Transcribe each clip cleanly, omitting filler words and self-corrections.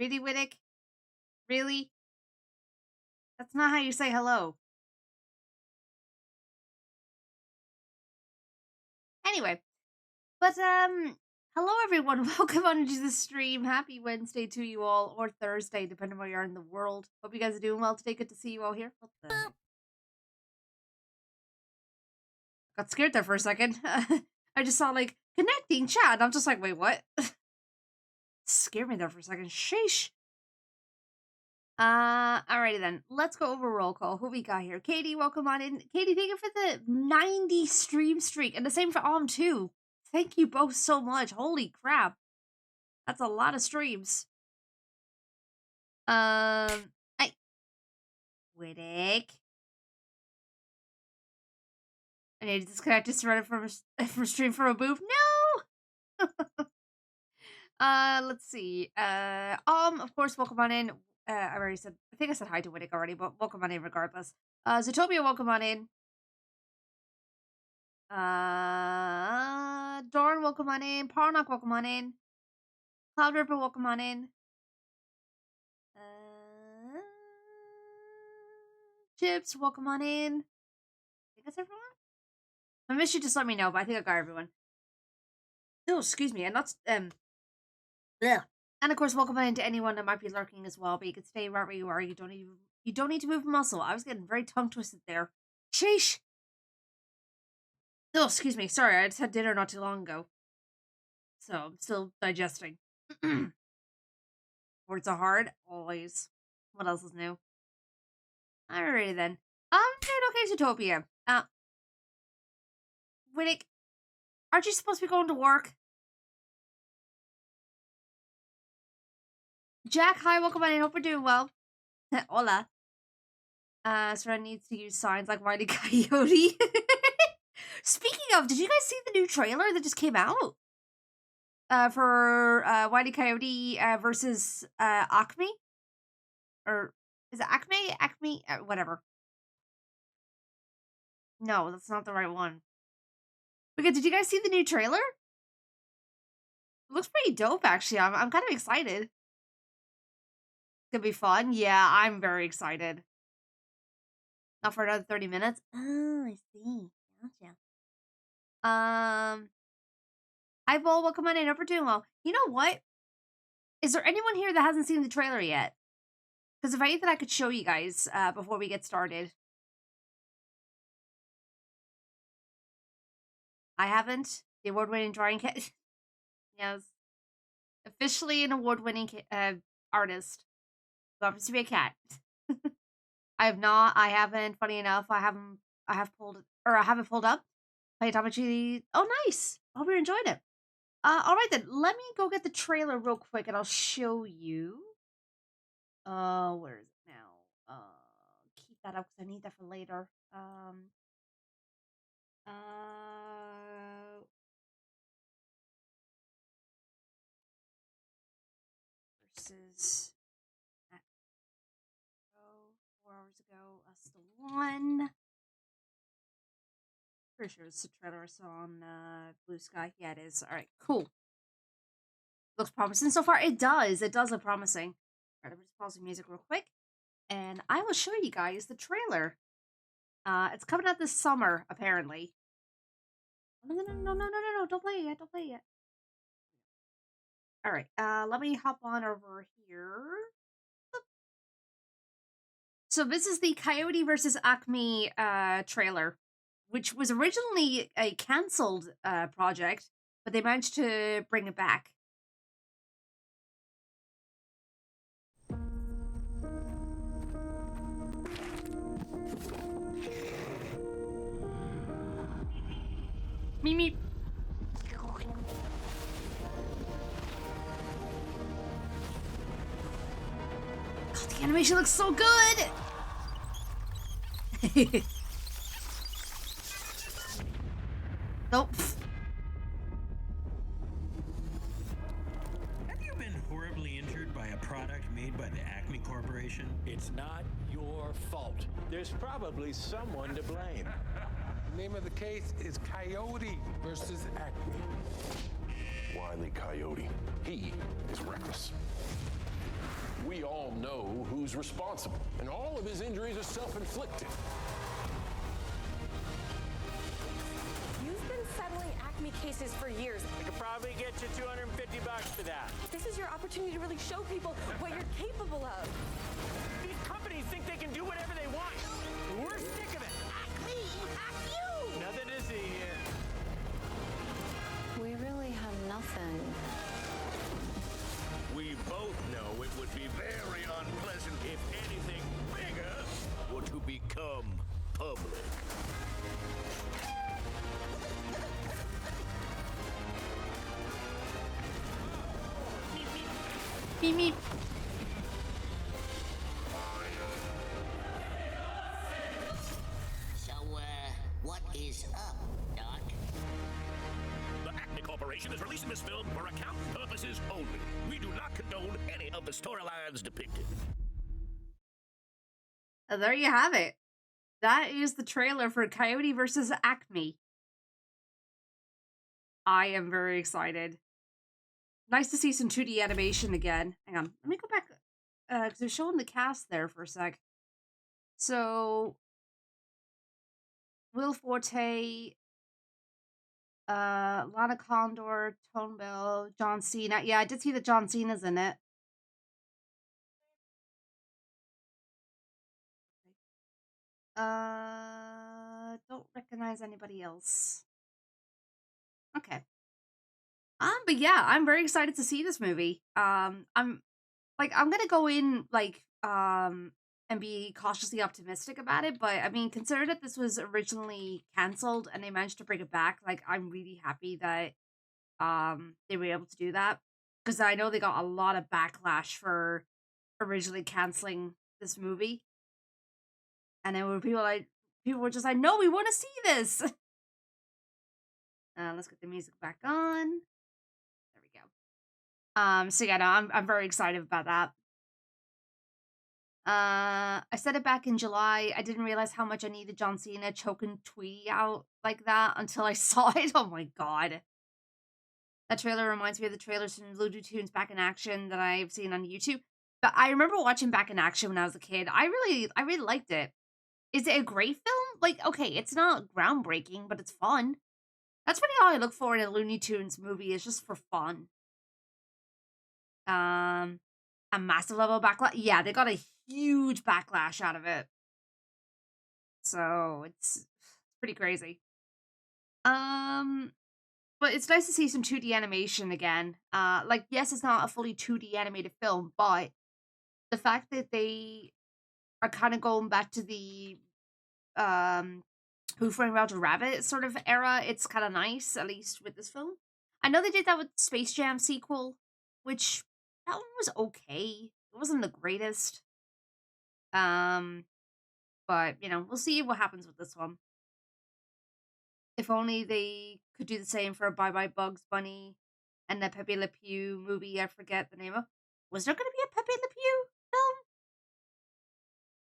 Really, Wittick? Really? That's not how you say hello. Anyway, but hello everyone. Welcome on to the stream. Happy Wednesday to you all, or Thursday, depending where you are in the world. Hope you guys are doing well today. Good to see you all here. What the heck? Got scared there for a second. I just saw like connecting chat. I'm just like, wait, what? Scared me there for a second. Sheesh. Alrighty then. Let's go over roll call. Who we got here? Katie, welcome on in. Katie, thank you for the 90 stream streak. And the same for too. Thank you both so much. Holy crap. That's a lot of streams. Hey. Wittick. I need to disconnect this Reddit from stream from a booth. No! Let's see. Of course, welcome on in. I already said, I think I said hi to Wittick already, but welcome on in regardless. Zootopia, welcome on in. Dorn, welcome on in. Parnock, welcome on in. Cloud Ripper, welcome on in. Chips, welcome on in. I think that's everyone. If I missed you, just let me know, but I think I got everyone. Oh, excuse me, and that's bleh. And of course, welcome on in to anyone that might be lurking as well. But you can stay right where you are. You don't need to move a muscle. I was getting very tongue twisted there. Sheesh. Oh, excuse me. Sorry, I just had dinner not too long ago, so I'm still digesting. Words are hard, always. What else is new? Alrighty then. Okay, Zootopia. Wittick, aren't you supposed to be going to work? Jack, hi, welcome on in. Hope we're doing well. Hola. Seren needs to use signs like Wile E. Coyote. Speaking of, did you guys see the new trailer that just came out? For Wile E. Coyote versus Acme? Or is it Acme? Acme? Whatever. No, that's not the right one. Okay, did you guys see the new trailer? It looks pretty dope, actually. I'm kind of excited. It's gonna be fun. Yeah, I'm very excited. Not for another 30 minutes. Oh, I see. Gotcha. Hi, Bull. Welcome on in. Hope we're doing well. You know what? Is there anyone here that hasn't seen the trailer yet? Because if anything, I could show you guys before we get started. I haven't. The award-winning drawing cat. Yes. Officially an award-winning artist. Who happens to be a cat. I have not. I haven't. Funny enough, I have pulled up. Playtometry. Oh, nice. Hope you enjoyed it. All right then. Let me go get the trailer real quick, and I'll show you. Where is it now? Keep that up because I need that for later. Versus 4 hours ago. That's the one. Pretty sure it's the trailer I saw on Blue Sky. Yeah, it is. All right, cool. Looks promising so far. It does. It does look promising. All right, I'm just pausing music real quick, and I will show you guys the trailer. It's coming out this summer, apparently. No! Don't play it yet. Don't play it yet. All right. Let me hop on over here. So this is the Coyote versus Acme trailer, which was originally a canceled project, but they managed to bring it back. Meep. God, the animation looks so good! Nope. Have you been horribly injured by a product made by the Acme Corporation? It's not your fault. There's probably someone to blame. The name of the case is Coyote versus Acme. Wile E. Coyote. He is reckless. We all know who's responsible, and all of his injuries are self-inflicted. You've been settling Acme cases for years. I could probably get you $250 for that. This is your opportunity to really show people what you're capable of. These companies think they can do whatever they want. We're sick of it. Acme! Acme! Nothing to see here. We really have nothing. We both know it would be very unpleasant if anything bigger were to become public. Meep meep. So, what is up, Doc? The Acme Corporation is releasing this film for account purposes only. We do not condone any of the storylines depicted. There you have it. That is the trailer for Coyote versus Acme. I am very excited. Nice to see some 2D animation again. Hang on, let me go back, because they're showing the cast there for a sec. So, Will Forte, Lana Condor, Tone Bell, John Cena. Yeah, I did see that John Cena's in it. Don't recognize anybody else. Okay. But yeah, I'm very excited to see this movie. I'm gonna go in and be cautiously optimistic about it, but I mean, consider that this was originally canceled and they managed to bring it back. Like, I'm really happy that they were able to do that, because I know they got a lot of backlash for originally canceling this movie, and then people were just like, no, we want to see this. Let's get the music back on. There we go. So yeah, no, I'm very excited about that. I said it back in July. I didn't realize how much I needed John Cena choking Tweety out like that until I saw it. Oh my god. That trailer reminds me of the trailers from Looney Tunes Back in Action that I've seen on YouTube. But I remember watching Back in Action when I was a kid. I really liked it. Is it a great film? Like, okay, it's not groundbreaking, but it's fun. That's really all I look for in a Looney Tunes movie, is just for fun. A massive level of backlash. Yeah, they got a huge backlash out of it. So it's pretty crazy. But it's nice to see some 2D animation again. Like, yes, it's not a fully 2D animated film, but the fact that they are kind of going back to the Who Framed Roger Rabbit sort of era, it's kind of nice, at least with this film. I know they did that with Space Jam sequel, which that one was okay. It wasn't the greatest. But you know, we'll see what happens with this one. If only they could do the same for Bye Bye Bugs Bunny and the Pepe Le Pew movie. I forget the name of. Was there going to be a Pepe Le Pew film?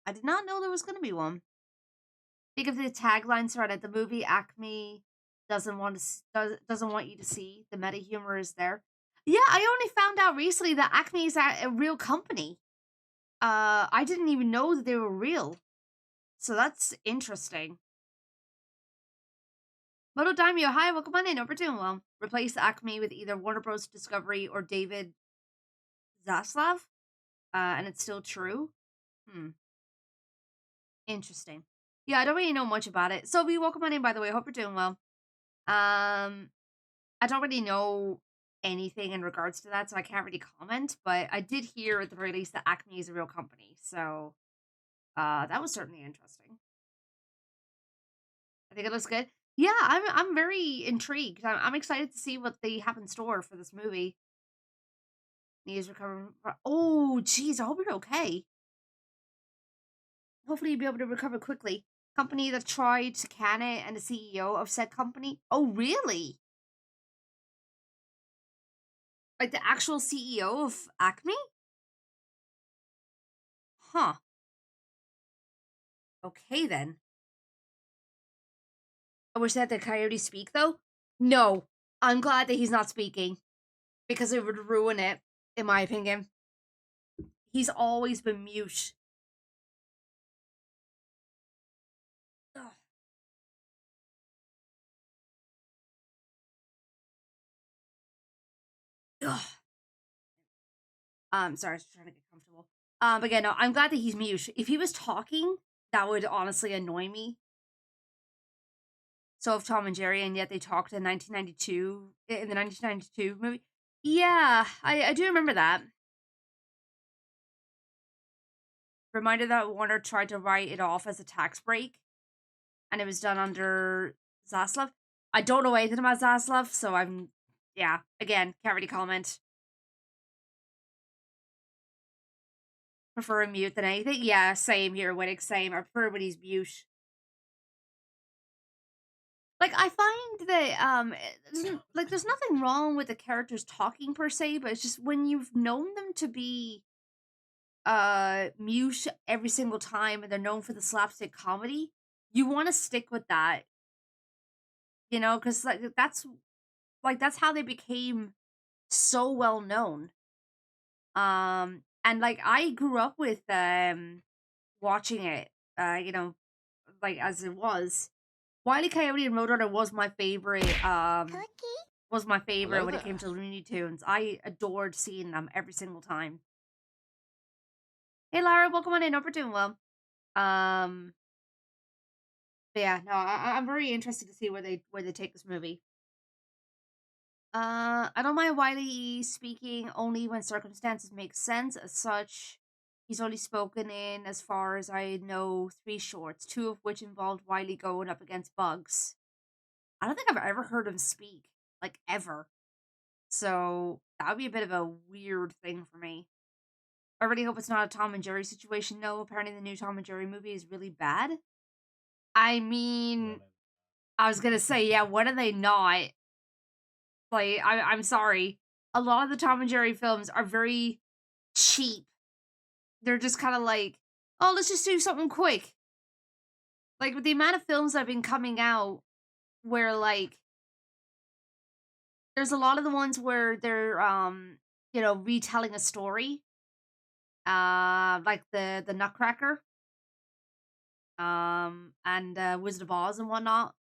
I did not know there was going to be one. Think of the taglines for it. The movie Acme doesn't want you to see. The meta humor is there. Yeah, I only found out recently that Acme is a real company. I didn't even know that they were real. So that's interesting. Moto Daimyo, hi, welcome on in. Hope you're doing well. Replace Acme with either Warner Bros. Discovery or David Zaslav. And it's still true. Interesting. Yeah, I don't really know much about it. Sophie, welcome on in, by the way. Hope you're doing well. I don't really know anything in regards to that, so I can't really comment. But I did hear at the very least that Acme is a real company. So that was certainly interesting. I think it looks good. Yeah, I'm very intrigued. I'm excited to see what they have in store for this movie. Knees recovering. Oh, jeez, I hope you're okay. Hopefully you'll be able to recover quickly. Company that tried to can it and the CEO of said company. Oh, really? Like the actual CEO of Acme? Huh. Okay, then. I wish that the coyote speak, though. No. I'm glad that he's not speaking. Because it would ruin it, in my opinion. he's always been mute. Ugh. Ugh. Sorry, I was trying to get comfortable. But yeah, no, I'm glad that he's mute. If he was talking, that would honestly annoy me. So if Tom and Jerry, and yet they talked in 1992, in the 1992 movie. Yeah, I do remember that. Reminder that Warner tried to write it off as a tax break, and it was done under Zaslav. I don't know anything about Zaslav, so yeah, again, can't really comment. Prefer him mute than anything. Yeah, same here, Winnick, same. I prefer when he's mute. Like, I find that, there's nothing wrong with the characters talking per se, but it's just when you've known them to be, mute every single time and they're known for the slapstick comedy, you want to stick with that, because, that's how they became so well known. And, I grew up with, watching it, as it was. Wile E. Coyote and Roadrunner was my favorite, when it came to Looney Tunes. I adored seeing them every single time. Hey, Lara, welcome on in. Hope you're doing well. But yeah, no, I'm very interested to see where they take this movie. I don't mind Wiley speaking only when circumstances make sense. As such, he's only spoken in, as far as I know, 3 shorts, 2 of which involved Wiley going up against bugs. I don't think I've ever heard him speak, ever. So that would be a bit of a weird thing for me. I really hope it's not a Tom and Jerry situation. No, apparently the new Tom and Jerry movie is really bad. I mean, I was gonna say, yeah, when are they not? I'm sorry. A lot of the Tom and Jerry films are very cheap. They're just kind of oh, let's just do something quick. With the amount of films that have been coming out where, there's a lot of the ones where they're, retelling a story. Like the Nutcracker. And Wizard of Oz and whatnot.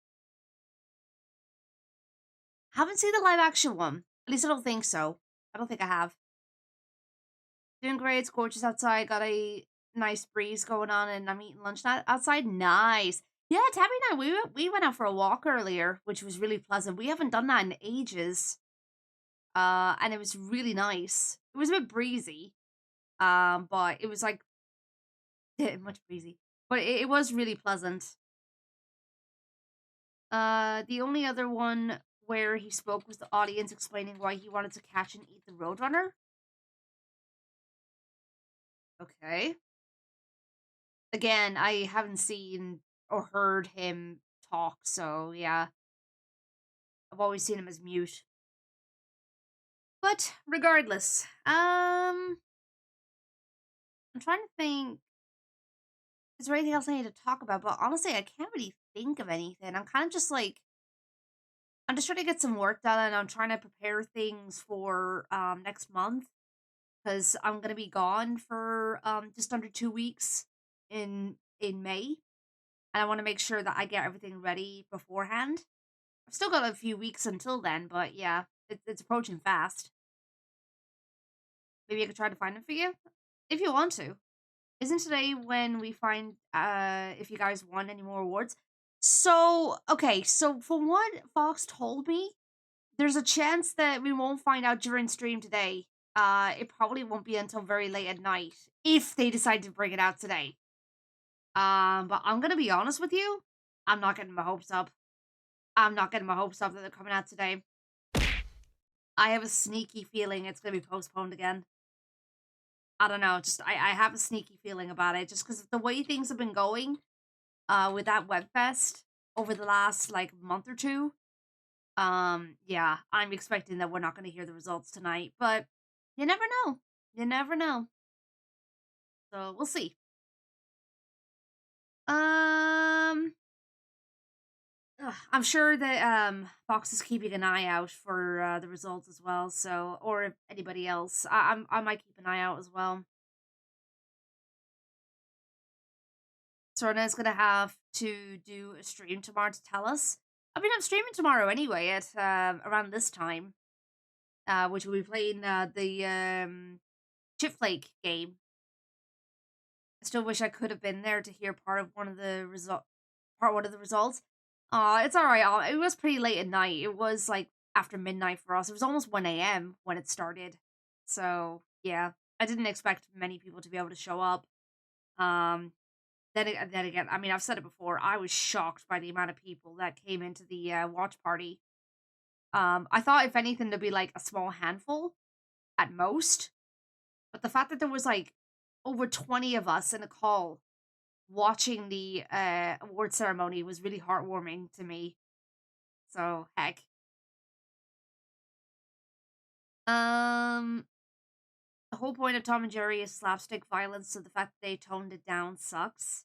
Haven't seen the live action one. At least I don't think so. I don't think I have. Doing great. It's gorgeous outside. Got a nice breeze going on, and I'm eating lunch outside. Nice. Yeah, Tabby and I, we went out for a walk earlier, which was really pleasant. We haven't done that in ages. And it was really nice. It was a bit breezy. But it was much breezy. But it was really pleasant. The only other one where he spoke was the audience explaining why he wanted to catch and eat the Roadrunner. Okay. Again, I haven't seen or heard him talk, so yeah. I've always seen him as mute. But regardless, I'm trying to think. Is there anything else I need to talk about? But honestly, I can't really think of anything. I'm kind of just I'm just trying to get some work done, and I'm trying to prepare things for next month, because I'm gonna be gone for just under 2 weeks in May, and I want to make sure that I get everything ready beforehand. I've still got a few weeks until then, but yeah, it's approaching fast. Maybe I could try to find them for you if you want to. Isn't today when we find if you guys won any more awards? So, okay, so from what Fox told me, there's a chance that we won't find out during stream today. It probably won't be until very late at night if they decide to bring it out today. But I'm gonna be honest with you, I'm not getting my hopes up. I'm not getting my hopes up that they're coming out today. I have a sneaky feeling it's gonna be postponed again. I don't know, just I have a sneaky feeling about it, just because of the way things have been going with that Webfest over the last month or two. Yeah, I'm expecting that we're not going to hear the results tonight, but you never know. You never know. So we'll see. I'm sure that Fox is keeping an eye out for the results as well. So, or if anybody else, I might keep an eye out as well. Sorna is gonna have to do a stream tomorrow to tell us. I mean, I'm streaming tomorrow anyway at around this time, which we'll be playing the Chip Flake game. I still wish I could have been there to hear part one of the results. It's all right. It was pretty late at night. It was like after midnight for us. It was almost 1 a.m. when it started. So yeah, I didn't expect many people to be able to show up. Then again, I mean, I've said it before. I was shocked by the amount of people that came into the watch party. I thought if anything there'd be like a small handful at most, but the fact that there was like over 20 of us in a call watching the award ceremony was really heartwarming to me. So heck. The whole point of Tom and Jerry is slapstick violence, so the fact that they toned it down sucks.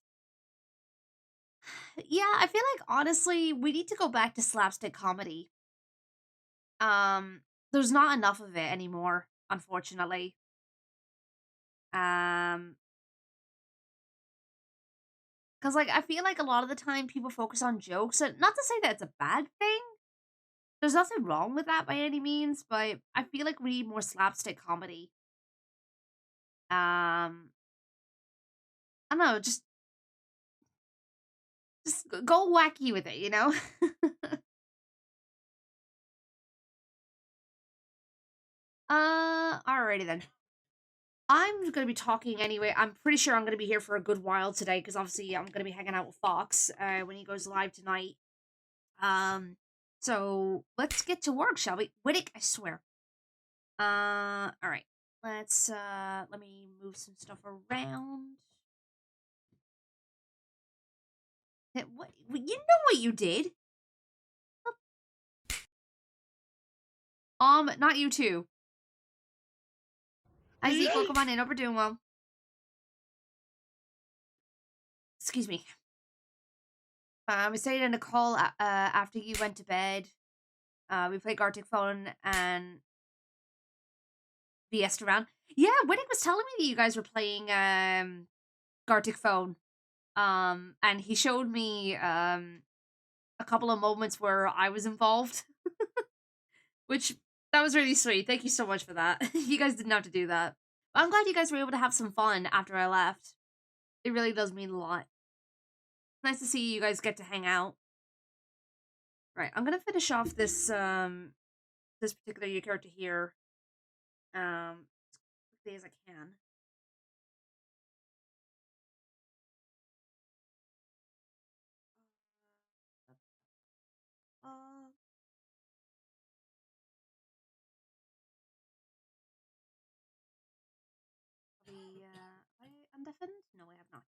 Yeah, I feel like honestly, we need to go back to slapstick comedy. There's not enough of it anymore, unfortunately. Because like I feel like a lot of the time people focus on jokes, and not to say that it's a bad thing. There's nothing wrong with that by any means, but I feel like we need more slapstick comedy. I don't know, just go wacky with it, you know? Alrighty then. I'm gonna be talking anyway. I'm pretty sure I'm gonna be here for a good while today because obviously I'm gonna be hanging out with Fox when he goes live tonight. So let's get to work, shall we? Whittick, I swear. All right. Let's let me move some stuff around. What you know what you did? Not you too. Hi Zeke, welcome on in. Hope we're doing well. Excuse me. We stayed in a call after you went to bed. We played Gartic Phone and VS'd around. Yeah, Whittick was telling me that you guys were playing Gartic Phone. And he showed me a couple of moments where I was involved. Which that was really sweet. Thank you so much for that. You guys didn't have to do that. But I'm glad you guys were able to have some fun after I left. It really does mean a lot. Nice to see you guys get to hang out. Right, I'm gonna finish off this this particular character here as quickly as I can. Uh, I undeafened? No, I have not.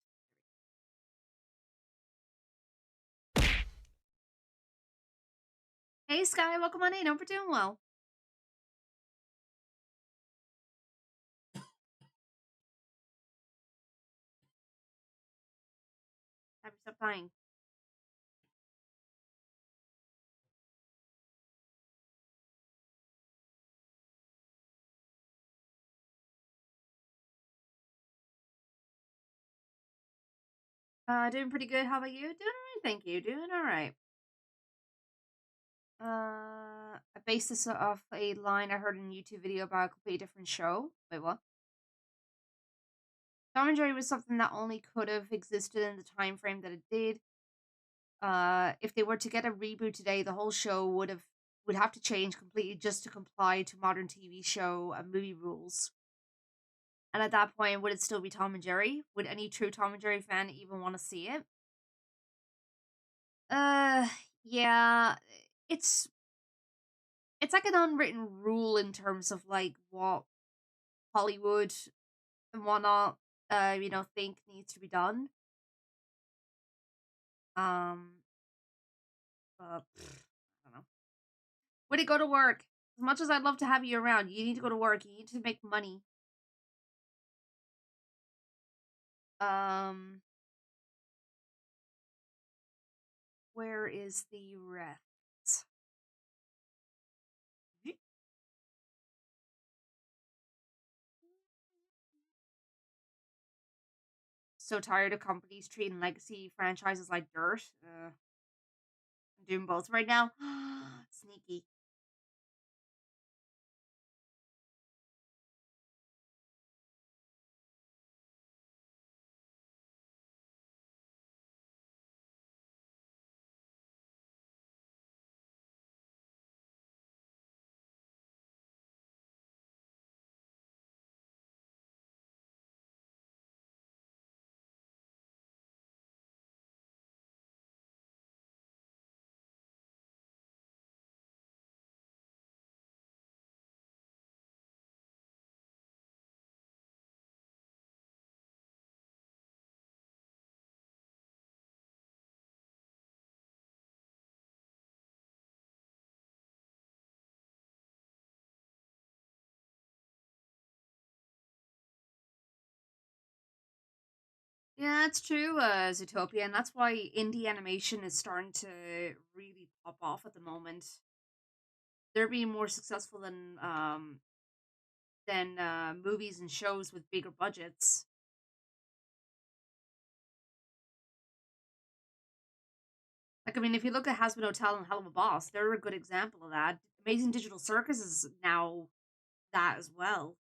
Hey Sky, welcome on in. Hope we're doing well. Happy stop dying. Doing pretty good. How about you? Doing alright, thank you. Doing alright. I based this off a line I heard in a YouTube video about a completely different show. Wait, what? Tom and Jerry was something that only could have existed in the time frame that it did. If they were to get a reboot today, the whole show would have to change completely just to comply to modern TV show and movie rules. And at that point, would it still be Tom and Jerry? Would any true Tom and Jerry fan even want to see it? Yeah, it's like an unwritten rule in terms of like what Hollywood and whatnot, think needs to be done. But I don't know. Would it go to work? As much as I'd love to have you around, you need to go to work. You need to make money. Where is the rest? so tired of companies treating legacy franchises like dirt. I'm doing both right now. Sneaky. Yeah, that's true, Zootopia, and that's why indie animation is starting to really pop off at the moment. They're being more successful than movies and shows with bigger budgets. Like, I mean, if you look at Hazbin Hotel and Hell of a Boss, they're a good example of that. Amazing Digital Circus is now that as well.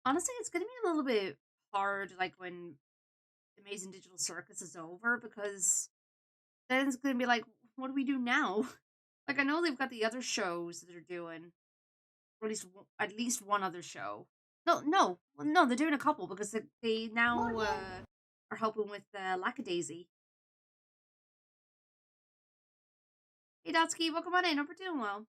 Honestly, it's gonna be a little bit hard, like when Amazing Digital Circus is over, because then it's gonna be like, what do we do now? Like, I know they've got the other shows that they're doing, or at least one other show. No, they're doing a couple because they now are helping with Lackadaisy. Hey, Dotsky, welcome on in. Hope you're doing well.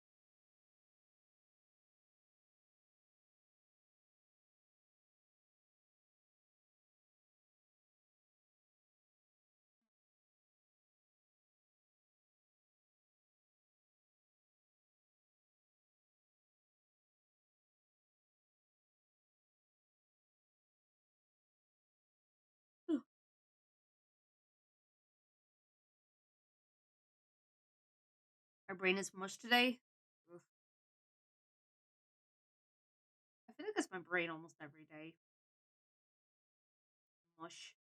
Whew, my brain is mush today. Oof. I feel like that's my brain almost every day. Mush.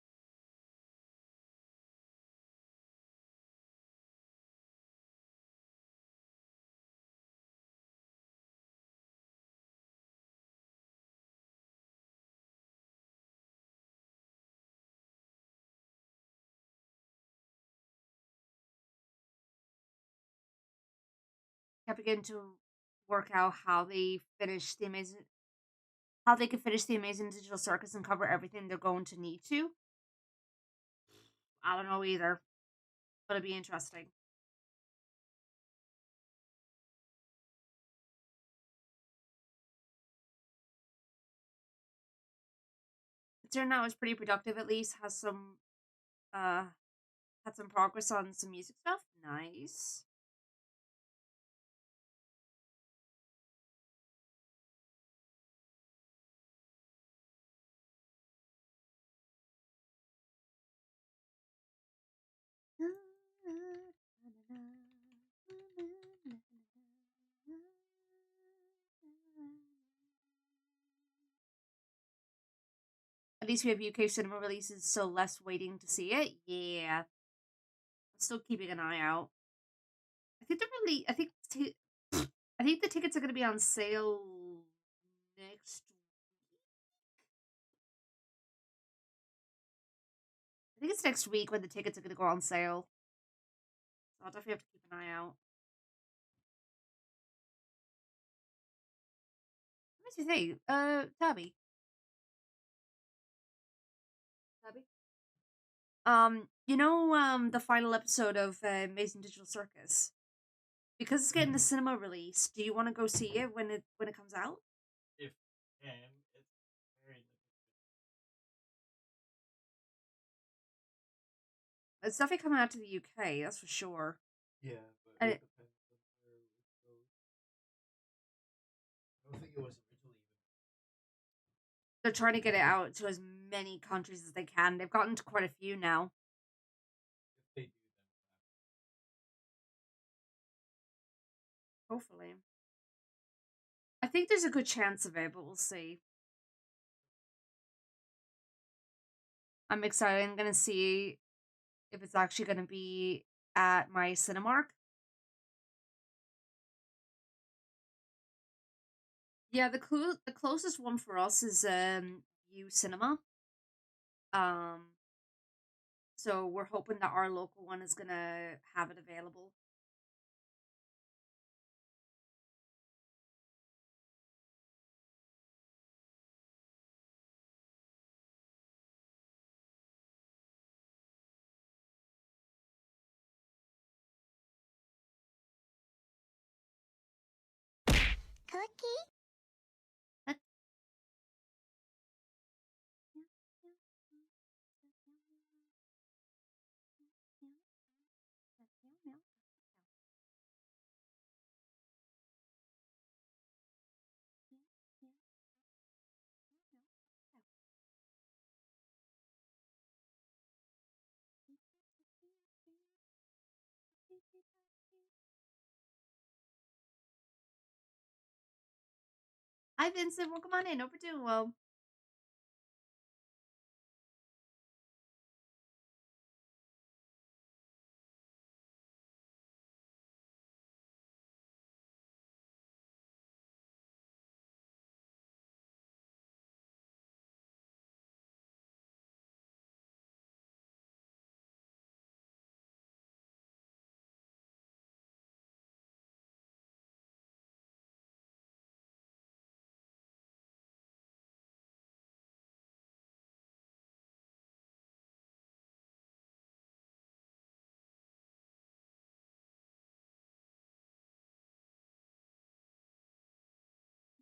Kept beginning to work out how they could finish the Amazing Digital Circus and cover everything they're going to need to. I don't know either, but it'd be interesting. It turned out it was pretty productive. At least has some uh had some progress on some music stuff. Nice. At least we have UK cinema releases, so less waiting to see it. Yeah, I'm still keeping an eye out. I think they're really. I think the tickets are going to be on sale next. I think it's next week when the tickets are going to go on sale. So I'll definitely have to keep an eye out. What makes you think? Tabby. Tabby. The final episode of Amazing Digital Circus, because it's getting the cinema release. Do you want to go see it when it comes out? If can, it's very limited. It's definitely coming out to the UK. That's for sure. Yeah, but And it it, depends. think it was originally even. They're trying to get it out to as many countries as they can. They've gotten to quite a few now. If they do, Hopefully. I think there's a good chance of it, but we'll see. I'm excited. I'm gonna see if it's actually gonna be at my Cinemark. Yeah, the closest one for us is U Cinema. Um, so we're hoping that our local one is gonna have it available. Cookie? Hi Vincent, welcome on in. Hope you're doing well.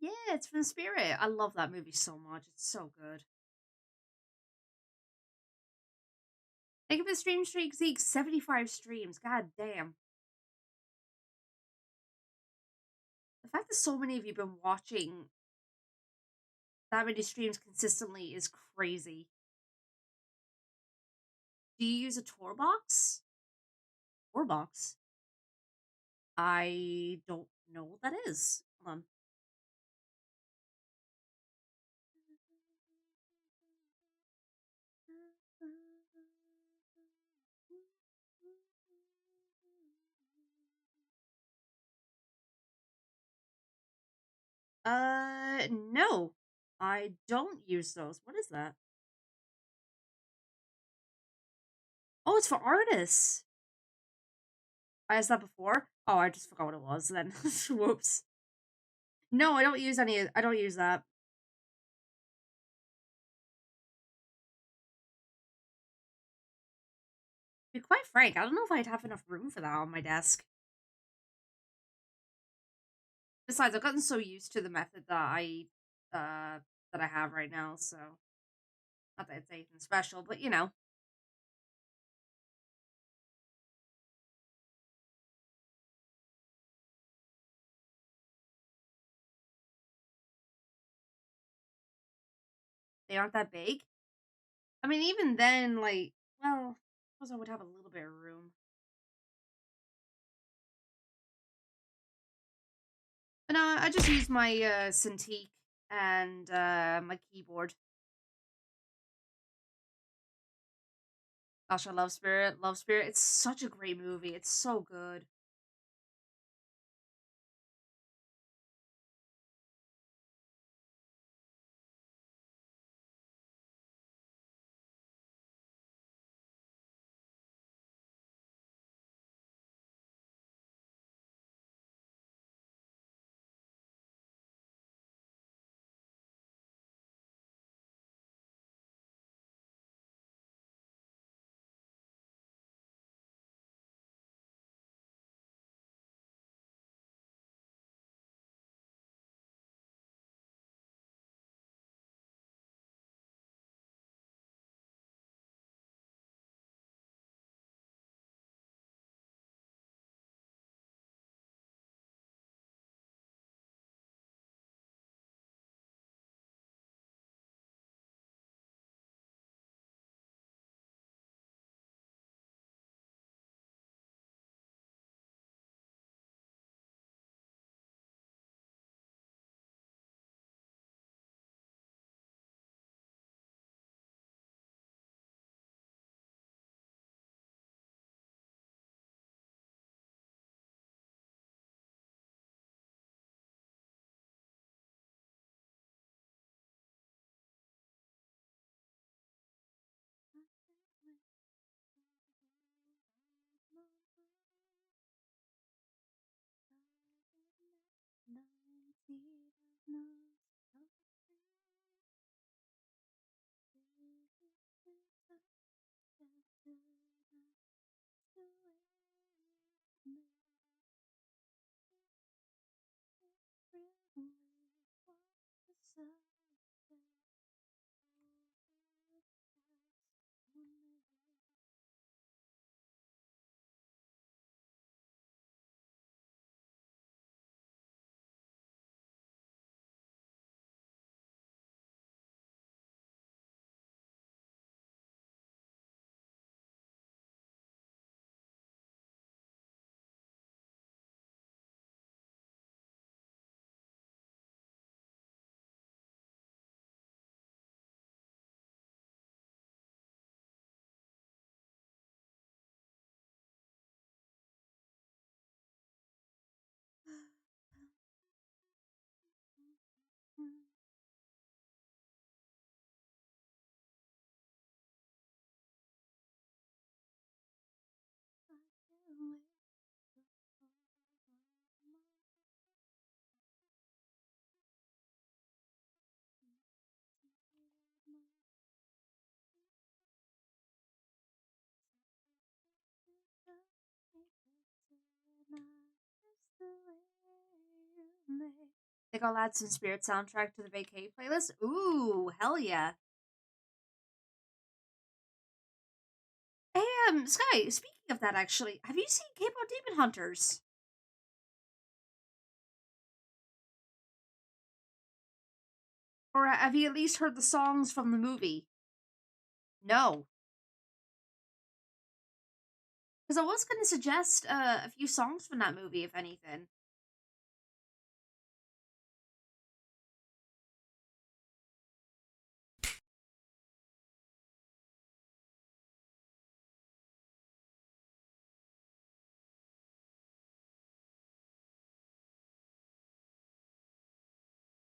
Yeah, it's from Spirit. I love that movie so much. It's so good. Thank you for the stream streak, Zeke. 75 streams. God damn. The fact that so many of you have been watching that many streams consistently is crazy. Do you use a tour box? Tour box? I don't know what that is. Hold on. No. I don't use those. What is that? Oh, it's for artists. I asked that before. Oh, I just forgot what it was then. Whoops. No, I don't use any. I don't use that. To be quite frank, I don't know if I'd have enough room for that on my desk. Besides, I've gotten so used to the method that I have right now, so not that it's anything special, but you know. They aren't that big. I mean, even then, like, well, I suppose I would have a little bit of room. But no, I just use my Cintiq and my keyboard. Gosh, I love Spirit. Love Spirit. It's such a great movie. It's so good. Think I'll add some Spirit soundtrack to the vacay playlist. Ooh, hell yeah. Hey, Sky, speaking of that, actually, have you seen K-pop Demon Hunters? Or have you at least heard the songs from the movie? No. Because I was going to suggest a few songs from that movie, if anything.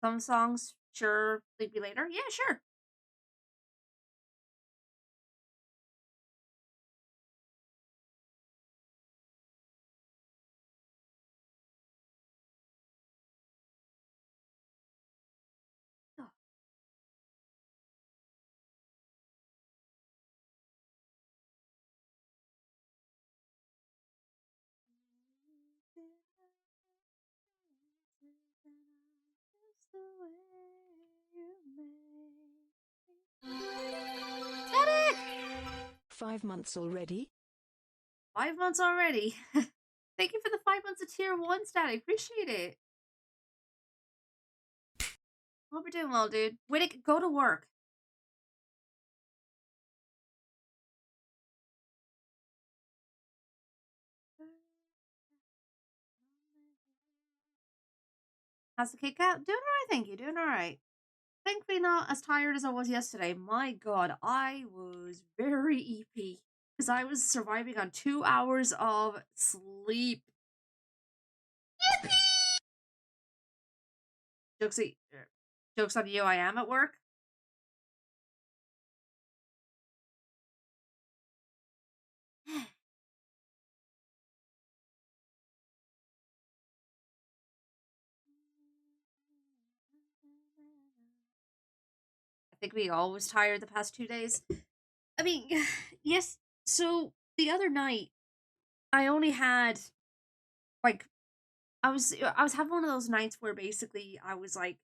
Some songs, sure, Sleepy Later. Yeah, sure. Oh. Static! 5 months already? 5 months already. Thank you for the 5 months of tier 1, Static. Appreciate it. Hope you're doing well, dude. Whittick, go to work. How's the Kit Kat? Doing alright, thank you. Doing alright. Thankfully not as tired as I was yesterday. My god, I was very EP. Because I was surviving on 2 hours of sleep. Yippee! Jokes on you, I am at work. I think we all was tired the past 2 days. I mean, yes, so the other night, I only had, like, I was having one of those nights where basically I was, like,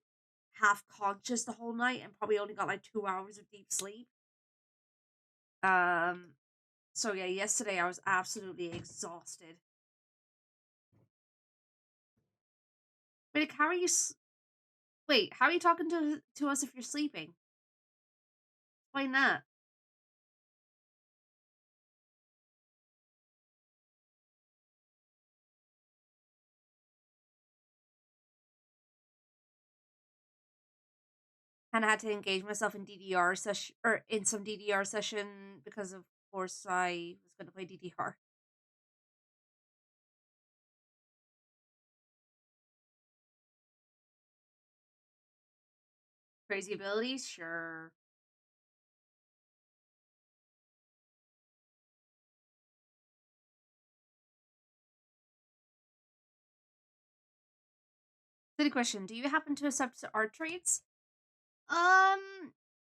half conscious the whole night and probably only got, like, 2 hours of deep sleep. Um, so yeah, yesterday I was absolutely exhausted. Wait, how are you? Wait, how are you talking to us if you're sleeping? Explain that. Kind of had to engage myself in DDR session or in some DDR session because of course I was going to play DDR. Crazy abilities, sure. Silly question: do you happen to accept art trades?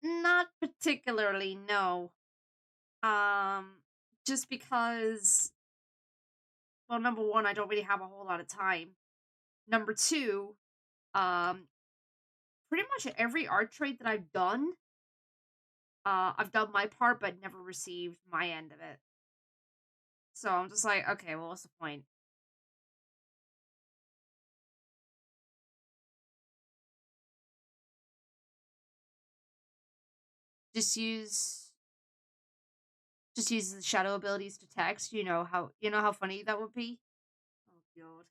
Not particularly. No. Um, just because well, number one, I don't really have a whole lot of time. Number two, um, pretty much every art trade that I've done my part, but never received my end of it. So I'm just like, okay, well, what's the point? Just use just use the shadow abilities to text. You know how funny that would be. Oh god.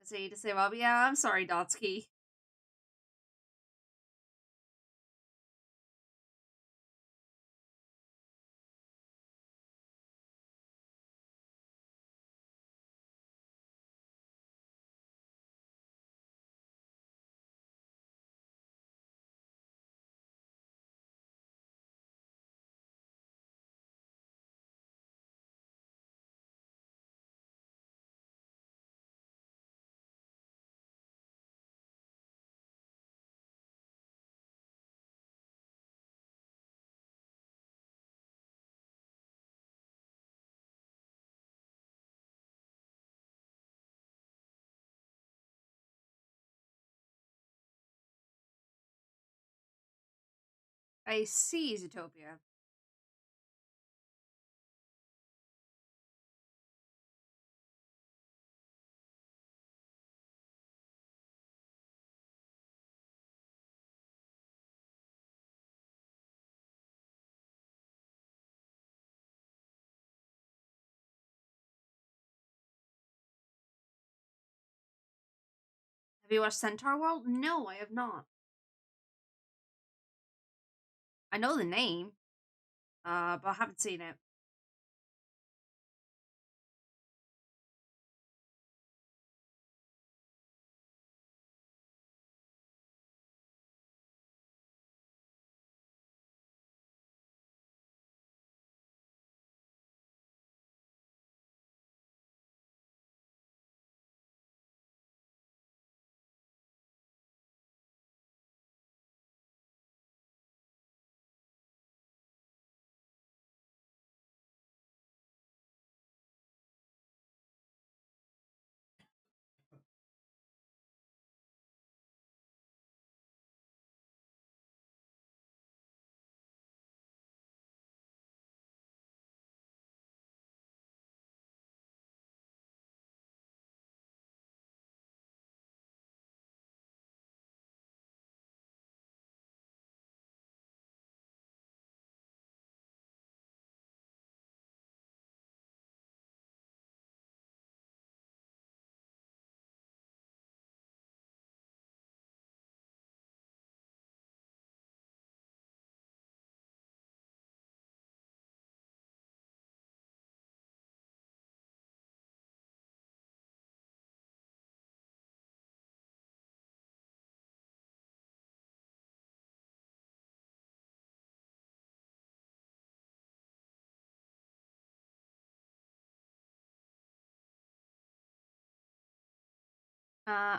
To say, well, yeah, I'm sorry, Dotsky. I see, Zootopia. Have you watched Centaur World? No, I have not. I know the name, but I haven't seen it.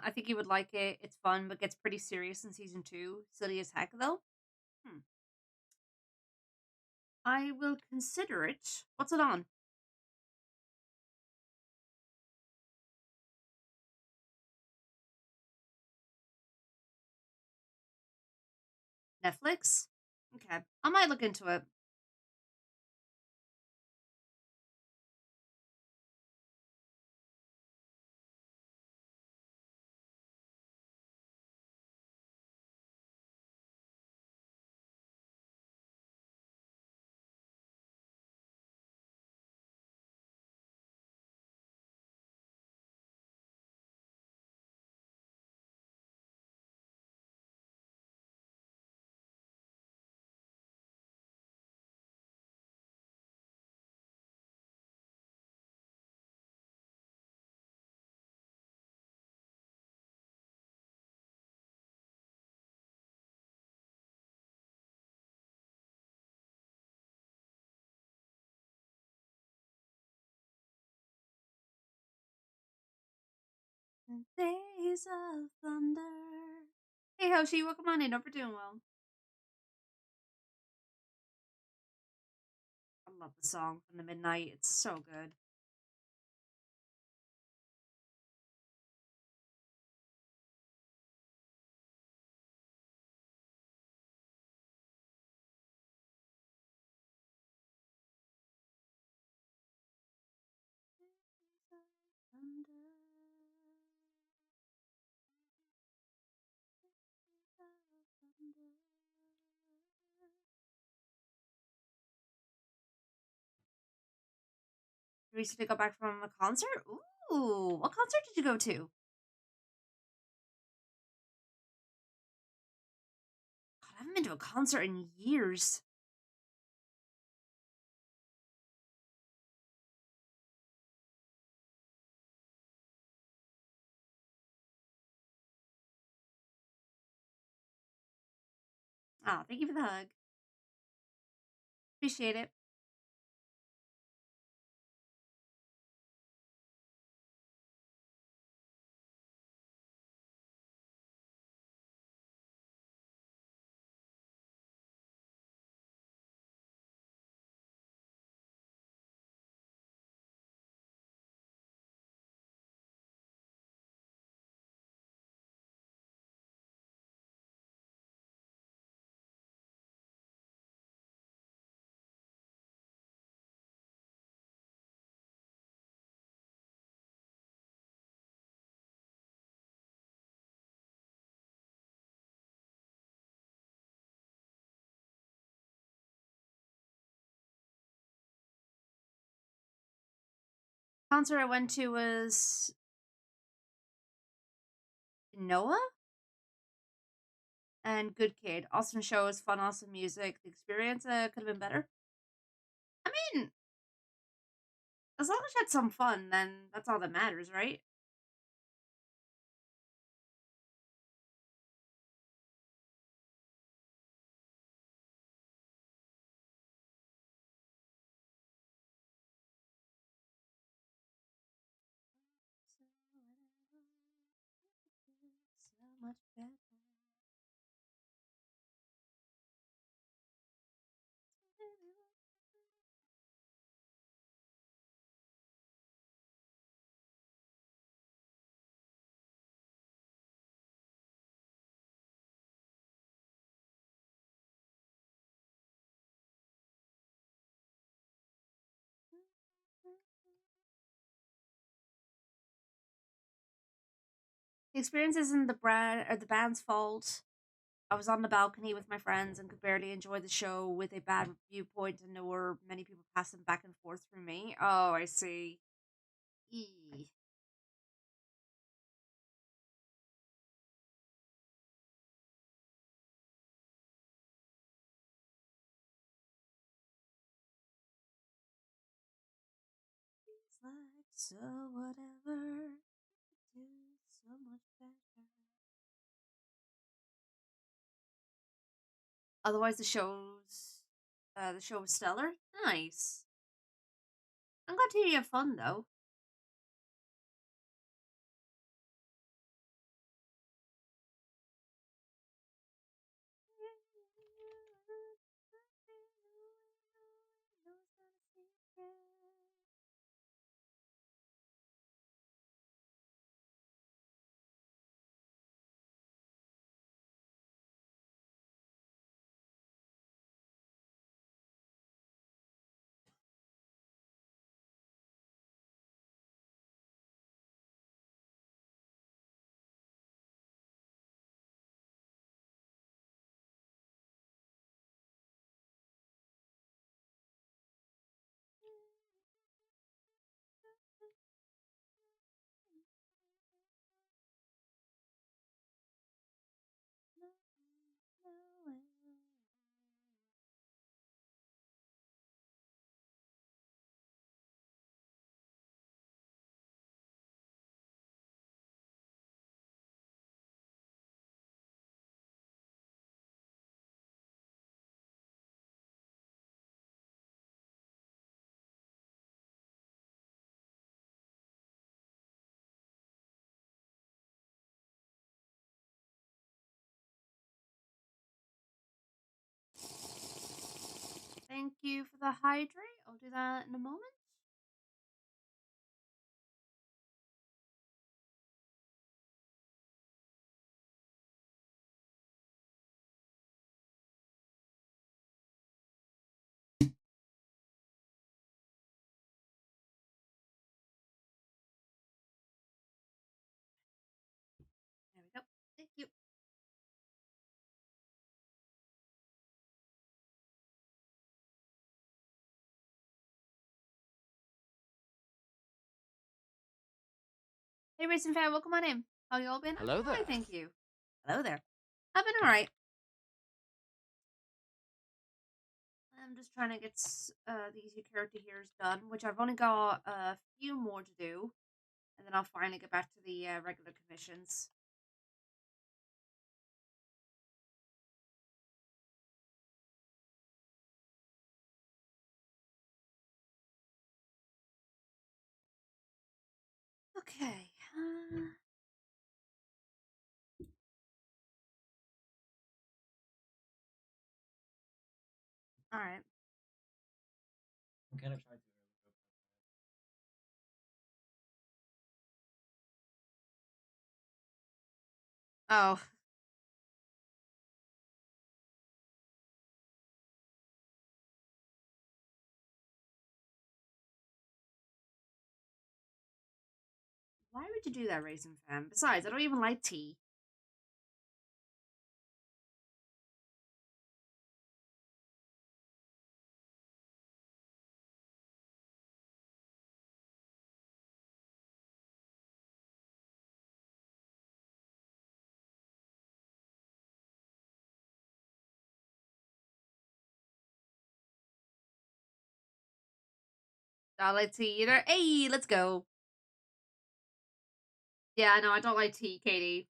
I think you would like it. It's fun, but gets pretty serious in season two. Silly as heck, though. Hmm. I will consider it. What's it on? Netflix? Okay. I might look into it. The days of thunder. Hey Hoshi, welcome on in. Hope you're doing well. I love the song from the Midnight. It's so good. You recently got back from a concert? Ooh, what concert did you go to? God, I haven't been to a concert in years. Oh, thank you for the hug. Appreciate it. Concert I went to was Noah and Good Kid. Awesome shows, fun, awesome music. The experience could have been better. I mean, as long as you had some fun, then that's all that matters, right? So much better. The experience isn't the band's fault. I was on the balcony with my friends and could barely enjoy the show with a bad viewpoint, and there were many people passing back and forth through me. Oh, I see. Eee. Feels like so whatever. Do so much better. Otherwise, the show was stellar. Nice. I'm glad to hear you have fun though. Thank you for the hydrate. I'll do that in a moment. There we go. Thank you. Hey, Racing Fan, welcome on in. How you all been? Hello there. Hi, thank you. Hello there. I've been alright. I'm just trying to get the easy character heroes done, which I've only got a few more to do, and then I'll finally get back to the regular commissions. Okay. Alright. I'm kind of trying to Oh. Why would you do that, Racing Fan? Besides, I don't even like tea. I like tea either. Hey, let's go. Yeah, no, I don't like tea, Katie.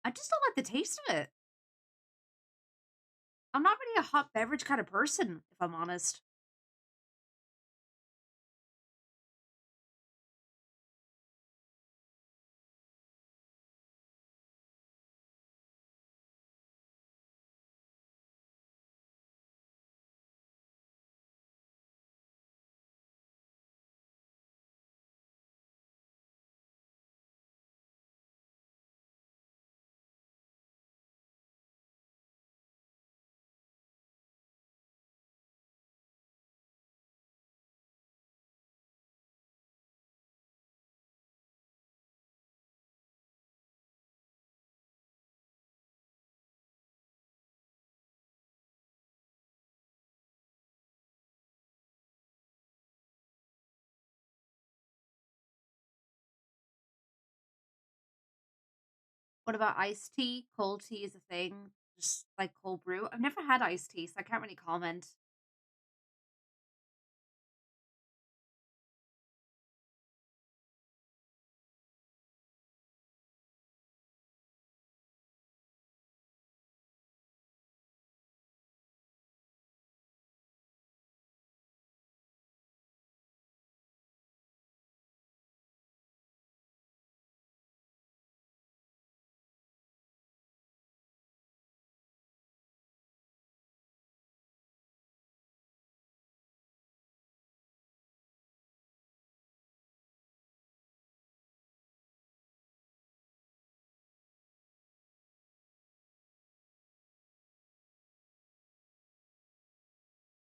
I just don't like the taste of it. I'm not really a hot beverage kind of person, if I'm honest. What about iced tea? Cold tea is a thing, just like cold brew. I've never had iced tea, so I can't really comment.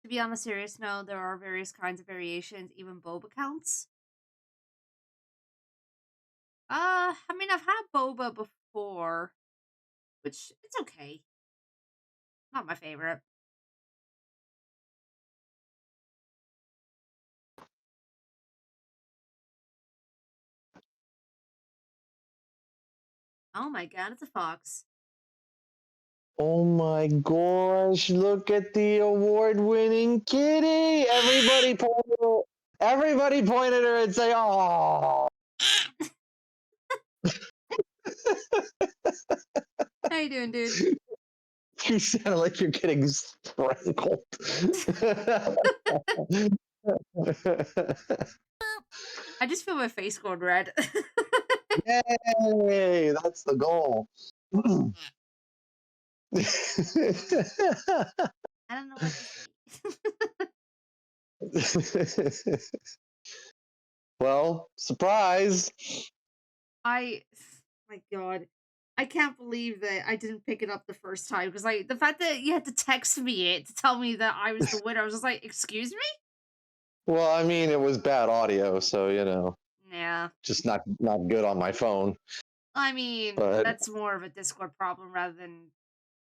To be on a serious note, there are various kinds of variations, even boba counts. I mean, I've had boba before, which it's okay. Not my favorite. Oh my god, it's a fox. Oh my gosh, look at the award-winning kitty! Everybody point at her and say, oh. How you doing, dude? You sound like you're getting strangled. I just feel my face going red. Yay! That's the goal. I don't know what to say. Well, surprise! My God, I can't believe that I didn't pick it up the first time because the fact that you had to text me it to tell me that I was the winner, I was just like, excuse me? Well, I mean, it was bad audio, so Yeah. just not good on my phone. I mean, But that's more of a Discord problem rather than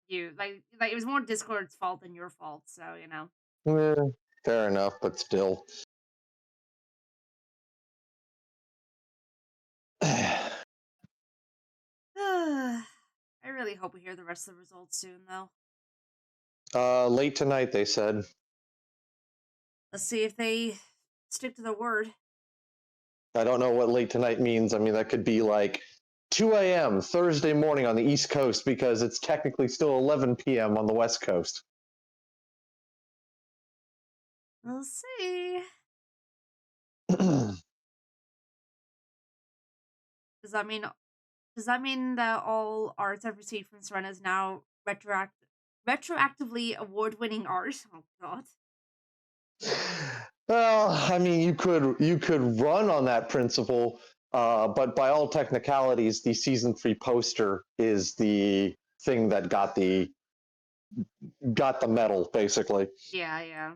you. Like it was more Discord's fault than your fault, so fair enough. But still. I really hope we hear the rest of the results soon, though. Late tonight, they said. Let's see if they stick to their word. I don't know what late tonight means. I mean, that could be like 2 a.m. Thursday morning on the East Coast because it's technically still 11 p.m. on the West Coast. We'll see. Does that mean that all art I've received from Serena is now retroactively award-winning art? Oh God. Well, I mean, you could run on that principle, but by all technicalities, the season 3 poster is the thing that got the medal, basically. Yeah.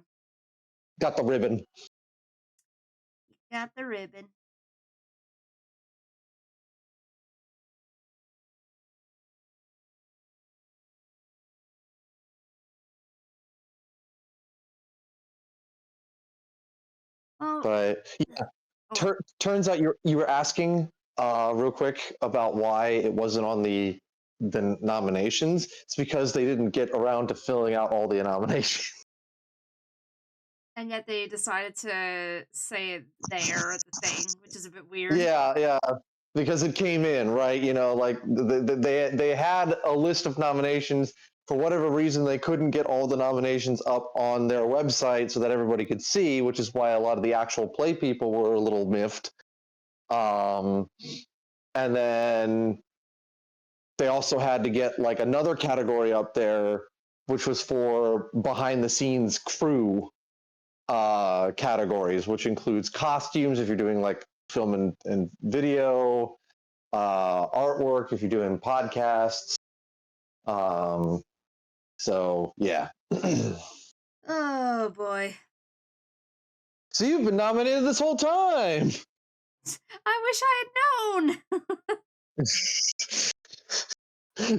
Got the ribbon. Got the ribbon. Oh, But yeah, turns out you were asking real quick about why it wasn't on the nominations. It's because they didn't get around to filling out all the nominations. and yet they decided to say it there at the thing, which is a bit weird. Yeah, because it came in, right? Like they had a list of nominations. For whatever reason, they couldn't get all the nominations up on their website so that everybody could see, which is why a lot of the actual play people were a little miffed. And then they also had to get like another category up there, which was for behind the scenes crew categories, which includes costumes if you're doing like film and video, artwork if you're doing podcasts. So yeah. Oh boy. So you've been nominated this whole time. I wish I had known.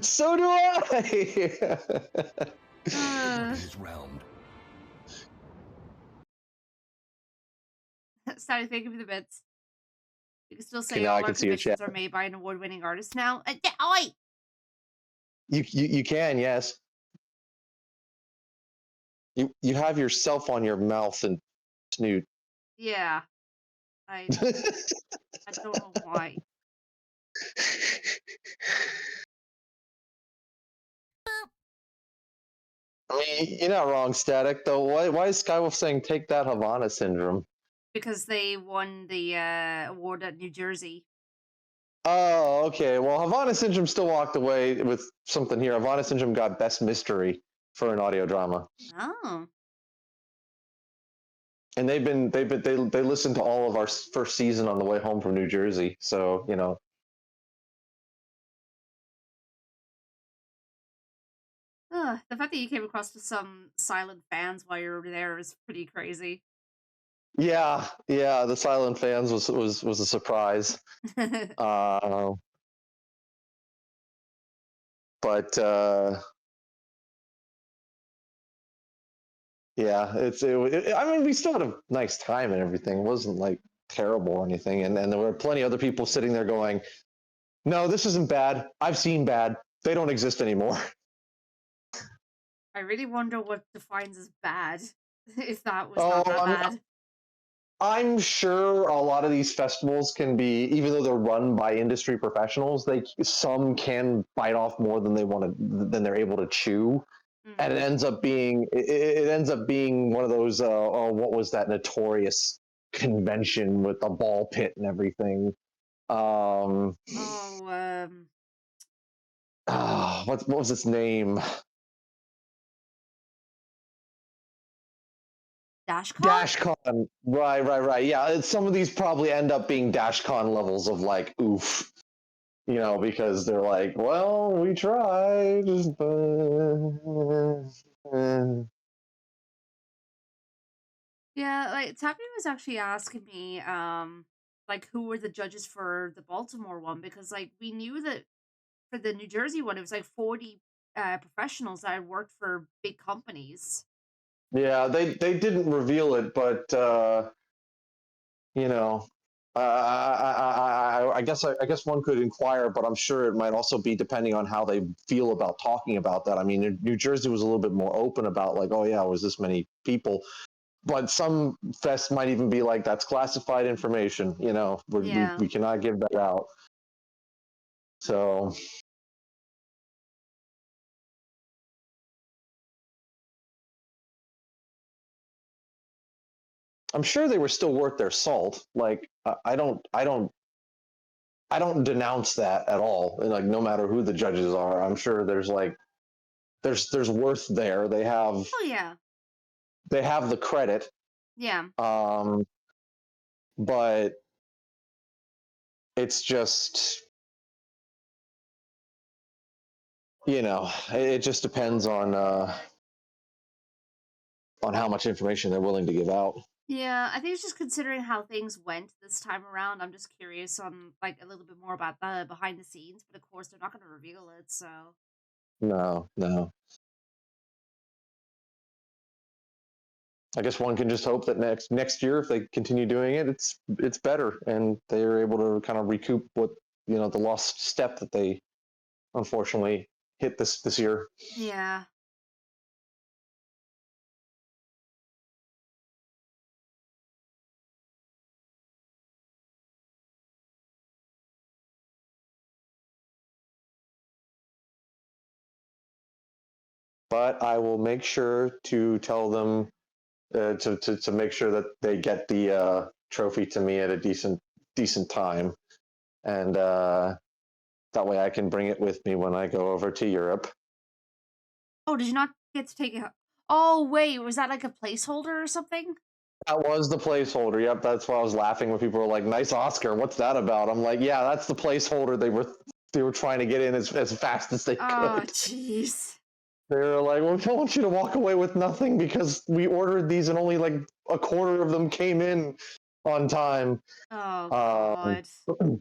So do I. This round. Sorry, thank you for the bits. You can still say Okay, now I all our can see your commissions chat. are made by an award-winning artist now. Oi! You can, yes. You have yourself on your mouth and snoot. Yeah. I don't know why. I mean, you're not wrong, Static, though. Why is Skywolf saying take that Havana syndrome? Because they won the award at New Jersey. Oh, okay. Well, Havana Syndrome still walked away with something here. Havana Syndrome got Best Mystery for an audio drama. Oh. And they listened to all of our first season on the way home from New Jersey. So, The fact that you came across to some silent fans while you were there is pretty crazy. Yeah, the silent fans was a surprise. But yeah, I mean, we still had a nice time and everything. It wasn't like terrible or anything. And there were plenty of other people sitting there going, "No, this isn't bad. I've seen bad. They don't exist anymore." I really wonder what defines as bad, if that was not that bad. I'm sure a lot of these festivals can be, even though they're run by industry professionals, some can bite off more than they're able to chew. and Mm. it ends up being one of those oh, what was that notorious convention with the ball pit and everything? Um, Oh, what was its name? DashCon? DashCon. Right. Yeah, some of these probably end up being DashCon levels of like oof, because they're like, well, we tried, but Yeah, like Tappy was actually asking me, like who were the judges for the Baltimore one because like we knew that for the New Jersey one it was like 40 professionals that had worked for big companies. yeah, they didn't reveal it, but you know, I guess one could inquire, but I'm sure it might also be depending on how they feel about talking about that. I mean, New Jersey was a little bit more open about like, oh yeah, it was this many people, but some fests might even be like, that's classified information. Yeah. We cannot give that out. So I'm sure they were still worth their salt. Like I don't denounce that at all. And like no matter who the judges are, I'm sure there's like there's worth there. Oh yeah. They have the credit. Yeah. Um, but it's just it just depends on how much information they're willing to give out. Yeah, I think it's just considering how things went this time around. I'm just curious on like a little bit more about the behind the scenes, but of course they're not going to reveal it. So No. I guess one can just hope that next year, if they continue doing it, it's better, and they're able to kind of recoup what the lost step that they unfortunately hit this year. yeah, But I will make sure to tell them to make sure that they get the trophy to me at a decent time, and that way I can bring it with me when I go over to Europe. oh, did you not get to take it? Oh wait, was that like a placeholder or something? That was the placeholder. Yep, that's why I was laughing when people were like, "Nice Oscar, what's that about?" I'm like, "Yeah, that's the placeholder they were trying to get in as fast as they Oh could." jeez. They were like, "Well, we don't want you to walk away with nothing because we ordered these and only like a quarter of them came in on time." Oh Um, god.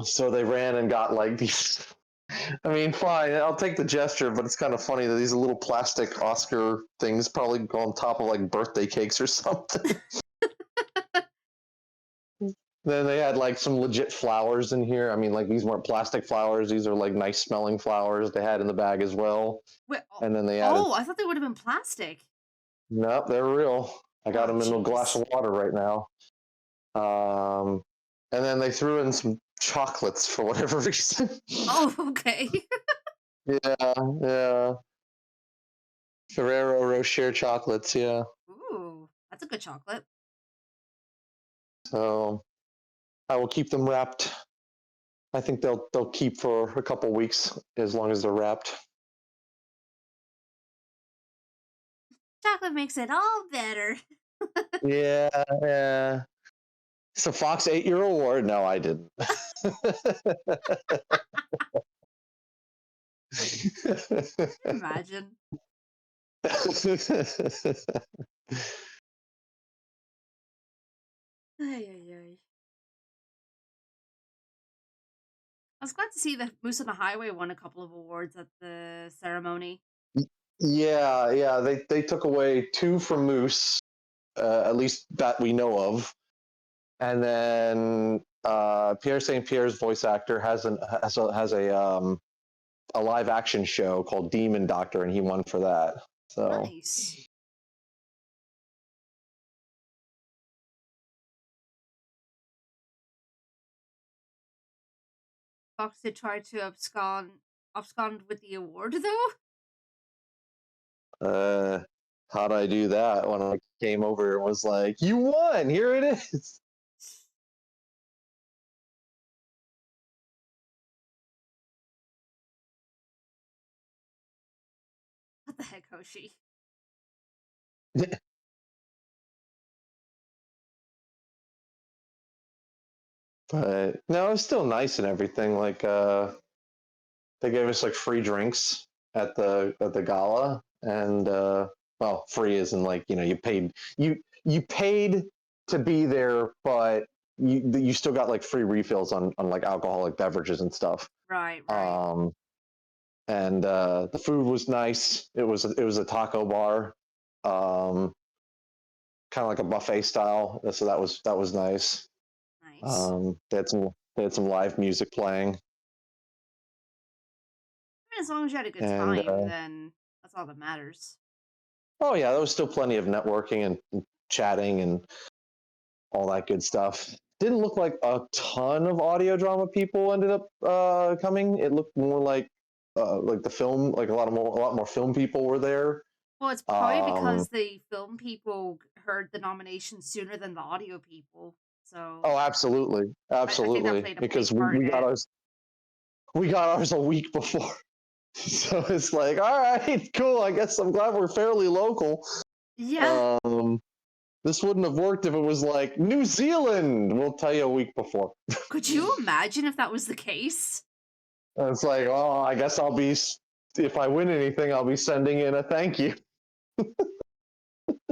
so they ran and got like these. I mean, fine, I'll take the gesture, but it's kind of funny that these little plastic Oscar things probably go on top of like birthday cakes or something. Then they had like some legit flowers in here. I mean, like these weren't plastic flowers; these are like nice smelling flowers they had in the bag as well. Wait, oh, And then they added, oh, I thought they would have been plastic. nope, they're real. I got Oh them in a glass jeez. of water right now. Um, and then they threw in some chocolates for whatever reason. Oh okay. Yeah. Ferrero Rocher chocolates, yeah. Ooh, that's a good chocolate. So I will keep them wrapped. I think they'll keep for a couple weeks as long as they're wrapped. Chocolate makes it all better. Yeah. So Fox 8-year award? No, I didn't. Imagine. Ay, ay, ay. I was glad to see that Moose on the Highway won a couple of awards at the ceremony. Yeah. They took away 2 from Moose, at least that we know of, and then Pierre St. Pierre's voice actor has a live action show called Demon Doctor, and he won for that. So Nice. Fox did try to abscond with the award though. How'd I do that when I came over and was like, you won, here it is. What the heck, Hoshi? But no, it was still nice and everything. Like they gave us like free drinks at the gala, and well, free isn't like, you know, you paid to be there, but you still got like free refills on like alcoholic beverages and stuff. Right. And the food was nice. It was a taco bar, kind of like a buffet style. So that was nice. Nice. They had some live music playing. As long as you had a good And time, then that's all that matters. oh yeah, there was still plenty of networking and chatting and all that good stuff. Didn't look like a ton of audio drama people ended up coming. It looked more like the film, like a lot more film people were there. Well, it's probably because the film people heard the nomination sooner than the audio people. So. Oh, absolutely, I think that played a because big part we in got it. ours. We got ours a week before, so it's like, all right, cool. I guess I'm glad we're fairly local. Yeah. This wouldn't have worked if it was like New Zealand. We'll tell you a week before. Could you imagine if that was the case? And it's like, oh, I guess I'll be. If I win anything, I'll be sending in a thank you.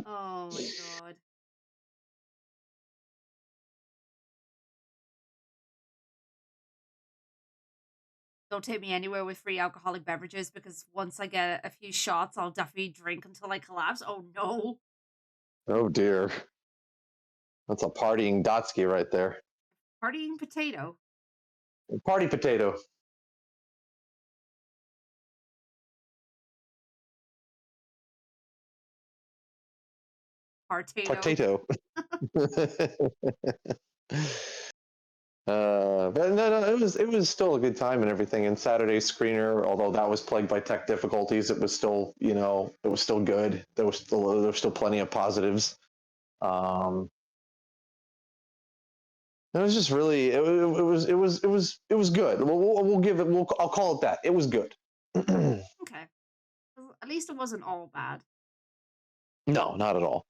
Oh my god. Don't take me anywhere with free alcoholic beverages, because once I get a few shots, I'll definitely drink until I collapse. Oh no. Oh dear. That's a partying Dotsky right there. Partying potato. Party potato. Partato. But no, it was still a good time and everything. And Saturday's screener, although that was plagued by tech difficulties, it was still, you know, it was still good. There was still plenty of positives. It was just really it was good. We'll give it. I'll call it that. It was good. Okay. At least it wasn't all bad. No, not at all.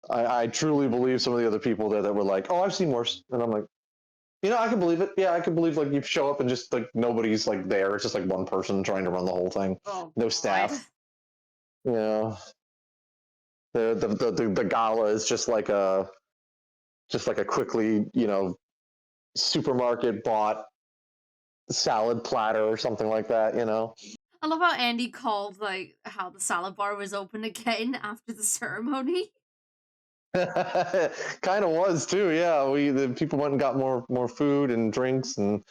I truly believe some of the other people there that were like, "Oh, I've seen worse," and I'm like, you know, I can believe it. Yeah, I can believe like you show up and just like nobody's like there. It's just like one person trying to run the whole thing. Oh, no God. staff. You know, the gala is just like a quickly, you know, supermarket bought salad platter or something like that. You know. I love how Andy called like how the salad bar was open again after the ceremony. Kind of was too, yeah. The people went and got more food and drinks and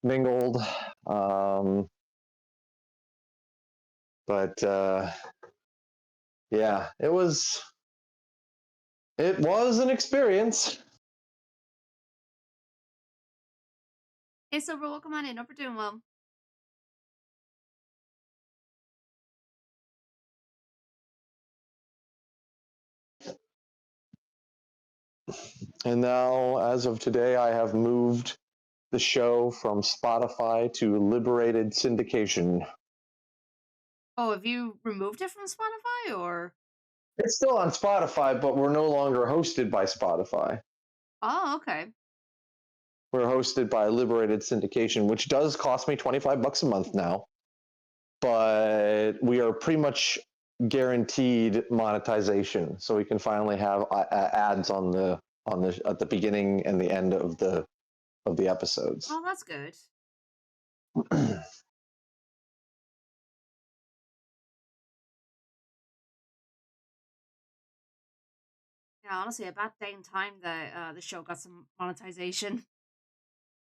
mingled. But yeah, it was an experience. Hey, Silver, welcome on in. Hope you're doing well. And now, as of today, I have moved the show from Spotify to Liberated Syndication. Oh, have you removed it from Spotify or? It's still on Spotify, but we're no longer hosted by Spotify. Oh, okay. We're hosted by Liberated Syndication, which does cost me $25 a month now. But we are pretty much guaranteed monetization, so we can finally have ads on the at the beginning and the end of the episodes. Oh, that's good. Yeah, honestly, about dang time that the show got some monetization.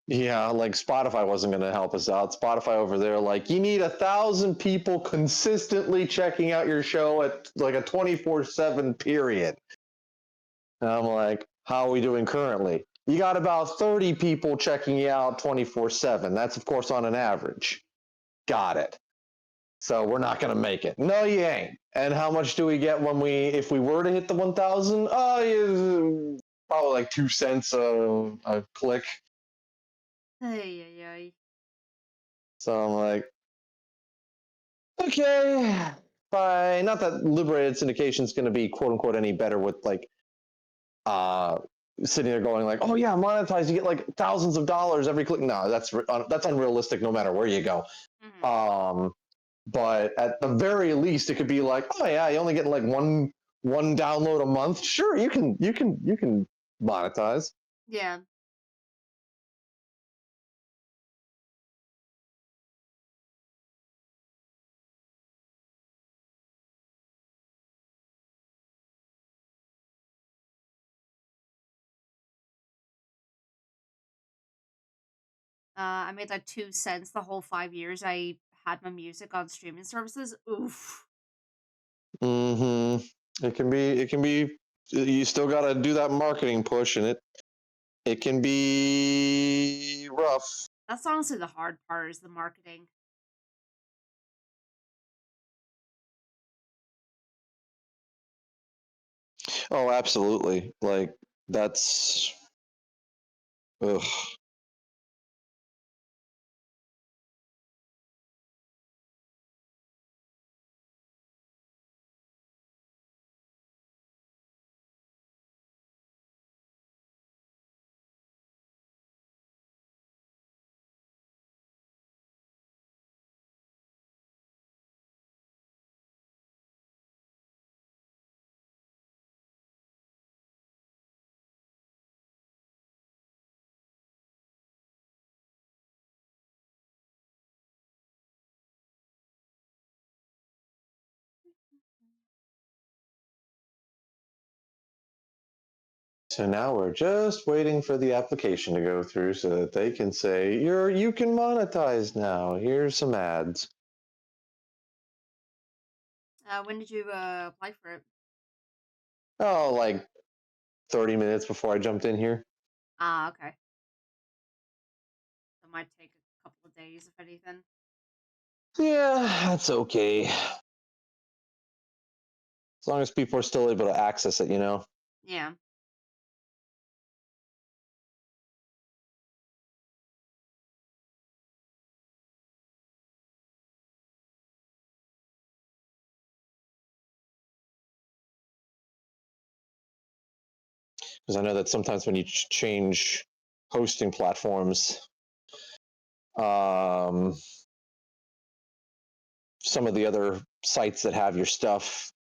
Yeah, like Spotify wasn't going to help us out. Spotify over there, like, you need 1,000 people consistently checking out your show at like a 24/7 period. And I'm like, how are we doing currently? You got about 30 people checking you out 24/7. That's of course on an average. Got it. So we're not gonna make it. No, you ain't. And how much do we get if we were to hit the 1,000? Oh, yeah, probably like 2 cents a click. Ay. So I'm like, okay, fine. Not that liberated syndication is going to be quote unquote any better with like sitting there going like, oh yeah, monetize, you get like thousands of dollars every click. No, that's unrealistic no matter where you go. Mm-hmm. But at the very least, it could be like, oh yeah, you only getting like one download a month. Sure, you can monetize. Yeah. I made like 2 cents the whole 5 years I had my music on streaming services. Oof. Mm-hmm. It can be. You still got to do that marketing push, and it can be rough. That's honestly the hard part is the marketing. Oh, absolutely. Like that's. Ugh. So now we're just waiting for the application to go through so that they can say you can monetize now. Here's some ads. When did you apply for it? Oh, like 30 minutes before I jumped in here. Ah, okay. It might take a couple of days, if anything. Yeah, that's okay. As long as people are still able to access it, you know. Yeah. Because I know that sometimes when you change hosting platforms, some of the other sites that have your stuff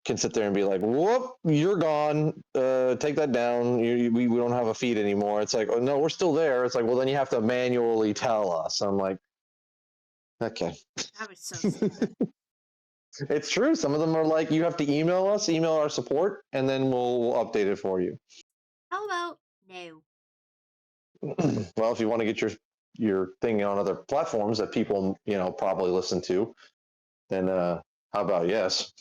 can sit there and be like, whoop, you're gone. Take that down. We don't have a feed anymore. It's like, oh, no, we're still there. It's like, well, then you have to manually tell us. I'm like, okay. That was so stupid. It's true. Some of them are like, you have to email us, email our support, and then we'll update it for you. How about no? Well, if you want to get your thing on other platforms that people, probably listen to, then how about yes?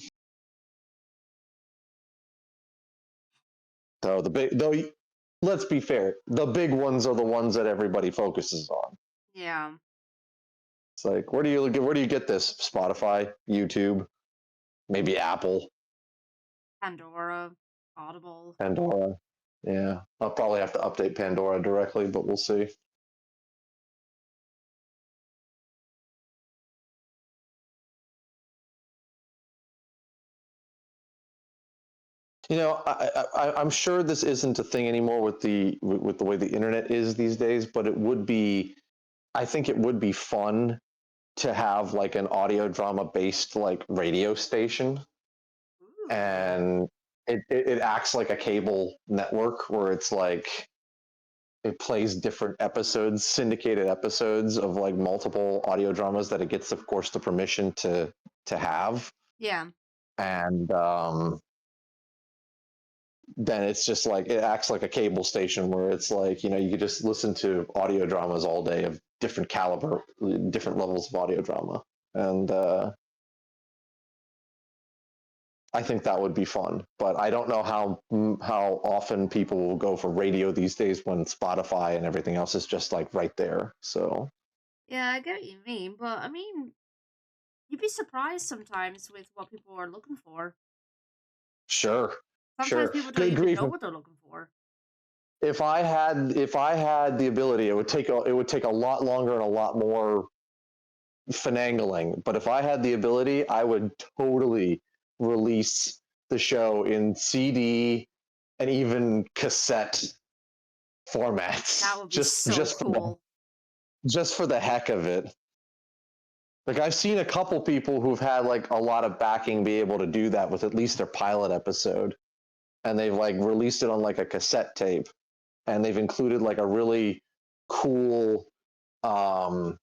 So let's be fair, the big ones are the ones that everybody focuses on. Yeah. It's like, where do you get this? Spotify, YouTube, maybe Apple, Pandora, Audible. Pandora. Yeah, I'll probably have to update Pandora directly, but we'll see. I'm sure this isn't a thing anymore with the way the internet is these days, but it would be. I think it would be fun to have like an audio drama based like radio station. Ooh. And it acts like a cable network where it's like it plays different episodes, syndicated episodes of like multiple audio dramas that it gets, of course, the permission to have. Yeah. And then it's just like it acts like a cable station where it's like, you could just listen to audio dramas all day of different caliber, different levels of audio drama. And I think that would be fun, but I don't know how often people will go for radio these days when Spotify and everything else is just like right there. So Yeah, I get what you mean, but I mean, You'd be surprised sometimes with what people are looking for. Sure, Sometimes sure. people don't Good even grief. know what they're looking for. If I had the ability, it would take a lot longer and a lot more finagling. But if I had the ability, I would totally release the show in CD and even cassette formats, That would be so cool. just for the heck of it. Like I've seen a couple people who've had like a lot of backing be able to do that with at least their pilot episode, and they've like released it on like a cassette tape, and they've included like a really cool um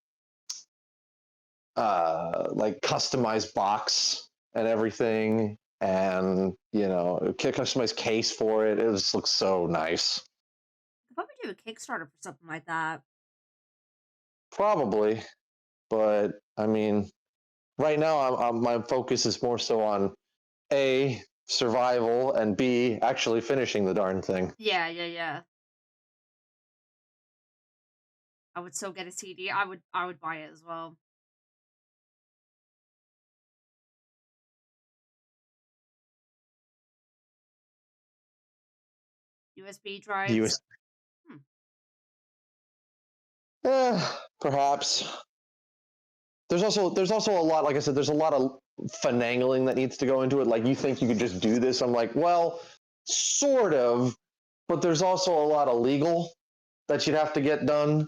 like customized box and everything, and customized case for it. It just looks so nice. Could probably do a Kickstarter for something like that. Probably, but I mean, right now my focus is more so on A, survival, and B, actually finishing the darn thing. Yeah. I would still get a CD. I would buy it as well. USB drives. US, perhaps. There's also a lot, like I said, there's a lot of finagling that needs to go into it. Like you think you could just do this. I'm like, well, sort of, but there's also a lot of legal that you'd have to get done.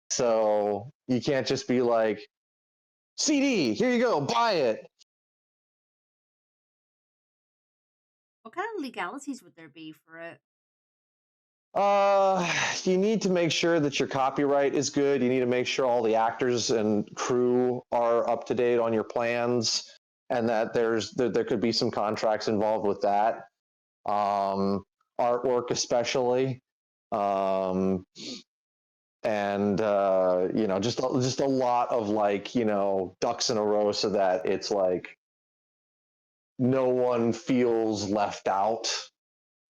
So you can't just be like, CD, here you go, buy it. What kind of legalities would there be for it? You need to make sure that your copyright is good. You need to make sure all the actors and crew are up to date on your plans, and that there could be some contracts involved with that. Artwork especially, and just a lot of like ducks in a row so that it's like no one feels left out.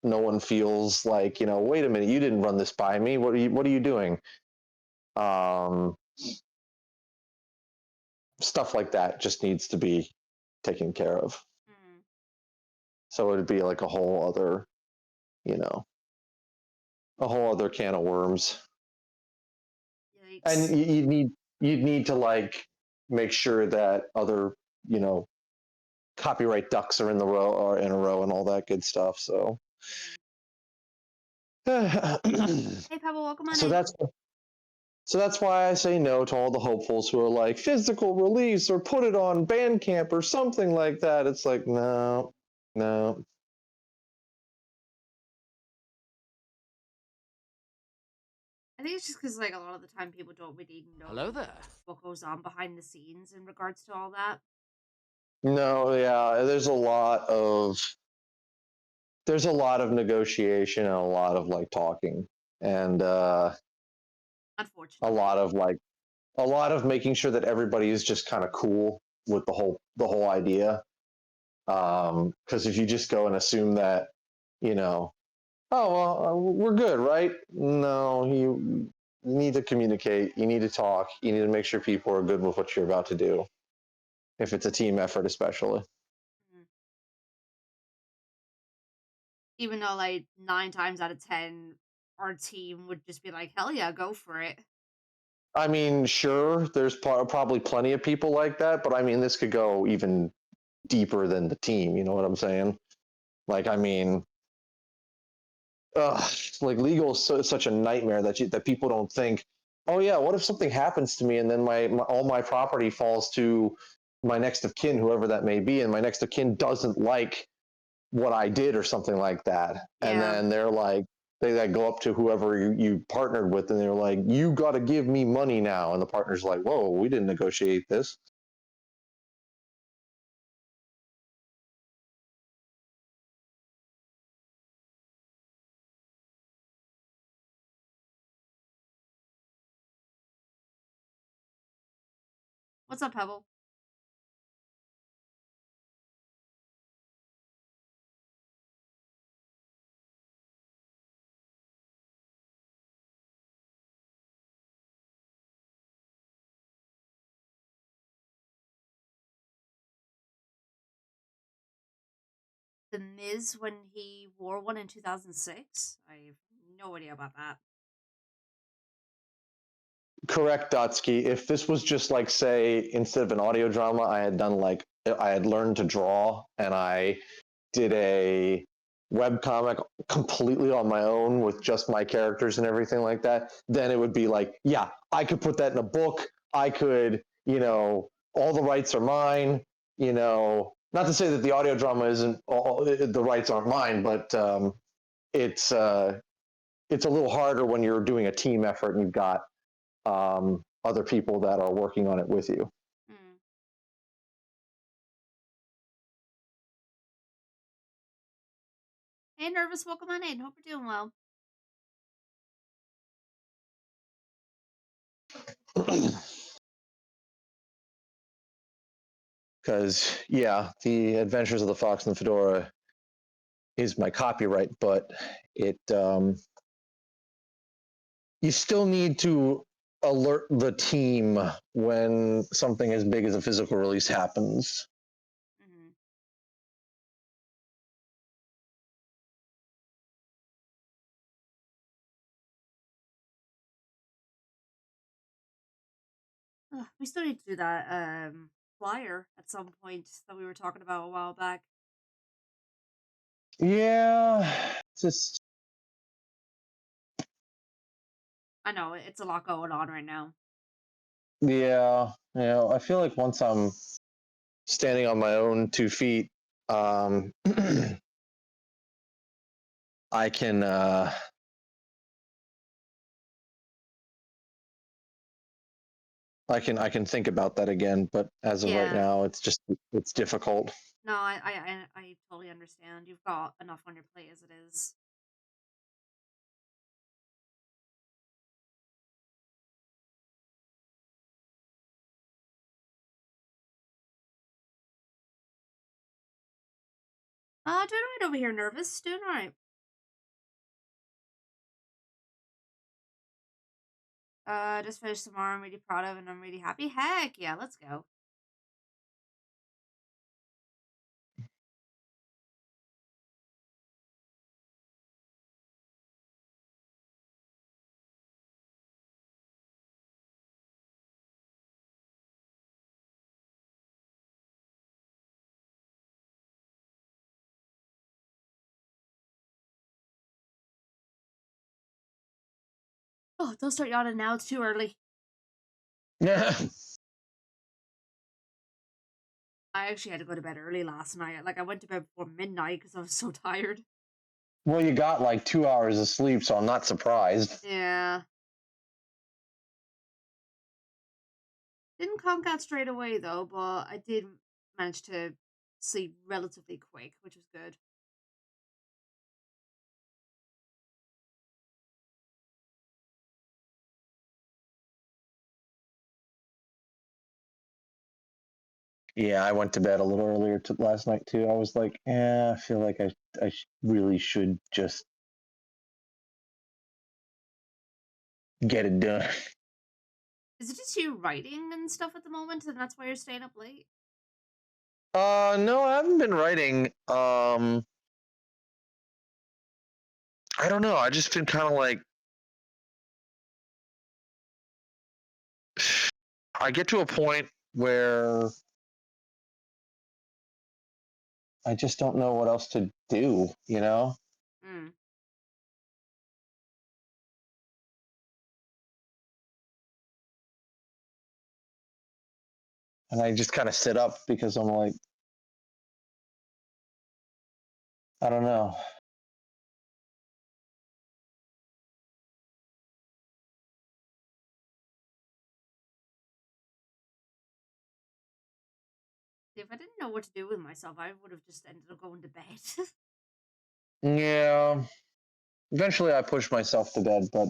No one feels like, wait a minute, you didn't run this by me. What are you doing? Um, Stuff like that just needs to be taken care of. Mm. So it would be like a whole other, can of worms. Yikes. And you'd need to like make sure that other, copyright ducks are in a row and all that good stuff. So Hey Pebble, welcome on so in. that's why I say no to all the hopefuls who are like physical release or put it on Bandcamp or something like that. It's like no. I think it's just because like a lot of the time people don't really know Hello there. what goes on behind the scenes in regards to all that. No, yeah, there's a lot of negotiation and a lot of like talking, and Unfortunately. a lot of making sure that everybody is just kind of cool with the whole idea. Because if you just go and assume that, oh well, we're good, right? No, you need to communicate. You need to talk. You need to make sure people are good with what you're about to do. If it's a team effort, especially. Mm. Even though like 9 times out of 10 our team would just be like, hell yeah, go for it. I mean, sure, there's probably plenty of people like that, but I mean, this could go even deeper than the team. You know what I'm saying? Like, I mean, like legal is such a nightmare that people don't think, oh yeah, what if something happens to me and then all my property falls to my next of kin, whoever that may be, and my next of kin doesn't like what I did or something like that, and Yeah. then they're like, they go up to whoever you partnered with, and they're like, you got to give me money now, and the partner's like, whoa, we didn't negotiate this. What's up, Pebble? The Miz when he wore one in 2006? I have no idea about that. Correct, Dotsky. If this was just like, say, instead of an audio drama, I had learned to draw and I did a web comic completely on my own with just my characters and everything like that, then it would be like, yeah, I could put that in a book. I could, all the rights are mine. Not to say that the audio drama isn't all the rights aren't mine, but it's a little harder when you're doing a team effort and you've got other people that are working on it with you. Mm. Hey, Nervous, welcome on in. Hope you're doing well. Because, yeah, the Adventures of the Fox and the Fedora is my copyright, but you still need to alert the team when something as big as a physical release happens. Mm-hmm. We still need to do that flyer at some point that we were talking about a while back. Yeah, just I know it's a lot going on right now. yeah, I feel like once I'm standing on my own 2 feet, I can I can think about that again, but as of right Yeah. now, it's difficult. No, I totally understand. You've got enough on your plate as it is. Doing alright over here, Nervous. Doing alright. Just finished tomorrow. I'm really proud of and I'm really happy. Heck yeah, let's go. Oh, don't start yawning now. It's too early. Yeah. I actually had to go to bed early last night. Like, I went to bed before midnight because I was so tired. Well, you got like 2 hours of sleep, so I'm not surprised. Yeah. Didn't conk out straight away, though, but I did manage to sleep relatively quick, which was good. Yeah, I went to bed a little earlier last night too. I was like, I feel like I really should just get it done. Is it just you writing and stuff at the moment, and that's why you're staying up late? No, I haven't been writing. I don't know. I just been kind of like, I get to a point where I just don't know what else to do, Mm. And I just kind of sit up because I'm like, I don't know. If I didn't know what to do with myself, I would have just ended up going to bed. Yeah. Eventually I push myself to bed, but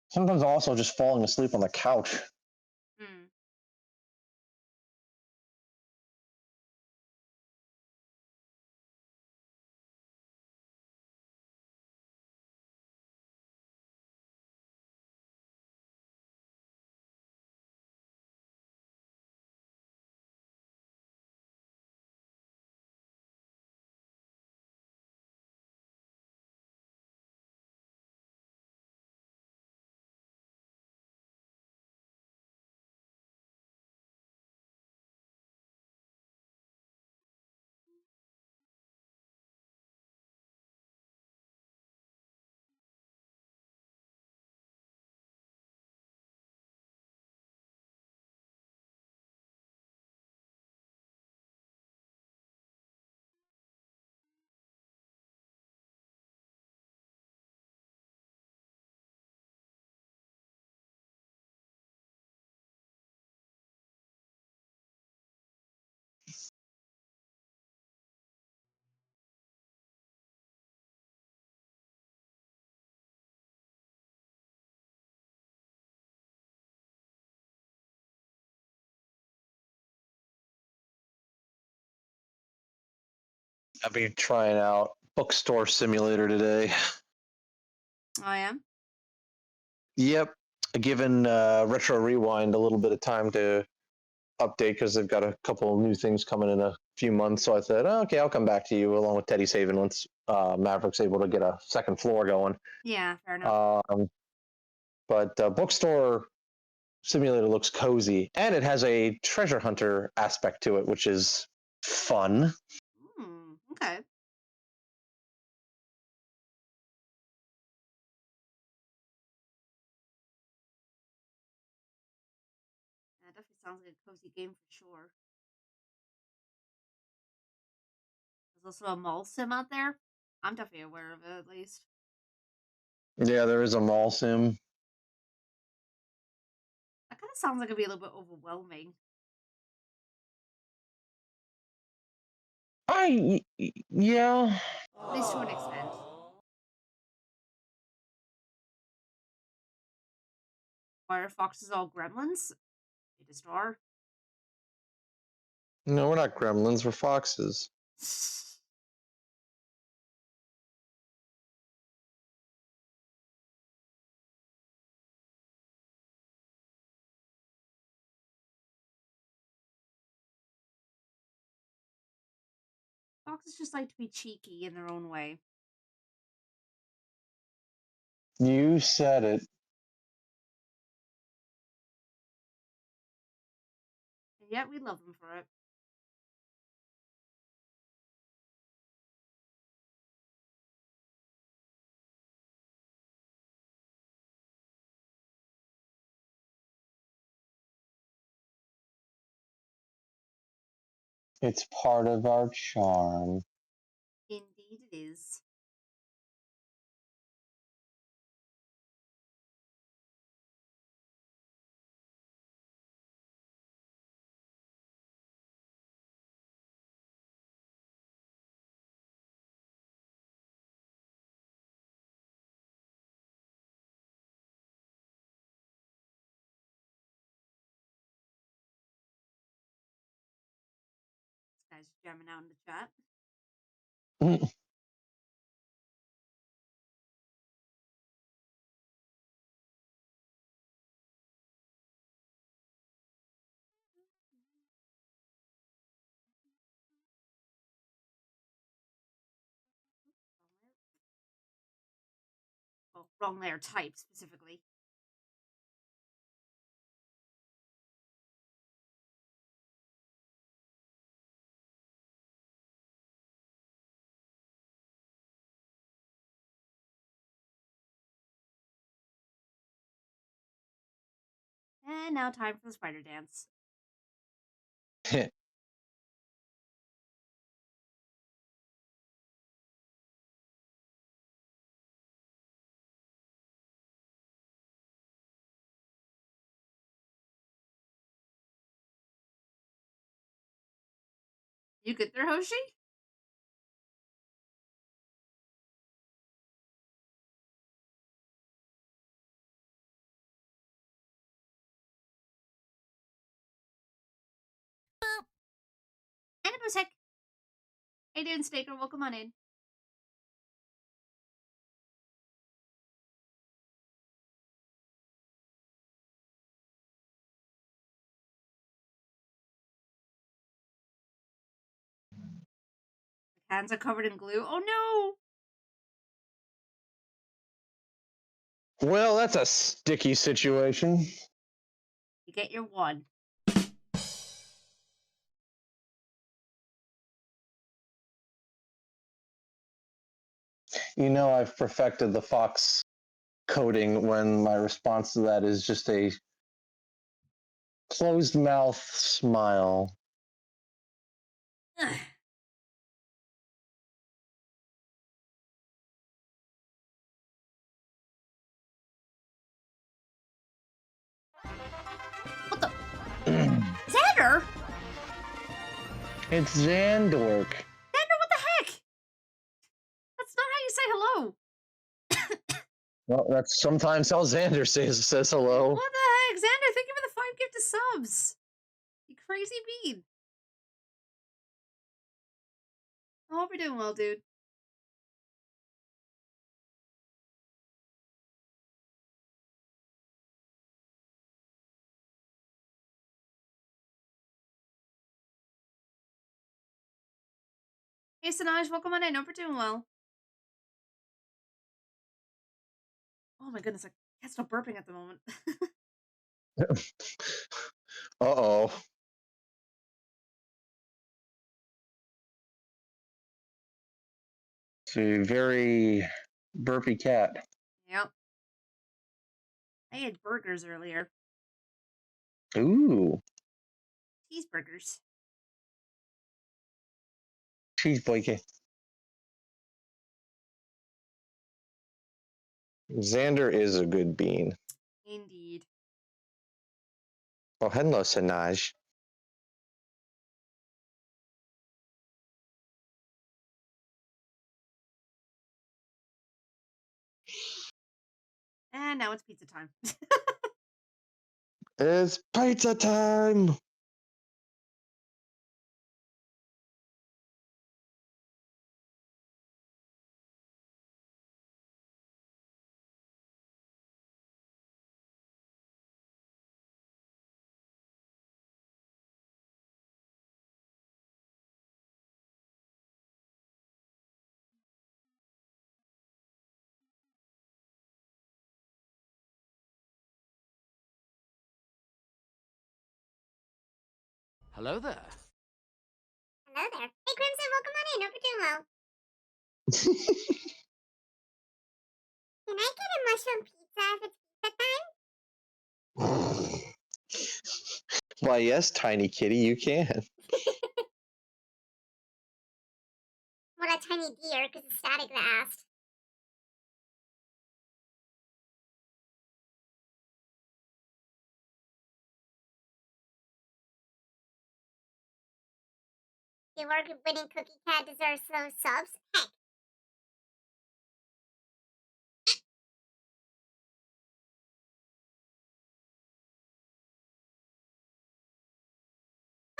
sometimes I'm also just falling asleep on the couch. Mm. I'll be trying out Bookstore Simulator today. I am. Yep, given Retro Rewind a little bit of time to update because they've got a couple of new things coming in a few months. So I said, oh, okay, I'll come back to you along with Teddy Savin once Maverick's able to get a second floor going. Yeah, fair enough. But Bookstore Simulator looks cozy, and it has a treasure hunter aspect to it, which is fun. Okay. That definitely sounds like a cozy game for sure. There's also a mall sim out there. I'm definitely aware of it, at least. Yeah, there is a mall sim. That kind of sounds like it'd be a little bit overwhelming. Yeah. At least to an extent. Why are foxes all gremlins? Need a star. No, we're not gremlins, we're foxes. Foxes just like to be cheeky in their own way. You said it. And yet we love them for it. It's part of our charm. Indeed it is. This guy's jamming out in the chat. Well, wrong layer type specifically. And now time for the spider dance. You good there, Hoshi? Boop. And a Busek. Hey, doing, Staker? Welcome on in. The hands are covered in glue. Oh no! Well, that's a sticky situation. You get your one. You know, I've perfected the fox coding when my response to that is just a closed mouth smile. What the? Xander? It's Xandork. Xander, what the heck? That's not how you say hello. Well, that's sometimes how Xander says hello. What the heck? Xander, thank you for the 5 gifted subs. You crazy bean. I hope you're doing well, dude. Hey, Sanaj, welcome on in. Hope you're doing well. Oh my goodness, I can't stop burping at the moment. Uh-oh. It's a very burpy cat. Yep. I had burgers earlier. Ooh. Cheeseburgers. Cheese boyke. Xander is a good bean. Indeed. Oh, hello, Sanaj. And now it's pizza time. It's pizza time! Hello there. Hello there. Hey, Crimson, welcome on in. Hope you're doing well. Can I get a mushroom pizza if it's pizza time? Why, yes, tiny kitty, you can. What a tiny deer, because it's static that asked. The award-winning cookie cat deserves those subs. Heck.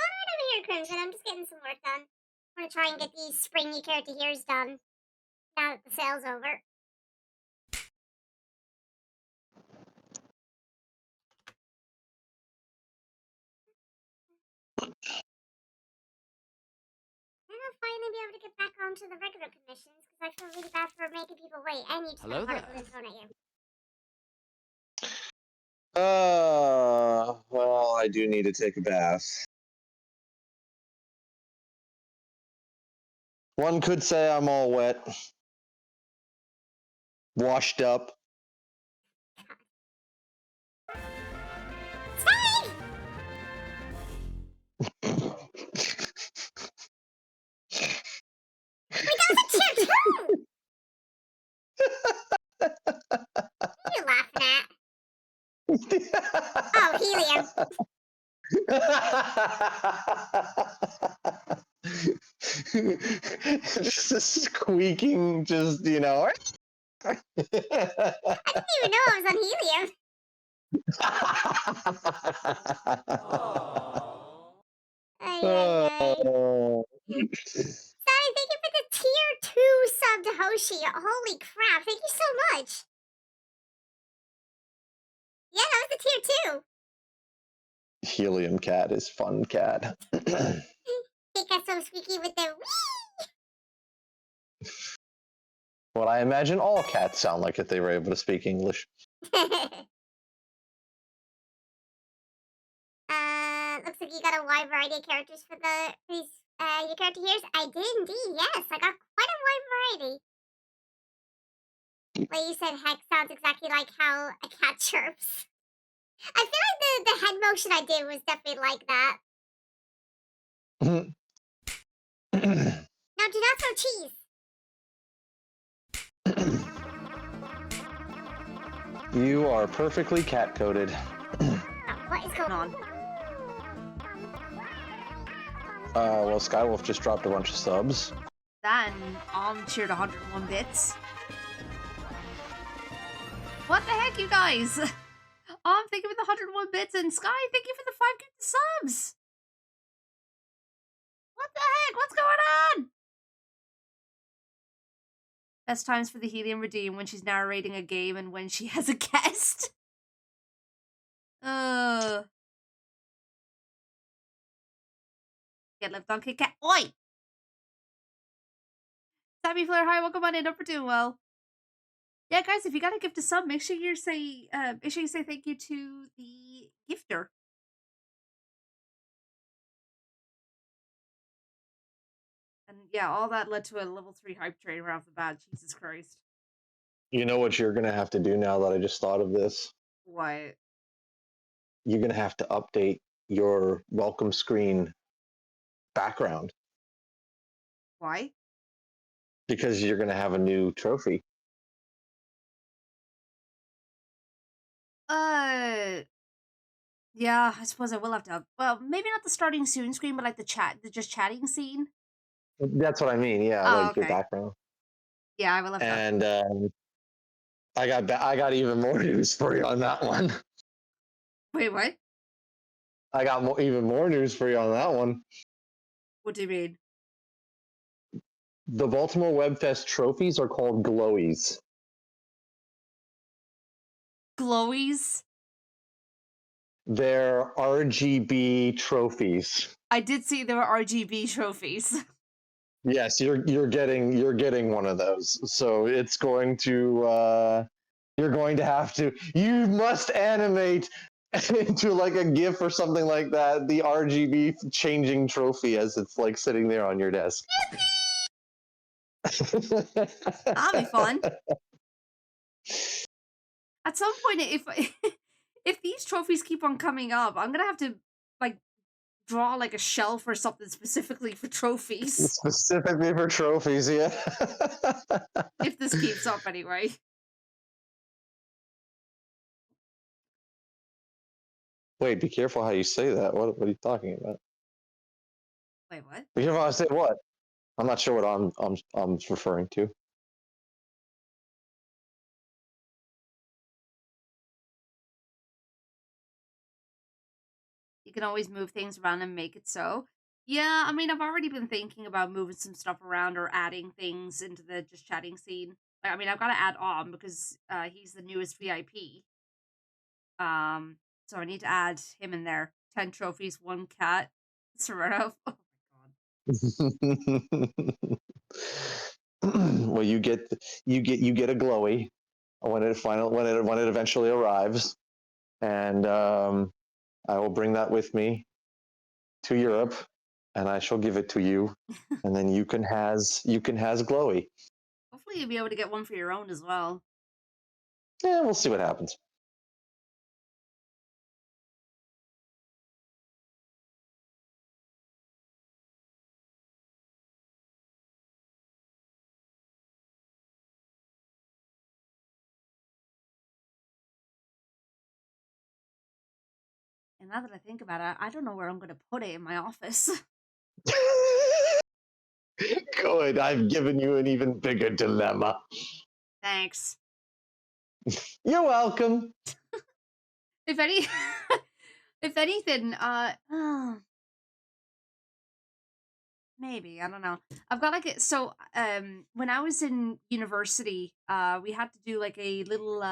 All right over here, Crimson. I'm just getting some work done. I'm gonna try and get these springy character here's done. Now that the sale's over. And I'll finally be able to get back onto the regular commissions because I feel really bad for making people wait. And you just got a particle being thrown at you. Well, I do need to take a bath. One could say I'm all wet. Washed up. Sorry! Wait, that was a tier 2! What are you laughing at? Oh, helium. Just a squeaking, just, you know. I didn't even know I was on helium. Sorry, thank you for the tier 2 sub to Hoshi. Holy crap, thank you so much. Yeah, that was the tier 2. Helium cat is fun cat. Think that's so squeaky with the wee. What I imagine all cats sound like if they were able to speak English. Looks like you got a wide variety of characters for these your character here's. I did indeed, yes. I got quite a wide variety. What you said, heck, sounds exactly like how a cat chirps. I feel like the head motion I did was definitely like that. Now, do not throw cheese. You are perfectly cat-coded. What is going on? Well, Skywolf just dropped a bunch of subs. Then cheered 101 bits. What the heck, you guys? Thank you for the 101 bits, and Sky, thank you for the 5 gifted subs. What the heck? What's going on? Best times for the Helium Redeem when she's narrating a game and when she has a guest. Get left on Kit Kat. Oi! Sammy Flair, hi, welcome on in. Hope you're doing well. Yeah, guys, if you got a gift to sub, make sure you say thank you to the gifter. And yeah, all that led to a level 3 hype train right off the bat. Jesus Christ. You know what you're gonna have to do now that I just thought of this? What? You're gonna have to update your welcome screen background Why? because you're gonna have a new trophy. Yeah, I suppose I will have to. Well, maybe not the starting soon screen, but like the just chatting scene. That's what I mean. Yeah, Oh, like your okay. background. Yeah, I will have to. And I got even more news for you on that one. Wait, what? I got even more news for you on that one. What do you mean? The Baltimore Web Fest trophies are called glowies. Glowies? They're RGB trophies. I did see there were RGB trophies. Yes, you're getting one of those. So it's going to you're going to have to, you must animate into like a GIF or something like that, the RGB changing trophy as it's like sitting there on your desk. That'll be fun. At some point, if these trophies keep on coming up, I'm gonna have to like draw like a shelf or something specifically for trophies. Specifically for trophies, yeah. If this keeps up anyway. Wait, be careful how you say that. What are you talking about? Wait, what? Be careful how I say what? I'm not sure what I'm referring to. You can always move things around and make it so. Yeah, I mean, I've already been thinking about moving some stuff around or adding things into the just chatting scene. I mean, I've got to add on because he's the newest VIP. So I need to add him in there. 10 trophies, 1 cat. Serrano. Oh my god. Well, you get a glowy when it eventually arrives, and I will bring that with me to Europe, and I shall give it to you, and then you can has glowy. Hopefully you'll be able to get one for your own as well. Yeah, we'll see what happens. And now that I think about it, I don't know where I'm going to put it in my office. Good, I've given you an even bigger dilemma. Thanks. You're welcome. If any, if anything, maybe, I don't know. I've got like when I was in university, we had to do like a little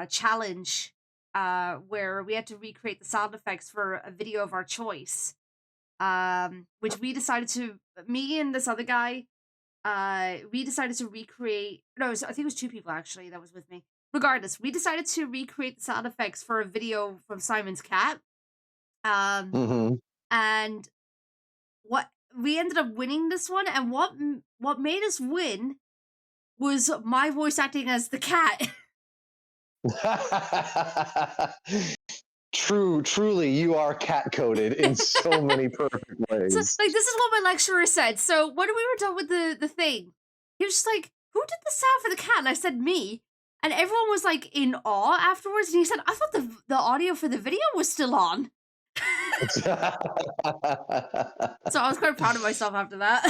challenge where we had to recreate the sound effects for a video of our choice. Which we decided to, me and this other guy, we decided to recreate. No, I think it was 2 people actually that was with me. Regardless, we decided to recreate the sound effects for a video from Simon's cat. And what we ended up winning this one, and what made us win was my voice acting as the cat. Truly, you are cat coded in so many perfect ways. So, like, this is what my lecturer said. So when we were done with the thing, he was just like, "Who did the sound for the cat?" And I said, "Me." And everyone was like in awe afterwards. And he said, "I thought the audio for the video was still on." So I was quite proud of myself after that.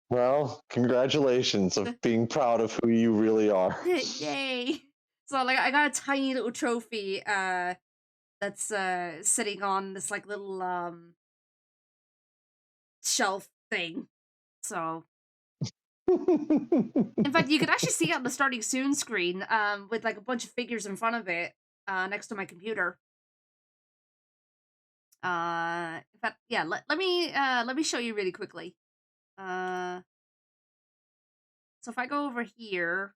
Well, congratulations of being proud of who you really are. Yay! So like I got a tiny little trophy that's sitting on this like little shelf thing. So In fact, you could actually see it on the starting soon screen, with like a bunch of figures in front of it, next to my computer. In fact, yeah. Let me show you really quickly. So if I go over here,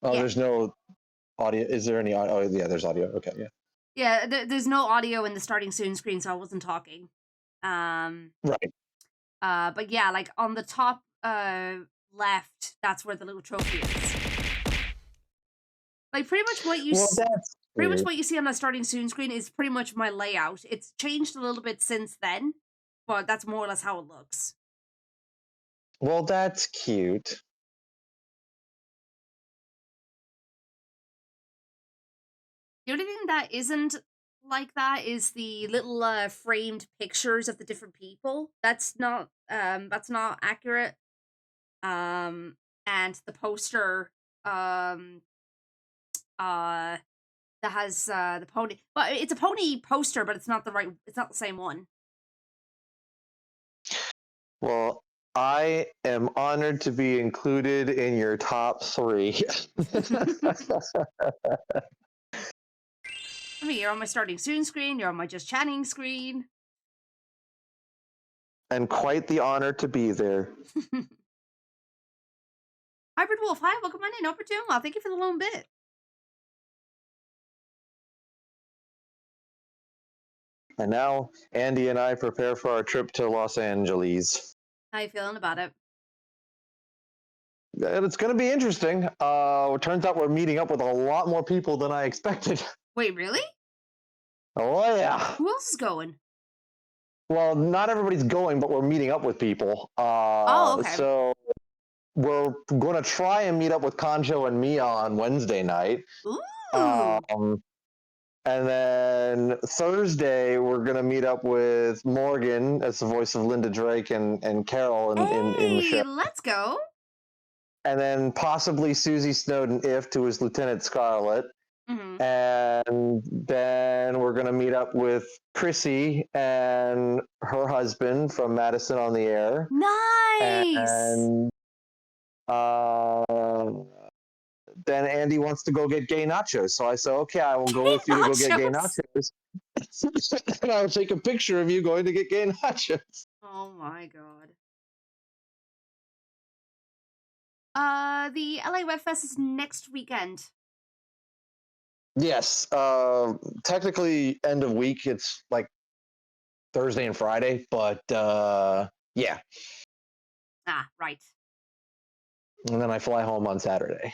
Oh, yeah, there's no audio. Is there any audio? Oh, yeah, there's audio. Okay, yeah. yeah. There's no audio in the starting soon screen, so I wasn't talking. Right. But yeah, like on the top left, that's where the little trophy is. Like pretty much what you Well, that's pretty much cute. what you see on the starting soon screen is pretty much my layout. It's changed a little bit since then, but that's more or less how it looks. Well, that's cute. The only thing that isn't like that is the little framed pictures of the different people. That's not accurate. And the poster that has the pony. Well, it's a pony poster, but it's not the same one. Well, I am honored to be included in your top 3. I mean, you're on my starting soon screen, you're on my just chatting screen. And quite the honor to be there. Hybrid Wolf, hi, welcome on in. Over to well, thank you for the lone bit. And now Andy and I prepare for our trip to Los Angeles. How you feeling about it? And it's going to be interesting. It turns out we're meeting up with a lot more people than I expected. Wait, really? Oh, yeah. Who else is going? Well, not everybody's going, but we're meeting up with people. Oh, okay. So we're going to try and meet up with Concho and Mia on Wednesday night. Ooh. And then Thursday, we're going to meet up with Morgan as the voice of Linda Drake and Carol in the show. Let's go. And then possibly Susie Snowden, who is Lieutenant Scarlet. Mm-hmm. And then we're going to meet up with Chrissy and her husband from Madison on the Air. Nice. And then Andy wants to go get gay nachos. So I said, okay, I will go with you to go get gay nachos. And I'll take a picture of you going to get gay nachos. Oh my god. The LA Web Fest is next weekend. Yes. Technically end of week. It's like Thursday and Friday, but yeah. Ah, right. And then I fly home on Saturday.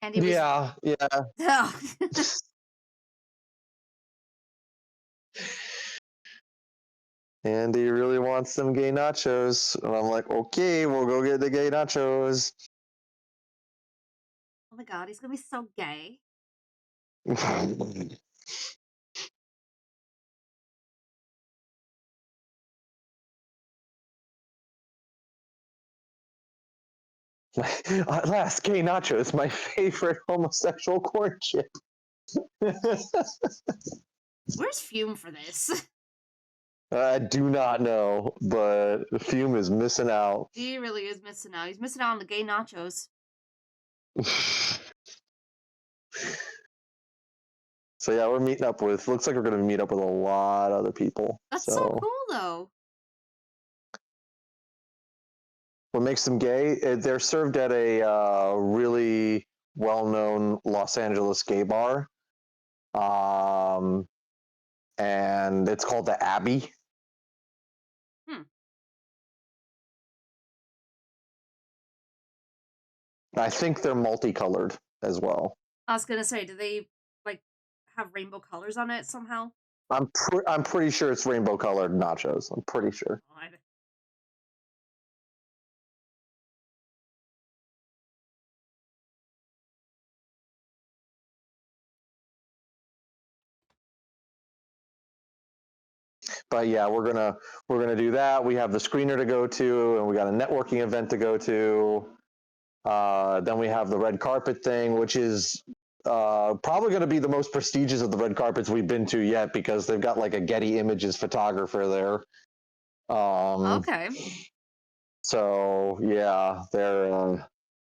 Andy was... Yeah. Andy really wants some gay nachos. And I'm like, okay, we'll go get the gay nachos. Oh my god, he's gonna be so gay. At last, gay nachos, my favorite homosexual corn chip. Where's Fume for this? I do not know, but Fume is missing out. He really is missing out. He's missing out on the gay nachos. So yeah, we're meeting up with. Looks like we're going to meet up with a lot of other people. That's so cool, though. What makes them gay? They're served at a really well-known Los Angeles gay bar, and it's called the Abbey. I think they're multicolored as well. I was gonna say, do they like have rainbow colors on it somehow? I'm pretty sure it's rainbow colored nachos. I'm pretty sure. God. but yeah, we're gonna do that. We have the screener to go to, and we got a networking event to go to. Then we have the red carpet thing, which is probably going to be the most prestigious of the red carpets we've been to yet, because they've got like a Getty Images photographer there. Okay. So yeah, they're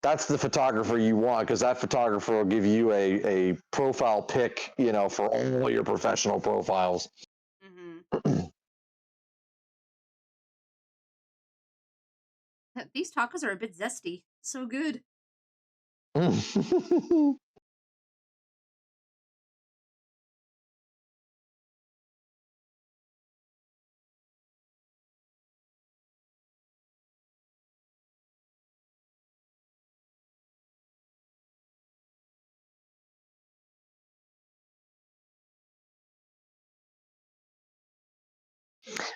that's the photographer you want, because that photographer will give you a profile pic, for all your professional profiles. Mm-hmm. These tacos are a bit zesty. So good.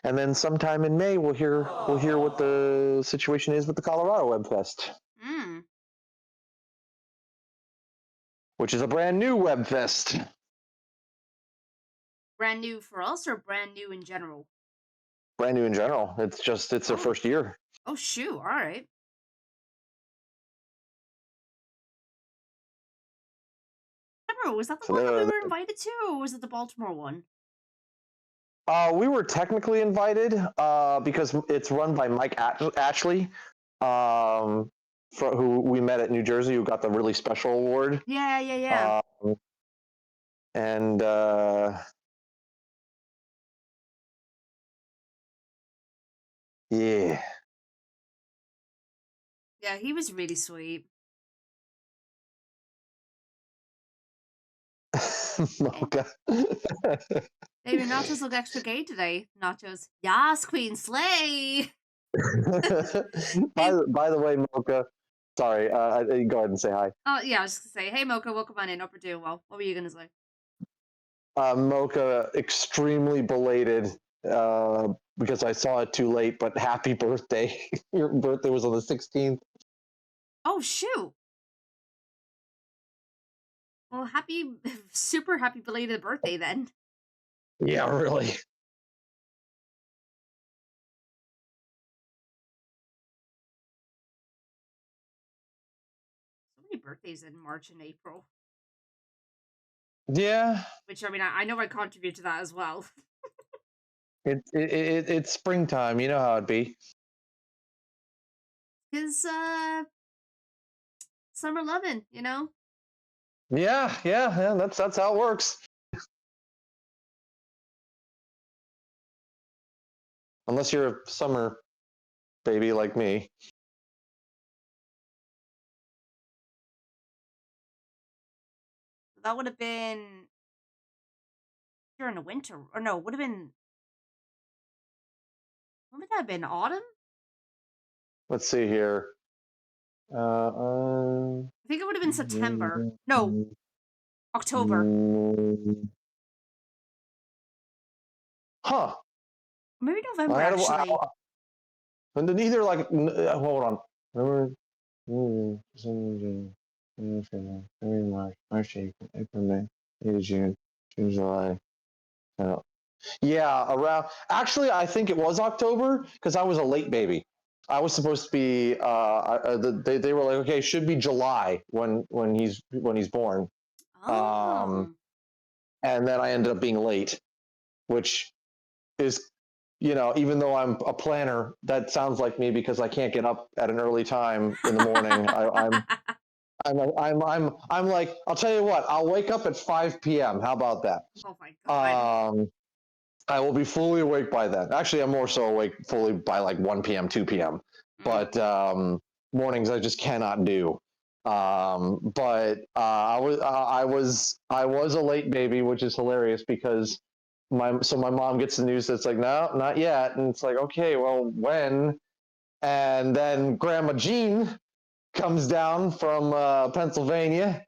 And then sometime in May, we'll hear what the situation is with the Colorado Webfest, which is a brand new Webfest. Brand new for us or brand new in general? Brand new in general. It's their first year. Oh shoot! All right. Remember, was that the one that we were invited to, or was it the Baltimore one? We were technically invited because it's run by Mike Ashley, who we met at New Jersey, who got the really special award. Yeah. And yeah. Yeah, he was really sweet. Mocha. Baby, nachos look extra gay today. Nachos. Yas, Queen Slay! by the way, Mocha, sorry, go ahead and say hi. Oh, yeah, I was just gonna say, hey, Mocha, welcome on in. Hope you're doing well. What were you gonna say? Mocha, extremely belated, because I saw it too late, but happy birthday. Your birthday was on the 16th. Oh, shoot! Well, super happy belated birthday then. Yeah, really. So many birthdays in March and April. Yeah. Which, I mean, I know I contribute to that as well. It's springtime. You know how it'd be. Because, summer loving, Yeah. That's how it works. Unless you're a summer baby like me. That would have been during the winter, or no, would have been. When would that have been? Autumn? Let's see here. I think it would have been September. No, October. Huh. Maybe November, actually. And neither, like, hold on. Remember? March, April, May, June, July. Yeah, around. Actually, I think it was October because I was a late baby. I was supposed to be. They were like, okay, should be July when he's born. Oh. And then I ended up being late, which is, even though I'm a planner, that sounds like me because I can't get up at an early time in the morning. I'm like, I'll tell you what, I'll wake up at 5 p.m. How about that? Oh my God. I will be fully awake by then. Actually, I'm more so awake fully by like 1 p.m., 2 p.m. But mornings I just cannot do. But I was a late baby, which is hilarious because my mom gets the news that's like, no, not yet, and it's like, okay, well, when? And then Grandma Jean comes down from Pennsylvania,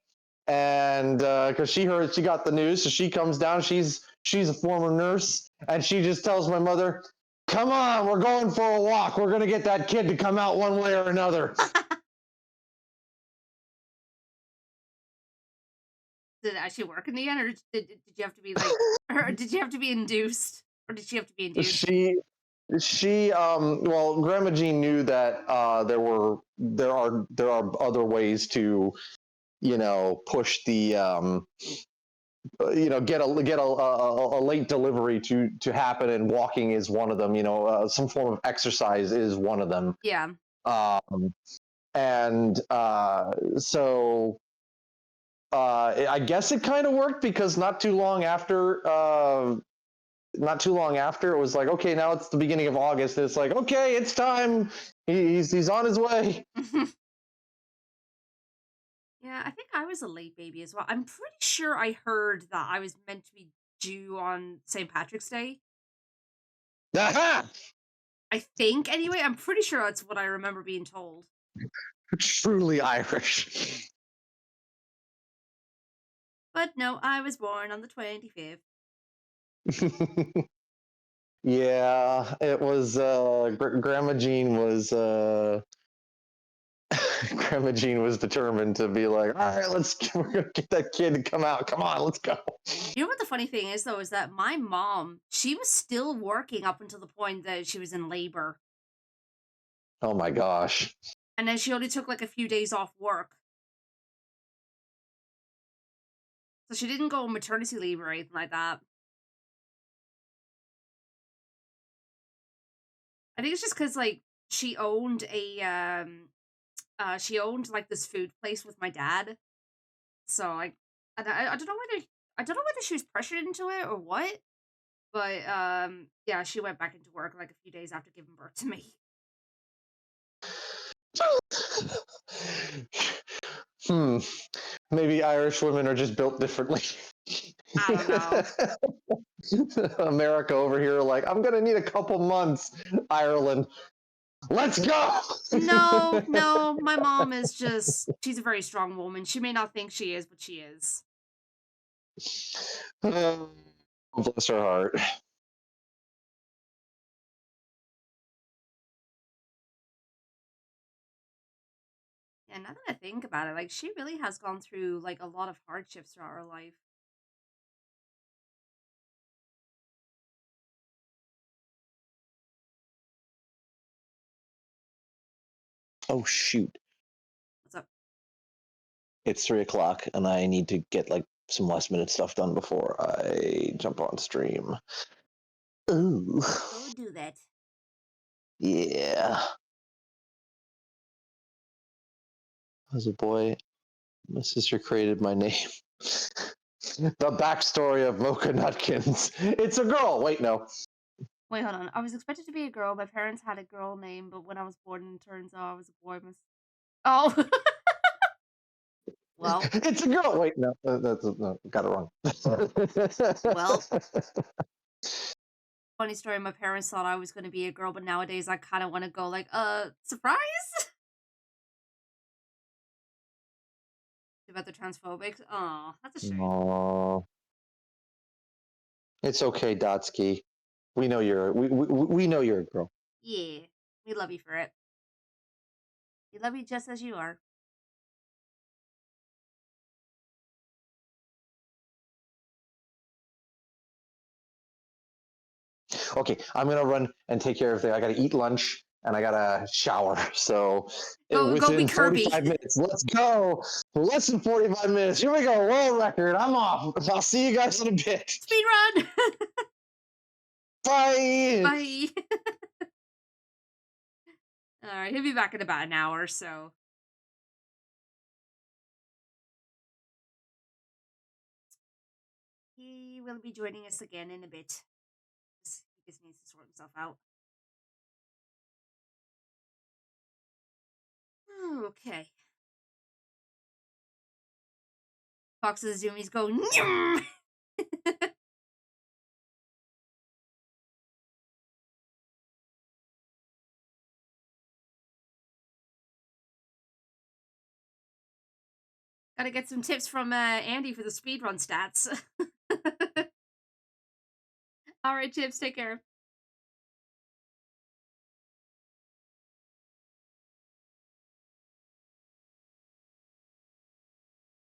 and because she got the news, so she comes down. She's a former nurse, and she just tells my mother, "Come on, we're going for a walk. We're gonna get that kid to come out one way or another." Did it actually work in the end, or did you have to be like, or did you have to be induced? Or did she have to be induced? Well, Grandma Jean knew that there are other ways to, push the get a late delivery to happen, and walking is one of them. Some form of exercise is one of them. Yeah. And so I guess it kind of worked, because not too long after it was like, okay, now it's the beginning of August, and it's like, okay, it's time. He's on his way. Yeah, I think I was a late baby as well. I'm pretty sure I heard that I was meant to be due on St. Patrick's Day. Aha! I think, anyway. I'm pretty sure that's what I remember being told. Truly Irish. But no, I was born on the 25th. Yeah, it was. Grandma Jean was. Grandma Jean was determined to be like, all right, we're gonna get that kid to come out. Come on, let's go. You know what the funny thing is, though, is that my mom, she was still working up until the point that she was in labor. Oh my gosh. And then she only took like a few days off work. So she didn't go on maternity leave or anything like that. I think it's just because like she owned like this food place with my dad. So like I don't know whether she was pressured into it or what. But yeah, she went back into work like a few days after giving birth to me. Maybe Irish women are just built differently. I don't know. America over here, like, I'm gonna need a couple months. Ireland, let's go. No, my mom is she's a very strong woman. She may not think she is, but she is. Bless her heart. And now that I think about it, like she really has gone through like a lot of hardships throughout her life. Oh shoot. What's up? It's 3 o'clock, and I need to get like some last minute stuff done before I jump on stream. Ooh. Go do that. Yeah. As a boy, my sister created my name. The backstory of Mocha Nutkins. It's a girl. Wait, no. Wait, hold on. I was expected to be a girl. My parents had a girl name, but when I was born, it turns out I was a boy. Oh. Well. It's a girl. Wait, no. No, got it wrong. Well. Funny story. My parents thought I was going to be a girl, but nowadays I kind of want to go like, surprise? About the transphobics. Oh, that's a shame. Aww. It's okay, Dotsky. We know we know you're a girl. Yeah, we love you for it. We love you just as you are. Okay, I'm gonna run and take care of everything. I gotta eat lunch and I gotta shower. So Go within be Kirby. 45 minutes, let's go. Less than 45 minutes. Here we go. World record. I'm off. I'll see you guys in a bit. Speed run. Bye. Bye. All right, he'll be back in about an hour or so. He will be joining us again in a bit. He just needs to sort himself out. Okay. Fox's zoomies go. Gotta get some tips from Andy for the speedrun stats. All right, Chips, take care.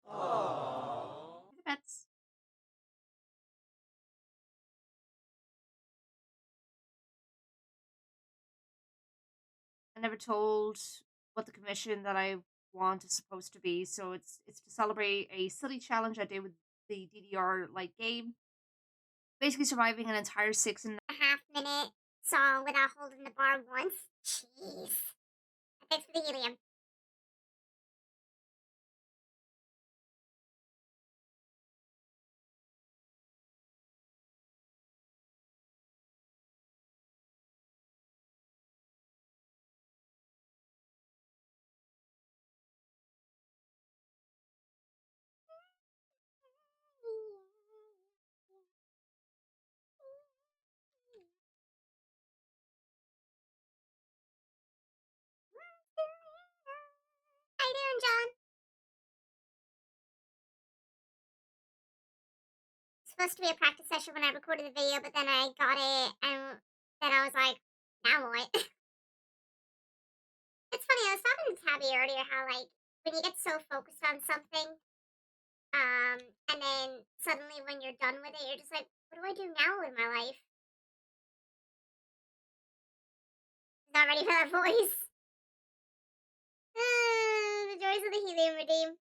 Aww. Pets. never told what the commission that I want is supposed to be. So it's to celebrate a silly challenge I did with the DDR like game. Basically surviving an entire 6.5 minute song without holding the bar once. Jeez. Thanks for the helium. How you doing, John? It's supposed to be a practice session when I recorded the video, but then I got it, and then I was like, now what? It's funny, I was talking to Tabby earlier how, like, when you get so focused on something, and then suddenly when you're done with it, you're just like, what do I do now with my life? Not ready for that voice. The joys of the helium redeem.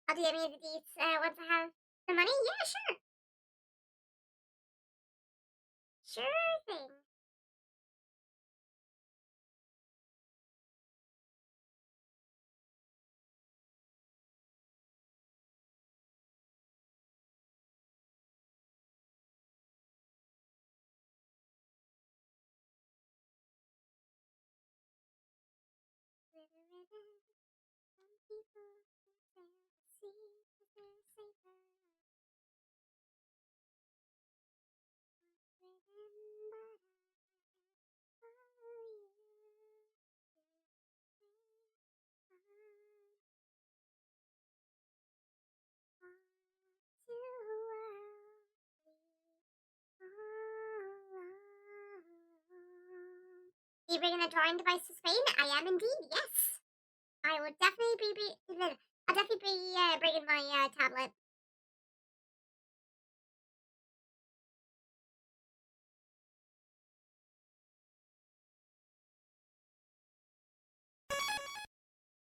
I'll do any of the deeds once I have the money. Yeah, sure. Sure thing. Some people can sail the sea 'cause they're safer. You bringing a drawing device to Spain? I am indeed, yes. I will definitely I'll definitely be bringing my tablet.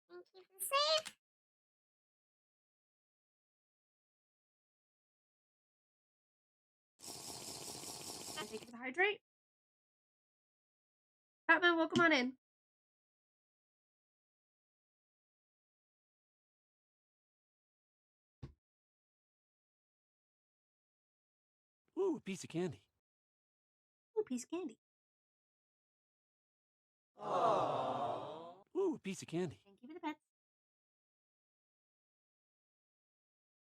Thank you for the save. And take it to hydrate. Batman, welcome on in. Ooh, a piece of candy. Ooh, piece of candy. Ooh, a piece of candy. Thank you for the pets.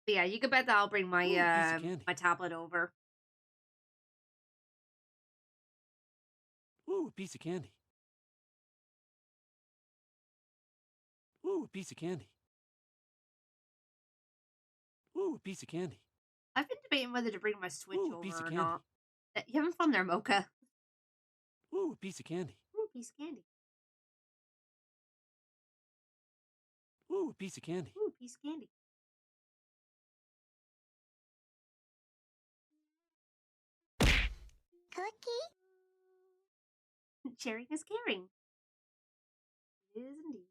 But yeah, you can bet that I'll bring my my tablet over. Ooh, a piece of candy. Ooh, a piece of candy. Ooh, a piece of candy. I've been debating whether to bring my Switch Ooh, over piece of or candy. not. You having fun there, Mocha? Ooh, a piece of candy. Ooh, piece of candy. Ooh, a piece of candy. Ooh, piece of candy. Cookie? Sharing is caring. It is indeed.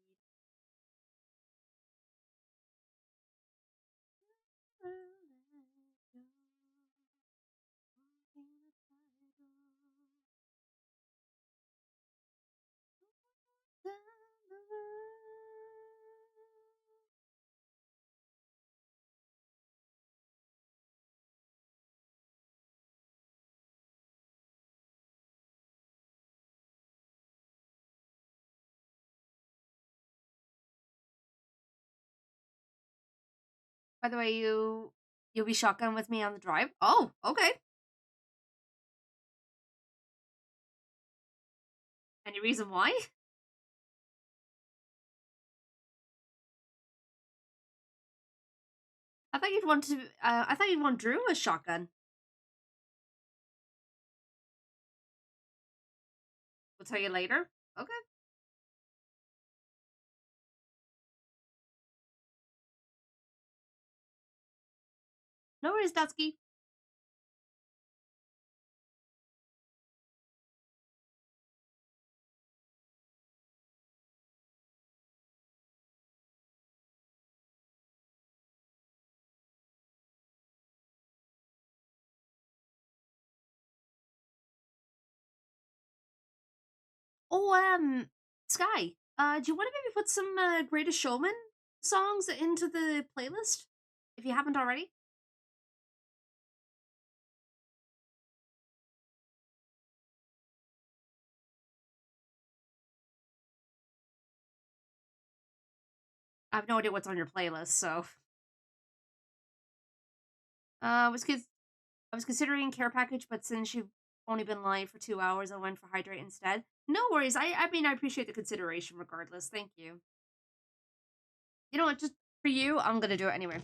By the way, you'll be shotgun with me on the drive? Oh, okay. Any reason why? thought you'd want to. I thought you'd want Drew a shotgun. We'll tell you later. Okay. No worries, Dusky. Oh, Sky. Do you want to maybe put some Greatest Showman songs into the playlist if you haven't already? I have no idea what's on your playlist, so. I was considering care package, but since you've only been live for 2 hours, I went for hydrate instead. No worries. I mean, I appreciate the consideration regardless. Thank you. You know what? Just for you, I'm gonna do it anyway.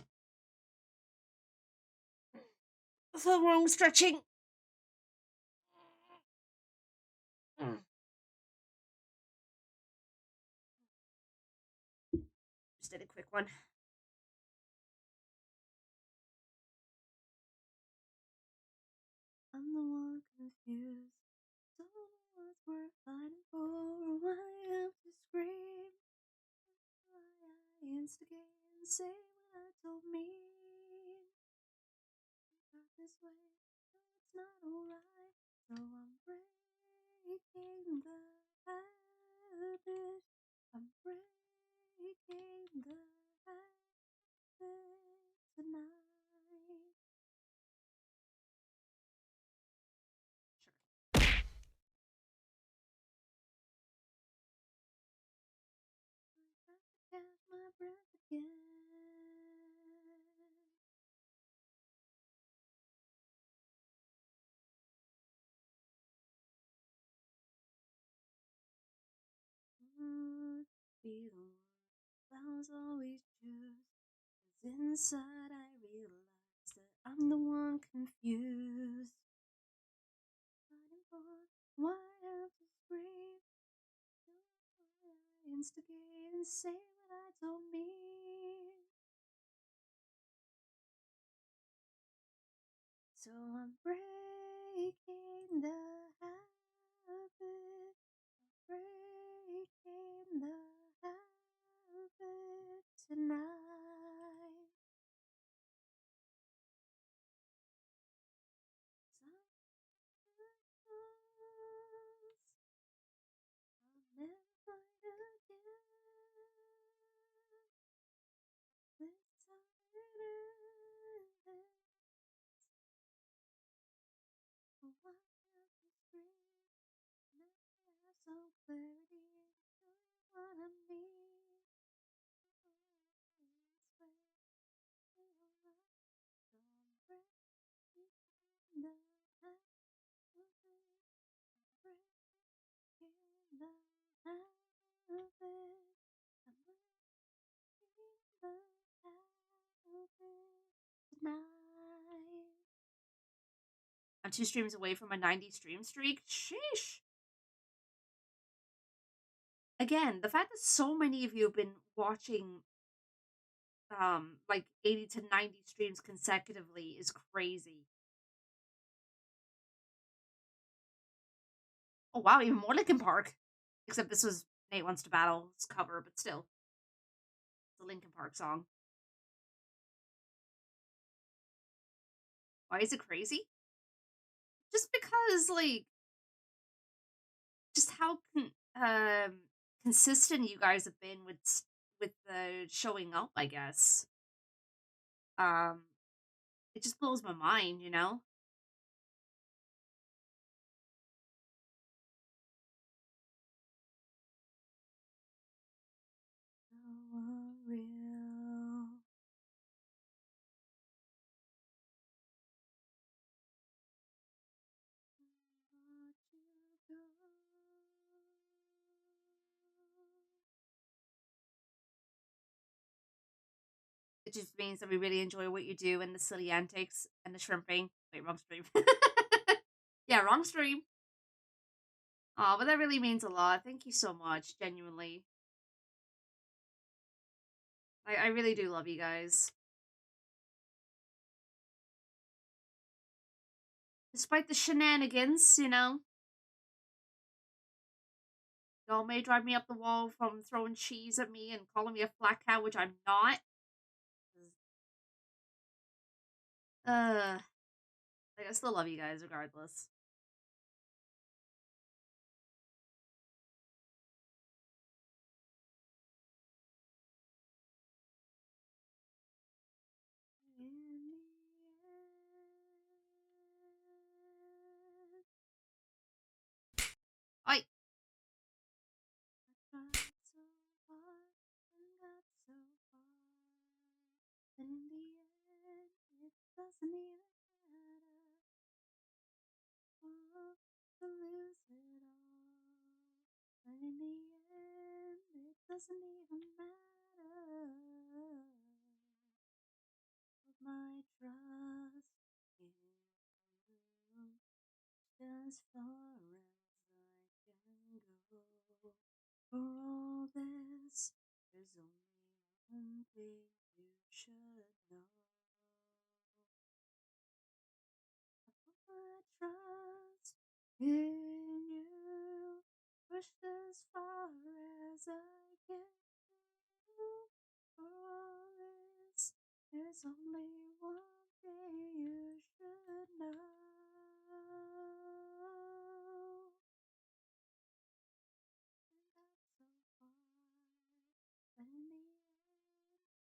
So wrong stretching. Just did a quick one. I'm the one confused. Don't know what's worth fighting for. Why I have to scream? Why I instigate and say what I don't mean? Not this way. No, it's not alright. So I'm breaking the habit. I'm breaking the habit tonight. Catch my breath again. Would be the one I was always choose. 'Cause inside I realize that I'm the one confused. Fighting for why I have to scream. Why I instigate and say what I don't mean. So I'm breaking the habit. Breaking the habit tonight. I'll never fight again. This time it ends. Oh, I have to scream. Now I have some clarity. Show you what I mean. I'm 2 streams away from a 90 stream streak. Sheesh. Again, the fact that so many of you have been watching like 80 to 90 streams consecutively is crazy. Oh wow, even more Linkin Park. Except this was Nate Wants to Battle's cover, but still. It's a Linkin Park song. Why is it crazy? Just because, like, just how consistent you guys have been with the showing up, I guess. It just blows my mind, you know? So real. just means that we really enjoy what you do and the silly antics and the shrimping. Wait, wrong stream. Yeah, wrong stream. Oh, but that really means a lot. Thank you so much, genuinely. I really do love you guys. Despite the shenanigans, you know. Y'all may drive me up the wall from throwing cheese at me and calling me a flat cat, which I'm not. Like, I still love you guys regardless. Oi! Doesn't even matter. My trust in you, just far as I can go. For all this, there's only one thing you should know. I trust in you, pushed as far as I can go. For all this, there's only one thing you should know. And that's so far, but in the end,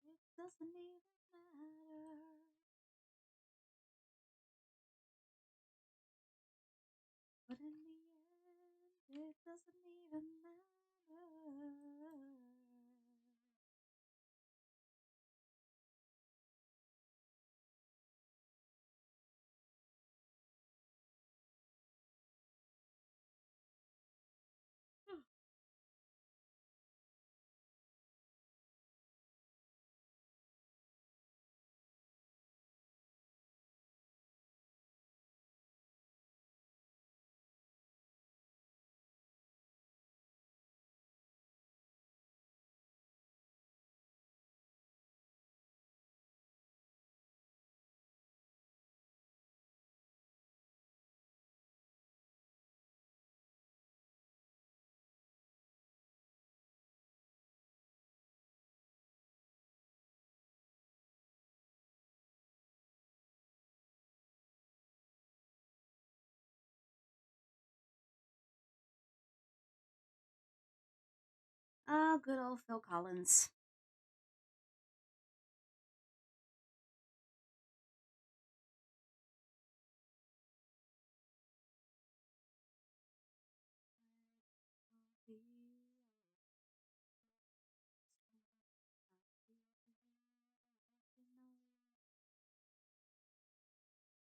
it doesn't even matter. But in the end, it doesn't even matter. Oh, good old Phil Collins.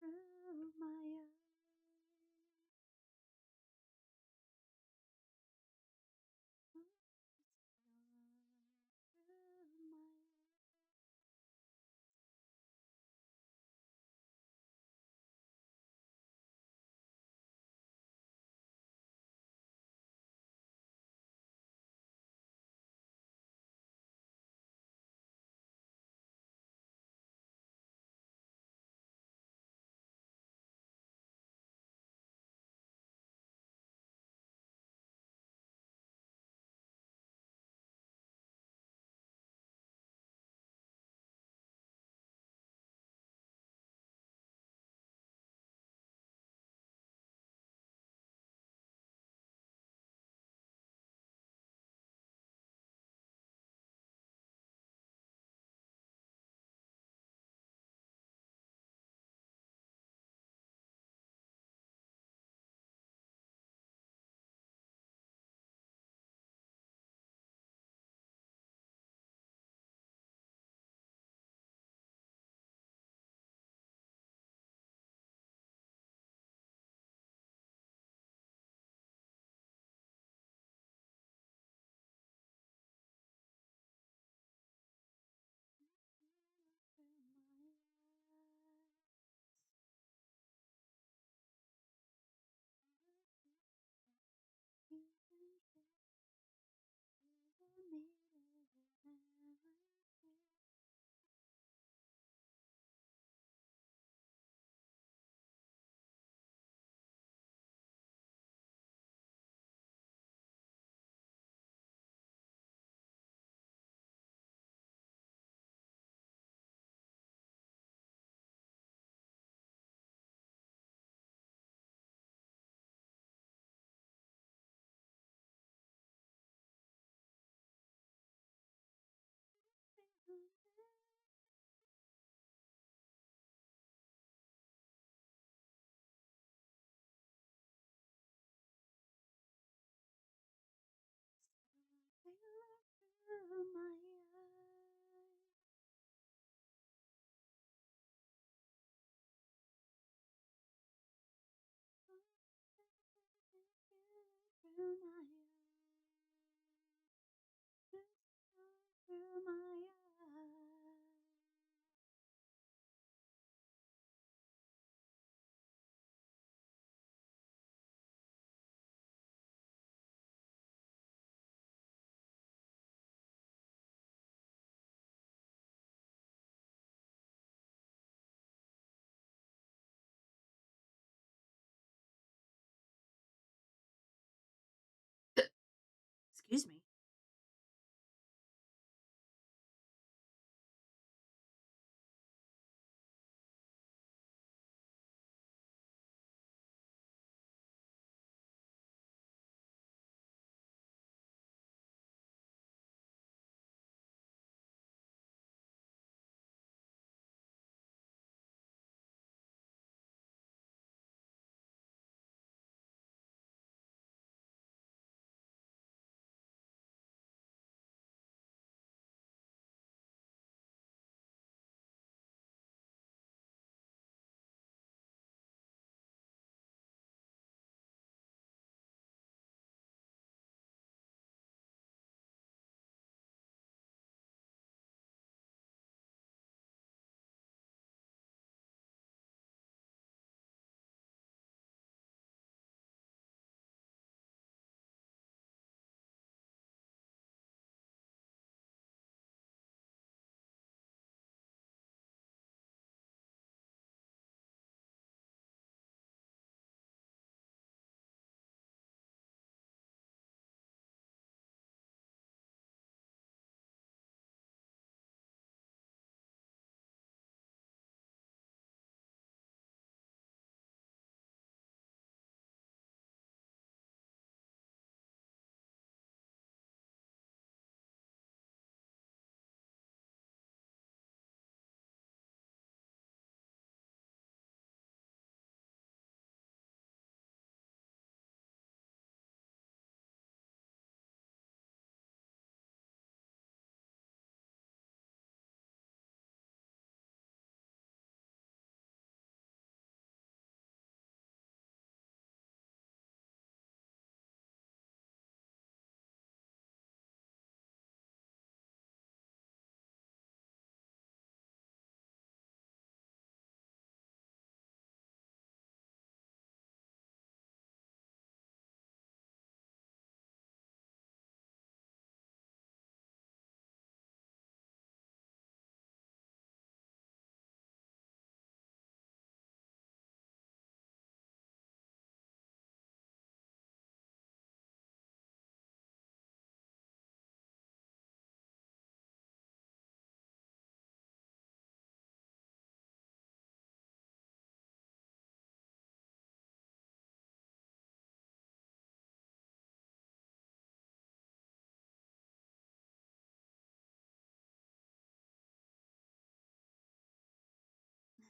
Through my eyes. Excuse me.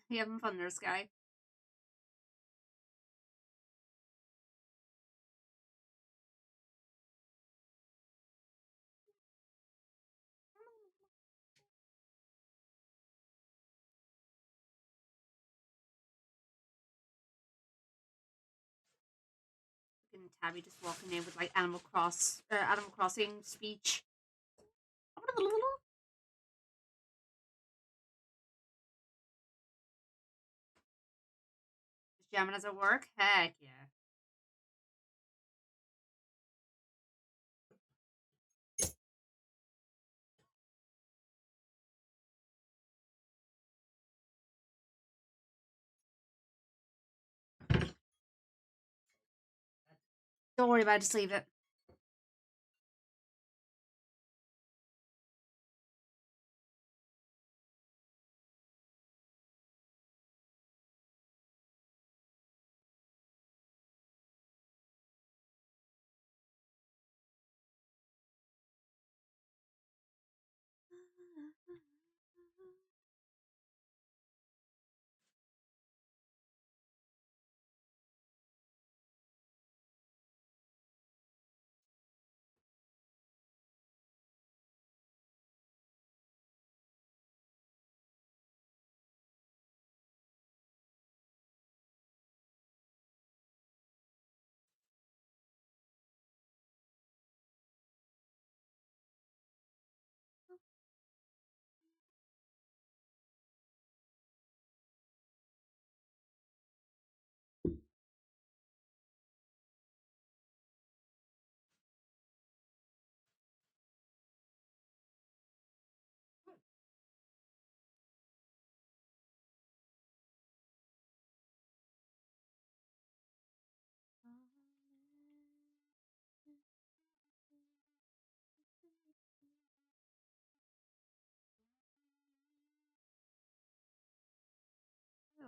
You having fun there, Sky? Fucking Tabby just walking in with like Animal Crossing speech. Just jamming as at work? Heck yeah. Don't worry about it, just leave it.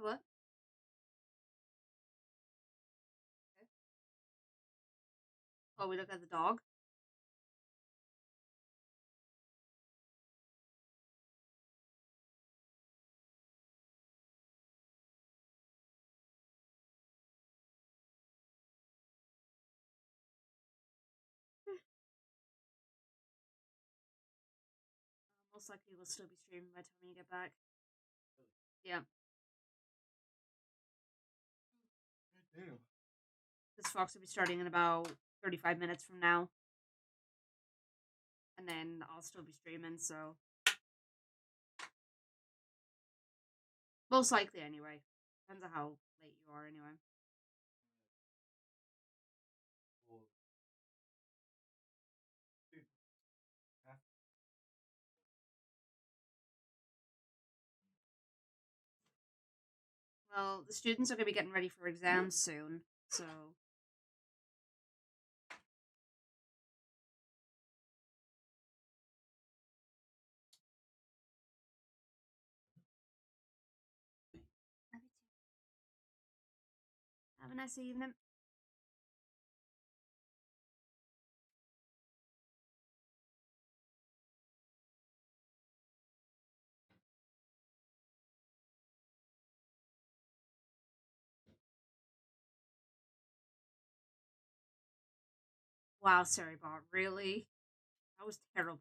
what? Okay. Oh, we look at the dog. Most likely we'll still be streaming by the time you get back. Yeah. Damn. This Fox will be starting in about 35 minutes from now. And then I'll still be streaming, so. Most likely, anyway. Depends on how late you are, anyway. Well, the students are going to be getting ready for exams soon, so. Have a nice evening. Wow, sorry, Bot. Really? That was terrible.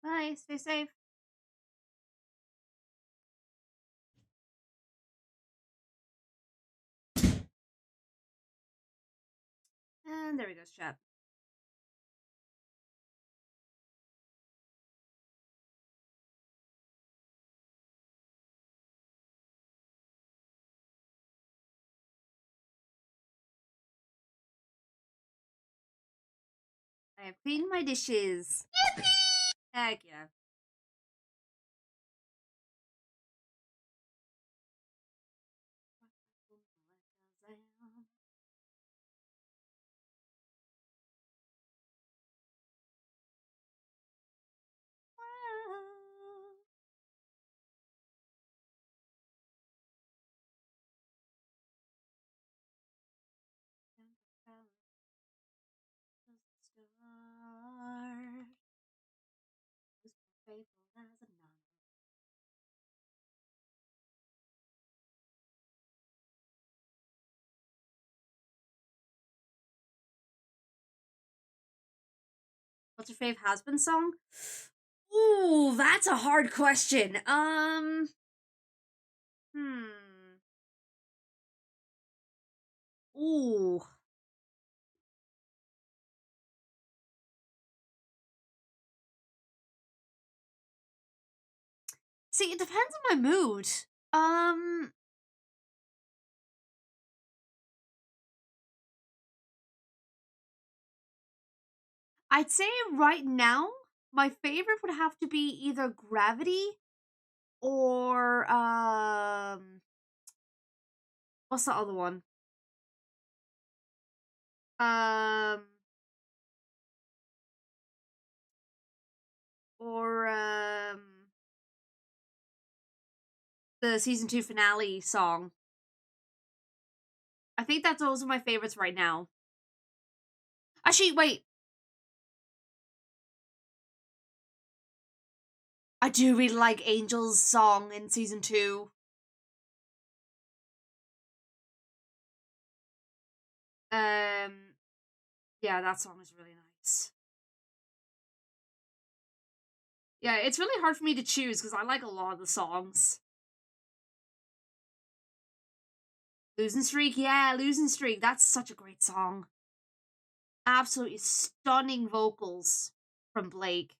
Bye. Stay safe. And there we go, chat. I have cleaned my dishes. Yippee! Heck yeah. What's your fave has-been song? Ooh, that's a hard question. Ooh. See, it depends on my mood. I'd say right now, my favorite would have to be either Gravity or what's the other one? Or the season 2 finale song. I think that's also my favorites right now. Actually, wait. I do really like Angel's song in season 2. Yeah, that song is really nice. Yeah, it's really hard for me to choose because I like a lot of the songs. Losing Streak, yeah, Losing Streak. That's such a great song. Absolutely stunning vocals from Blake.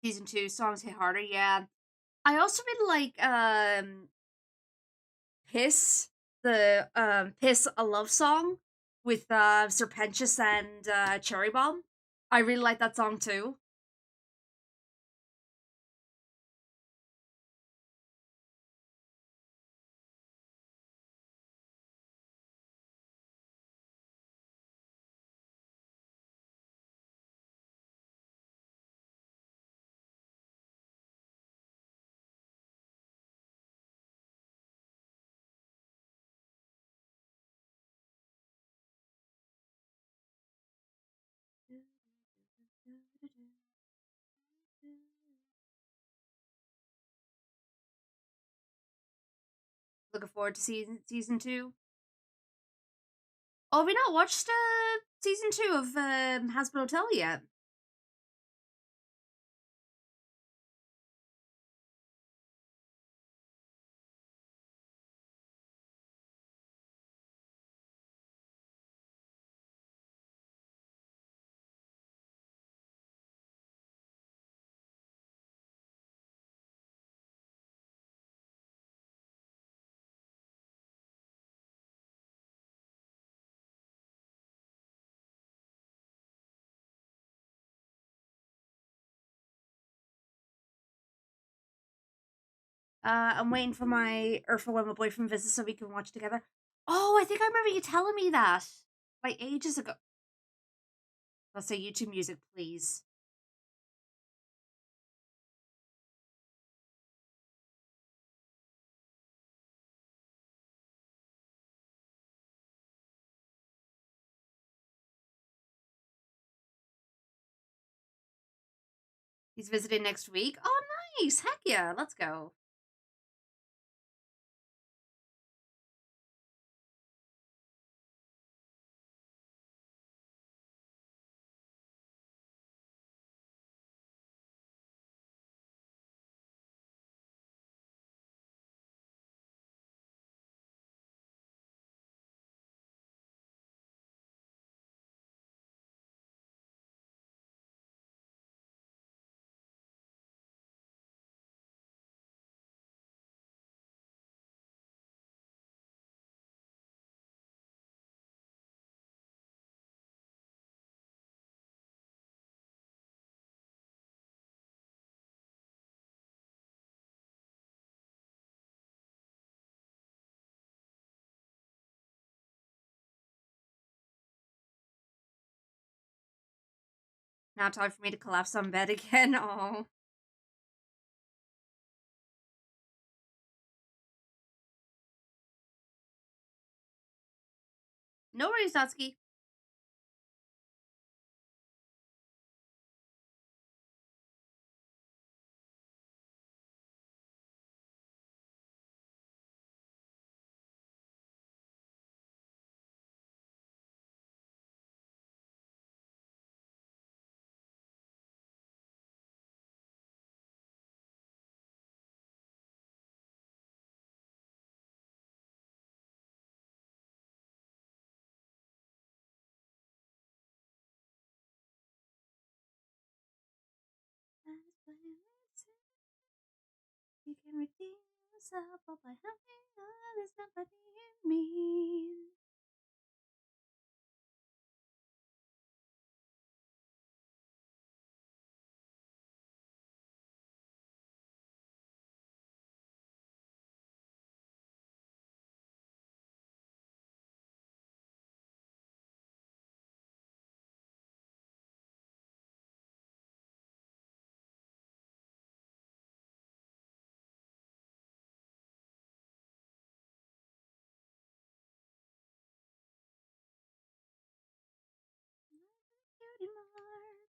season 2 songs hit harder. Yeah, I also really like Piss, the Piss a love song with Serpentius and Cherry Bomb. I really like that song too. Looking forward to season 2. Oh, have we not watched season 2 of Hasbro Hotel yet? I'm waiting for for when my boyfriend visits so we can watch together. Oh, I think I remember you telling me that like ages ago. I'll say YouTube music, please. He's visiting next week. Oh, nice! Heck yeah, let's go. Now time for me to collapse on bed again. Oh. No worries, Satsuki. You can redeem yourself all by helping others, not by being mean. Cutie mark.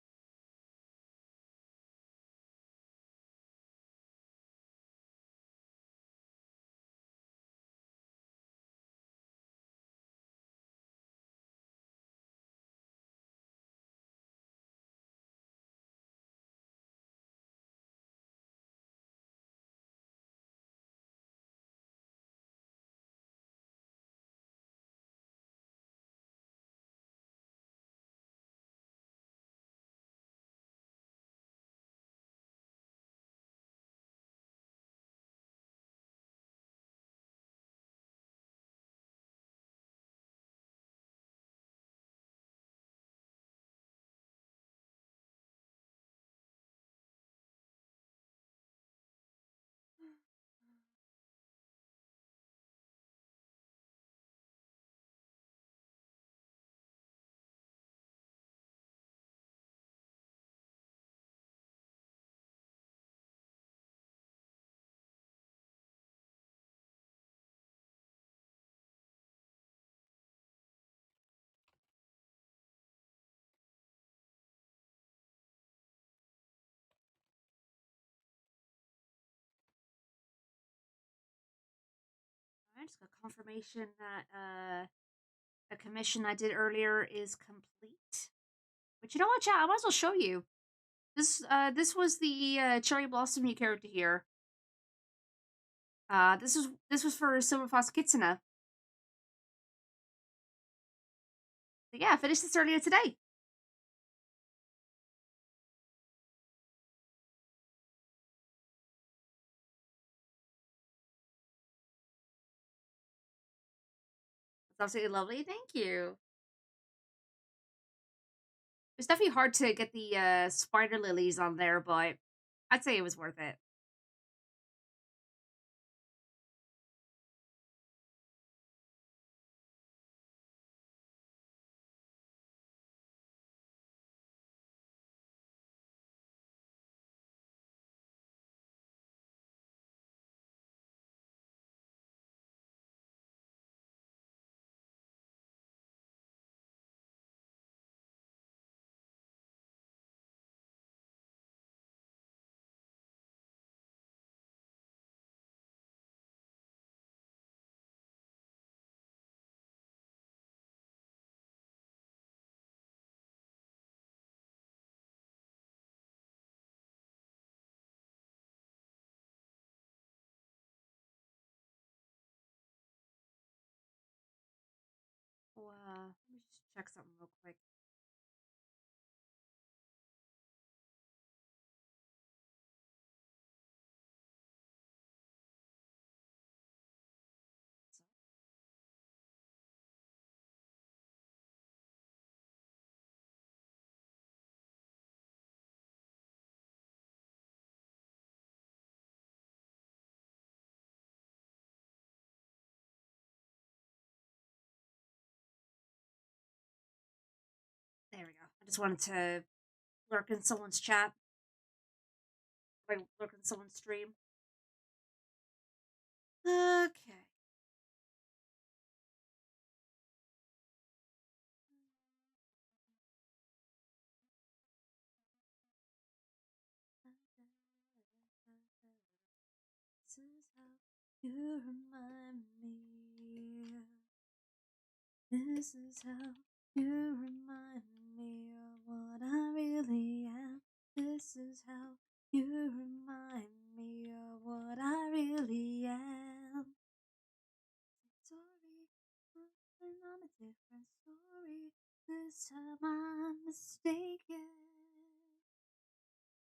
just got confirmation that a commission I did earlier is complete. But you know what, chat? I might as well show you. This was the Cherry Blossom new character here. This was for Silver Fox Kitsuna. So yeah, I finished this earlier today. It's absolutely lovely. Thank you. It's definitely hard to get the spider lilies on there, but I'd say it was worth it. Wow. Let me just check something real quick. There we go. I just wanted to lurk in someone's chat. Like, lurk in someone's stream. Okay. This is how you remind me. This is how you remind me of what I really am. This is how you remind me of what I really am. Sorry, I'm on a different story. This time I'm mistaken.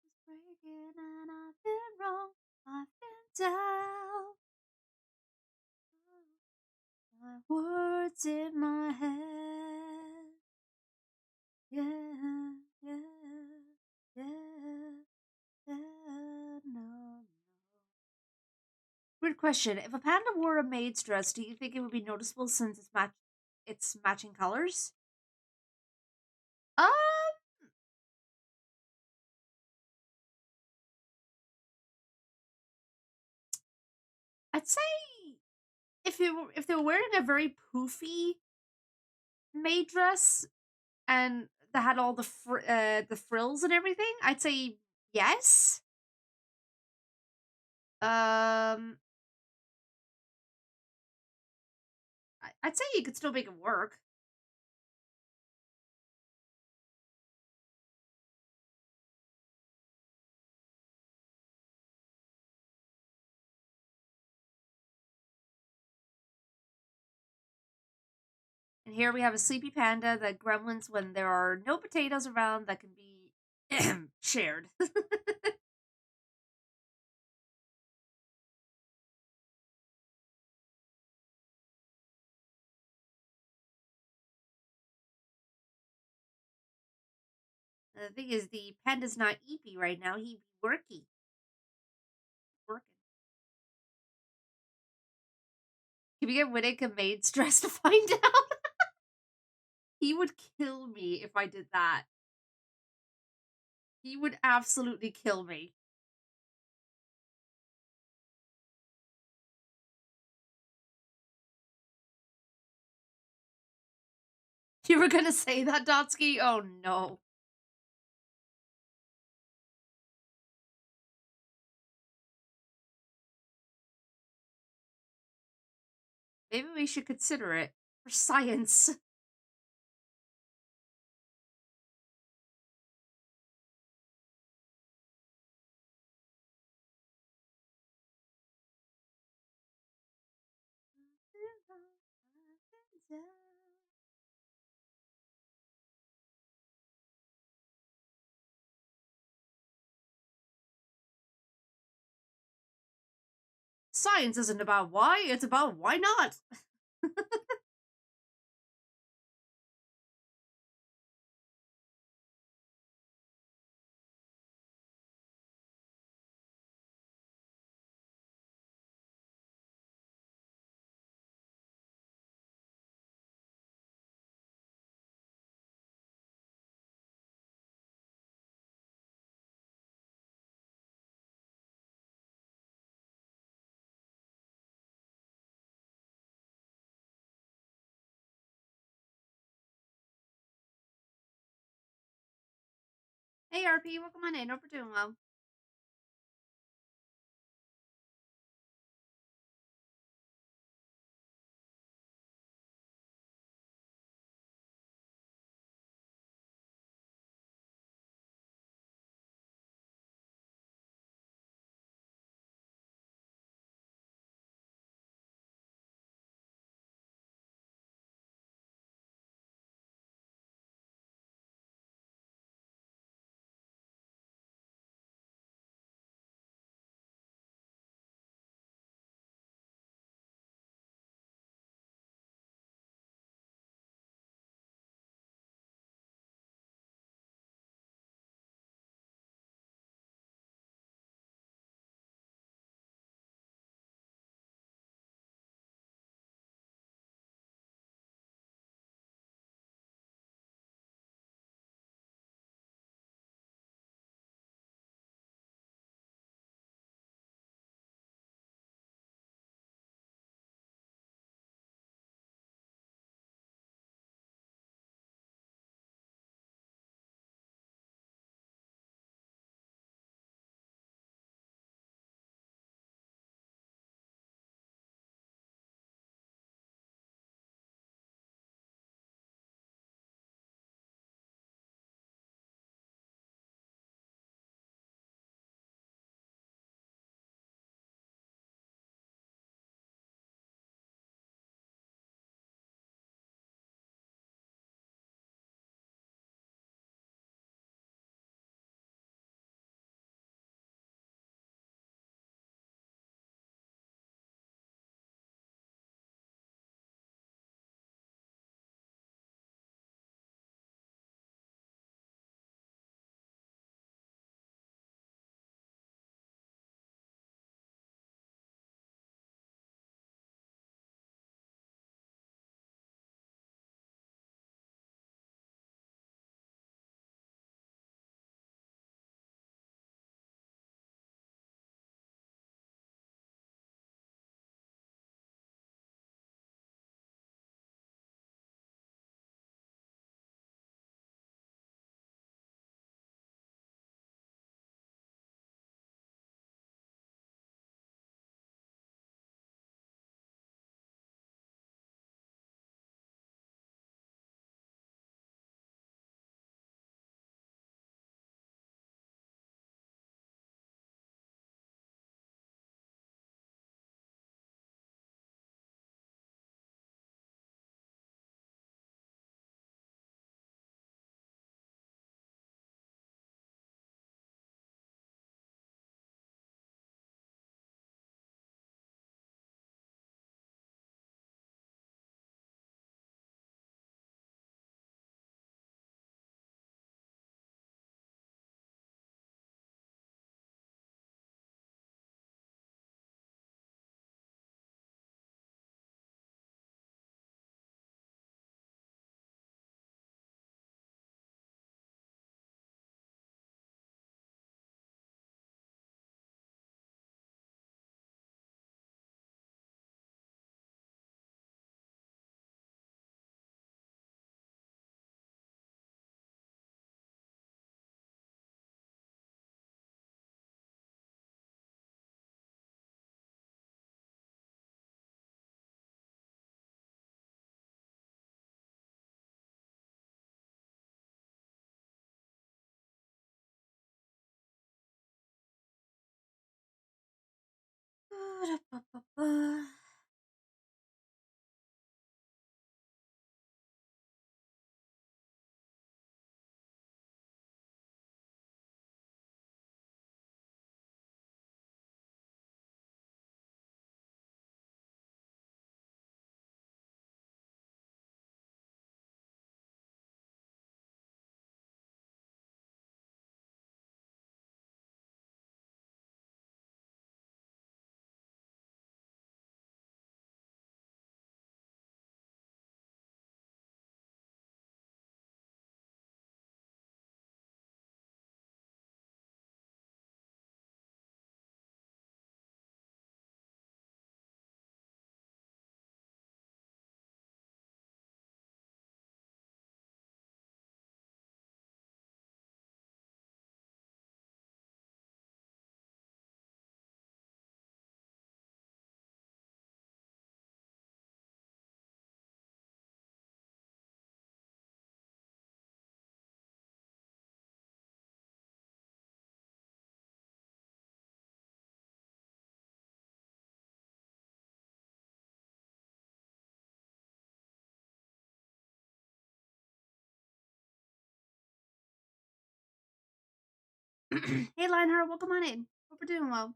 It's breaking and I've been wrong. I've been down. My words in my head. Yeah, yeah, yeah, yeah, no. Weird question. If a panda wore a maid's dress, do you think it would be noticeable since it's matching colors? Um, I'd say if they were wearing a very poofy maid dress and that had all the frills and everything, I'd say yes. I'd say you could still make it work. And here we have a sleepy panda that gremlins when there are no potatoes around that can be shared. The thing is, the panda's not eepy right now. He'd be worky. Working. Can we get Winnick a maid's dress to find out? He would kill me if I did that. He would absolutely kill me. You were gonna say that, Dotsky? Oh no. Maybe we should consider it for science. Science isn't about why, it's about why not. Hey RP, welcome on in. Hope you're doing well. Hey, Lionheart, welcome on in. Hope we're doing well.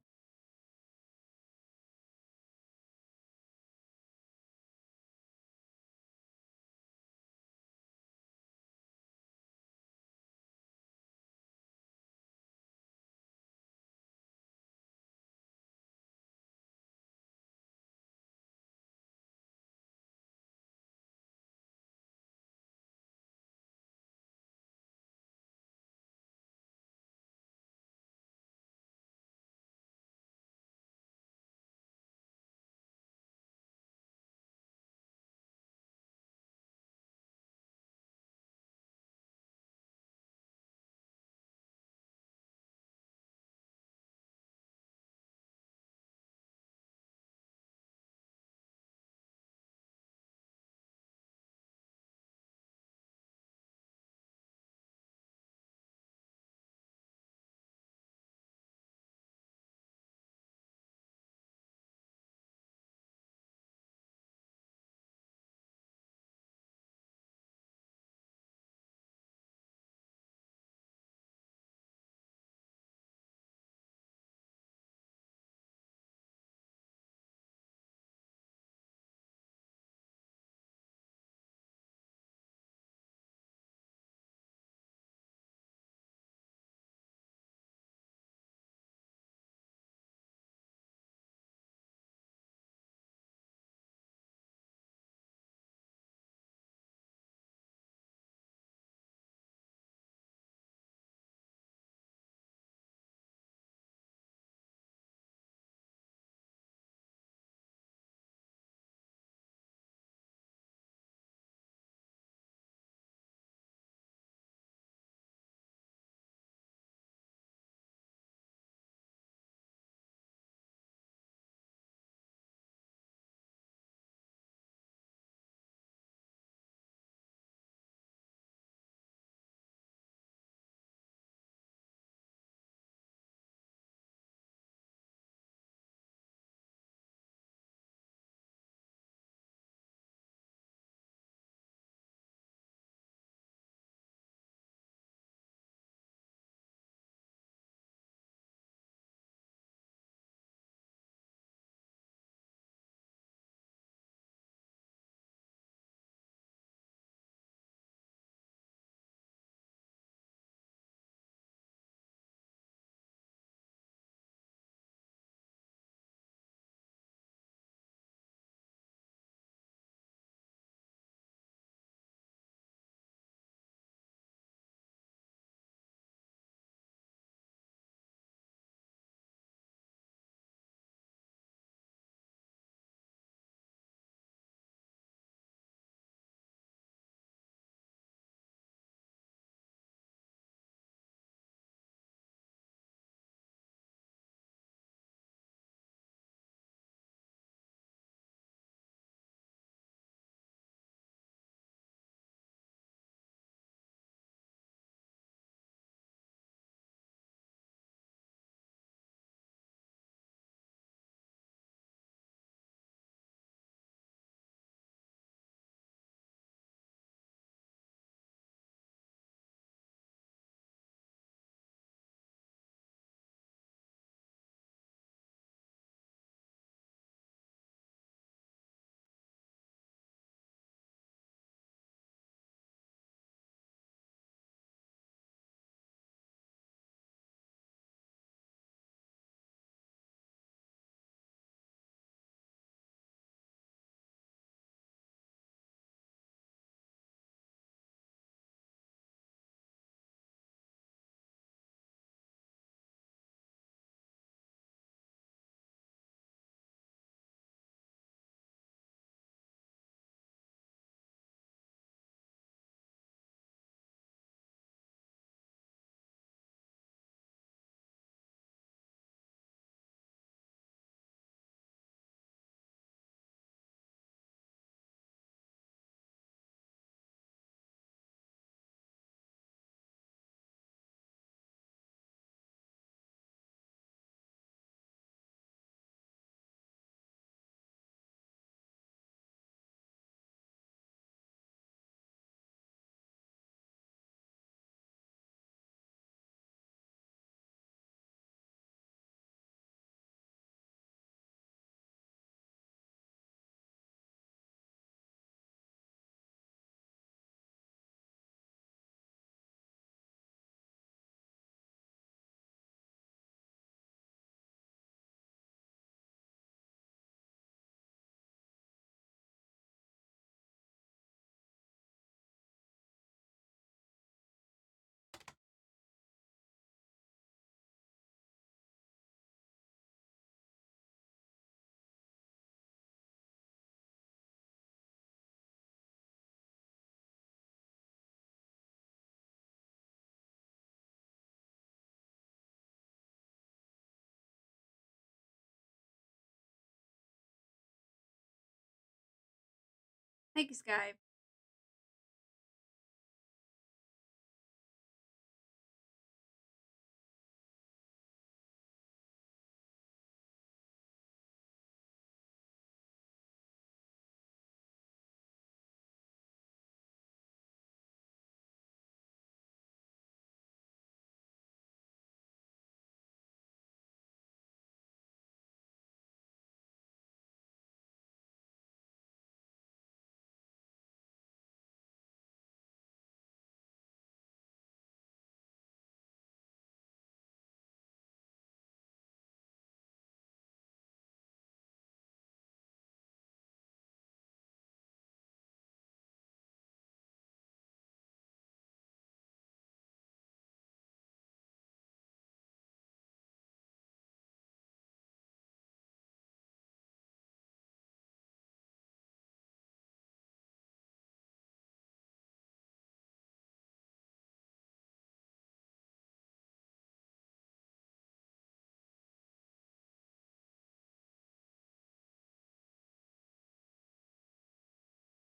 Thank you, Sky.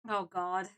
Oh God.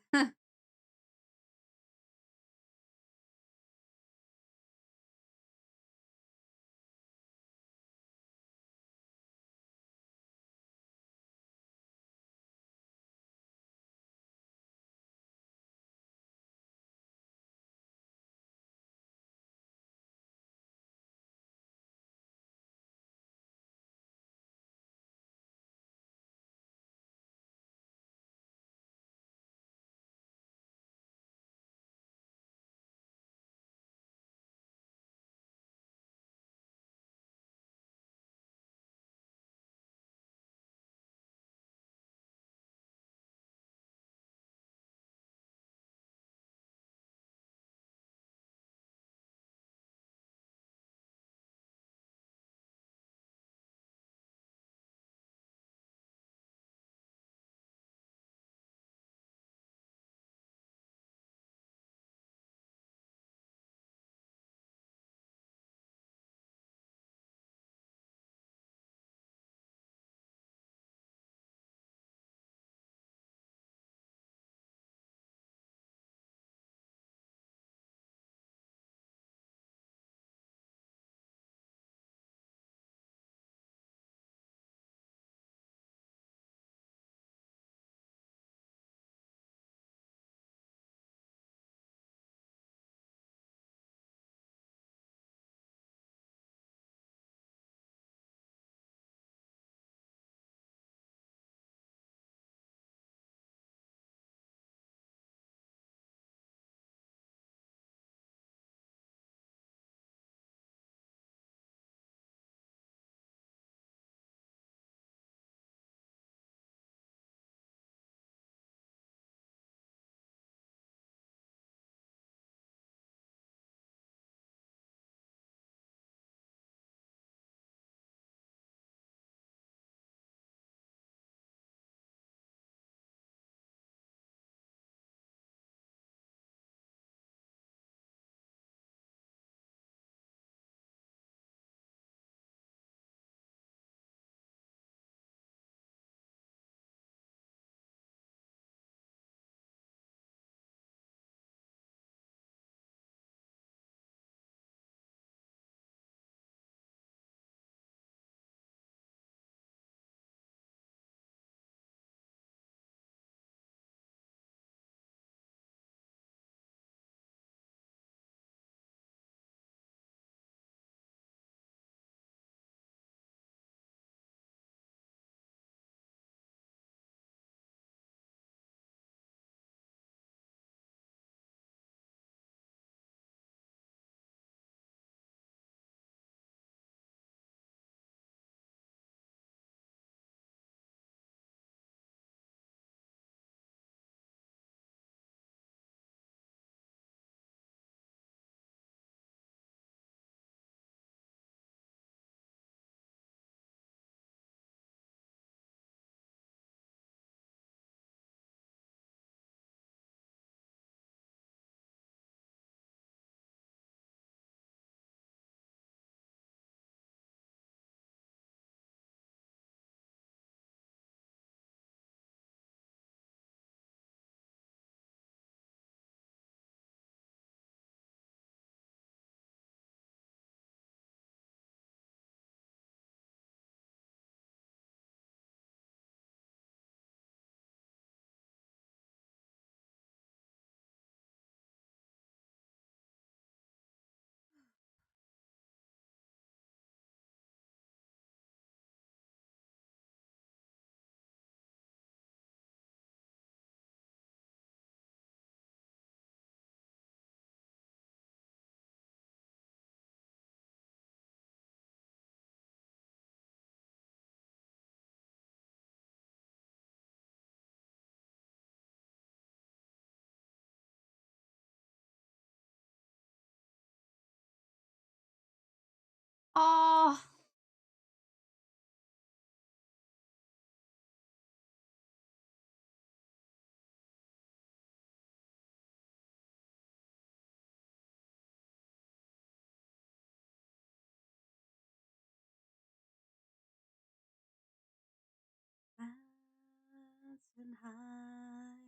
and high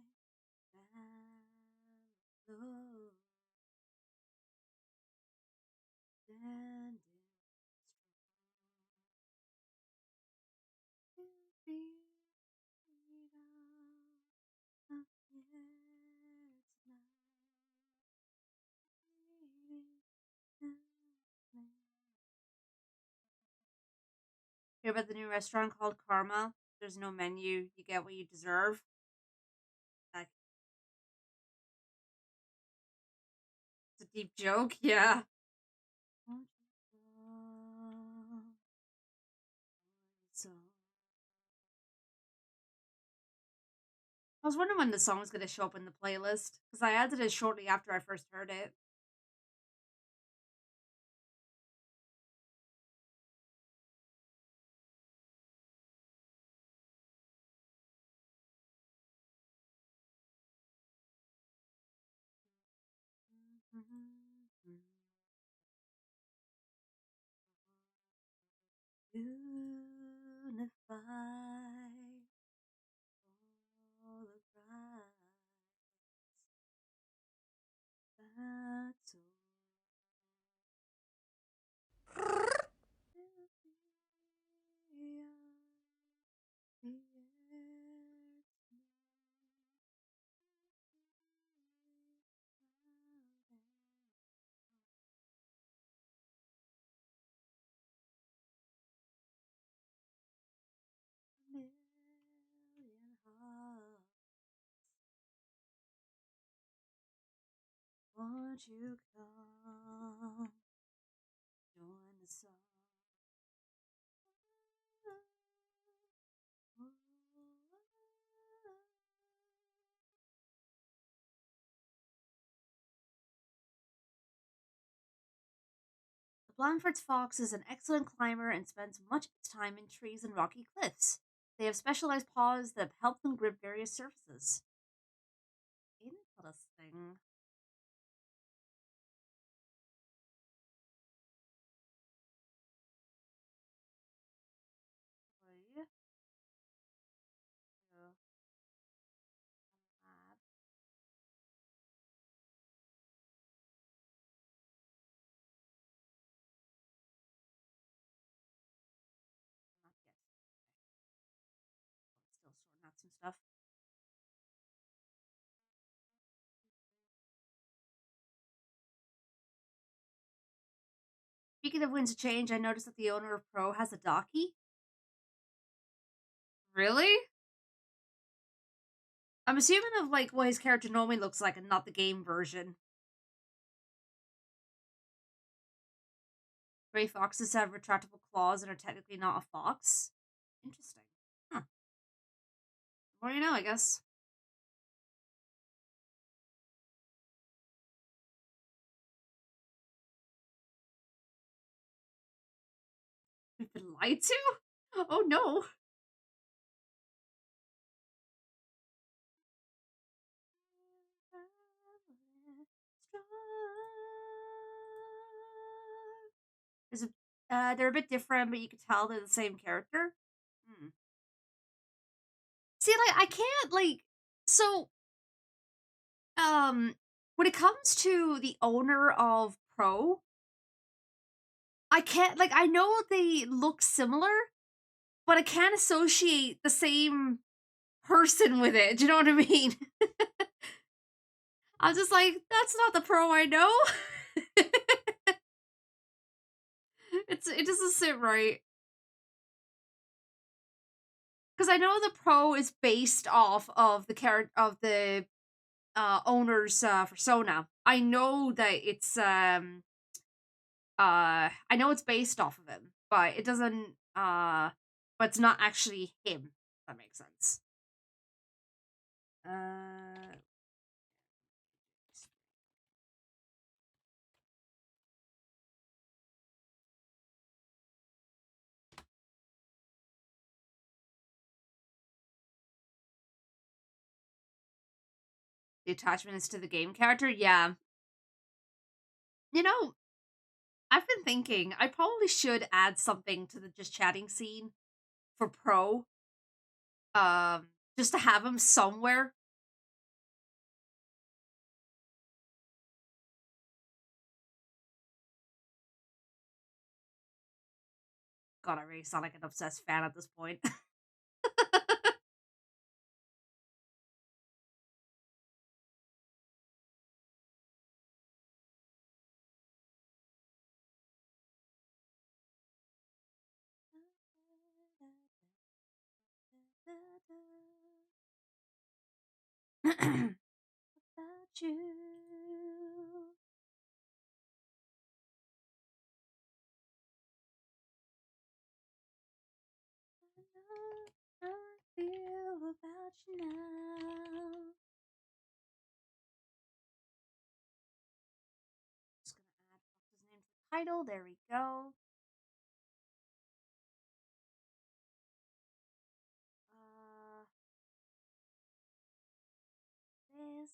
and low, standing strong to freedom up here tonight. Hear about the new restaurant called Karma? There's no menu. You get what you deserve. Like, it's a deep joke. Yeah. I was wondering when the song was going to show up in the playlist because I added it shortly after I first heard it. Unify all the rights. That's million hearts. Won't you come join the song? The Blandford's fox is an excellent climber and spends much of its time in trees and rocky cliffs. They have specialized paws that help them grip various surfaces. Interesting. Okay. So, lab. Not yet. Okay. Still sorting out some stuff. Speaking of Winds of Change, I noticed that the owner of Pro has a docky. Really? I'm assuming of like what his character normally looks like and not the game version. Gray foxes have retractable claws and are technically not a fox. Interesting. Huh. The more you know, I guess. We've been lied to? Oh no. There's a, they're a bit different, but you can tell they're the same character. Hmm. See, like, I can't, like, so, when it comes to the owner of Pro, I can't, like, I know they look similar, but I can't associate the same person with it. Do you know what I mean? I'm just like, that's not the Pro I know. It doesn't sit right. Because I know the Pro is based off of the character of the owner's persona. I know that it's I know it's based off of him, but it doesn't but it's not actually him, if that makes sense. The attachment is to the game character? Yeah. You know, I've been thinking I probably should add something to the just chatting scene for Pro. Just to have him somewhere. God, I really sound like an obsessed fan at this point. Without you. I know how I feel about you now. Just gonna add Fox's name to the title. There we go. This.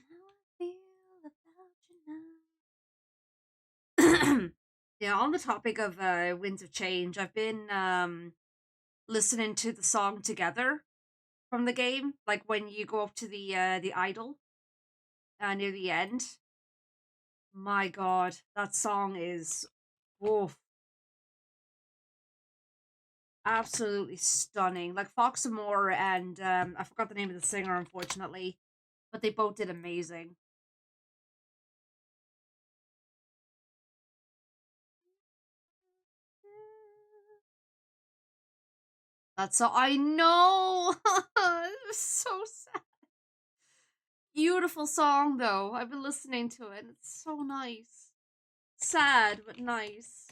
How I feel about you now. Yeah, on the topic of Winds of Change, I've been listening to the song Together from the game, like when you go up to the idol near the end. My god, that song is woof, absolutely stunning. Like Fox and Moore and I forgot the name of the singer unfortunately, but they both did amazing. That's so I know. It was so sad. Beautiful song though. I've been listening to it and it's so nice. Sad but nice.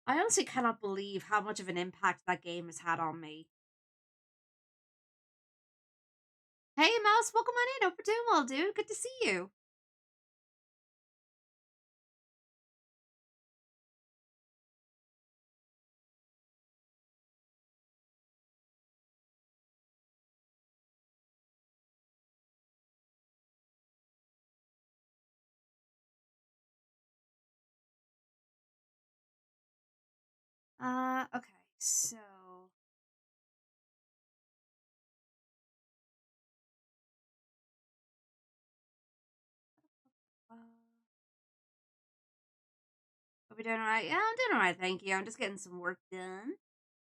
I honestly cannot believe how much of an impact that game has had on me. Hey Mouse, welcome on in. Hope you're doing well, dude. Good to see you. Okay, so hope you're doing alright. Yeah, I'm doing alright, thank you. I'm just getting some work done.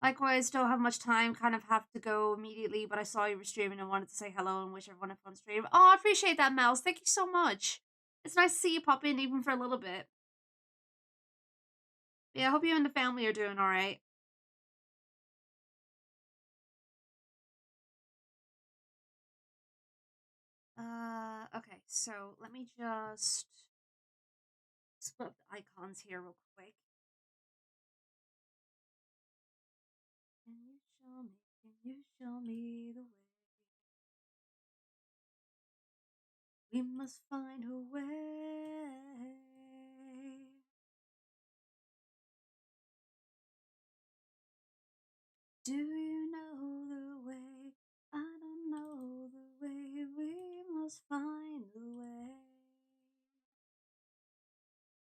Likewise, don't have much time, kind of have to go immediately, but I saw you were streaming and wanted to say hello and wish everyone a fun stream. Oh, I appreciate that, Mouse. Thank you so much. It's nice to see you pop in even for a little bit. Yeah, I hope you and the family are doing alright. Okay, so let me just split up the icons here real quick. Can you show me the way? We must find a way. Do you know the way? I don't know the way. We must find a way.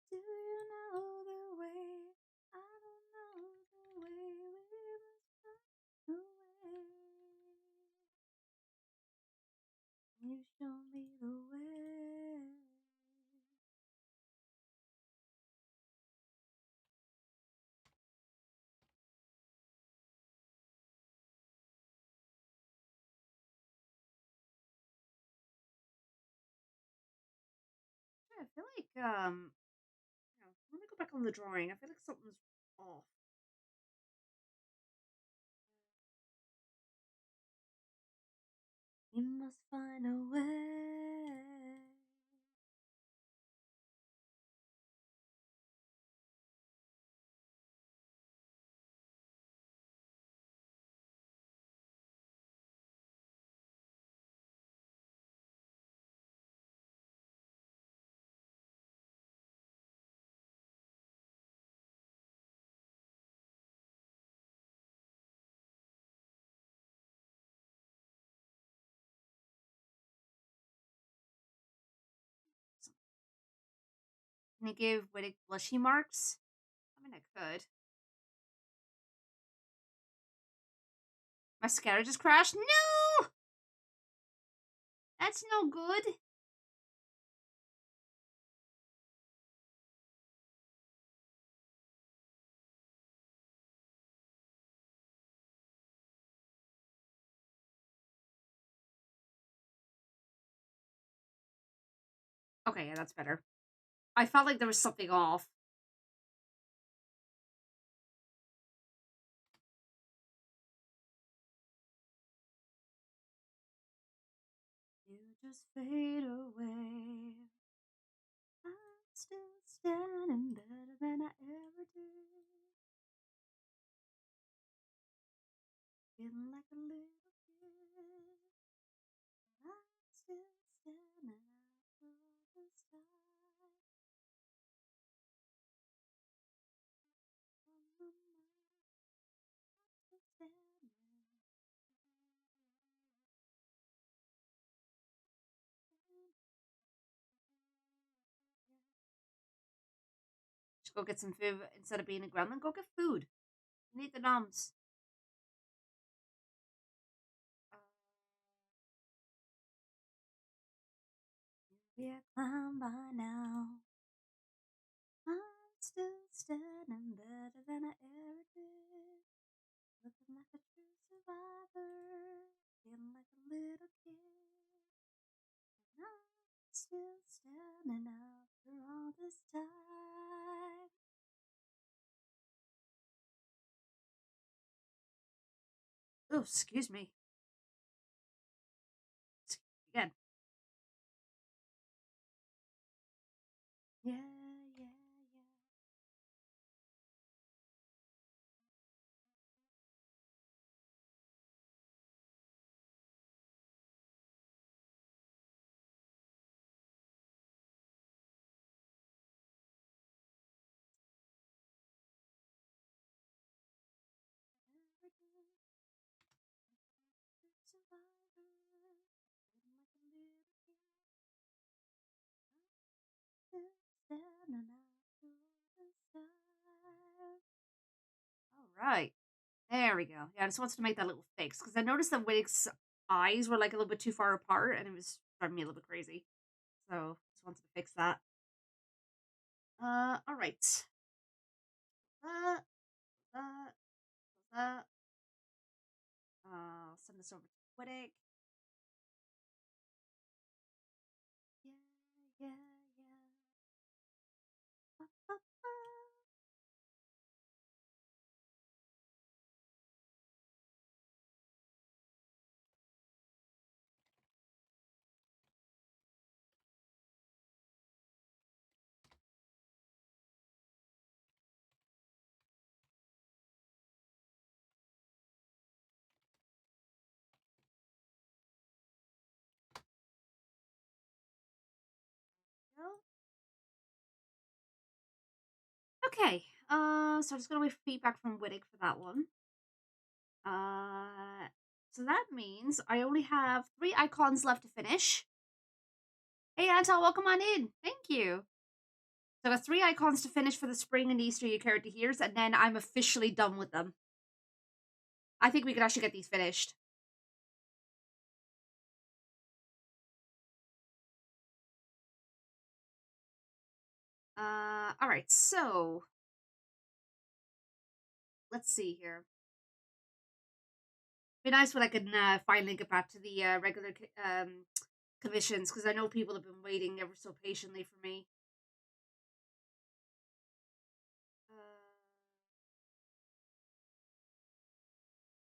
Do you know the way? I don't know the way. We must find a way. You show me the way. I feel like let me go back on the drawing. I feel like something's We must find a way. Can I give Wittig blushy marks? I mean, I could. Mascara just crashed? No! That's no good. Okay, yeah, that's better. I felt like there was something off. You just fade away. I'm still standing better than I ever did. Feeling like a little kid. I'm still standing after all this time. On my mind, I'm still standing. Just go get some food instead of being a gremlin. Go get food. You need the noms. Be a clown by now. I'm still standing better than I ever did. Looking like a true survivor. Feeling like a little kid. And I'm still standing after all this time. Oh, excuse me. Again. Yeah, yeah, yeah. Survivor. Feeling like a little kid. Alright. There we go. Yeah, I just wanted to make that little fix because I noticed that Wig's eyes were like a little bit too far apart and it was driving me a little bit crazy. So just wanted to fix that. Alright. That. I'll send this over to Wittig. Yeah, yeah, yeah. Ba, ba, ba. No? Okay. So I'm just gonna wait for feedback from Wittig for that one. So that means I only have 3 icons left to finish. Hey, Anton, welcome on in. Thank you. So I got 3 icons to finish for the spring and Easter you character here's, and then I'm officially done with them. I think we could actually get these finished. Alright, so let's see here. Be nice when I can finally get back to the regular commissions, because I know people have been waiting ever so patiently for me.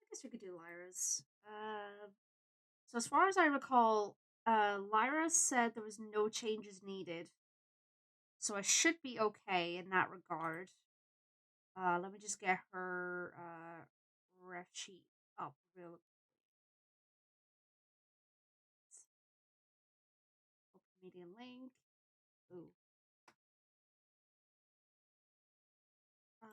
I guess we could do Lyra's. So as far as I recall, Lyra said there was no changes needed. So I should be okay in that regard. Let me just get her ref sheet up real quick. Open media link. Ooh. Copy.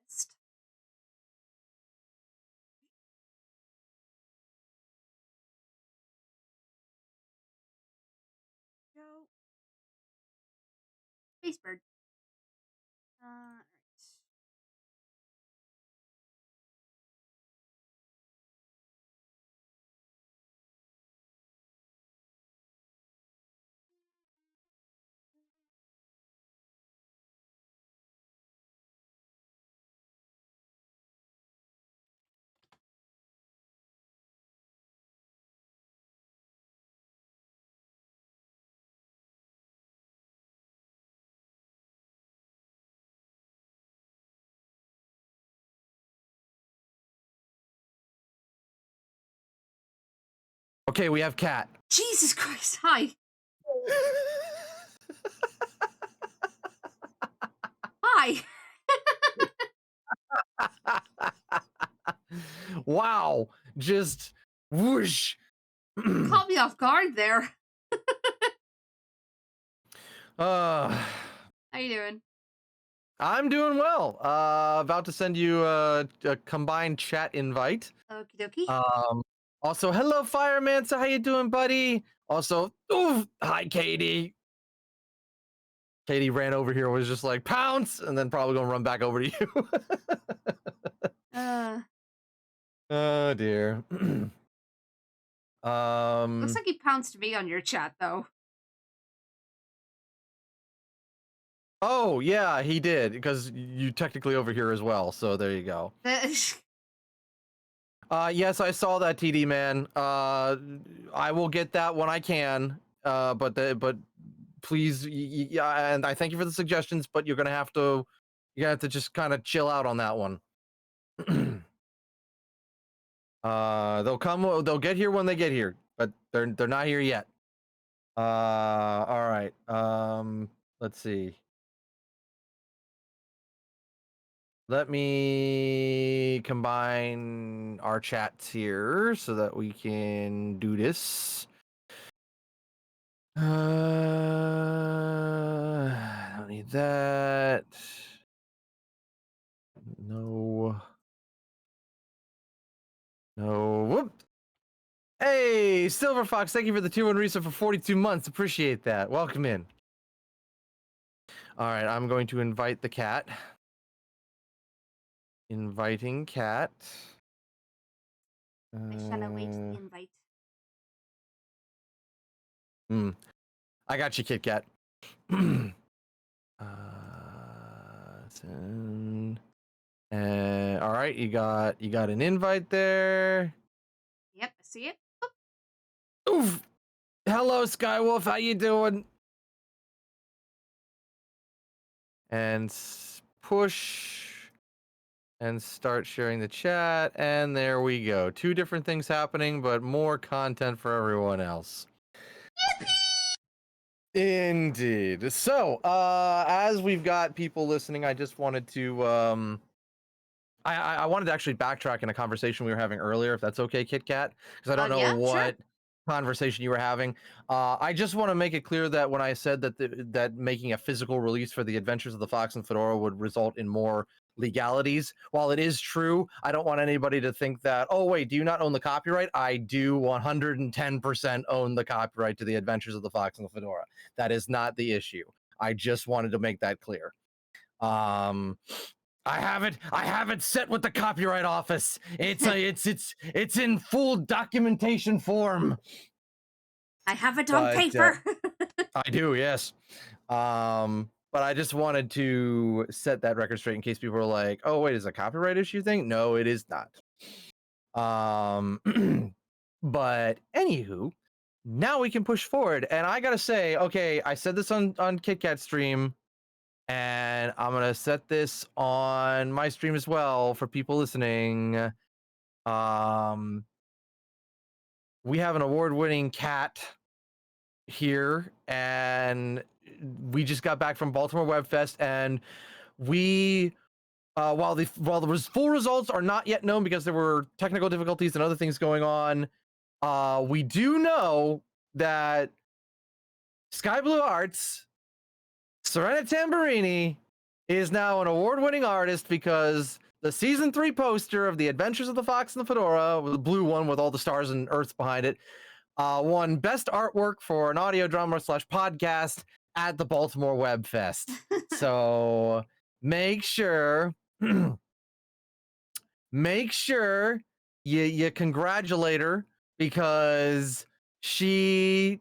Paste. Go. Spacebird. Right. Okay, we have Cat. Jesus Christ! Hi. Hi. Wow, just whoosh. Caught me off guard there. How you doing? I'm doing well. About to send you a combined chat invite. Okie dokie. Also, hello, Fireman. So how you doing, buddy? Also, ooh, hi, Katie. Katie ran over here, was just like pounce, and then probably gonna run back over to you. Oh dear. Looks like he pounced me on your chat though. Oh yeah, he did, because you technically over here as well. So there you go. Yes, I saw that, TD man. I will get that when I can. But please, yeah, and I thank you for the suggestions. But you're gonna have to just kind of chill out on that one. They'll get here when they get here, but they're not here yet. All right. Let's see. Let me combine our chats here so that we can do this. I don't need that. No. No. Whoop. Hey, Silver Fox, thank you for the tier 1 reset for 42 months. Appreciate that. Welcome in. All right, I'm going to invite the cat. Inviting cat. I shall await the invite. I got you, Kit Kat. All right, you got an invite there. Yep, I see it. Oof. Hello, Skywolf. How you doing? And push and start sharing the chat, and there we go. 2 different things happening, but more content for everyone else. Indeed. So, as we've got people listening, I just wanted to I wanted to actually backtrack in a conversation we were having earlier, if that's okay, Kit Kat, because I don't know Yeah, what sure. conversation you were having. I just want to make it clear that when I said that that making a physical release for the Adventures of the Fox and Fedora would result in more legalities, while it is true, I don't want anybody to think that, oh wait, do you not own the copyright? I do 110% own the copyright to the Adventures of the Fox and the Fedora. That is not the issue. I just wanted to make that clear. I have it set with the Copyright Office. It's in full documentation form. I have it on paper. I do, yes. But I just wanted to set that record straight in case people are like, "Oh, wait, is a copyright issue thing?" No, it is not. But anywho, now we can push forward. And I gotta say, okay, I said this on KitKat stream, and I'm gonna set this on my stream as well for people listening. We have an award-winning cat here, and we just got back from Baltimore Web Fest, and we while the full results are not yet known because there were technical difficulties and other things going on, we do know that Sky Blue Arts, Serena Tamburini, is now an award-winning artist because the season 3 poster of The Adventures of the Fox and the Fedora, the blue one with all the stars and Earths behind it, won best artwork for an audio drama / podcast at the Baltimore Web Fest. So make sure you congratulate her, because this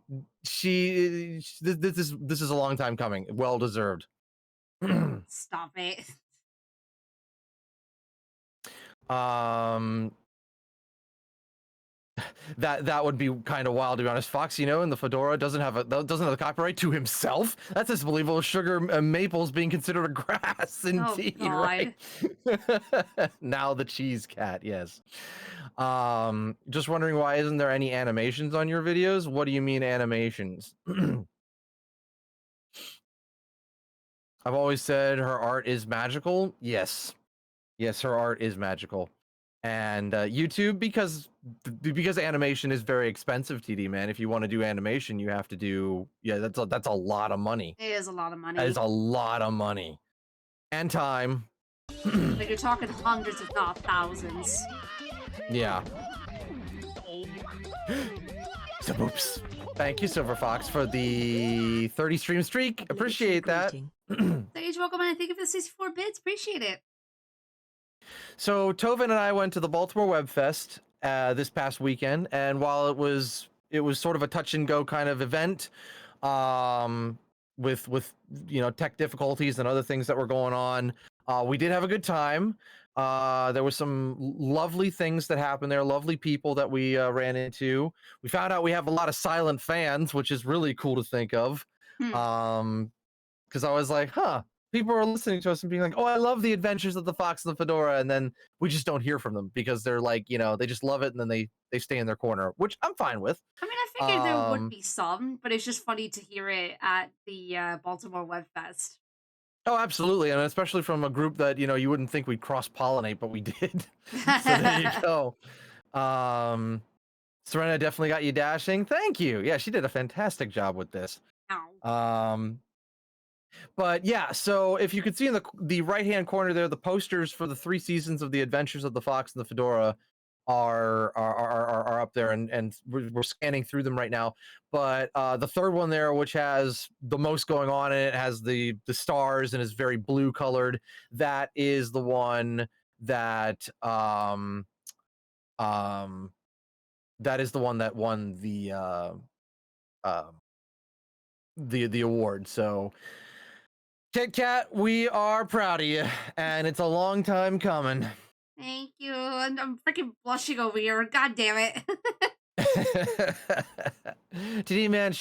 is a long time coming. Well deserved. Stop it. That would be kind of wild, to be honest. Fox, in the Fedora doesn't have the copyright to himself. That's as believable as sugar maples being considered a grass in tea, right? Now the cheese cat, yes. Just wondering, why isn't there any animations on your videos? What do you mean animations? I've always said her art is magical. Yes, her art is magical. And YouTube, because animation is very expensive, TD, man. If you want to do animation, you have to do, that's a lot of money. It is a lot of money. That is a lot of money and time. But you're talking hundreds, if not thousands. Yeah. So, oops. Thank you, Silver Fox, for the 30 stream streak. Appreciate that. Sage, welcome, and thank you for the 64 bits. Appreciate it. So Tovin and I went to the Baltimore Web Fest this past weekend, and while it was sort of a touch and go kind of event, with tech difficulties and other things that were going on, we did have a good time. There was some lovely things that happened there, lovely people that we ran into. We found out we have a lot of silent fans, which is really cool to think of. Because I was like, people are listening to us and being like, oh, I love The Adventures of the Fox and the Fedora, and then we just don't hear from them because they're like, they just love it, and then they stay in their corner, which I'm fine with. I mean, I figured there would be some, but it's just funny to hear it at the Baltimore Web Fest. Oh, absolutely, and especially from a group that you wouldn't think we'd cross-pollinate, but we did. So there you go. Serena definitely got you dashing. Thank you. Yeah, she did a fantastic job with this. Ow. But yeah, so if you could see in the right-hand corner there, the posters for the 3 seasons of The Adventures of the Fox and the Fedora are up there, and we're scanning through them right now. But the third one there, which has the most going on in it, has the stars and is very blue colored. That is the one that won the award. So Kit Kat, we are proud of you, and it's a long time coming. Thank you. And I'm freaking blushing over here. God damn it. TD, man,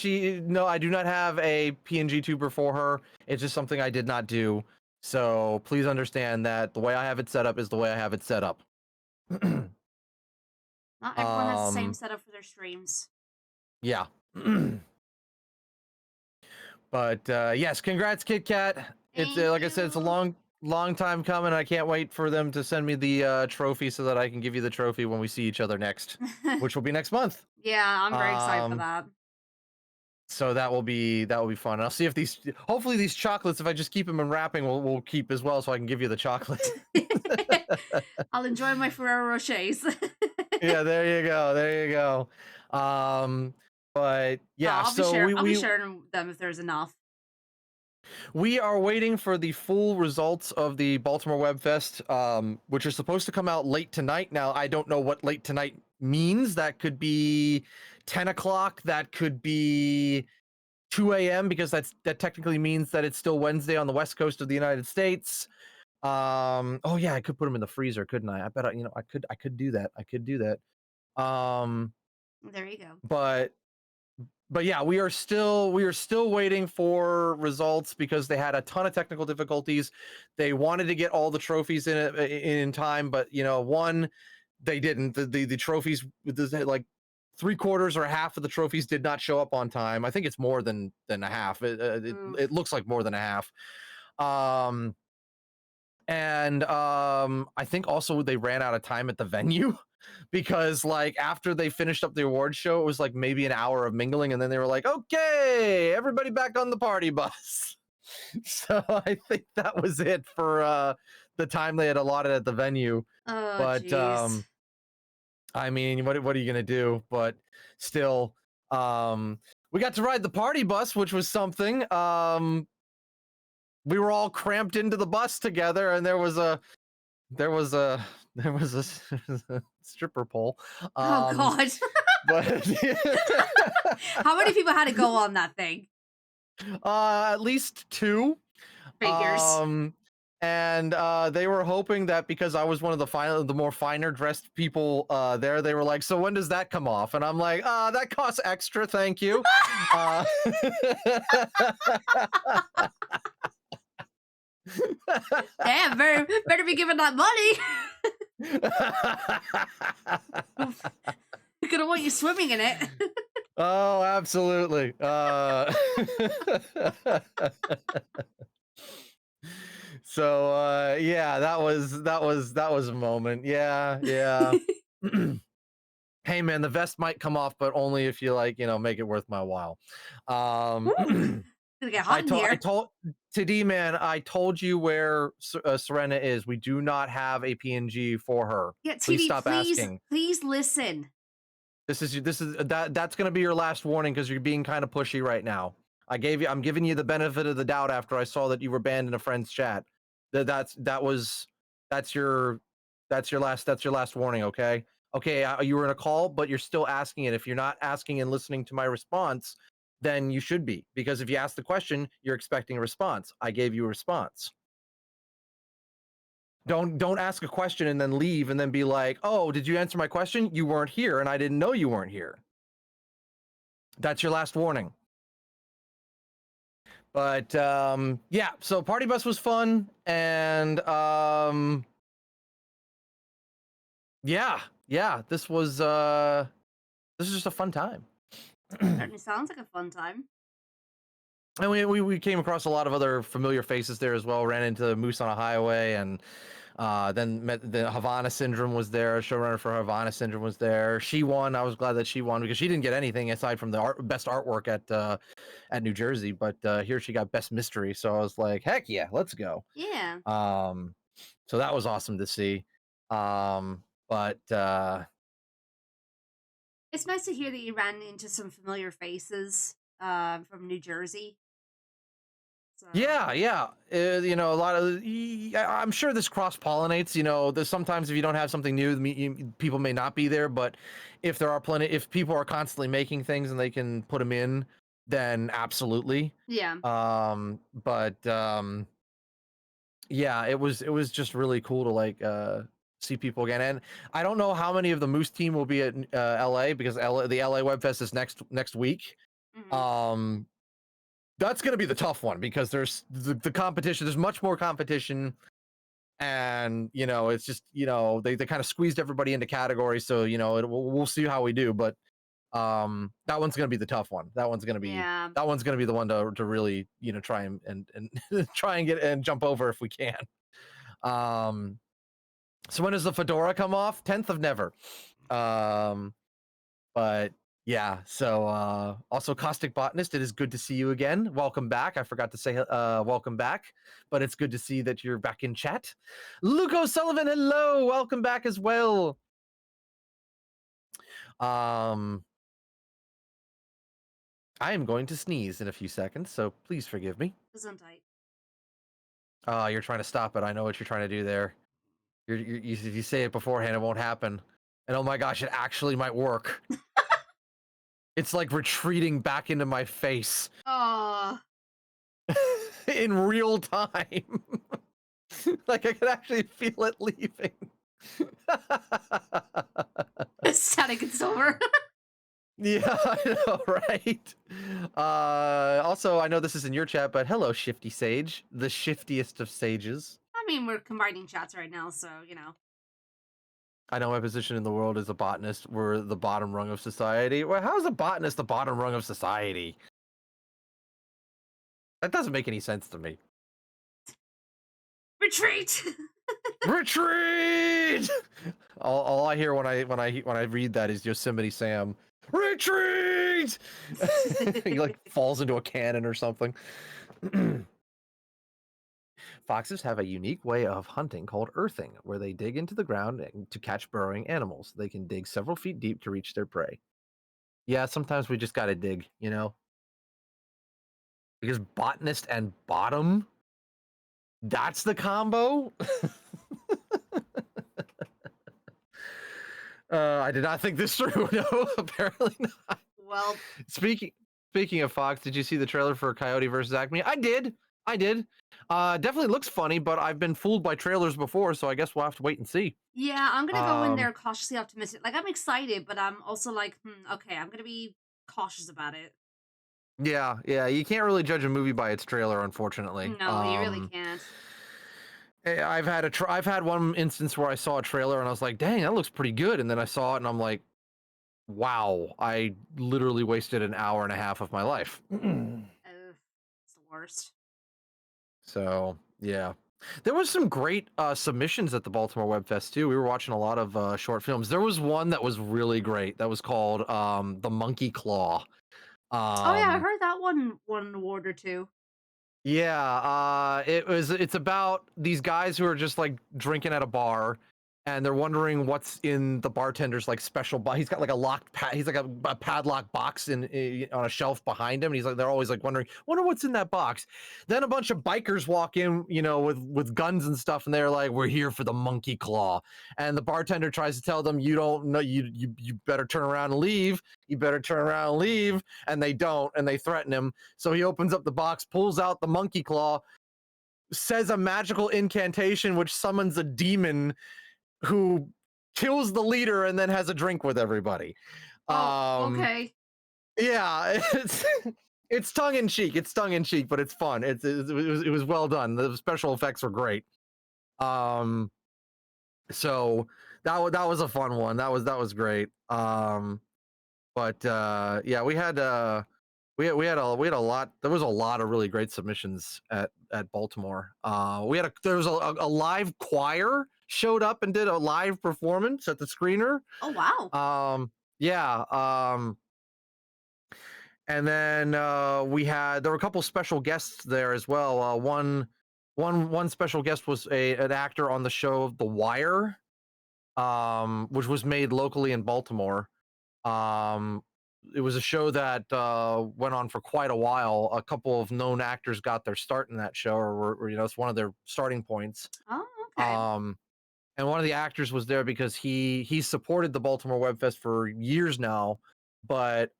I do not have a PNG tuber for her. It's just something I did not do. So please understand that the way I have it set up is the way I have it set up. Not everyone has the same setup for their streams. Yeah. But yes, congrats, Kit Kat. It's like I said, it's a long time coming. I can't wait for them to send me the trophy so that I can give you the trophy when we see each other next, which will be next month. Yeah, I'm very excited for that. So that will be fun. And I'll see if hopefully these chocolates, if I just keep them in wrapping, will keep as well, so I can give you the chocolate. I'll enjoy my Ferrero Rochers. Yeah, there you go. But yeah, I'll be sharing them if there's enough. We are waiting for the full results of the Baltimore Web Fest, which are supposed to come out late tonight. Now, I don't know what late tonight means. That could be 10 o'clock. That could be 2 a.m. because that technically means that it's still Wednesday on the West Coast of the United States. Oh yeah, I could put them in the freezer, couldn't I? I bet I could do that. There you go. But but yeah, we are still waiting for results because they had a ton of technical difficulties. They wanted to get all the trophies in time, but one, they didn't. The trophies, like 3/4 or half of the trophies did not show up on time. I think it's more than a half. It looks like more than a half. And I think also they ran out of time at the venue because like after they finished up the award show, it was like maybe an hour of mingling, and then they were like, okay, everybody back on the party bus. So I think that was it for the time they had allotted at the venue. Oh, But jeez. I mean, what are you gonna do? But still, we got to ride the party bus, which was something. We were all cramped into the bus together, and there was a stripper pole. Oh God. But How many people had to go on that thing? At least 2. Figures. And they were hoping that because I was one of the more finer dressed people there, they were like, so when does that come off? And I'm like, that costs extra, thank you. Damn, better be giving that money. You're gonna want you swimming in it. Oh, absolutely. So yeah, that was a moment. Yeah. Hey man, the vest might come off, but only if you make it worth my while. It's gonna get hot in here. I told to D man, I told you where Serena is. We do not have a PNG for her. Yeah, Please TD, stop asking. please listen. That's gonna be your last warning because you're being kind of pushy right now. I'm giving you the benefit of the doubt after I saw that you were banned in a friend's chat. That's your last warning. Okay. You were in a call, but you're still asking it. If you're not asking and listening to my response, then you should be, because if you ask the question, you're expecting a response. I gave you a response. Don't ask a question and then leave and then be like, oh, did you answer my question? You weren't here and I didn't know you weren't here. That's your last warning. But yeah, so party bus was fun, and yeah, this was just a fun time. Certainly sounds like a fun time. And we came across a lot of other familiar faces there as well. Ran into Moose on a Highway, and then met the Havana Syndrome was there. Showrunner for Havana Syndrome was there. She won. I was glad that she won because she didn't get anything aside from the best artwork at New Jersey. But here she got best mystery. So I was like, heck yeah, let's go. Yeah. So that was awesome to see. But it's nice to hear that you ran into some familiar faces from New Jersey. So. Yeah. A lot of I'm sure this cross pollinates. There's sometimes if you don't have something new, people may not be there. But if if people are constantly making things and they can put them in, then absolutely. Yeah. But yeah, it was just really cool to see people again. And I don't know how many of the Moose team will be at LA because the LA Webfest is next week. Mm-hmm. That's going to be the tough one because there's the competition. There's much more competition, and it's just they kind of squeezed everybody into categories. So we'll see how we do. But that one's going to be the tough one. That one's going to be the one to really try and try and get and jump over if we can. So when does the fedora come off? 10th of never. But yeah, so also Caustic Botanist, it is good to see you again. Welcome back. I forgot to say welcome back, but it's good to see that you're back in chat. Luke O'Sullivan, hello, welcome back as well. I am going to sneeze in a few seconds, so please forgive me. You're trying to stop it. I know what you're trying to do there. If you say it beforehand, it won't happen. And oh my gosh, it actually might work. It's like retreating back into my face. In real time. Like I can actually feel it leaving. Static, it's over. Yeah, I know, right? Also, I know this is in your chat, but hello, Shifty Sage, the shiftiest of sages. I mean, we're combining chats right now, so you know. I know my position in the world is a botanist. We're the bottom rung of society. Well, how is a botanist the bottom rung of society? That doesn't make any sense to me. Retreat. Retreat! All I hear when I read that is Yosemite Sam. Retreat! He like falls into a cannon or something. Foxes have a unique way of hunting called earthing, where they dig into the ground to catch burrowing animals. They can dig several feet deep to reach their prey. Yeah, sometimes we just gotta dig, you know? Because botanist and bottom, that's the combo? I did not think this through. No, apparently not. Well, speaking of Fox, did you see the trailer for Coyote versus Acme? I did. Definitely looks funny, but I've been fooled by trailers before, so I guess we'll have to wait and see. yeah, I'm gonna go in there cautiously optimistic. Like, I'm excited, but I'm also like, okay, I'm gonna be cautious about it. Yeah, you can't really judge a movie by its trailer, unfortunately. No, you really can't. I've had one instance where I saw a trailer and I was like, dang, that looks pretty good, and then I saw it and I'm like, wow, I literally wasted an hour and a half of my life. It's the worst. So yeah, there was some great submissions at the Baltimore Web Fest too. We were watching a lot of short films. There was one that was really great. That was called The Monkey Claw. Oh yeah, I heard that one won an award or two. Yeah, it's about these guys who are just like drinking at a bar, and they're wondering what's in the bartender's like special box. He's got like a locked he's like a padlock box on a shelf behind him, and he's like, they're always like wonder what's in that box. Then a bunch of bikers walk in, you know, with guns and stuff, and they're like, we're here for the monkey claw. And the bartender tries to tell them, you don't know, you better turn around and leave. You better turn around and leave. And they don't, and they threaten him. So he opens up the box, pulls out the monkey claw, says a magical incantation which summons a demon who kills the leader and then has a drink with everybody. Okay. Yeah, it's tongue in cheek. It's tongue in cheek, but it's fun. It was well done. The special effects were great. So that was a fun one. That was great. But yeah, we had a lot. There was a lot of really great submissions at Baltimore. There was a live choir showed up and did a live performance at the screener. Oh wow. And then there were a couple special guests there as well. One special guest was an actor on the show The Wire, which was made locally in Baltimore. It was a show that went on for quite a while. A couple of known actors got their start in that show, or it's one of their starting points. Oh, okay. And one of the actors was there because he supported the Baltimore Web Fest for years now, but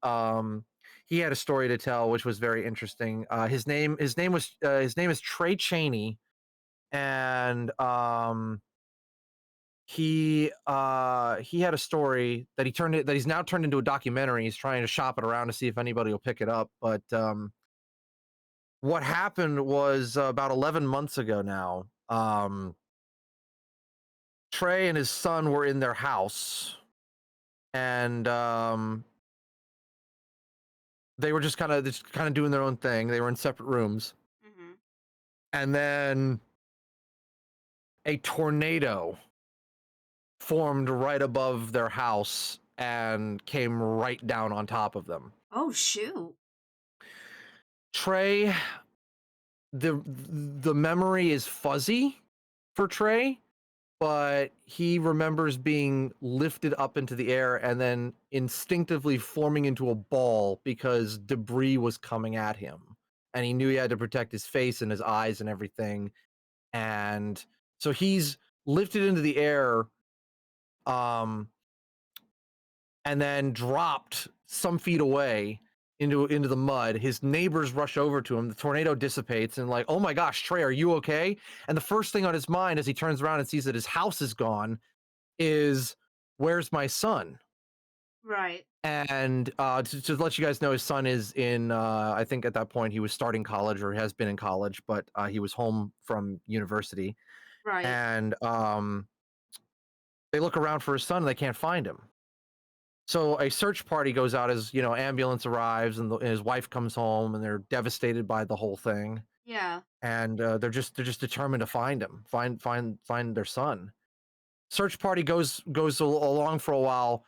he had a story to tell, which was very interesting. His name is Trey Cheney, and he had a story that he's now turned into a documentary. He's trying to shop it around to see if anybody will pick it up. But what happened was about 11 months ago now. Trey and his son were in their house, and they were just kind of doing their own thing. They were in separate rooms, and then a tornado formed right above their house and came right down on top of them. Oh shoot. Trey, the memory is fuzzy for Trey, but he remembers being lifted up into the air and then instinctively forming into a ball because debris was coming at him. And he knew he had to protect his face and his eyes and everything. And so he's lifted into the air, and then dropped some feet away into the mud. His neighbors rush over to him. The tornado dissipates and like, oh my gosh, Trey, are you okay? And the first thing on his mind as he turns around and sees that his house is gone is, where's my son? Right. And to let you guys know, his son is in. I think at that point he was starting college or has been in college, but he was home from university, Right. and they look around for his son and they can't find him. So a search party goes out as ambulance arrives and his wife comes home and they're devastated by the whole thing. Yeah. And they're just determined to find him, find their son. Search party goes along for a while,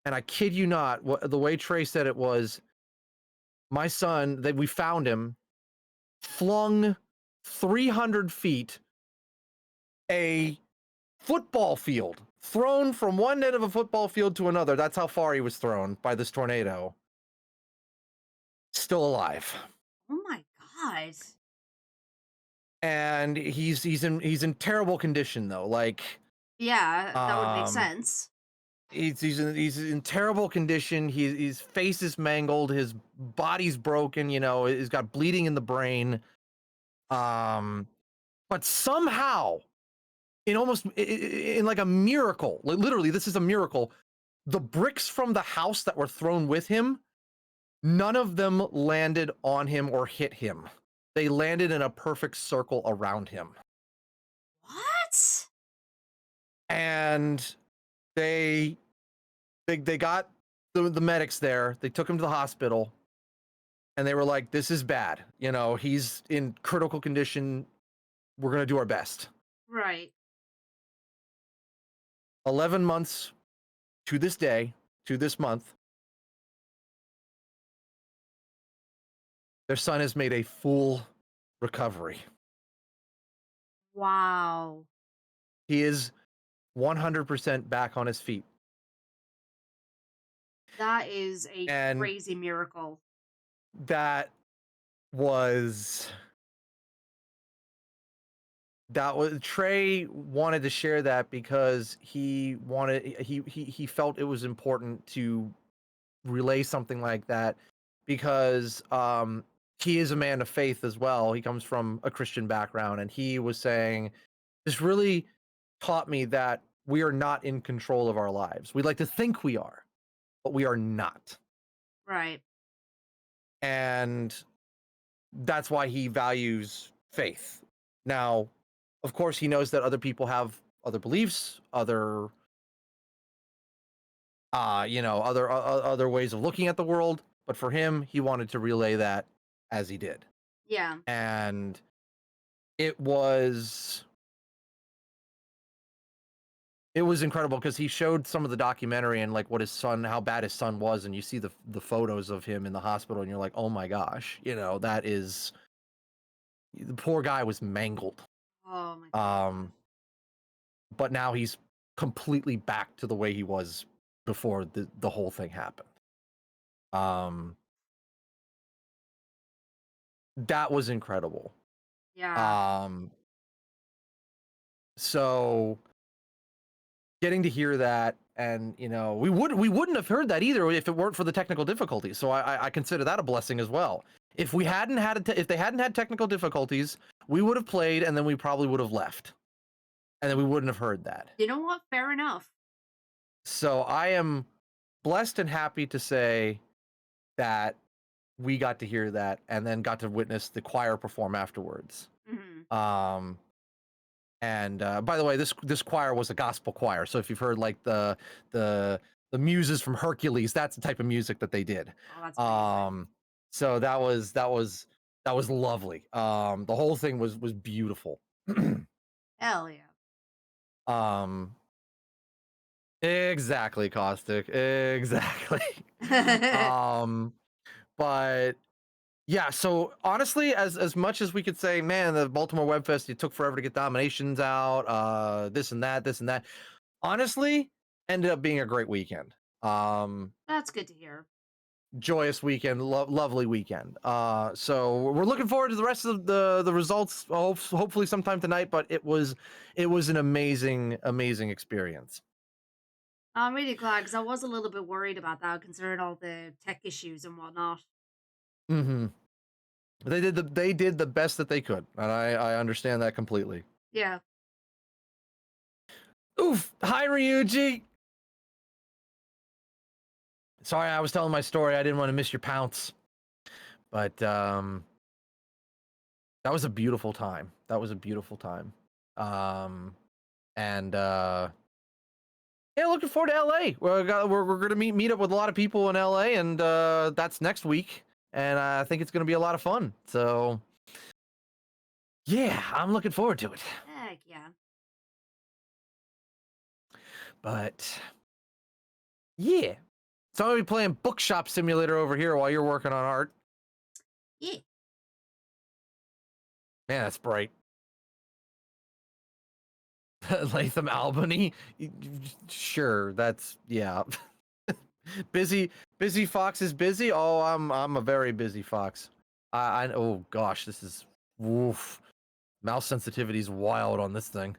and I kid you not, the way Trey said it was, my son, that we found him, flung 300 feet, a football field, thrown from one end of a football field to another. That's how far he was thrown by this tornado. Still alive. Oh my god. And he's in terrible condition though. Like, yeah, that would make sense. He's in terrible condition. His face is mangled. His body's broken. He's got bleeding in the brain. But somehow, in like a miracle, like literally, this is a miracle. The bricks from the house that were thrown with him, none of them landed on him or hit him. They landed in a perfect circle around him. What? And they got the medics there. They took him to the hospital, and they were like, "This is bad. He's in critical condition. We're gonna do our best." Right. 11 months to this day, to this month, their son has made a full recovery. Wow. He is 100% back on his feet. That is a crazy miracle. That was Trey wanted to share that because he felt it was important to relay something like that, because he is a man of faith as well. He comes from a Christian background, and he was saying, this really taught me that we are not in control of our lives. We like to think we are, but we are not. Right. And that's why he values faith. Now, of course, he knows that other people have other beliefs, other ways of looking at the world, but for him, he wanted to relay that as he did. Yeah. And it was incredible because he showed some of the documentary and like how bad his son was, and you see the photos of him in the hospital, and you're like, oh my gosh, that is, the poor guy was mangled. Oh my God. But now he's completely back to the way he was before the whole thing happened. That was incredible. Yeah. So getting to hear that, and we wouldn't have heard that either if it weren't for the technical difficulties. So I consider that a blessing as well. If we hadn't had if they hadn't had technical difficulties, we would have played, and then we probably would have left, and then we wouldn't have heard that. You know what? Fair enough. So I am blessed and happy to say that we got to hear that, and then got to witness the choir perform afterwards. Mm-hmm. And by the way, this choir was a gospel choir. So if you've heard like the muses from Hercules, that's the type of music that they did. Oh, that's amazing. So that was lovely. The whole thing was beautiful. Hell yeah. Exactly, Caustic. Exactly. But yeah, so honestly, as much as we could say, man, the Baltimore Web Fest, it took forever to get nominations out, this and that, honestly, ended up being a great weekend. That's good to hear. Joyous weekend, lovely weekend. So we're looking forward to the rest of the results, hopefully sometime tonight, but it was an amazing experience. I'm really glad, because I was a little bit worried about that, considering all the tech issues and whatnot. Mm-hmm. They did the best that they could, and I understand that completely. Yeah. Oof! Hi, Ryuji. Sorry, I was telling my story. I didn't want to miss your pounce. But that was a beautiful time. That was a beautiful time. And yeah, looking forward to LA. We're gonna meet up with a lot of people in LA, and that's next week. And I think it's gonna be a lot of fun. So yeah, I'm looking forward to it. Heck yeah. But yeah, so I'm gonna be playing Bookshop Simulator over here while you're working on art. Yeah. Man, that's bright. Latham Albany? Sure, that's yeah. busy fox is busy. Oh, I'm a very busy fox. I oh gosh, this is woof. Mouse sensitivity is wild on this thing.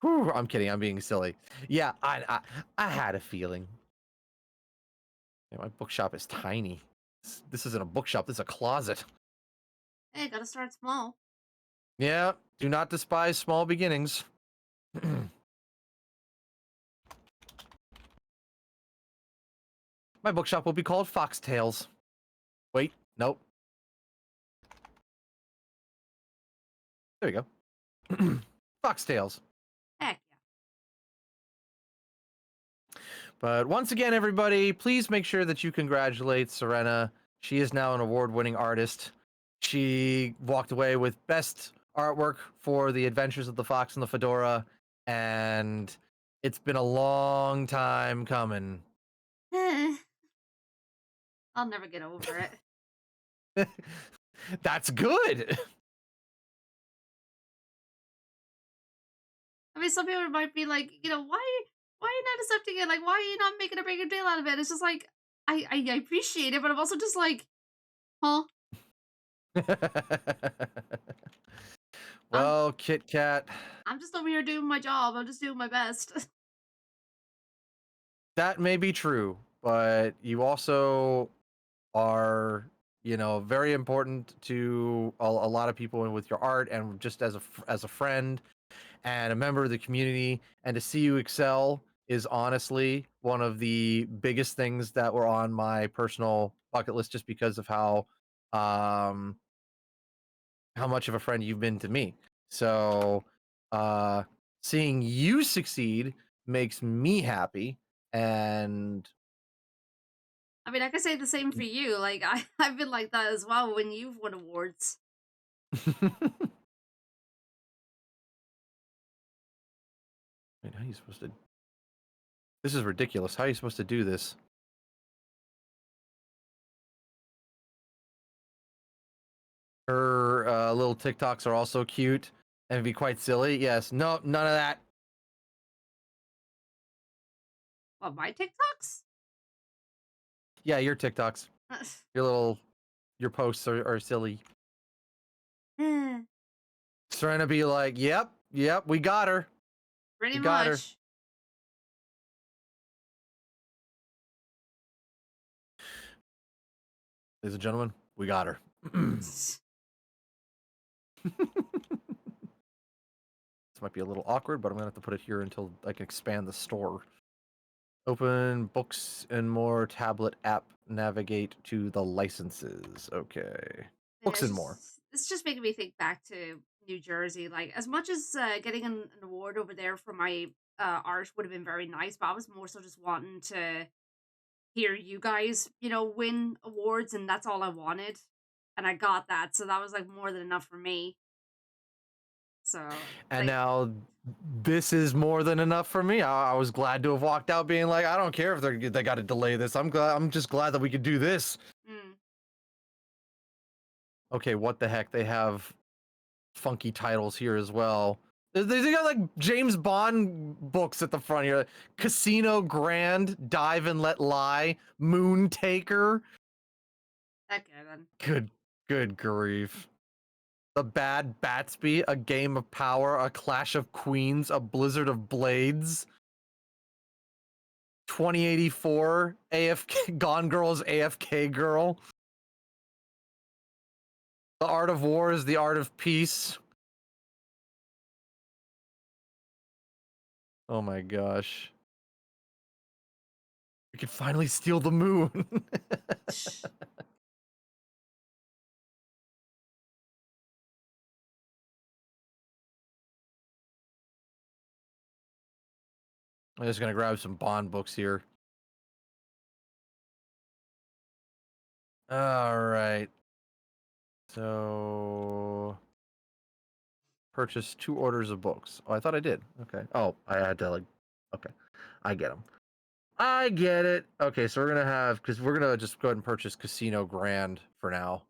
Whew, I'm kidding. I'm being silly. Yeah, I had a feeling. Yeah, my bookshop is tiny. This isn't a bookshop. This is a closet. Hey, gotta start small. Yeah, do not despise small beginnings. My bookshop will be called Foxtails. Wait, nope. There you go. Foxtails. Heck yeah. But once again, everybody, please make sure that you congratulate Serena. She is now an award-winning artist. She walked away with best artwork for The Adventures of the Fox and the Fedora, and it's been a long time coming. I'll never get over it. That's good. I mean, some people might be like, you know, why are you not accepting it? Like, why are you not making a bigger deal out of it? It's just like, I appreciate it, but I'm also just like, huh? Well, Kit Kat. I'm just over here doing my job. I'm just doing my best. That may be true, but you also are, you know, very important to a lot of people with your art, and just as a friend and a member of the community, and to see you excel is honestly one of the biggest things that were on my personal bucket list, just because of how much of a friend you've been to me. So seeing you succeed makes me happy. And I mean, I can say the same for you. Like, I've been like that as well when you've won awards. Wait, how are you supposed to? This is ridiculous. How are you supposed to do this? Her little TikToks are also cute and be quite silly. Yes. No, none of that. What, my TikToks? Yeah, your TikToks. Your posts are silly. Trying to be like, yep, we got her. Pretty got her. much. Ladies and gentlemen, we got her. This might be a little awkward, but I'm gonna have to put it here until I can expand the store. Open books and more tablet app. Navigate to the licenses. Okay. Books and more. It's just making me think back to New Jersey. Like, as much as getting an award over there for my art would have been very nice, but I was more so just wanting to hear you guys, you know, win awards, and that's all I wanted. And I got that, so that was like more than enough for me. So, and like, now this is more than enough for me. I was glad to have walked out being like, I don't care if they got to delay this. I'm just glad that we could do this. Okay, what the heck? They have funky titles here as well. They got like James Bond books at the front here. Casino Grand, Dive and Let Lie, Moon Taker. Okay, then. Good grief. The Bad Batsby, A Game of Power, A Clash of Queens, A Blizzard of Blades. 2084, AFK, Gone Girl's AFK Girl. The Art of War is the Art of Peace. Oh my gosh. We can finally steal the moon. I'm just gonna grab some Bond books here. All right. So purchase 2 orders of books. Oh, I thought I did. Okay. Oh, I had to like. Okay, I get them. I get it. Okay, so we're gonna have because we're gonna just go ahead and purchase Casino Grand for now.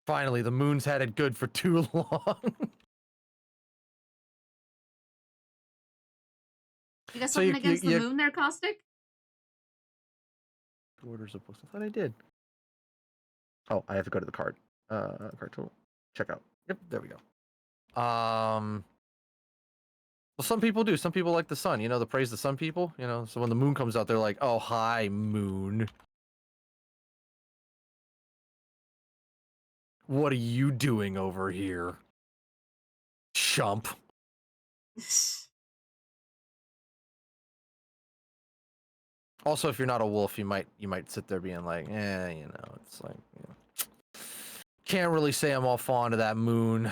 Finally, the moon's had it good for too long. You got So something against the moon there, Caustic? 2 orders of books. I thought I did. Oh, I have to go to the card. Card tool. Check out. Yep, there we go. Well, some people do. Some people like the sun. You know, the praise the sun people. You know, so when the moon comes out, they're like, "Oh, hi, moon. What are you doing over here, chump?" Also, if you're not a wolf, you might sit there being like, you know, it's like, you know, can't really say I'm all fond of that moon.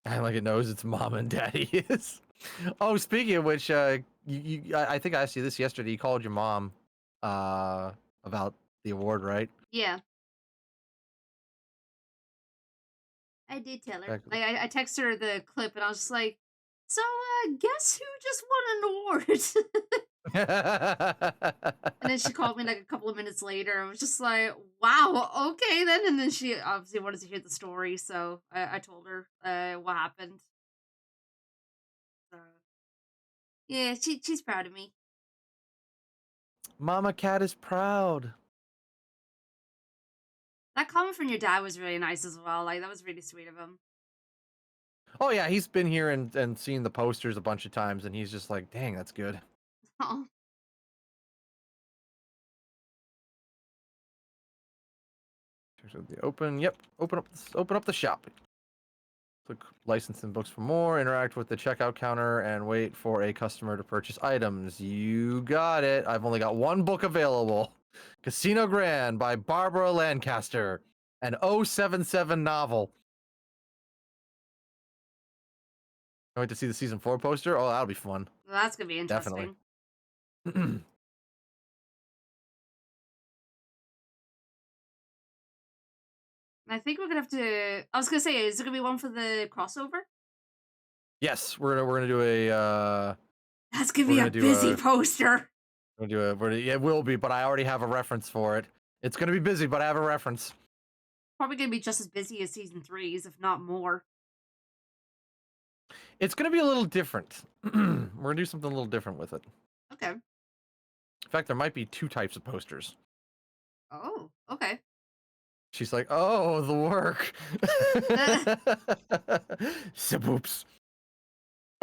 I like it knows its mom and daddy is. Oh, speaking of which, I think I asked you this yesterday. You called your mom about the award, right? Yeah. I did tell her. Exactly. Like, I texted her the clip, and I was just like, "So, guess who just won an award?" And then she called me like a couple of minutes later. I was just like, "Wow, okay then." And then she obviously wanted to hear the story, so I told her what happened. So, yeah, she's proud of me. Mama Cat is proud. That comment from your dad was really nice as well. Like, that was really sweet of him. Oh yeah, he's been here and seen the posters a bunch of times, and he's just like, "Dang, that's good." Oh. Open. Yep. Open up the shop. Click license and books for more. Interact with the checkout counter and wait for a customer to purchase items. You got it. I've only got 1 book available. Casino Grand by Barbara Lancaster, an 077 novel. Wait to see the season 4 poster. Oh, that'll be fun. Well, that's gonna be interesting. Definitely. I think we're gonna have to. I was gonna say, is it gonna be one for the crossover? Yes, we're gonna do a. That's gonna be a busy poster. We'll do it will be, but I already have a reference for it. It's gonna be busy, but I have a reference. Probably gonna be just as busy as season 3's, if not more. It's gonna be a little different. We're gonna do something a little different with it. Okay. In fact, there might be 2 types of posters. Oh, okay. She's like, "Oh, the work." Oops.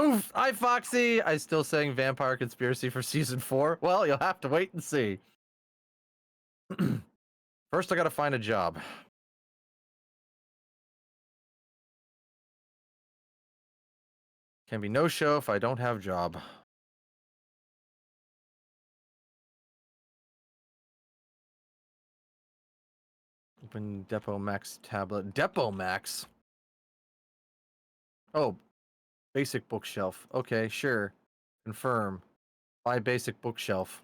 Oof. Hi, Foxy. I still saying Vampire Conspiracy for season 4. Well, you'll have to wait and see. First, I gotta find a job. Can be no show if I don't have job. Open Depot Max tablet. Depot Max? Oh, basic bookshelf. Okay, sure. Confirm. Buy basic bookshelf.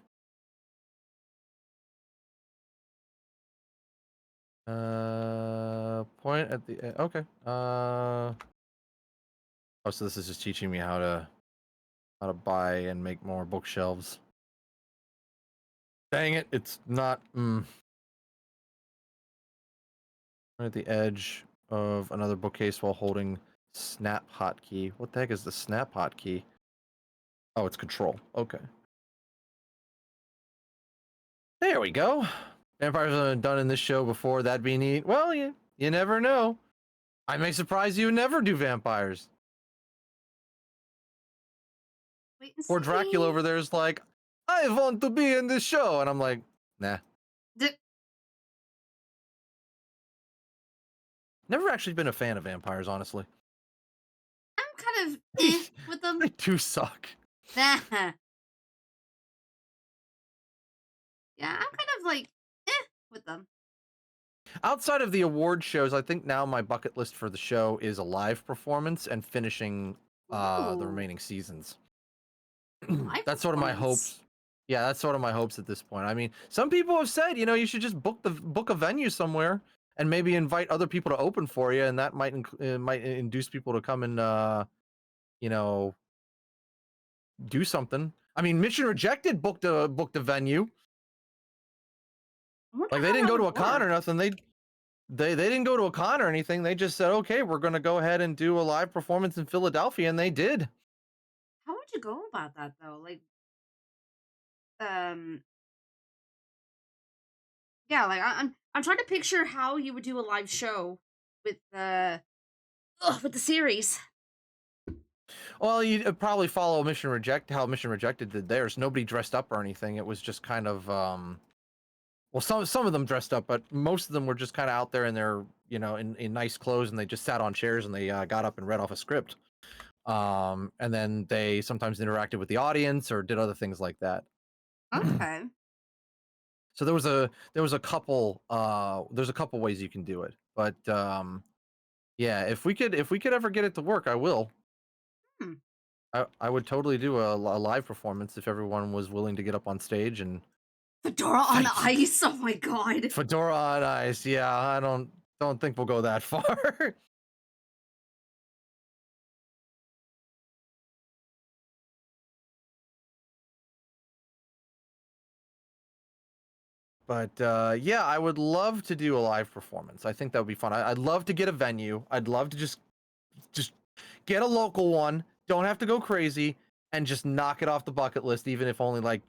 Point at the okay. Oh, so this is just teaching me how to buy and make more bookshelves. Dang it, it's not at the edge of another bookcase while holding snap hotkey. What the heck is the snap hotkey? Oh, it's control. Okay. There we go. Vampires have done in this show before. That'd be neat. Well, you never know. I may surprise you and never do vampires. Wait and Or Dracula over there is like, "I want to be in this show," and I'm like, nah. I'm Never actually been a fan of vampires, honestly. kind of with them. They do suck. Yeah, I'm kind of like with them. Outside of the award shows, I think now my bucket list for the show is a live performance and finishing the Ooh, remaining seasons. live That's sort of my performance. hopes. Yeah, that's sort of my hopes at this point. I mean, some people have said, you should just book a venue somewhere and maybe invite other people to open for you, and that might might induce people to come and you know do something. I mean, Mission Rejected booked a venue. I wonder Like they how didn't that go to would a con or work. nothing. They didn't go to a con or anything. They just said, okay, we're gonna go ahead and do a live performance in Philadelphia, and they did. How would you go about that though? Like, um, yeah, like I'm trying to picture how you would do a live show with the series. Well, you'd probably follow how Mission Rejected did theirs. Nobody dressed up or anything. It was just kind of well, some of them dressed up, but most of them were just kind of out there in their in nice clothes, and they just sat on chairs and they got up and read off a script. And then they sometimes interacted with the audience or did other things like that. Okay. So there was a couple there's a couple ways you can do it, but yeah, if we could ever get it to work, I will. Hmm. I would totally do a live performance if everyone was willing to get up on stage and Fedora on fight. ice. Oh my god. Fedora on ice. Yeah, I don't think we'll go that far. But yeah, I would love to do a live performance. I think that would be fun. I'd love to get a venue. I'd love to just get a local one. Don't have to go crazy and just knock it off the bucket list, even if only like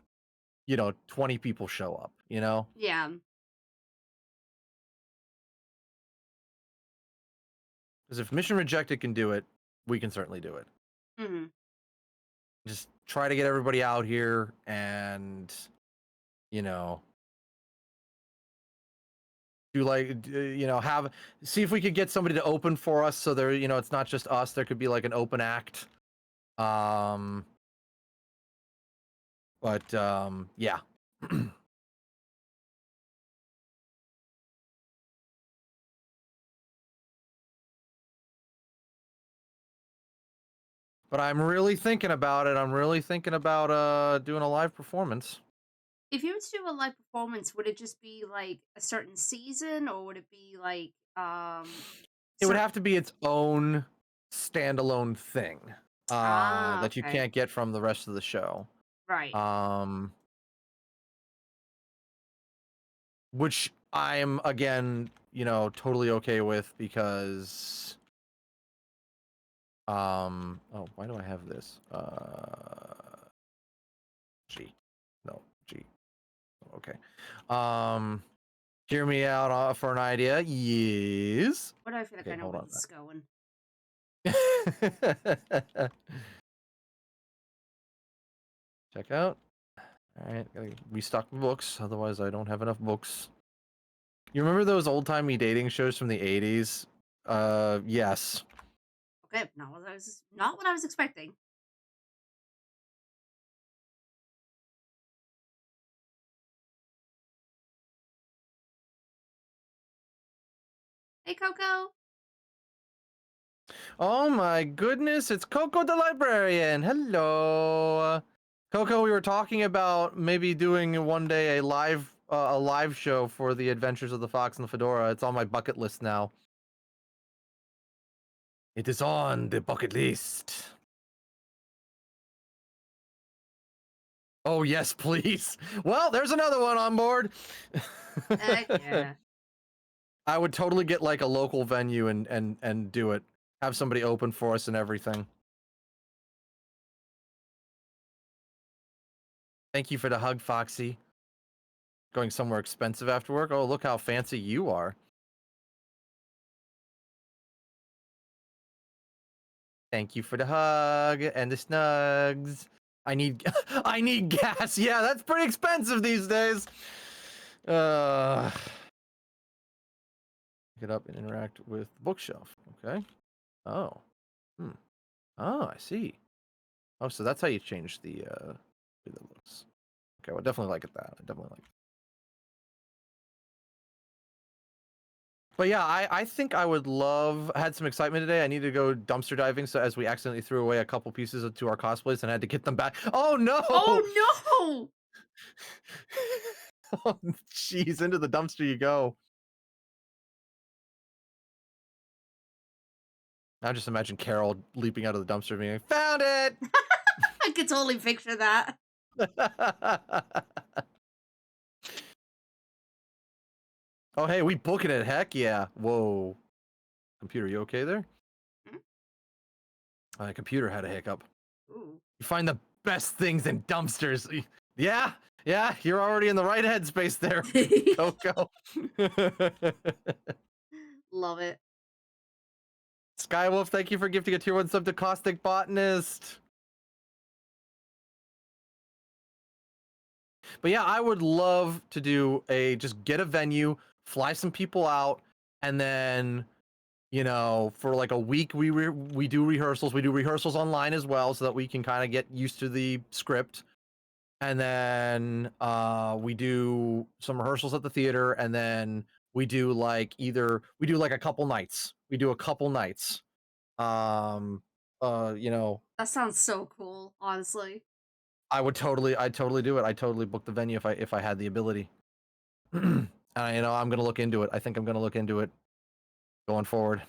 20 people show up. Yeah. Because if Mission Rejected can do it, we can certainly do it. Hmm. Just try to get everybody out here and do like see if we could get somebody to open for us, so there it's not just us. There could be like an open act. But yeah. But I'm really thinking about it. I'm really thinking about doing a live performance. If you were to do a live performance, would it just be like a certain season, or would it be like It would have to be its own standalone thing that you okay. can't get from the rest of the show. Right. Which I'm again, totally okay with because oh, why do I have this? G. No, G. Okay. Hear me out for an idea. Yes. What do I feel like Okay, I know hold where on. this is going? Check out. All right, gotta restock my books. Otherwise, I don't have enough books. You remember those old-timey dating shows from the 80s? Yes. Okay, not what I was expecting. Hey, Coco. Oh my goodness, it's Coco the librarian. Hello. Coco, we were talking about maybe doing one day a live show for the Adventures of the Fox and the Fedora. It's on my bucket list now. It is on the bucket list. Oh yes, please. Well, there's another one on board. Heck yeah. I would totally get like a local venue and do it. Have somebody open for us and everything. Thank you for the hug, Foxy. Going somewhere expensive after work? Oh, look how fancy you are. Thank you for the hug and the snugs. I need I need gas. Yeah, that's pretty expensive these days. Get up and interact with the bookshelf. Okay. Oh. Oh, I see. Oh, so that's how you change the way that looks. Okay, well, definitely like it that. I definitely like it. But yeah, I think I would love. I had some excitement today. I needed to go dumpster diving, so as we accidentally threw away a couple pieces to our cosplays and I had to get them back. Oh no! Oh no! Oh jeez, into the dumpster you go. Now just imagine Carol leaping out of the dumpster being like, "Found it!" I could totally picture that. Oh hey, we booking it. Heck yeah. Whoa. Computer, you okay there? My computer had a hiccup. Ooh. You find the best things in dumpsters. Yeah, yeah, you're already in the right headspace there, Coco. Love it. Skywolf, thank you for gifting a tier 1 sub to Caustic Botanist. But yeah, I would love to do just get a venue, fly some people out, and then, you know, for like a week we do rehearsals. We do rehearsals online as well so that we can kind of get used to the script. And then we do some rehearsals at the theater, and then we do like a couple nights. We do a couple nights. You know, That sounds so cool, honestly. I'd totally do it. I'd totally book the venue if I had the ability. And you know, I'm gonna look into it. I think I'm gonna look into it going forward.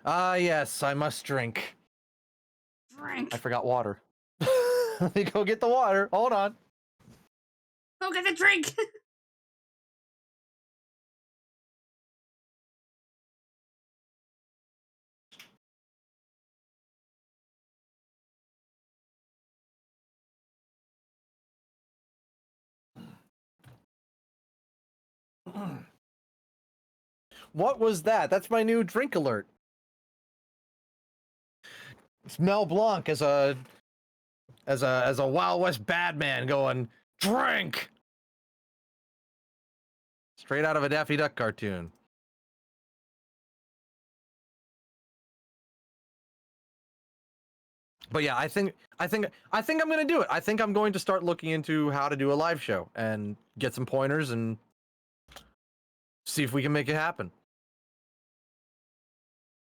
Ah, yes, I must drink. Drink. I forgot water. Let me go get the water. Hold on. Go get the drink. What was that? That's my new drink alert. It's Mel Blanc as a Wild West bad man going, drink! Straight out of a Daffy Duck cartoon. But yeah, I think I'm gonna do it. I think I'm going to start looking into how to do a live show and get some pointers and see if we can make it happen.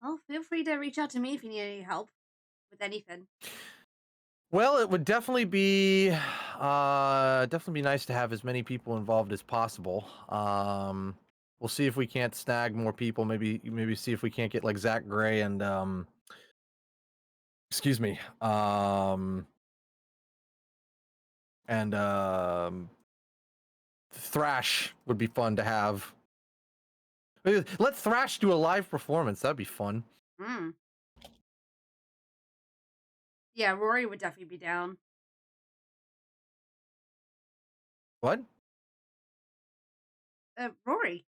Well, feel free to reach out to me if you need any help with anything. Well, it would definitely be nice to have as many people involved as possible. We'll see if we can't snag more people. Maybe see if we can't get like Zach Gray and excuse me, and Thrash would be fun to have. Let Thrash do a live performance. That'd be fun. Yeah, Rory would definitely be down. What? Rory.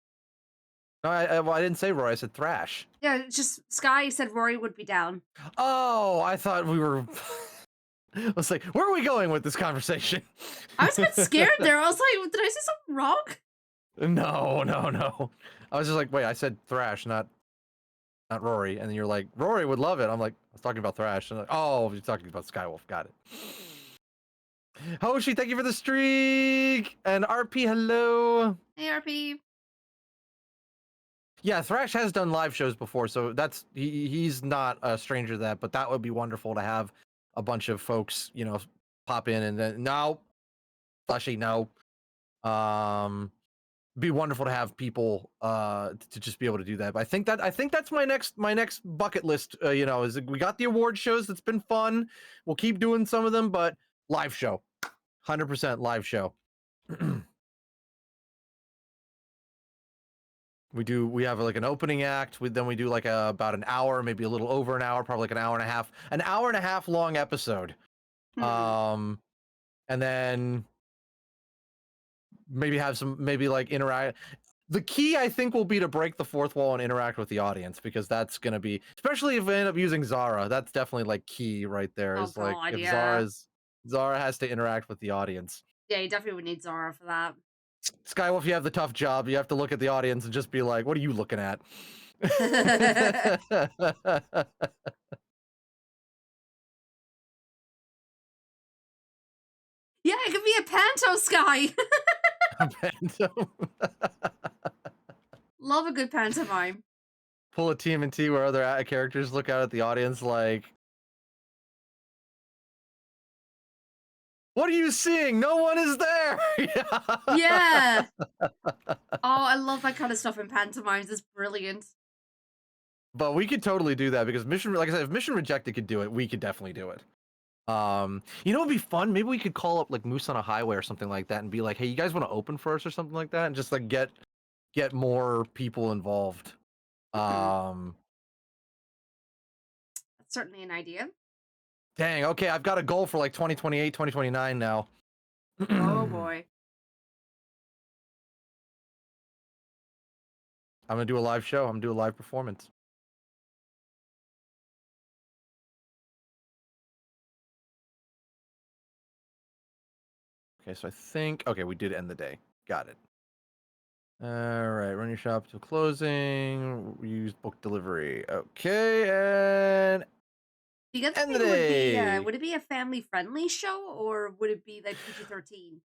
No, I didn't say Rory. I said Thrash. Yeah, it's just Sky said Rory would be down. Oh, I thought we were. I was like, where are we going with this conversation? I was a bit scared there. I was like, did I say something wrong? No. I was just like, wait, I said Thrash, not Rory. And then you're like, Rory would love it. I'm like, I was talking about Thrash. And I'm like, oh, you're talking about Skywolf. Got it. Hoshi, thank you for the streak. And RP, hello. Hey, RP. Yeah, Thrash has done live shows before, so he's not a stranger to that, but that would be wonderful to have a bunch of folks, you know, pop in and then no. Fleshy, no. Be wonderful to have people to just be able to do that. But I think that's my next bucket list, you know, is we got the award shows, that's been fun. We'll keep doing some of them, but live show. 100% live show. We have like an opening act. Then we do like about an hour, maybe a little over an hour, probably like an hour and a half long episode. And then maybe have like interact. The key, I think, will be to break the fourth wall and interact with the audience, because that's going to be, especially if we end up using Zara, that's definitely like key right there. Oh, is like God, if yeah. Zara has to interact with the audience. Yeah, you definitely would need Zara for that. Skywolf, you have the tough job. You have to look at the audience and just be like, "What are you looking at?" Yeah, it could be a panto Sky. Love a good pantomime. Pull a TMNT where other characters look out at the audience like, "What are you seeing? No one is there." Yeah. Oh, I love that kind of stuff in pantomimes. It's brilliant. But we could totally do that because like I said, if Mission Rejected could do it, we could definitely do it. You know, it'd be fun. Maybe we could call up like Moose on a Highway or something like that and be like, "Hey, you guys want to open for us or something like that?" And just like get more people involved. That's certainly an idea. Dang. Okay, I've got a goal for like 2028, 2029 now. Oh boy. I'm gonna do a live show. I'm gonna do a live performance. Okay, so I think we did end the day. Got it. All right, run your shop to closing. Use book delivery. Okay, and The other end the thing would be, day. would it be a family-friendly show or would it be like PG-13?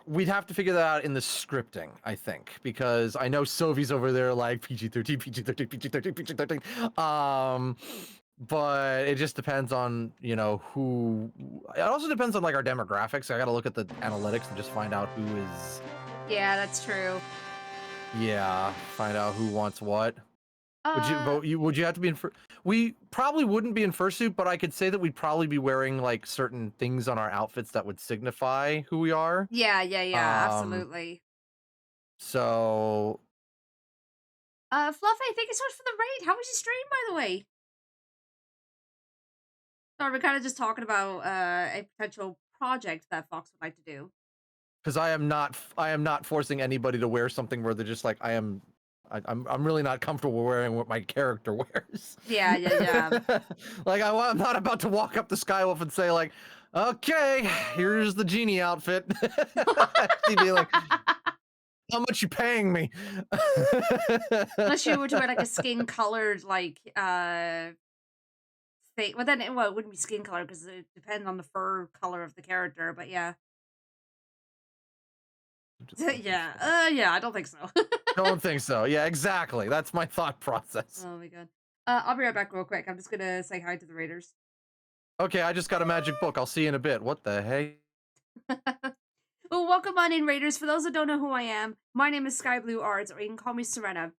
We'd have to figure that out in the scripting, I think, because I know Sophie's over there like PG-13, PG-13, PG-13, PG-13. But it just depends on, you know, who. It also depends on like our demographics. I got to look at the analytics and just find out who is. Yeah, that's true. Yeah, find out who wants what. Would you vote? Uh, Would you have to be in? We probably wouldn't be in fursuit, but I could say that we'd probably be wearing like certain things on our outfits that would signify who we are. yeah, absolutely. So, Fluffy, thank you so much for the raid. How was your stream, by the way? Sorry, we're kind of just talking about a potential project that Fox would like to do. because I am not forcing anybody to wear something where they're just like, I'm really not comfortable wearing what my character wears. Yeah. Like I'm not about to walk up to Skywolf and say like, "Okay, here's the genie outfit." She'd be like, "How much you paying me?" Unless you were to wear like a skin colored like thing. Well, then it wouldn't be skin color because it depends on the fur color of the character. But yeah. Yeah, I don't think so. Don't think so. Yeah, exactly. That's my thought process. Oh my god. I'll be right back real quick. I'm just gonna say hi to the raiders. Okay, I just got a magic book. I'll see you in a bit. What the heck? Well, welcome on in, raiders. For those that don't know who I am, my name is Sky Blue Arts, or you can call me Serena.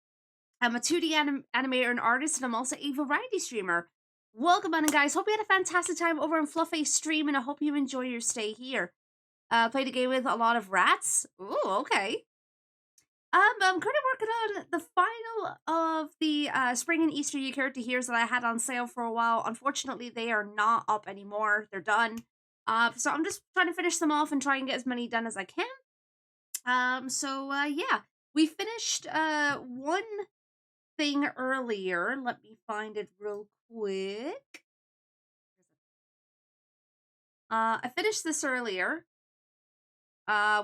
I'm a 2D animator and artist, and I'm also a variety streamer. Welcome on in, guys. Hope you had a fantastic time over in Fluffy's stream, and I hope you enjoy your stay here. Played a game with a lot of rats. Ooh, okay. I'm currently working on the final of the spring and Easter year character heroes that I had on sale for a while. Unfortunately, they are not up anymore. They're done. So I'm just trying to finish them off and try and get as many done as I can. Yeah, we finished one thing earlier. Let me find it real quick. I finished this earlier,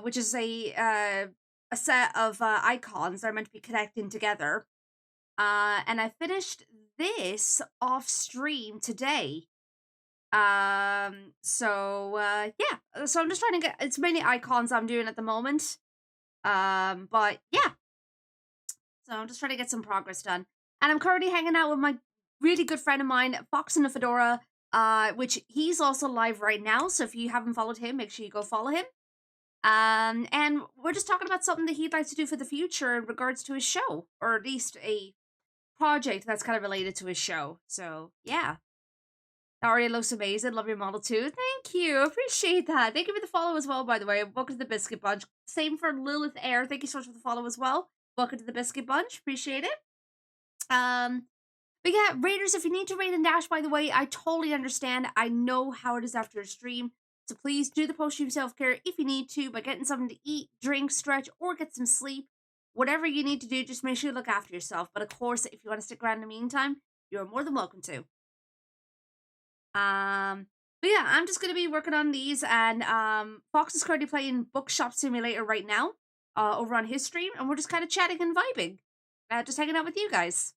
which is a set of icons that are meant to be connecting together. And I finished this off stream today. Yeah. So I'm just trying to get, it's mainly icons I'm doing at the moment. But yeah. So I'm just trying to get some progress done. And I'm currently hanging out with my really good friend of mine, Fox in the Fedora, which he's also live right now. So if you haven't followed him, make sure you go follow him. And we're just talking about something that he'd like to do for the future in regards to his show, or at least a project that's kind of related to his show. So yeah. That already looks amazing. Love your model too. Thank you. Appreciate that. Thank you for the follow as well, by the way. Welcome to the Biscuit Bunch. Same for Lilith Air. Thank you so much for the follow as well. Welcome to the Biscuit Bunch. Appreciate it. But yeah, Raiders, if you need to raid and dash, by the way, I totally understand. I know how it is after a stream. So please do the post-stream self-care if you need to by getting something to eat, drink, stretch, or get some sleep. Whatever you need to do, just make sure you look after yourself. But of course, if you want to stick around in the meantime, you're more than welcome to. But But yeah, I'm just gonna be working on these, and Fox is currently playing Bookshop Simulator right now, over on his stream, and we're just kind of chatting and vibing, just hanging out with you guys.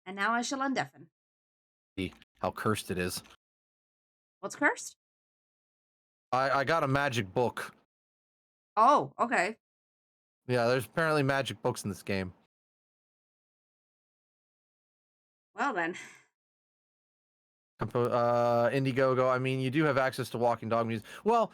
And now I shall undeafen. How cursed it is. What's cursed? I got a magic book. Oh, okay. Yeah, there's apparently magic books in this game. Well then. Indiegogo. I mean, you do have access to Walking Dog music. Well,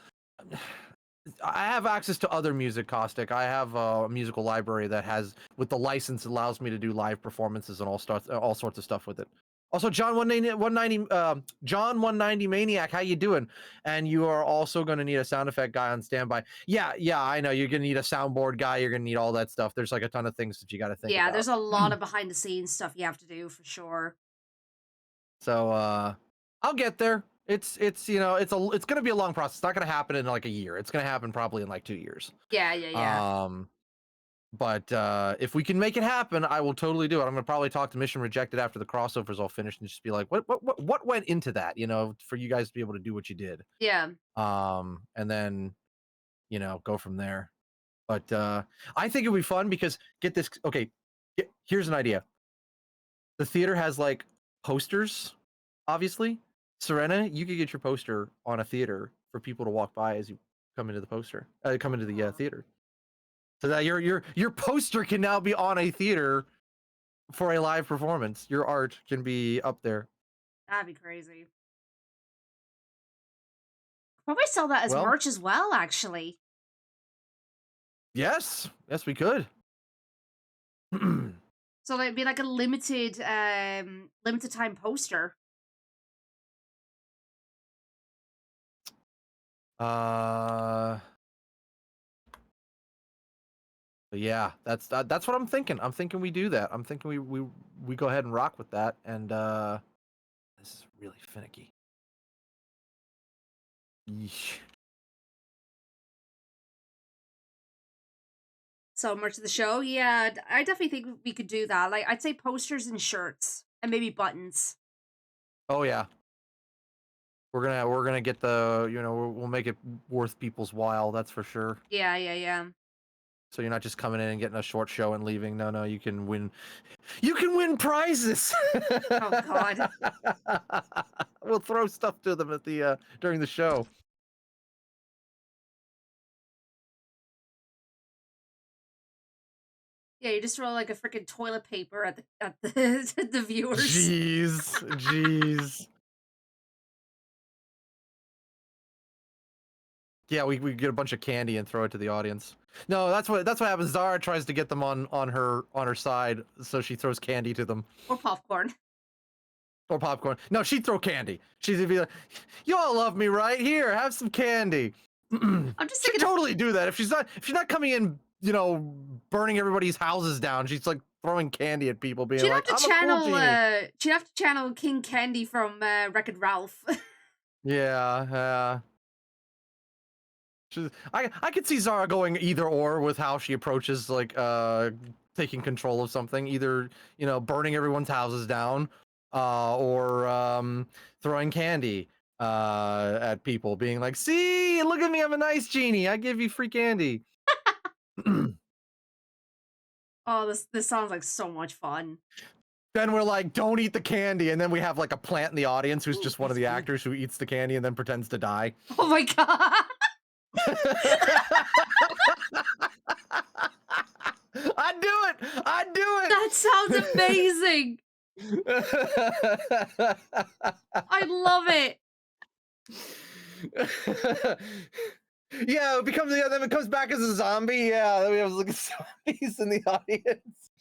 I have access to other music, Caustic. I have a musical library that has, with the license, allows me to do live performances and all sorts of stuff with it. Also, John 190 Maniac, how you doing? And you are also going to need a sound effect guy on standby. Yeah, I know. You're going to need a soundboard guy. You're going to need all that stuff. There's like a ton of things that you got to think about. Yeah, there's a lot of behind the scenes stuff you have to do for sure. So I'll get there. It's going to be a long process. It's not going to happen in like a year. It's going to happen probably in like 2 years. Yeah. But if we can make it happen, I will totally do it. I'm gonna probably talk to Mission Rejected after the crossover's all finished and just be like, what went into that, for you guys to be able to do what you did. Yeah. And then, go from there. But I think it'll be fun because get this. Okay, here's an idea. The theater has like posters, obviously. Serena, you could get your poster on a theater for people to walk by as you come into the theater. So that your poster can now be on a theater for a live performance. Your art can be up there. That'd be crazy. Probably sell that as merch as well, actually. Yes, we could. So it'd be like a limited time poster. But yeah, that's what I'm thinking. I'm thinking we do that. I'm thinking we go ahead and rock with that. And this is really finicky. Yeesh. So merch of the show, yeah, I definitely think we could do that. Like, I'd say posters and shirts, and maybe buttons. Oh yeah, we're gonna get the we'll make it worth people's while. That's for sure. Yeah. So you're not just coming in and getting a short show and leaving. No, you can win. You can win prizes. Oh God. We'll throw stuff to them at the during the show. Yeah, you just throw like a freaking toilet paper at the the viewers. Jeez. Yeah, we get a bunch of candy and throw it to the audience. No, that's what happens. Zara tries to get them on her side, so she throws candy to them. Or popcorn. No, she'd throw candy. She'd be like, "You all love me, right? Here, have some candy." I'm just thinking. She'd totally do that if she's not coming in, burning everybody's houses down. She's like throwing candy at people, being like, "I'm a cool genie." She'd have to channel King Candy from Wreck-It Ralph. Yeah. I could see Zara going either or with how she approaches like taking control of something, either burning everyone's houses down, or throwing candy at people, being like, "See, look at me, I'm a nice genie. I give you free candy." Oh, this sounds like so much fun. Then we're like, "Don't eat the candy," and then we have like a plant in the audience who's just one of the actors who eats the candy and then pretends to die. Oh my God. I'd do it. That sounds amazing. I love it. Yeah, then it comes back as a zombie. Yeah, then we have like zombies in the audience.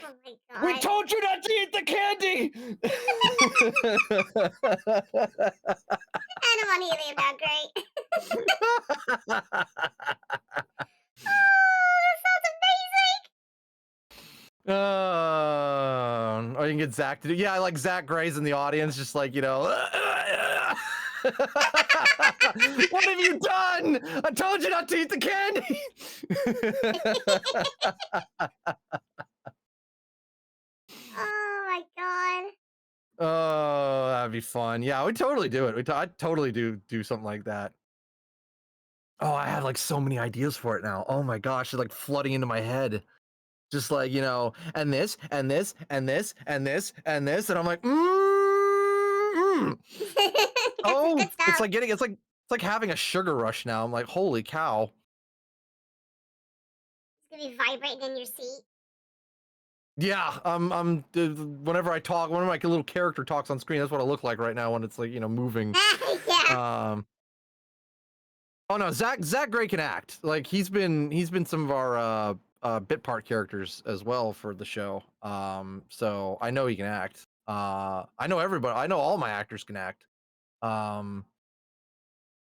Oh my God. We told you not to eat the candy. I don't want to hear that. Great. Or you can get Zach to do. Yeah, I like Zach Gray's in the audience, just like what have you done? I told you not to eat the candy. Oh my God. Oh, that'd be fun. Yeah, we'd totally do it. I'd totally do something like that. Oh, I have like so many ideas for it now. Oh my gosh, it's like flooding into my head. Just like, and this, and this, and this, and this, and this, and I'm like, oh, Good stuff. it's like having a sugar rush now. I'm like, holy cow. It's gonna be vibrating in your seat. Yeah, whenever I talk, whenever my little character talks on screen, that's what I look like right now when it's like, moving. Yeah. Oh no, Zach Gray can act. Like he's been some of our bit part characters as well for the show. So I know he can act. I know everybody. I know all my actors can act.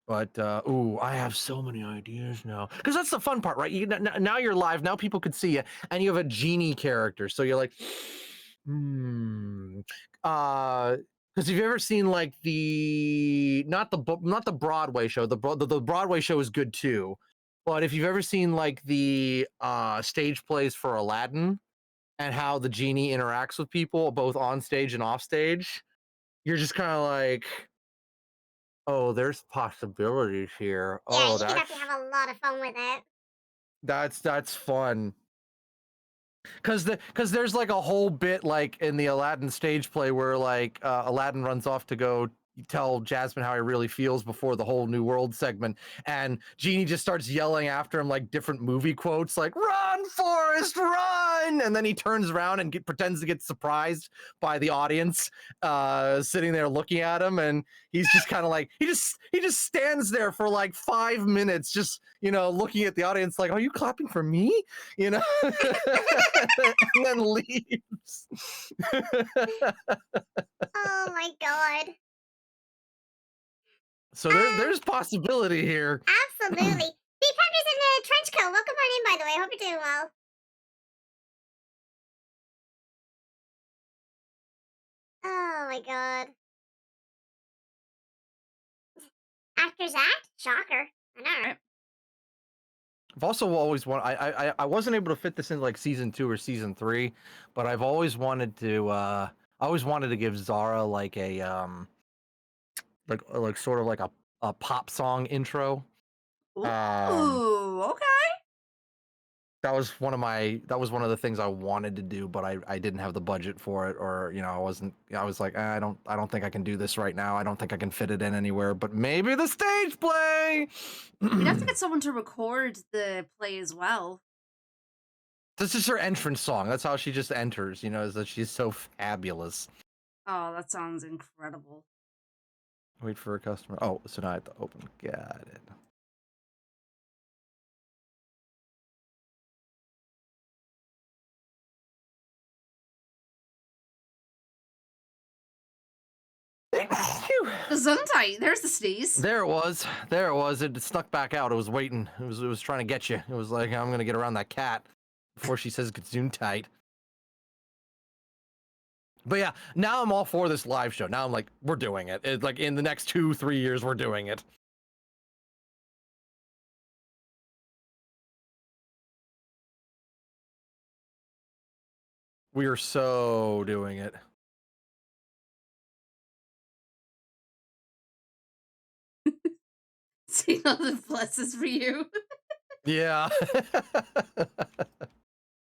But ooh, I have so many ideas now. Because that's the fun part, right? Now you're live. Now people could see you, and you have a genie character. So you're like, because have you ever seen like not the Broadway show? The Broadway show is good too. But if you've ever seen like the stage plays for Aladdin and how the genie interacts with people both on stage and off stage, you're just kind of like, oh, there's possibilities here. Yeah, Oh, you're gonna have to have a lot of fun with it. that's fun. Cause there's like a whole bit like in the Aladdin stage play where like Aladdin runs off to go tell Jasmine how he really feels before the whole New World segment, and Genie just starts yelling after him like different movie quotes like "Run, Forrest, run!" And then he turns around and pretends to get surprised by the audience sitting there looking at him, and he's just kind of like he just stands there for like 5 minutes, just looking at the audience like, "Are you clapping for me?" And then leaves. Oh my god. So there's possibility here. Absolutely. Steve Pepper's in the trench coat. Welcome on in, by the way. Hope you're doing well. Oh my god. Actors act? Shocker. I know. Right? I've also always wanted. I wasn't able to fit this in like season 2 or season 3, but I've always wanted to. I always wanted to give Zara like a like sort of like a pop song intro. Ooh, okay. That was one of the things I wanted to do, but I didn't have the budget for it, or I was like, I don't think I can do this right now. I don't think I can fit it in anywhere, but maybe the stage play. We'd have to get someone to record the play as well. This is her entrance song. That's how she just enters, is that she's so fabulous. Oh, that sounds incredible. Wait for a customer. Oh, so now I have to open. Got it. Gesundheit. There's the sneeze. There it was. It snuck back out. It was waiting. It was trying to get you. It was like, I'm gonna get around that cat before she says Gesundheit. But yeah, now I'm all for this live show. Now I'm like, we're doing it. It's like in the next 2-3 years, we're doing it. We are so doing it. See nothing blesses for you. Yeah.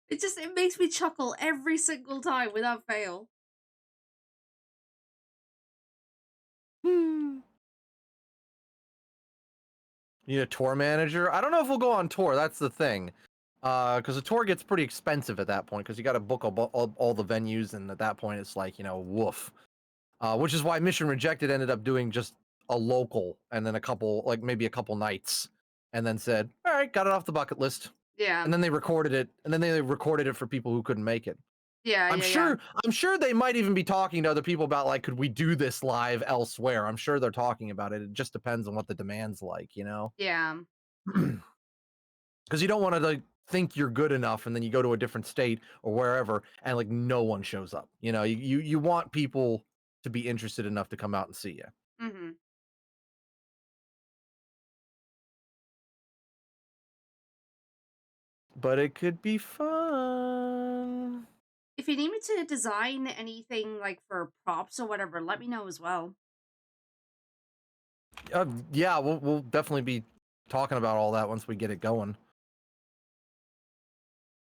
It makes me chuckle every single time without fail. You need a tour manager? I don't know if we'll go on tour. That's the thing. Because the tour gets pretty expensive at that point because you got to book all the venues, and at that point it's like, woof. Which is why Mission Rejected ended up doing just a local and then maybe a couple nights, and then said, all right, got it off the bucket list. Yeah. And then they recorded it, for people who couldn't make it. Yeah, I'm sure they might even be talking to other people about like, could we do this live elsewhere? I'm sure they're talking about it. It just depends on what the demand's like, Yeah. Because you don't want to like think you're good enough and then you go to a different state or wherever and like no one shows up. You want people to be interested enough to come out and see you. Mm-hmm. But it could be fun. if you need me to design anything like for props or whatever, let me know as well. Yeah, we'll definitely be talking about all that once we get it going.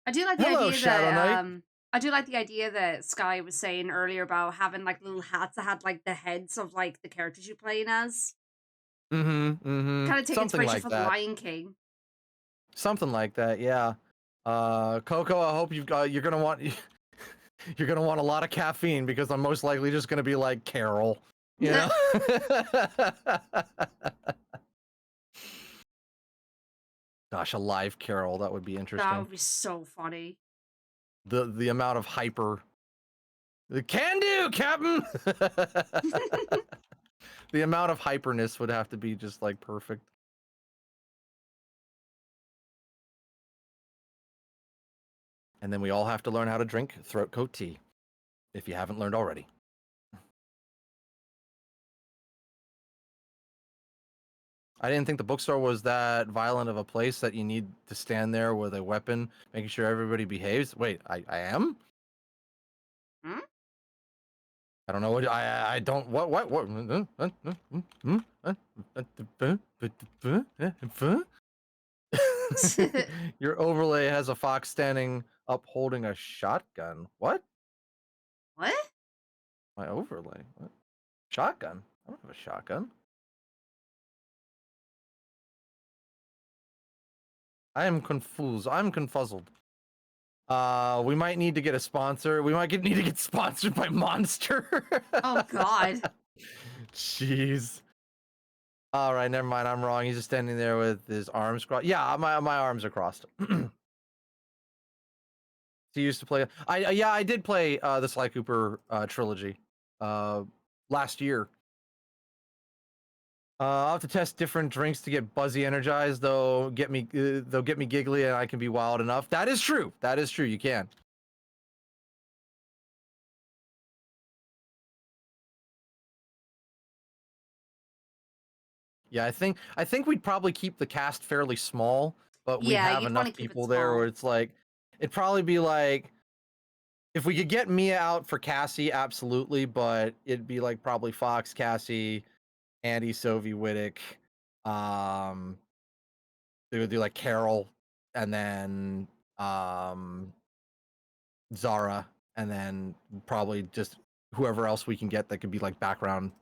I do like the Hello, idea Shadow Knight. that I do like the idea that Sky was saying earlier about having like little hats that had like the heads of like the characters you're playing as. Kind of take Something inspiration like from the that. Lion King. Something like that, yeah. Coco, I hope you're gonna want you're gonna want a lot of caffeine because I'm most likely just gonna be like Carol, you know. Gosh, a live Carol, that would be That interesting. would be so funny. The amount of hyper. The can do, Captain. The amount of hyperness would have to be just like perfect. And then we all have to learn how to drink throat coat tea, if you haven't learned already. I didn't think the bookstore was that violent of a place that you need to stand there with a weapon, making sure everybody behaves. Wait, I am? Hmm? I don't know what I don't what Your overlay has a fox standing up holding a shotgun. What? What? My overlay? What? Shotgun? I don't have a shotgun. I am confused. I'm confuzzled. We might need to get a sponsor. We might need to get sponsored by Monster. Oh God. Jeez. All right, never mind. I'm wrong. He's just standing there with his arms crossed. Yeah, my arms are crossed. He used to play. I did play the Sly Cooper trilogy last year. I'll have to test different drinks to get buzzy energized. They'll get me giggly, and I can be wild enough. That is true. That is true. You can. Yeah, I think we'd probably keep the cast fairly small, but we'd Yeah, have you'd want to enough keep it people there small. where it's like it'd probably be like if we could get Mia out for Cassie, absolutely, but it'd be like probably Fox, Cassie, Andy, Sovie, Wittick. They would do like Carol, and then Zara, and then probably just whoever else we can get that could be like background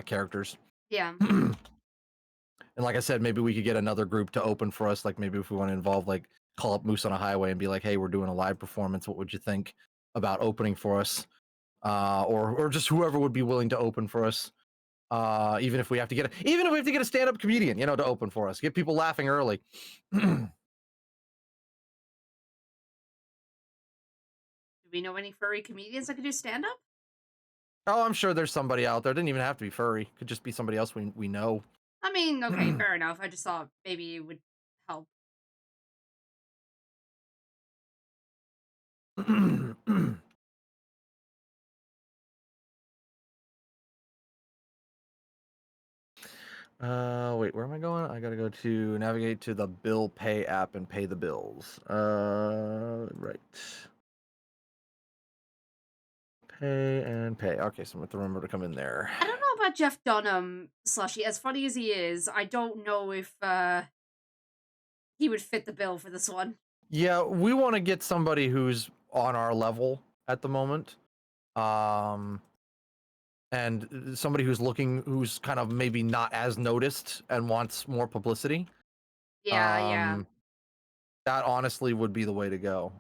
characters. Yeah. And like I said, maybe we could get another group to open for us. Like maybe if we want to involve, like, call up Moose on a Highway and be like, "Hey, we're doing a live performance. What would you think about opening for us?" Or just whoever would be willing to open for us. Even if we have to get a stand-up comedian, to open for us, get people laughing early. Do we know any furry comedians that could do stand up? Oh, I'm sure there's somebody out there. It didn't even have to be furry. Could just be somebody else we know. I mean, okay, fair enough. I just thought maybe it would help. Wait, where am I going? I gotta go to navigate to the bill pay app and pay the bills. Right. Pay and pay. Okay, so I'm going to remember to come in there. I don't know about Jeff Dunham, Slushy. As funny as he is, I don't know if he would fit the bill for this one. Yeah, we want to get somebody who's on our level at the moment. And somebody who's kind of maybe not as noticed and wants more publicity. Yeah, yeah. That honestly would be the way to go.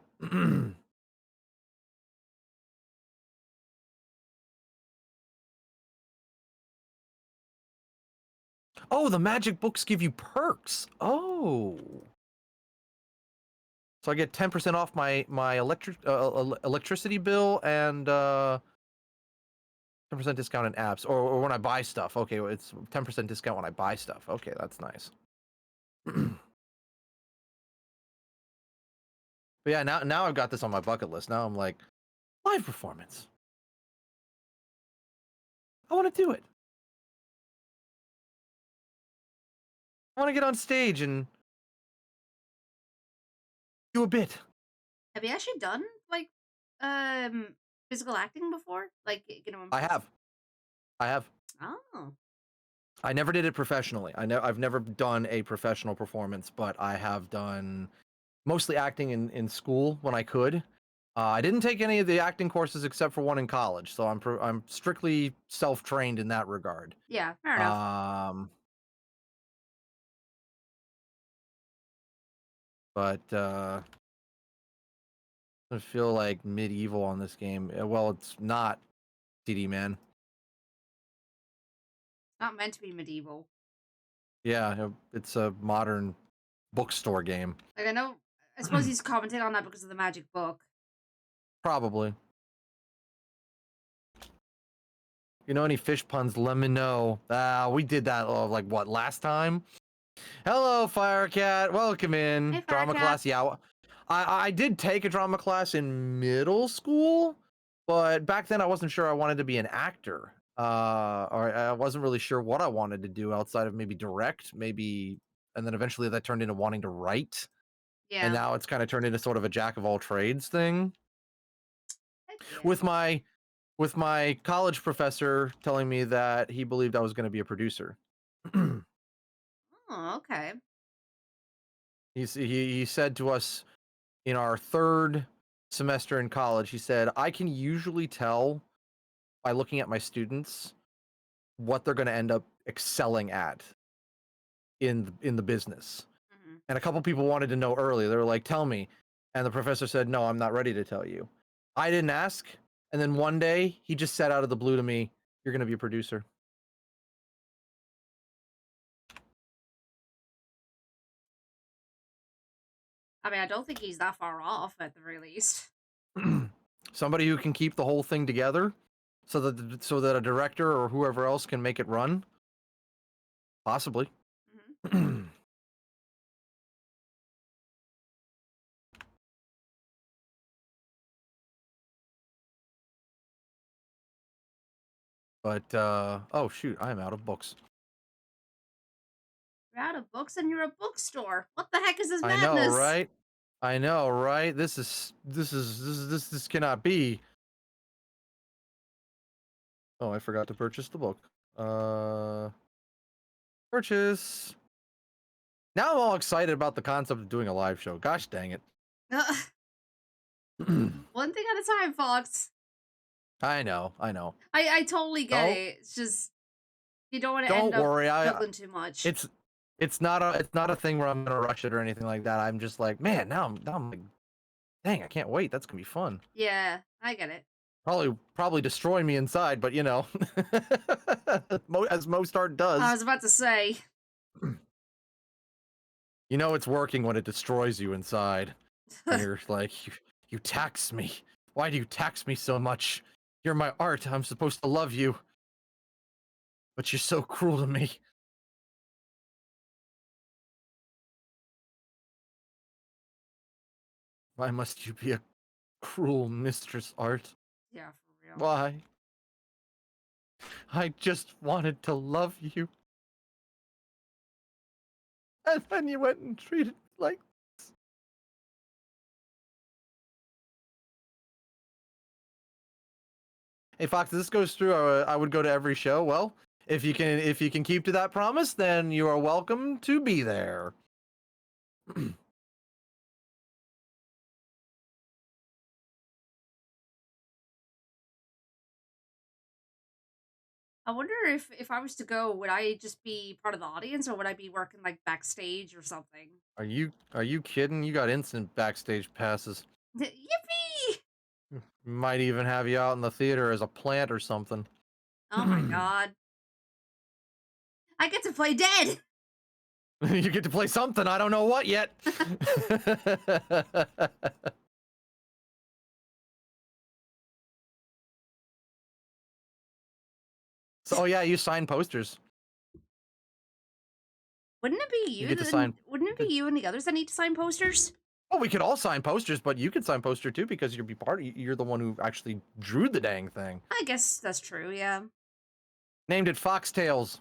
Oh, the magic books give you perks. Oh. So I get 10% off my electricity bill and 10% discount in apps or when I buy stuff. Okay, well, it's 10% discount when I buy stuff. Okay, that's nice. But yeah, now I've got this on my bucket list. Now I'm like, live performance. I want to do it. I want to get on stage and do a bit. Have you actually done like physical acting before? Like, you know, in I person? have. I have. Oh. I never did it professionally. I've never done a professional performance, but I have done mostly acting in school when I could. I didn't take any of the acting courses except for one in college, so I'm strictly self-trained in that regard. Yeah, fair enough. But I feel like medieval on this game. Well, it's not, CD man. Not meant to be medieval. Yeah, it's a modern bookstore game. Like, I suppose he's commenting on that because of the magic book. Probably. You know any fish puns? Let me know. We did that like what, last time? Hello, Firecat. Welcome in. Hey, Drama Firecat. class. Yeah, I did take a drama class in middle school, but back then I wasn't sure I wanted to be an actor. Or I wasn't really sure what I wanted to do outside of maybe direct, maybe, and then eventually that turned into wanting to write. And Yeah. now it's kind of turned into sort of a jack of all trades thing. Heck yeah. With my college professor telling me that he believed I was going to be a producer. Oh, okay. He said to us in our third semester in college, he said, I can usually tell by looking at my students what they're going to end up excelling at in the business. Mm-hmm. And a couple people wanted to know early. They were like, tell me. And the professor said, no, I'm not ready to tell you. I didn't ask. And then one day he just said out of the blue to me, you're going to be a producer. I mean, I don't think he's that far off at the very least. Somebody who can keep the whole thing together so that a director or whoever else can make it run. Possibly. Mm-hmm. But oh shoot, I am out of books. You're out of books and you're a bookstore. What the heck is this I madness? know, right? I know, right? This cannot be. Oh, I forgot to purchase the book. Purchase. Now I'm all excited about the concept of doing a live show. Gosh dang it. One thing at a time, Fox. I know. I totally get it. It's just you don't want to Don't end worry. up juggling too much. It's not a thing where I'm gonna rush it or anything like that. I'm just like, man, now I'm like, dang, I can't wait. That's gonna be fun. Yeah, I get it. Probably destroy me inside, but you know, as most art does. I was about to say. You know it's working when it destroys you inside. And you're like, you tax me. Why do you tax me so much? You're my art. I'm supposed to love you. But you're so cruel to me. Why must you be a cruel mistress, Art? Yeah, for real. Why? I just wanted to love you. And then you went and treated me like this. Hey Fox, this goes through. I would go to every show. Well, if you can keep to that promise, then you are welcome to be there. I wonder if I was to go, would I just be part of the audience or would I be working like backstage or something? Are you kidding? You got instant backstage passes. Yippee! Might even have you out in the theater as a plant or something. Oh my god. I get to play dead! You get to play something. I don't know what yet. So, oh yeah, you sign posters. Wouldn't it be you? get to sign. Wouldn't it be you and the others that need to sign posters? Oh, we could all sign posters, but you could sign poster too because you're the one who actually drew the dang thing. I guess that's true, yeah. Named it Foxtails.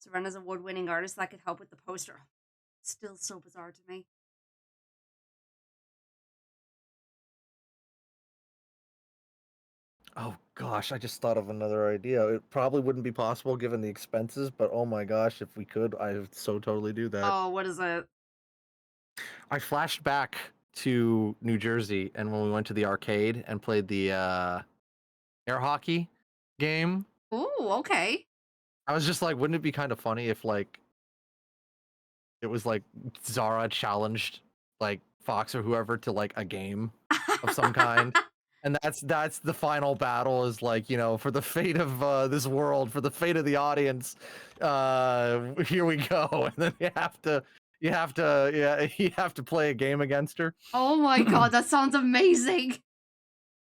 to run as a award-winning artist that could help with the poster. Still so bizarre to me. Oh gosh, I just thought of another idea. It probably wouldn't be possible given the expenses, but oh my gosh, if we could, I would so totally do that. Oh, what is it? I flashed back to New Jersey and when we went to the arcade and played the air hockey game. Ooh, okay. I was just like, wouldn't it be kind of funny if like it was like Zara challenged like Fox or whoever to like a game of some kind? And that's the final battle is like, you know, for the fate of this world, for the fate of the audience, here we go. And then you have to you have to play a game against her. Oh my god, that sounds amazing.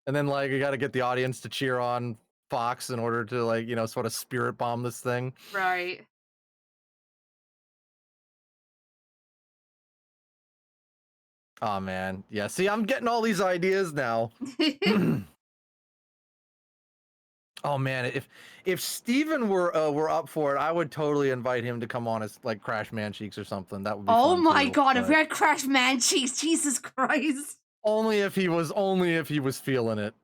And then like you got to get the audience to cheer on Fox in order to like, you know, sort of spirit bomb this thing. Right. Oh man. Yeah, see, I'm getting all these ideas now. Oh man, if Steven were up for it, I would totally invite him to come on as like Crash Man Cheeks or something. That would be Oh fun my too, god, if but we had Crash Man Cheeks, Jesus Christ. only if he was feeling it.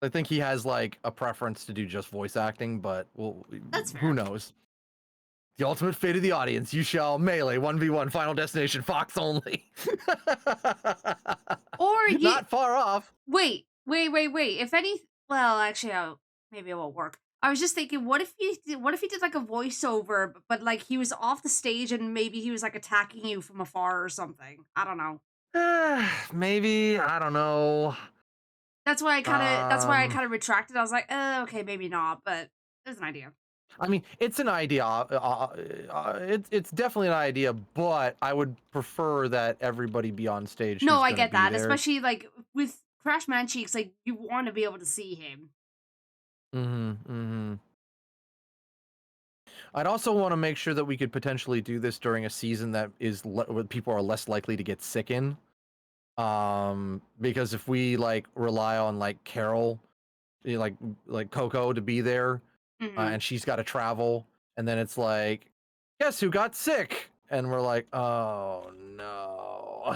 I think he has like a preference to do just voice acting, but well, That's fair. who knows? The ultimate fate of the audience. You shall melee 1v1 Final Destination Fox only. Or you Not far off. Wait. If any, well, actually, maybe it won't work. I was just thinking, what if he did like a voiceover, but like he was off the stage and maybe he was like attacking you from afar or something. I don't know. Maybe, I don't know. That's why I kind of retracted. I was like, okay, maybe not, but there's an idea. I mean, it's an idea. It's definitely an idea, but I would prefer that everybody be on stage. No, who's I gonna get be that, there. especially like with Crash Man Cheeks, like you want to be able to see him. I'd also want to make sure that we could potentially do this during a season that is where people are less likely to get sick in. Because if we like rely on like Carol, you know, like Coco to be there, and she's got to travel, and then it's like, guess who got sick? And we're like, oh no.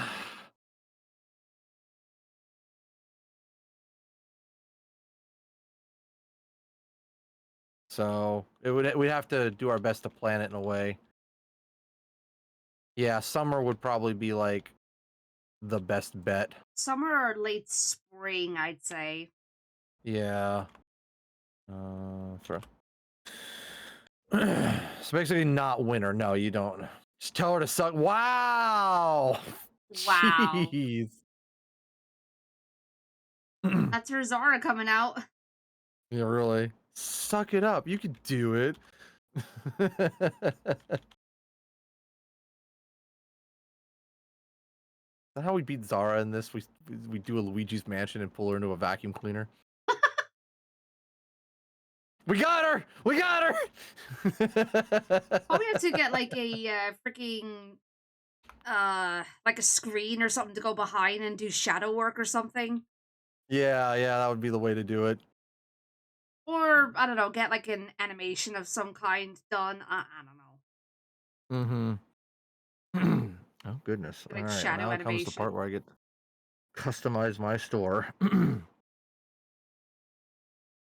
So we'd have to do our best to plan it in a way. Yeah, summer would probably be like the best bet. Summer or late spring, I'd say. Yeah. So basically not winter. No, you don't. Just tell her to suck. Wow. Wow. Jeez. That's her Zara coming out. Yeah, really. Suck it up. You could do it. Is that how we beat Zara in this? We do a Luigi's Mansion and pull her into a vacuum cleaner. We got her! We got her! Probably have to get like a freaking like a screen or something to go behind and do shadow work or something. Yeah, that would be the way to do it. Or I don't know, get like an animation of some kind done. I don't know. Oh goodness! Like All right, shadow now comes the part animation. where I get to customize my store.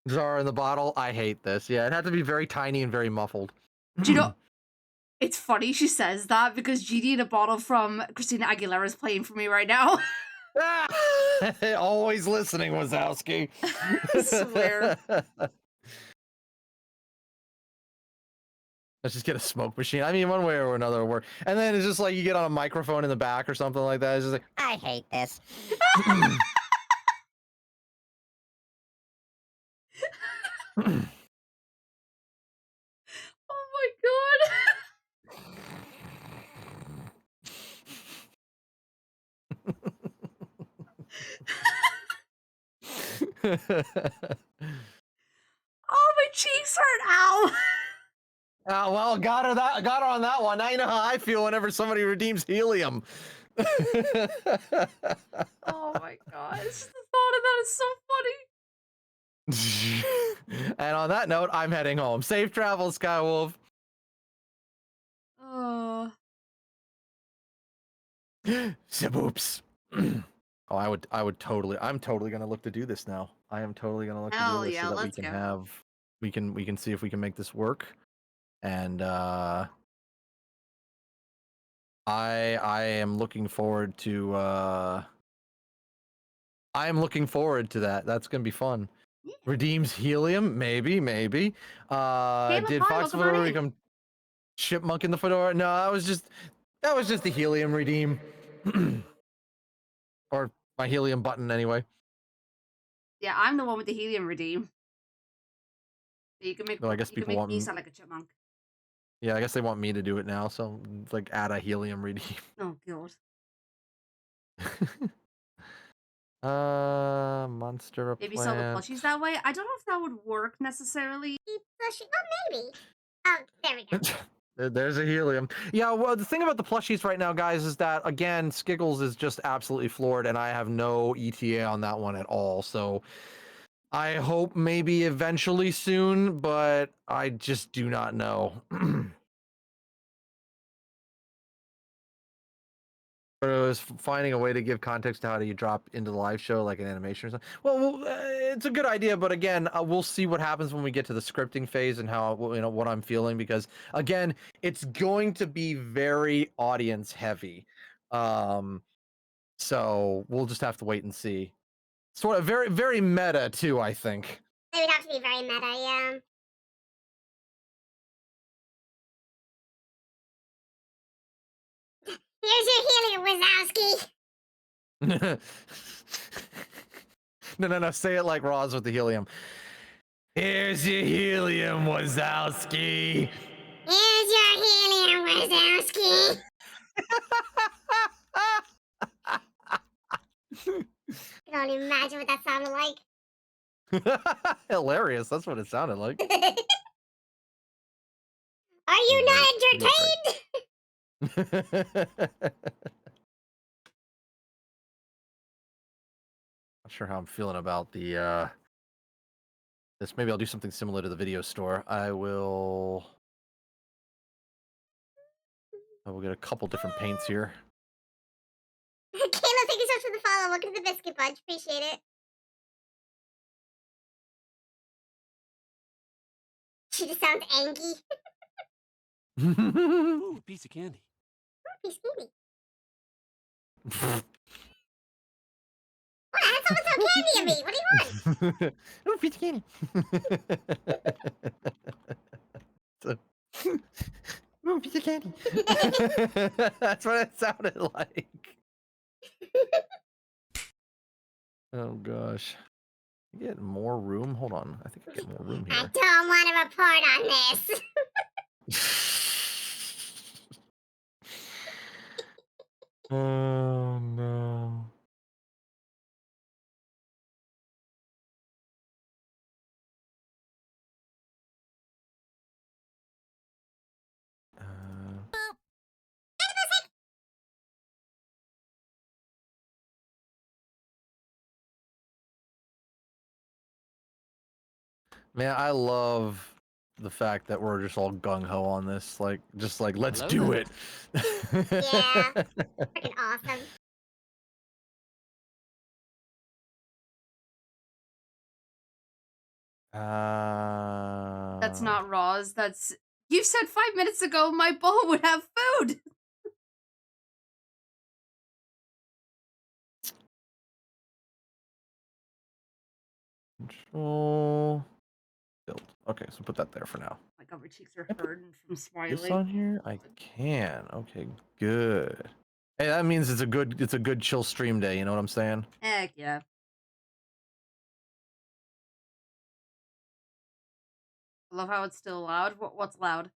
Zara in the bottle. I hate this. Yeah, it had to be very tiny and very muffled. Do you know? It's funny she says that because Genie in a Bottle from Christina Aguilera is playing for me right now. Always listening, Wazowski. I swear. Let's just get a smoke machine. I mean, one way or another will work. And then it's just like you get on a microphone in the back or something like that. It's just like, I hate this. Oh my god. Oh, my cheeks hurt. Ow. Well, got her on that one. Now you know how I feel whenever somebody redeems helium. Oh my gosh. The thought of that is so funny. And on that note, I'm heading home. Safe travels, Skywolf. Oh. Saboops. Oh, I'm totally gonna look to do this now. I am totally gonna look to do Hell this yeah, so that we let's can go. have, we can see if we can make this work. And I am looking forward to that. That's gonna be fun. Yeah. Redeems helium, maybe. Caleb, Did hi, Fox welcome on Fedora in. become Chipmunk in the Fedora? No, that was just the helium redeem. Or my helium button anyway. Yeah, I'm the one with the helium redeem. So you can make Though I guess you can people make want me sound like a chipmunk. Yeah, I guess they want me to do it now, so like add a helium redeem. Oh god. Monster Maybe sell the plant. plushies that way. I don't know if that would work necessarily. Plushie. Oh, maybe. Oh, there we go. There's a helium. Yeah, well, the thing about the plushies right now, guys, is that again, Skiggles is just absolutely floored, and I have no ETA on that one at all. So I hope maybe eventually soon, but I just do not know. But it was finding a way to give context to how do you drop into the live show, like an animation or something. Well, it's a good idea, but again, we'll see what happens when we get to the scripting phase and how what I'm feeling, because again, it's going to be very audience heavy. So we'll just have to wait and see. Sort of very, very meta too, I think. It would have to be very meta, yeah. Here's your helium, Wazowski. No. Say it like Roz with the helium. Here's your helium, Wazowski. Here's your helium, Wazowski. I can only imagine what that sounded like. Hilarious. That's what it sounded like. Are you not entertained? Not sure how I'm feeling about the this. Maybe I'll do something similar to the video store. I will get a couple different paints here. Caleb, thank you so much for the follow. Welcome to the Biscuit Bunch. Appreciate it. She just sounds angry. Ooh, piece of candy. He's candy. What? I had someone throw candy at me. What do you want? Oh, piece of candy. Oh, piece of candy. That's what it sounded like. Oh gosh. Get more room. Hold on. I think I get more room here. I don't want to report on this. Oh no. Man, I love the fact that we're just all gung ho on this. Like, just like, let's do it. Yeah. Freaking awesome. That's not Roz. That's you said 5 minutes ago my bowl would have food. Control. Build. Okay, so put that there for now. My cover cheeks are hurting from This smiling. on here? I can. Okay, good. Hey, that means it's a good chill stream day, you know what I'm saying? Heck yeah. I love how it's still loud. What's loud?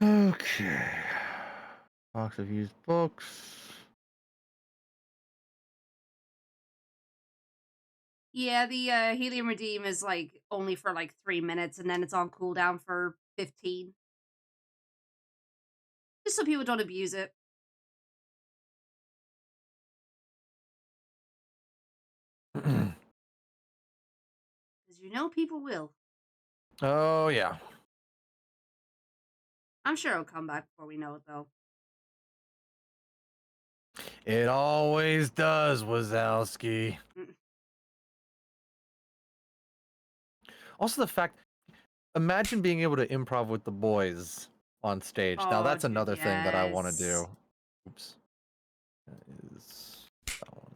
Okay. Box of used books. Yeah, the helium redeem is like only for like 3 minutes, and then it's on cooldown for 15. Just so people don't abuse it. Because you know people will. Oh yeah. I'm sure it'll come back before we know it, though. It always does, Wazowski. Mm. Also, the fact, imagine being able to improv with the boys on stage. Now, Oh, that's dude, another thing that I want to yes. do. Oops. That is that one.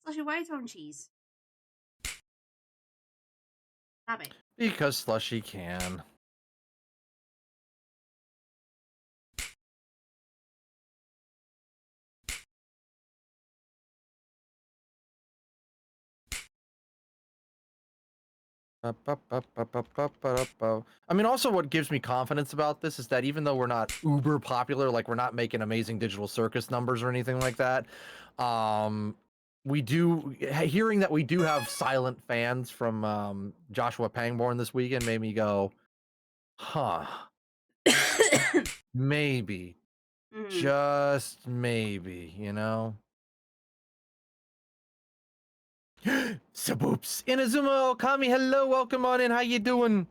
Slushy, why are you throwing cheese? Stop it. Because Slushy can. I mean, also what gives me confidence about this is that even though we're not uber popular, like we're not making amazing digital circus numbers or anything like that, we do, hearing that we do have silent fans from Joshua Pangborn this weekend made me go, huh, maybe, Mm. just maybe, you know? Saboops. Inazuma Okami, hello, welcome on in, how you doing?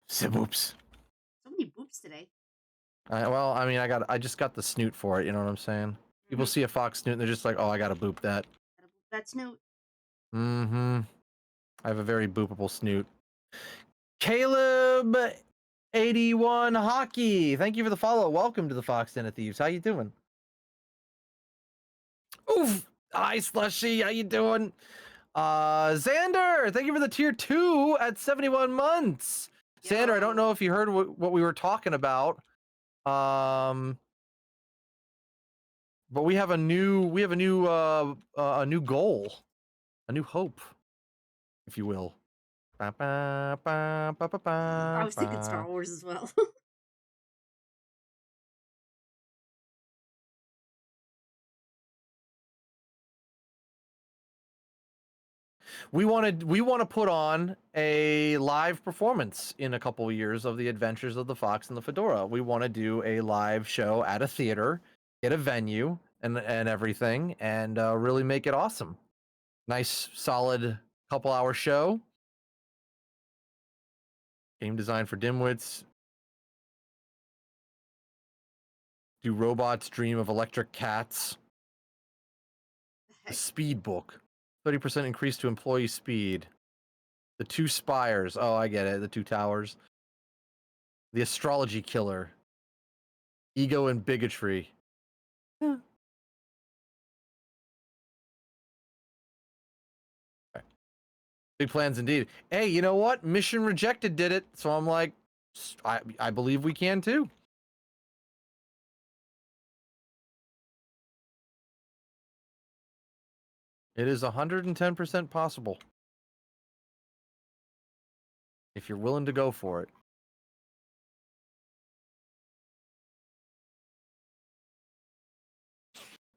Saboops. So many boops today. Well, I mean, I just got the snoot for it. You know what I'm saying? People see a fox snoot and they're just like, oh, I gotta boop that. Gotta boop that snoot. Mm-hmm. I have a very boopable snoot. Caleb 81 Hockey. Thank you for the follow. Welcome to the Fox Den of Thieves. How you doing? Oof. Hi, Slushy. How you doing? Xander, thank you for the tier 2 at 71 months. Xander, I don't know if you heard what we were talking about. But we have a new goal, a new hope, if you will. I was thinking Star Wars as well. We want to put on a live performance in a couple of years of the Adventures of the Fox and the Fedora. We want to do a live show at a theater, get a venue and everything, and really make it awesome. Nice, solid couple-hour show. Game design for dimwits. Do robots dream of electric cats? The speed book. 30% increase to employee speed. The two spires. Oh, I get it. The two towers. The astrology killer. Ego and bigotry. Yeah. Okay. Big plans indeed. Hey, you know what? Mission Rejected did it. So I'm like, I believe we can too. It is 110% possible. If you're willing to go for it.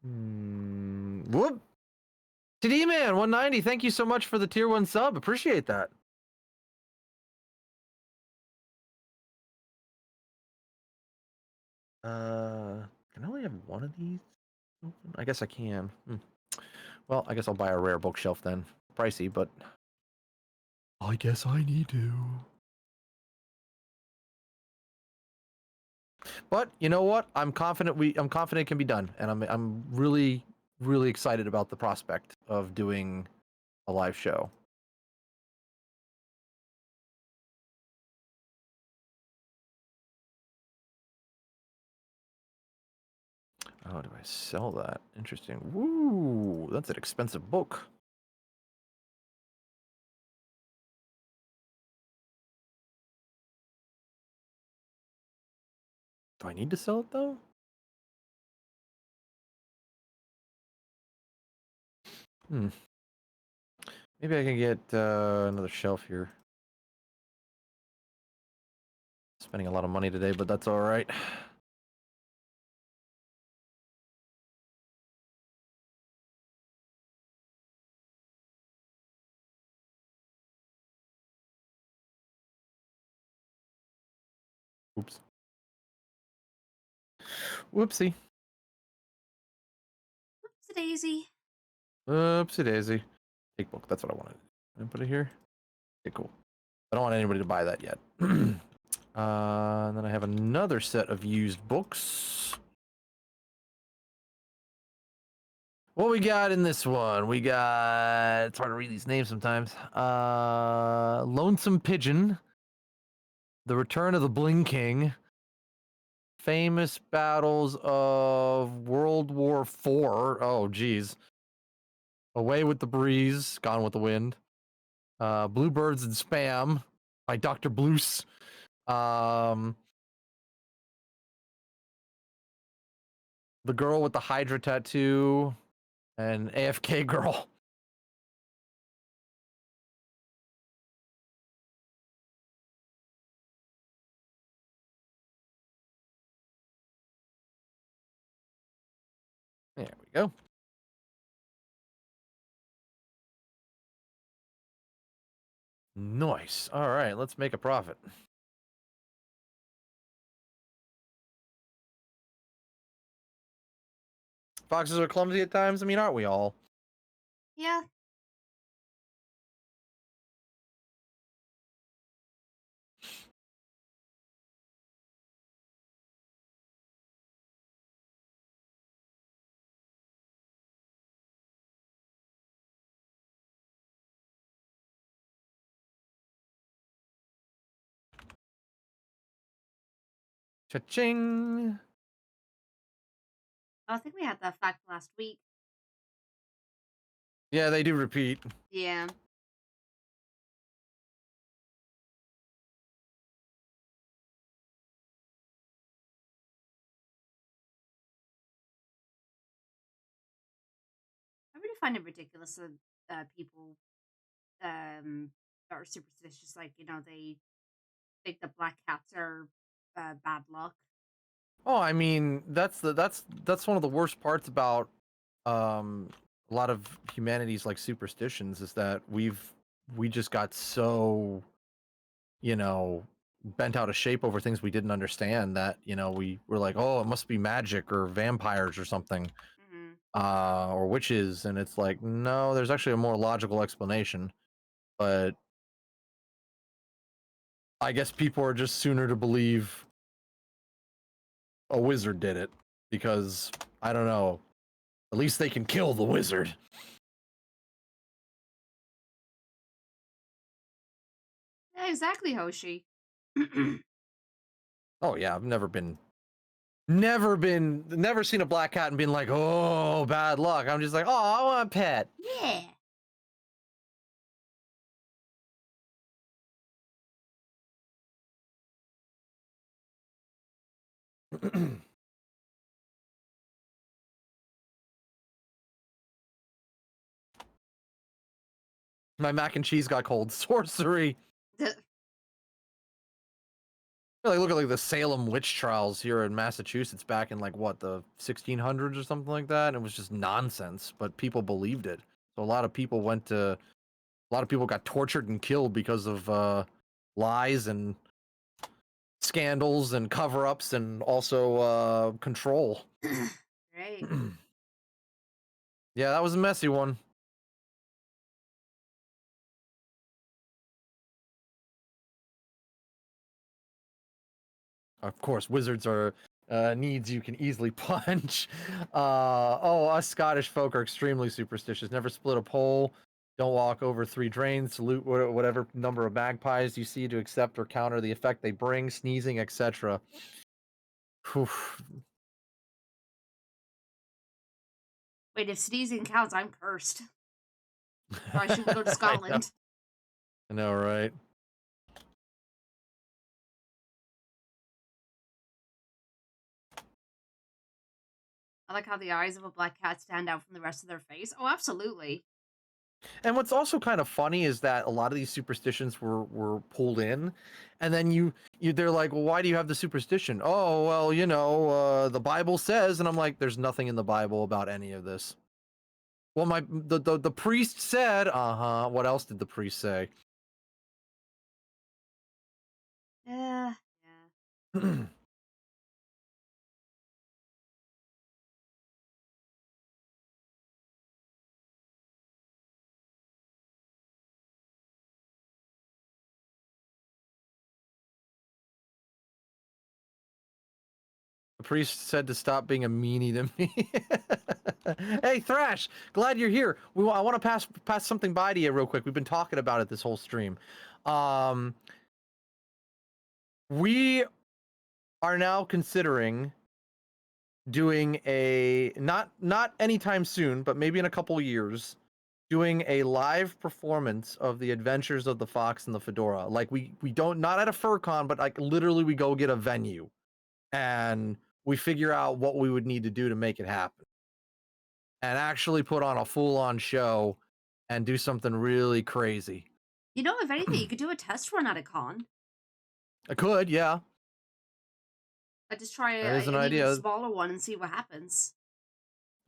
Whoop. TD Man 190, thank you so much for the tier 1 sub. Appreciate that. Can I only have one of these open? I guess I can. Well, I guess I'll buy a rare bookshelf then. Pricey, but I guess I need to. But you know what? I'm confident it can be done, and I'm really excited about the prospect of doing a live show. Oh, do I sell that? Interesting. Woo, that's an expensive book. Do I need to sell it though? Maybe I can get another shelf here. Spending a lot of money today, but that's all right. Oops. Whoopsie. Oopsie daisy. Oopsie daisy. Take book. That's what I wanted. Can I put it here? Okay, cool. I don't want anybody to buy that yet. And then I have another set of used books. What we got in this one? We got, it's hard to read these names sometimes. Lonesome Pigeon, The Return of the Bling King, Famous Battles of World War IV. Oh, geez. Away with the Breeze, Gone with the Wind. Bluebirds and Spam by Dr. Bloose. The Girl with the Hydra Tattoo and AFK Girl. There we go. Nice. All right, let's make a profit. Foxes are clumsy at times. I mean, aren't we all? Yeah. Cha-ching. I think we had that fact last week. Yeah, they do repeat. Yeah. I really find it ridiculous that people that are superstitious, like, they think that black cats are bad luck. Oh, I mean, that's one of the worst parts about a lot of humanity's like superstitions is that we just got so, bent out of shape over things we didn't understand that, we were like, oh, it must be magic or vampires or something. Or witches, and it's like, no, there's actually a more logical explanation. But I guess people are just sooner to believe a wizard did it because, I don't know, at least they can kill the wizard. Yeah, exactly, Hoshi. Oh yeah, I've never seen a black cat and been like, oh, bad luck. I'm just like, oh, I want a pet. Yeah. My mac and cheese got cold. Sorcery. Like, look at like the Salem witch trials here in Massachusetts back in like what, the 1600s or something like that. And it was just nonsense, but people believed it. So a lot of people got tortured and killed because of lies and scandals and cover-ups and also control. Right. Yeah, that was a messy one. Of course, wizards are needs you can easily punch. Oh, us Scottish folk are extremely superstitious. Never split a pole. Don't walk over 3 drains. Salute whatever number of magpies you see to accept or counter the effect they bring. Sneezing, etc. Wait, if sneezing counts, I'm cursed. Or I shouldn't go to I know. Scotland. I know, right? I like how the eyes of a black cat stand out from the rest of their face. Oh, absolutely. And what's also kind of funny is that a lot of these superstitions were pulled in, and then they're like, well, why do you have the superstition? Oh, well, the Bible says, and I'm like, there's nothing in the Bible about any of this. Well, the priest said, what else did the priest say? Yeah. The priest said to stop being a meanie to me. Hey, Thrash, glad you're here. I want to pass something by to you real quick. We've been talking about it this whole stream. We are now considering doing a not anytime soon, but maybe in a couple years, doing a live performance of the Adventures of the Fox and the Fedora. Like we don't, not at a FurCon, but like literally we go get a venue and we figure out what we would need to do to make it happen and actually put on a full-on show and do something really crazy. You know, if anything, you could do a test run at a con. I could, yeah. I just try That is an an idea. even smaller one and see what happens.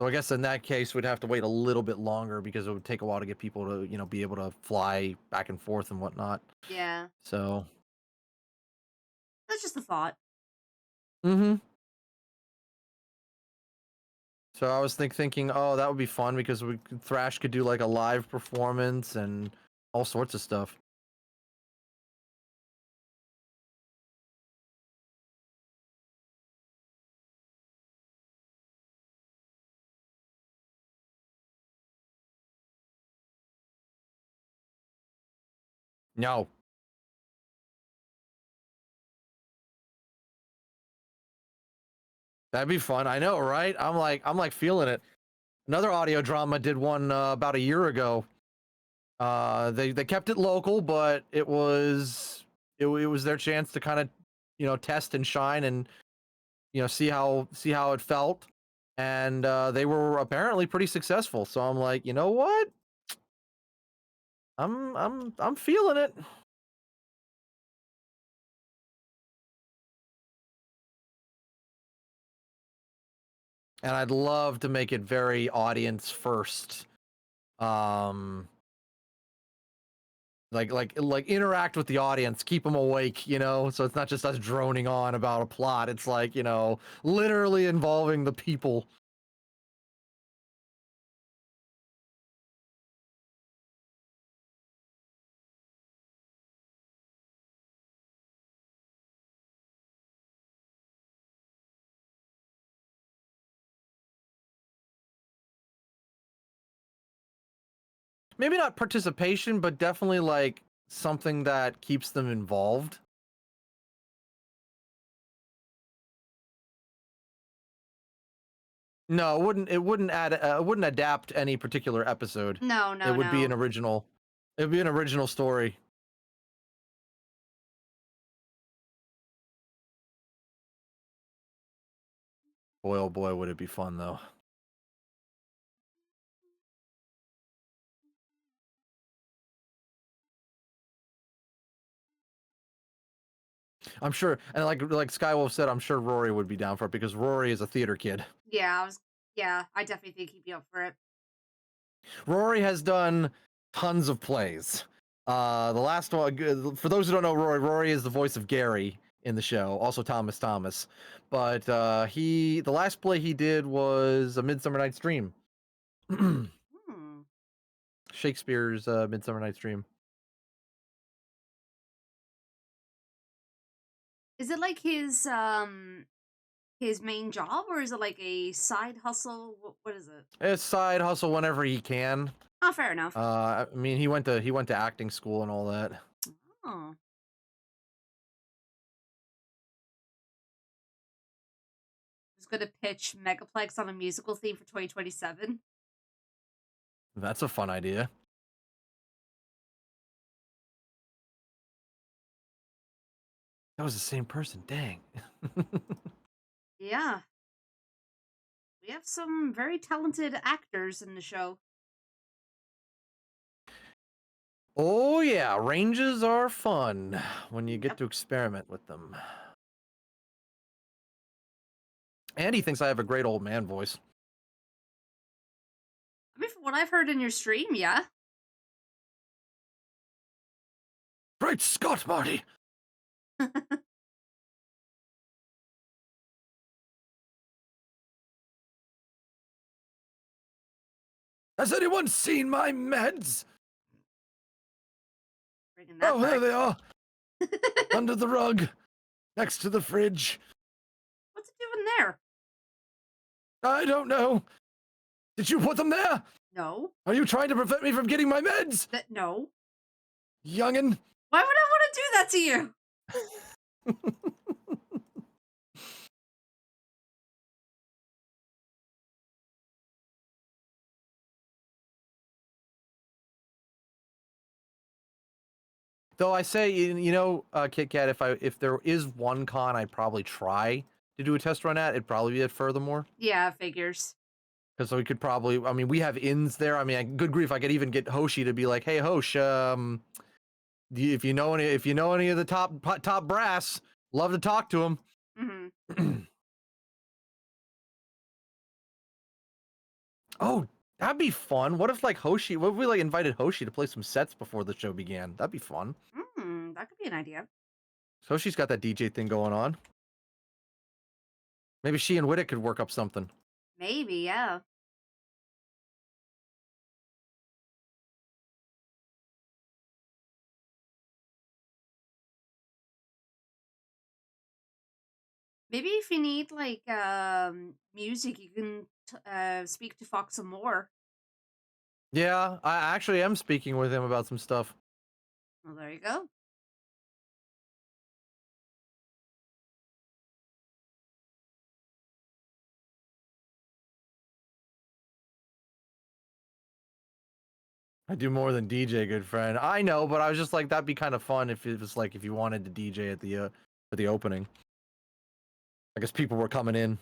So I guess in that case, we'd have to wait a little bit longer because it would take a while to get people to, be able to fly back and forth and whatnot. Yeah. So. That's just a thought. Mm-hmm. So I was thinking, oh, that would be fun because Thrash could do like a live performance and all sorts of stuff. No. That'd be fun. I know, right? I'm like feeling it. Another audio drama did one about a year ago. They kept it local, but it was their chance to kind of test and shine and see how it felt, and they were apparently pretty successful. So I'm like, you know what? I'm feeling it. And I'd love to make it very audience first. Like interact with the audience, keep them awake, so it's not just us droning on about a plot. It's like, literally involving the people. Maybe not participation, but definitely like something that keeps them involved. No, it wouldn't adapt any particular episode. No. It would be an original. It would be an original story. Boy, oh boy, would it be fun though. I'm sure, and like Skywolf said, I'm sure Rory would be down for it because Rory is a theater kid. Yeah, I definitely think he'd be up for it. Rory has done tons of plays. The last one, for those who don't know Rory is the voice of Gary in the show, also Thomas. But the last play he did was A Midsummer Night's Dream. Shakespeare's Midsummer Night's Dream. Is it like his main job, or is it like a side hustle? What is it? It's side hustle whenever he can. Oh, fair enough. I mean, he went to acting school and all that. Oh. Just gonna pitch Megaplex on a musical theme for 2027. That's a fun idea. That was the same person. Dang. Yeah. We have some very talented actors in the show. Oh yeah, ranges are fun when you get to experiment with them. And he thinks I have a great old man voice. I mean, from what I've heard in your stream, yeah. Great Scott, Marty! Has anyone seen my meds? Oh, there they are. Under the rug. Next to the fridge. What's it doing there? I don't know. Did you put them there? No. Are you trying to prevent me from getting my meds? No. Youngin'. Why would I want to do that to you? Though I say, you know, Kit Kat, if there is one con I'd probably try to do a test run at, it'd probably be at Furthermore. Yeah, figures. Because we could probably, I mean, we have ins there. I mean, good grief, I could even get Hoshi to be like, "Hey, Hosh, if you know any of the top brass, love to talk to him." Mm-hmm. Oh, that'd be fun. What if what if we invited Hoshi to play some sets before the show began? That'd be fun. That could be an idea. So she's got that DJ thing going on. Maybe she and Whittick could work up something. Maybe, yeah. Maybe if you need music, you can speak to Fox some more. Yeah, I actually am speaking with him about some stuff. Well, there you go. I do more than DJ, good friend. I know, but I was just like, that'd be kind of fun if it was like if you wanted to DJ at the for the opening. I guess people were coming in.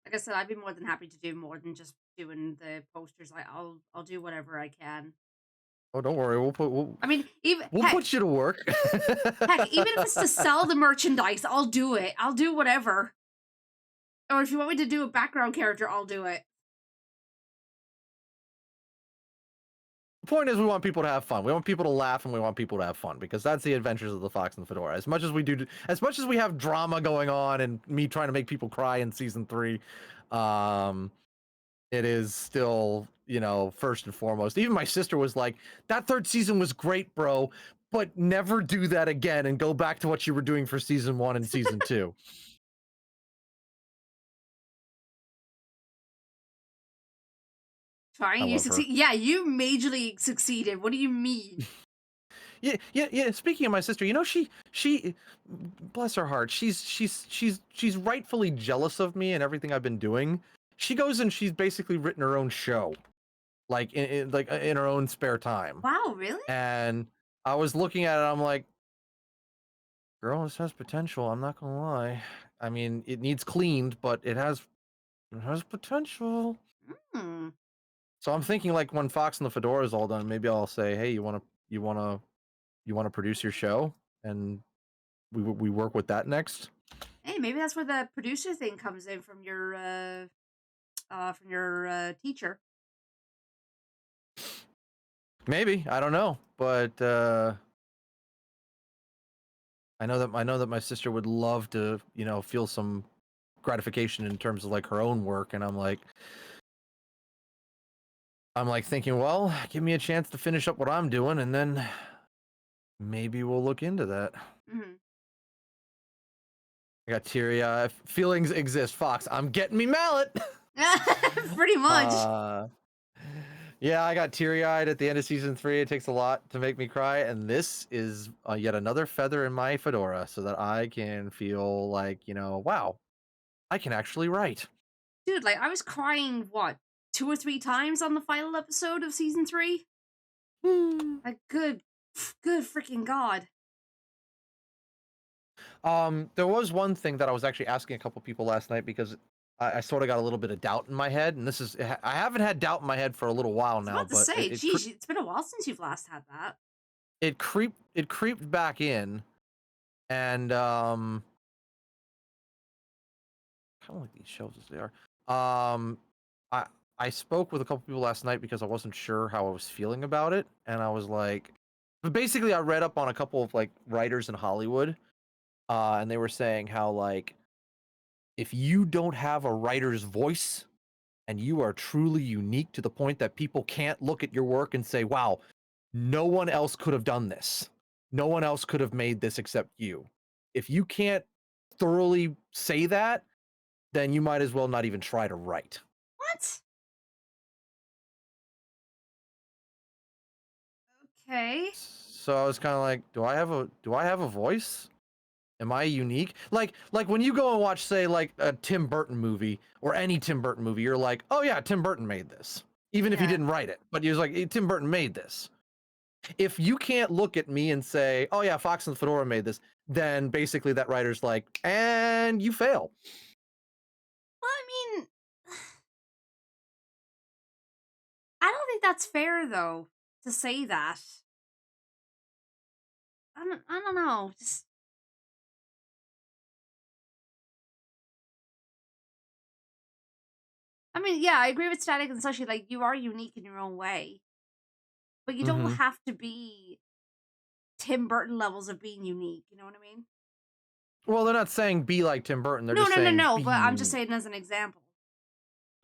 Like I said, I'd be more than happy to do more than just doing the posters. I'll do whatever I can. Oh, don't worry. I mean, we'll put you to work. Heck, even if it's to sell the merchandise, I'll do it. I'll do whatever. Or if you want me to do a background character, I'll do it. The point is, we want people to have fun. We want people to laugh, and we want people to have fun because that's the adventures of the Fox and the Fedora. As much as we have drama going on, and me trying to make people cry in season 3, it is still, you know, first and foremost. Even my sister was like, "That 3rd season was great, bro, but never do that again and go back to what you were doing for season 1 and season 2." Trying, you succeed. Yeah, you majorly succeeded. What do you mean? Yeah. Speaking of my sister, you know, she, bless her heart, she's rightfully jealous of me and everything I've been doing. She goes and she's basically written her own show, like in her own spare time. Wow, really? And I was looking at it, I'm like, girl, this has potential. I'm not gonna lie. I mean, it needs cleaned, but it has potential. So I'm thinking, like, when Fox and the Fedora is all done, maybe I'll say, "Hey, you wanna produce your show?" And we work with that next. Hey, maybe that's where the producer thing comes in from your teacher. Maybe, I don't know, but I know that my sister would love to, you know, feel some gratification in terms of like her own work, and I'm like thinking, well, give me a chance to finish up what I'm doing, and then maybe we'll look into that. Mm-hmm. I got teary eye. Feelings exist, Fox. I'm getting me mallet. Pretty much. Yeah, I got teary-eyed at the end of season 3. It takes a lot to make me cry, and this is yet another feather in my fedora, so that I can feel like, you know, wow, I can actually write. Dude, like I was crying 2 2 or 3 times on the final episode of season 3. Like, good freaking god. There was one thing that I was actually asking a couple people last night because I sort of got a little bit of doubt in my head, and this is I haven't had doubt in my head for a little while I was now, about to but say, geez, it's been a while since you've last had that. it creeped back in, and I kind of like these shelves as they are. I spoke with a couple people last night because I wasn't sure how I was feeling about it, and I was like, but basically I read up on a couple of like writers in Hollywood, and they were saying how like if you don't have a writer's voice and you are truly unique to the point that people can't look at your work and say, wow, no one else could have done this. No one else could have made this except you. If you can't thoroughly say that, then you might as well not even try to write. What? Okay. So I was kind of like, do I have a voice? Am I unique? Like when you go and watch, say, like a Tim Burton movie or any Tim Burton movie, you're like, oh yeah, Tim Burton made this. Even if he didn't write it, but he was like, hey, Tim Burton made this. If you can't look at me and say, oh yeah, Fox and the Fedora made this, then basically that writer's like, and you fail. Well, I mean, I don't think that's fair though to say that. I don't know. Just I mean, yeah, I agree with Static and Sushi. Like, you are unique in your own way, but you don't have to be Tim Burton levels of being unique. You know what I mean? Well, they're not saying be like Tim Burton. They're just saying No. be But I'm just unique. saying as an example.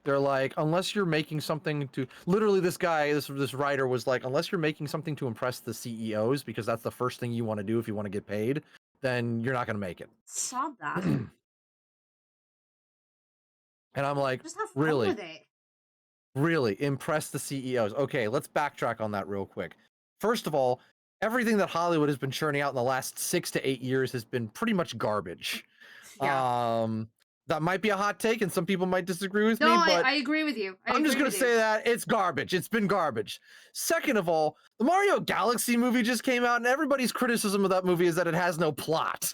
They're like, unless you're making something to literally this guy, this writer was like, unless you're making something to impress the CEOs, because that's the first thing you want to do if you want to get paid, then you're not going to make it. Saw that. And I'm like, Just have fun really? with it. Really impress the CEOs. Okay, let's backtrack on that real quick. First of all, everything that Hollywood has been churning out in the last 6 to 8 years has been pretty much garbage. Yeah. That might be a hot take and some people might disagree with No, me, but I agree with you. I'm just going to say that it's garbage. It's been garbage. Second of all, the Mario Galaxy movie just came out and everybody's criticism of that movie is that it has no plot.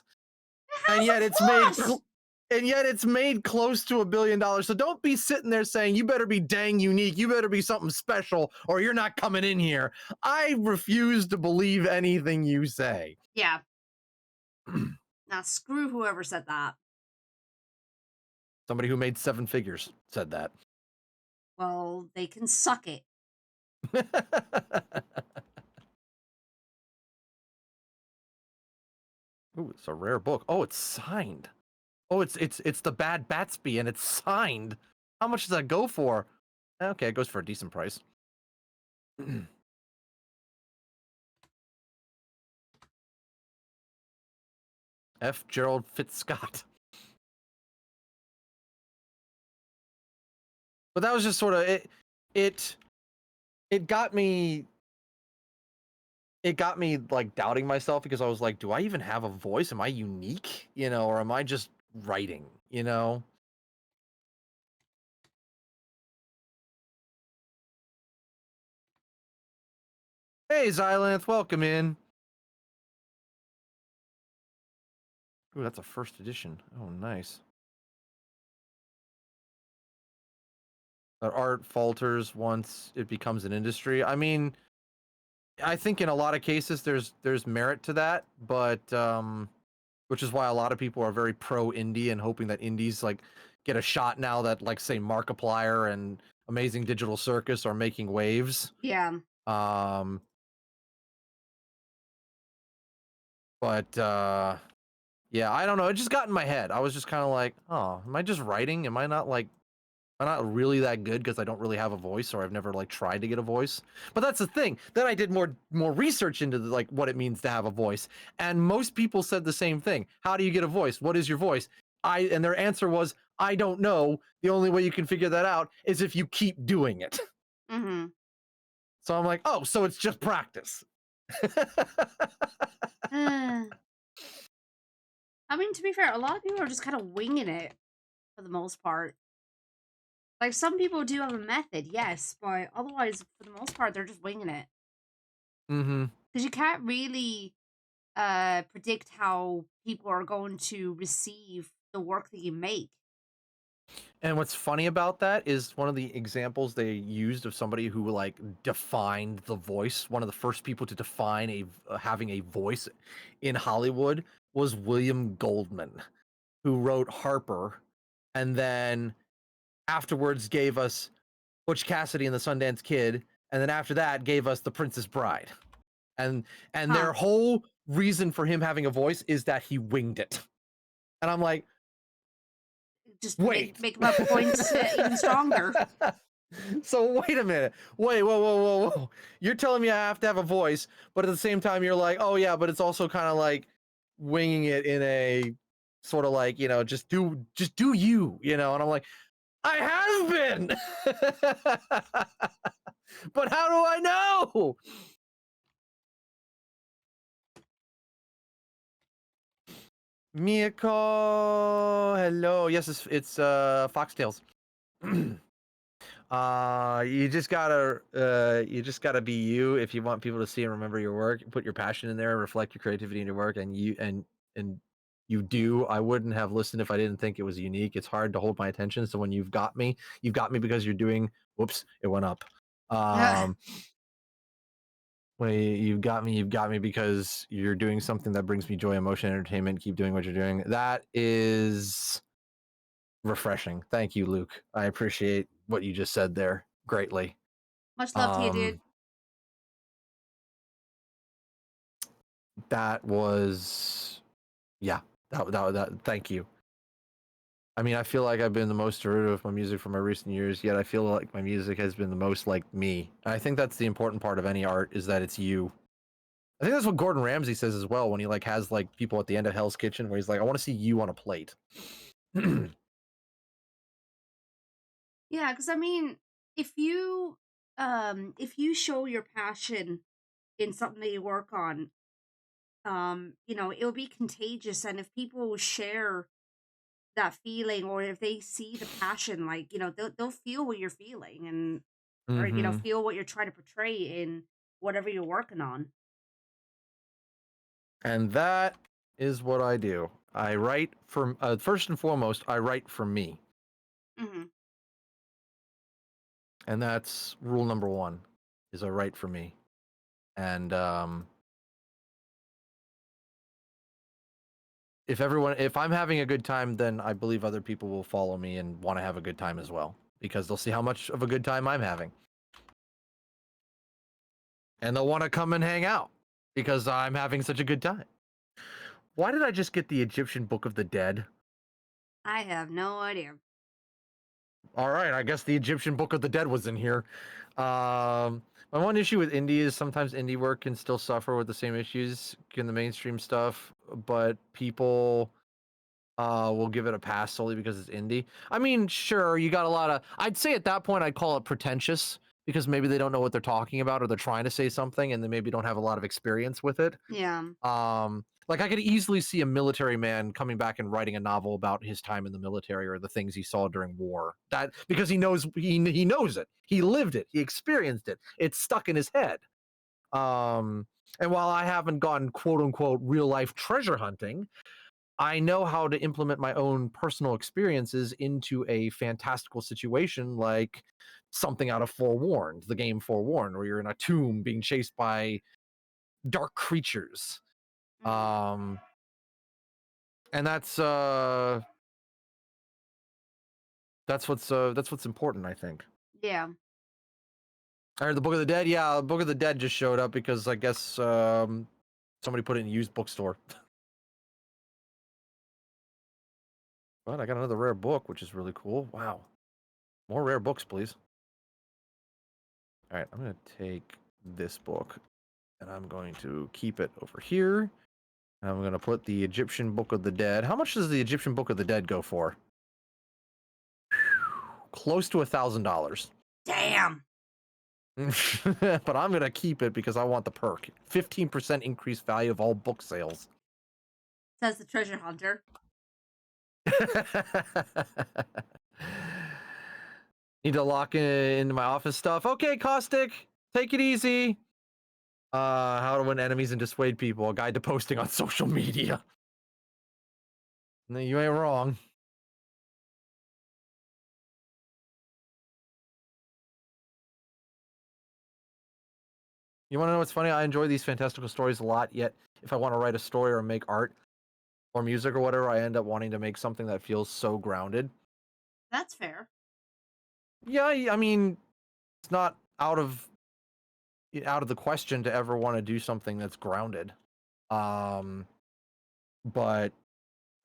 And yet it's made close to $1 billion. So don't be sitting there saying you better be dang unique, you better be something special, or you're not coming in here. I refuse to believe anything you say. Yeah. Now screw whoever said that. Somebody who made 7 figures said that. Well, they can suck it. Ooh, it's a rare book. Oh, it's signed. Oh, it's the Bad Batsby and it's signed. How much does that go for? Okay, it goes for a decent price. F. Gerald Fitzscott. But that was just sort of it got me like doubting myself because I was like, do I even have a voice? Am I unique? You know, or am I just writing, you know? Hey, Xylanth, welcome in. Ooh, that's a first edition. Oh, nice. That art falters once it becomes an industry. I mean, I think in a lot of cases there's merit to that, but which is why a lot of people are very pro indie and hoping that indies like get a shot now that like say Markiplier and Amazing Digital Circus are making waves. Yeah. But yeah, I don't know. It just got in my head. I was just kind of like, oh, am I just writing? Am I not not really that good because I don't really have a voice, or I've never like tried to get a voice. But that's the thing. Then I did more research into like what it means to have a voice, and most people said the same thing. How do you get a voice? What is your voice? And their answer was, I don't know. The only way you can figure that out is if you keep doing it. Mm-hmm. So I'm like, oh, so it's just practice. I mean, to be fair, a lot of people are just kind of winging it for the most part. Like, some people do have a method, yes, but otherwise, for the most part, they're just winging it. Mm-hmm. Because you can't really predict how people are going to receive the work that you make. And what's funny about that is one of the examples they used of somebody who like defined the voice. One of the first people to define having a voice in Hollywood was William Goldman, who wrote Harper, and then afterwards gave us Butch Cassidy and the Sundance Kid, and then after that gave us The Princess Bride. And their whole reason for him having a voice is that he winged it. And I'm like, just wait, make my points even stronger. So wait a minute. Whoa. You're telling me I have to have a voice, but at the same time you're like, oh yeah, but it's also kind of like winging it in a sort of like, you know, just do you, you know. And I'm like, I have been. But how do I know? Miyako, hello. Yes, it's Foxtails. You just gotta be you if you want people to see and remember your work. Put your passion in there, reflect your creativity in your work, and you do. I wouldn't have listened if I didn't think it was unique. It's hard to hold my attention. So when you've got me because you're doing. Whoops, it went up. Wait, you've got me because you're doing something that brings me joy, emotion, entertainment. Keep doing what you're doing. That is refreshing. Thank you, Luke. I appreciate what you just said there greatly. Much love to you, dude. That was, yeah, that thank you. I mean, I feel like I've been the most derivative of my music for my recent years, yet I feel like my music has been the most like me. And I think that's the important part of any art, is that it's you. I think that's what Gordon Ramsay says as well when he like has like people at the end of Hell's Kitchen where he's like, I want to see you on a plate. Yeah, because I mean, if you show your passion in something that you work on, you know, it'll be contagious, and if people share that feeling, or if they see the passion, like, you know, they'll feel what you're feeling, and or you know, Mm-hmm. feel what you're trying to portray in whatever you're working on. And that is what I do. I write for first and foremost, I write for me. Mm-hmm. And that's rule number one, is I write for me. And if I'm having a good time, then I believe other people will follow me and want to have a good time as well, because they'll see how much of a good time I'm having. And they'll want to come and hang out because I'm having such a good time. Why did I just get the Egyptian Book of the Dead? I have no idea. All right, I guess the Egyptian Book of the Dead was in here. My one issue with indie is sometimes indie work can still suffer with the same issues in the mainstream stuff, but people will give it a pass solely because it's indie. I mean, sure, you got a lot of, I'd say at that point I'd call it pretentious, because maybe they don't know what they're talking about, or they're trying to say something and they maybe don't have a lot of experience with it. Yeah. Like I could easily see a military man coming back and writing a novel about his time in the military or the things he saw during war. That because he knows it. He lived it. He experienced it. It's stuck in his head. And while I haven't gone quote unquote real life treasure hunting, I know how to implement my own personal experiences into a fantastical situation, like something out of Forewarned, the game Forewarned, where you're in a tomb being chased by dark creatures. And that's what's important, I think. Yeah. All right, the Book of the Dead. Yeah, the Book of the Dead just showed up because I guess somebody put it in a used bookstore. But I got another rare book, which is really cool. Wow, more rare books, please. All right, I'm gonna take this book and I'm going to keep it over here. I'm gonna put the Egyptian Book of the Dead. How much does the Egyptian Book of the Dead go for? Close to $1,000. Damn. But I'm gonna keep it because I want the perk. 15% increased value of all book sales. Says the treasure hunter. Need to lock into my office stuff. Okay, Caustic, take it easy. How to win enemies and dissuade people. A guide to posting on social media. No, you ain't wrong. You want to know what's funny? I enjoy these fantastical stories a lot, yet if I want to write a story or make art or music or whatever, I end up wanting to make something that feels so grounded. That's fair. Yeah, I mean, it's not out of the question to ever want to do something that's grounded. But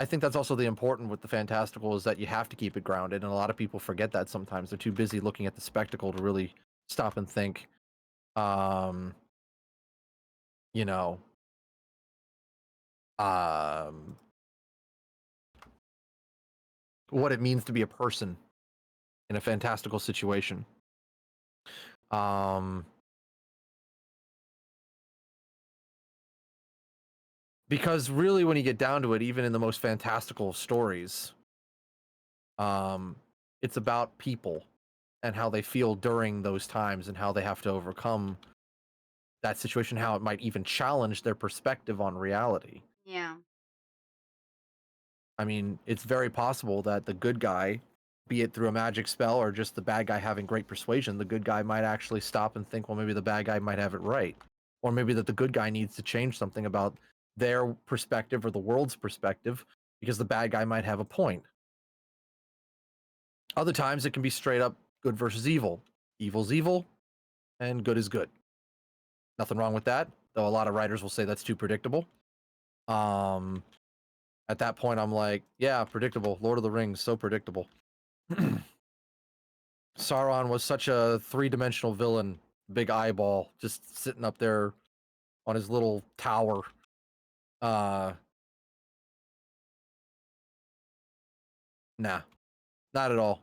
I think that's also the important with the fantastical is that you have to keep it grounded, and a lot of people forget that sometimes. They're too busy looking at the spectacle to really stop and think. You know, what it means to be a person in a fantastical situation. Because really, when you get down to it, even in the most fantastical stories, it's about people and how they feel during those times and how they have to overcome that situation, how it might even challenge their perspective on reality. Yeah. I mean, it's very possible that the good guy, be it through a magic spell or just the bad guy having great persuasion, the good guy might actually stop and think, well, maybe the bad guy might have it right. Or maybe that the good guy needs to change something about their perspective or the world's perspective because the bad guy might have a point. Other times it can be straight up good versus evil. Evil's evil and good is good. Nothing wrong with that, though a lot of writers will say that's too predictable. At that point, I'm like, yeah, predictable. Lord of the Rings, so predictable. Sauron was such a three-dimensional villain, big eyeball, just sitting up there on his little tower. Nah, not at all.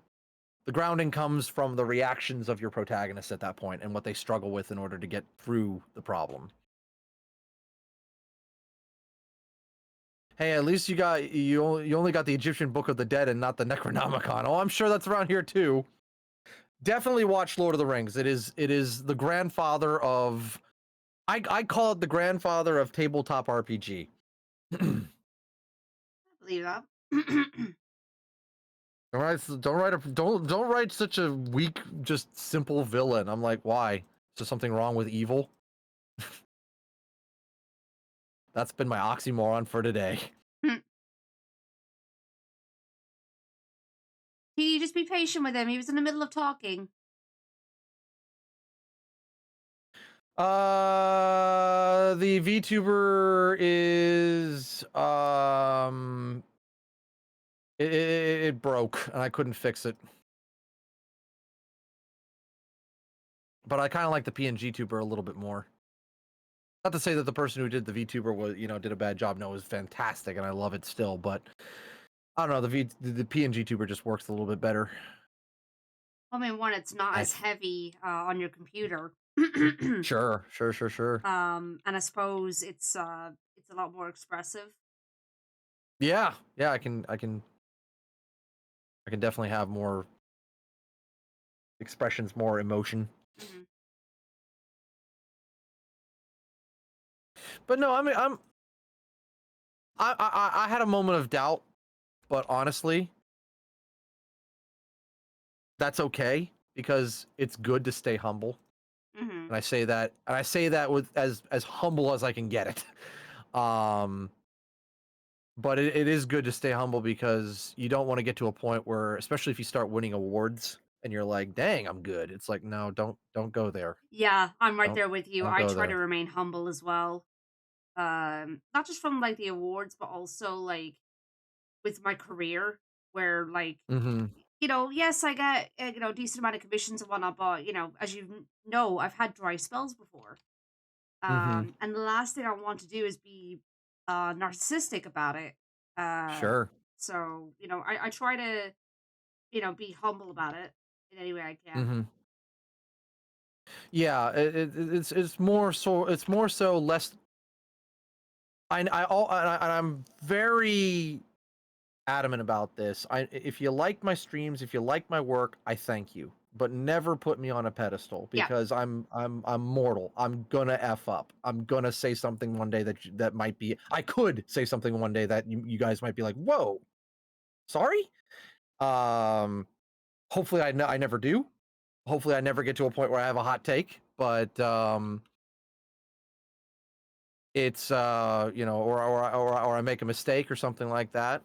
The grounding comes from the reactions of your protagonists at that point and what they struggle with in order to get through the problem. Hey, at least you only got the Egyptian Book of the Dead and not the Necronomicon. Oh, I'm sure that's around here too. Definitely watch Lord of the Rings. It is the grandfather of I call it the grandfather of tabletop RPG. I believe that. Don't write such a weak, just simple villain. I'm like, why? Is there something wrong with evil? That's been my oxymoron for today. You just be patient with him. He was in the middle of talking. The VTuber is it broke and I couldn't fix it. But I kind of like the PNG tuber a little bit more. Not to say that the person who did the VTuber was, did a bad job. No, it was fantastic and I love it still, but I don't know, the PNG tuber just works a little bit better. I mean, one, it's not as heavy on your computer. Sure. And I suppose it's a lot more expressive. Yeah, I can definitely have more expressions, more emotion. Mm-hmm. But no, I mean, I had a moment of doubt, but honestly, that's okay because it's good to stay humble. Mm-hmm. And I say that with as humble as I can get it. But it is good to stay humble because you don't want to get to a point where, especially if you start winning awards and you're like, dang, I'm good. It's like, no, don't go there. Yeah, I'm right there with you. I try to there. remain humble as well. Not just from like the awards, but also like with my career, where like yes, I get decent amount of commissions and whatnot, but as you know, I've had dry spells before. And the last thing I want to do is be narcissistic about it. Sure. So I try to be humble about it in any way I can. Yeah, it's more so less. I'm very adamant about this. If you like my streams, if you like my work, I thank you. but never put me on a pedestal Yeah. because I'm mortal. I'm gonna F up. I'm gonna say something one day that might be. I could say something one day that you guys might be like, "Whoa, sorry." Hopefully I never do. Hopefully I never get to a point where I have a hot take, but it's or I make a mistake or something like that.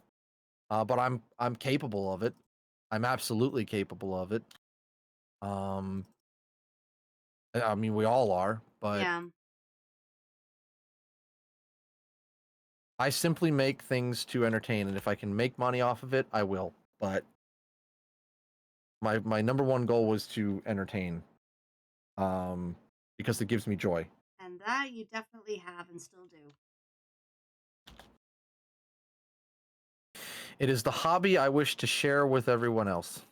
But I'm capable of it. I'm absolutely capable of it. I mean, we all are, but Yeah. I simply make things to entertain, and if I can make money off of it, I will. But my number one goal was to entertain, because it gives me joy. And that you definitely have and still do. It is the hobby I wish to share with everyone else.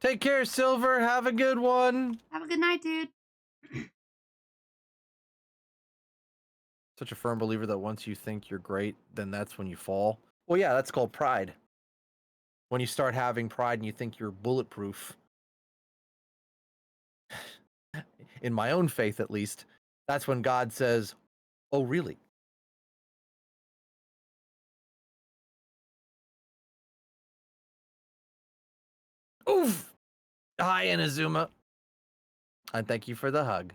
Take care, Silver. Have a good one. Have a good night, dude. Such a firm believer that once you think you're great, then that's when you fall. Well, yeah, that's called pride. When you start having pride and you think you're bulletproof, in my own faith at least, that's when God says, "Oh, really?" Oof! Hi, Inazuma. And thank you for the hug.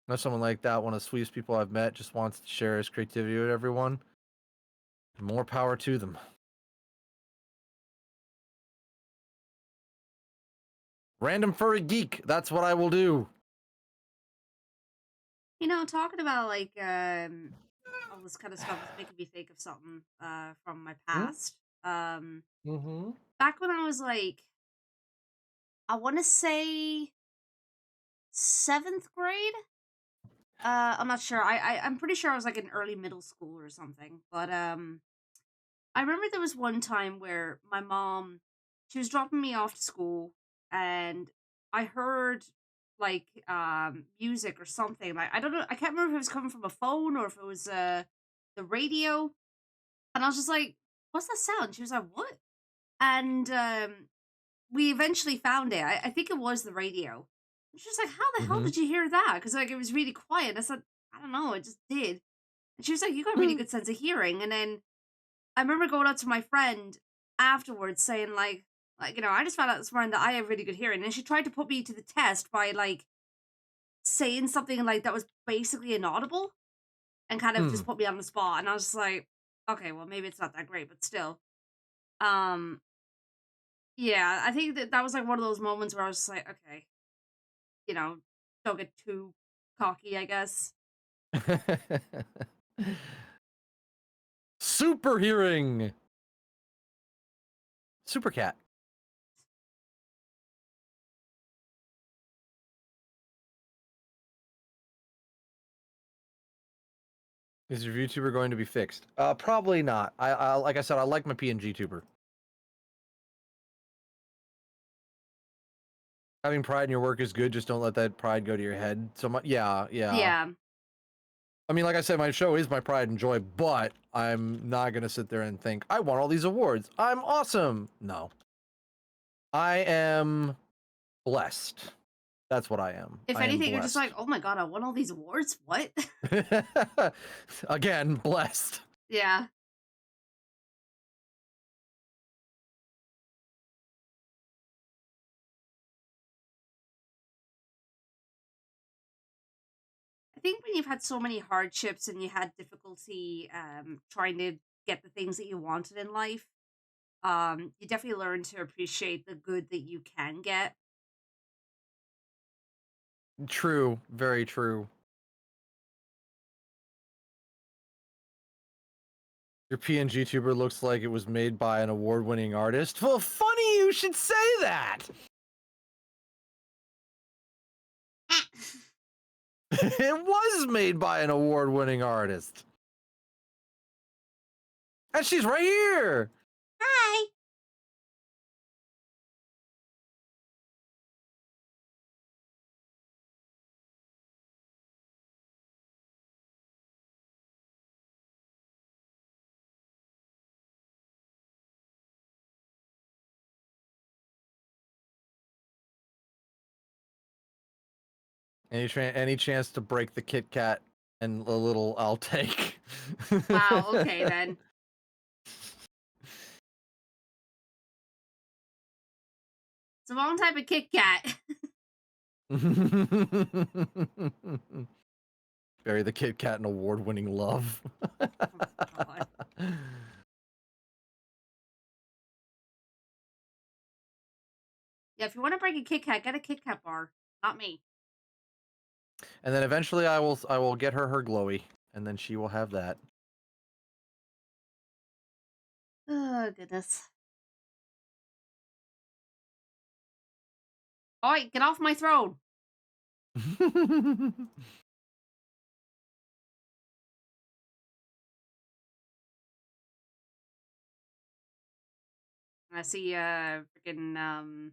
Know someone like that, one of the sweetest people I've met, just wants to share his creativity with everyone. More power to them. Random furry geek. That's what I will do. You know, talking about like all this kind of stuff is making me think of something from my past. Back when I was like, I want to say 7th grade. I'm not sure. I'm pretty sure I was like in early middle school or something. But I remember there was one time where my mom, she was dropping me off to school, and I heard like music or something. Like I don't know, I can't remember if it was coming from a phone or if it was the radio. And I was just like, "What's that sound?" She was like, "What?" And we eventually found it. I think it was the radio. And she was like, "How the hell did you hear that?" Because like it was really quiet. I said, "I don't know, it just did." And she was like, "You got a really good sense of hearing." And then I remember going up to my friend afterwards saying like you know, I just found out this morning that I have really good hearing. And she tried to put me to the test by like saying something like that was basically inaudible and kind of just put me on the spot. And I was just like, okay, well maybe it's not that great, but still. Um yeah, I think that was like one of those moments where I was just like, okay, you know, don't get too cocky, I guess. Super hearing. Super cat. Is your VTuber going to be fixed? Probably not. I like I said, I like my PNG tuber. Having pride in your work is good. Just don't let that pride go to your head so much. Yeah. Yeah. I mean, like I said, my show is my pride and joy, but I'm not gonna sit there and think I won all these awards. I'm awesome. No, I am blessed. That's what I am. If I am anything, you're just like, blessed. oh my god, I won all these awards? What? Again, blessed. Yeah. I think when you've had so many hardships and you had difficulty trying to get the things that you wanted in life, you definitely learn to appreciate the good that you can get. True. Very true. Your PNG tuber looks like it was made by an award-winning artist. Well, funny you should say that. It was made by an award-winning artist. And she's right here. Hi. Any chance to break the Kit Kat and a little I'll take. Wow, okay then. It's the wrong type of Kit Kat. Bury the Kit Kat in award-winning love. Oh, God. Yeah, if you want to break a Kit Kat, get a Kit Kat bar. Not me. And then eventually I will get her glowy, and then she will have that. Oh, goodness. Alright, get off my throne. I see freaking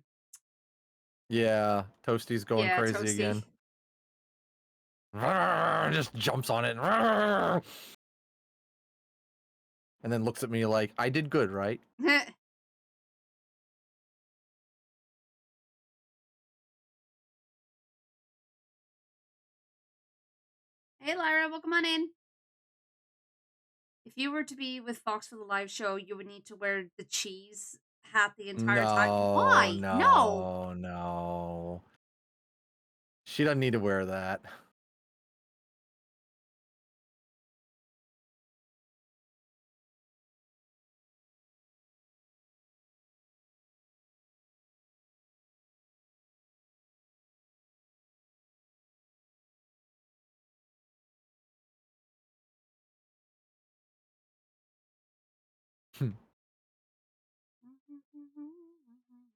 Yeah, Toasty's going yeah, crazy Toasty. again. Just jumps on it. And then looks at me like, I did good, right? Hey Lyra, welcome on in. If you were to be with Fox for the live show, you would need to wear the cheese hat the entire time. Why? No. No. She doesn't need to wear that.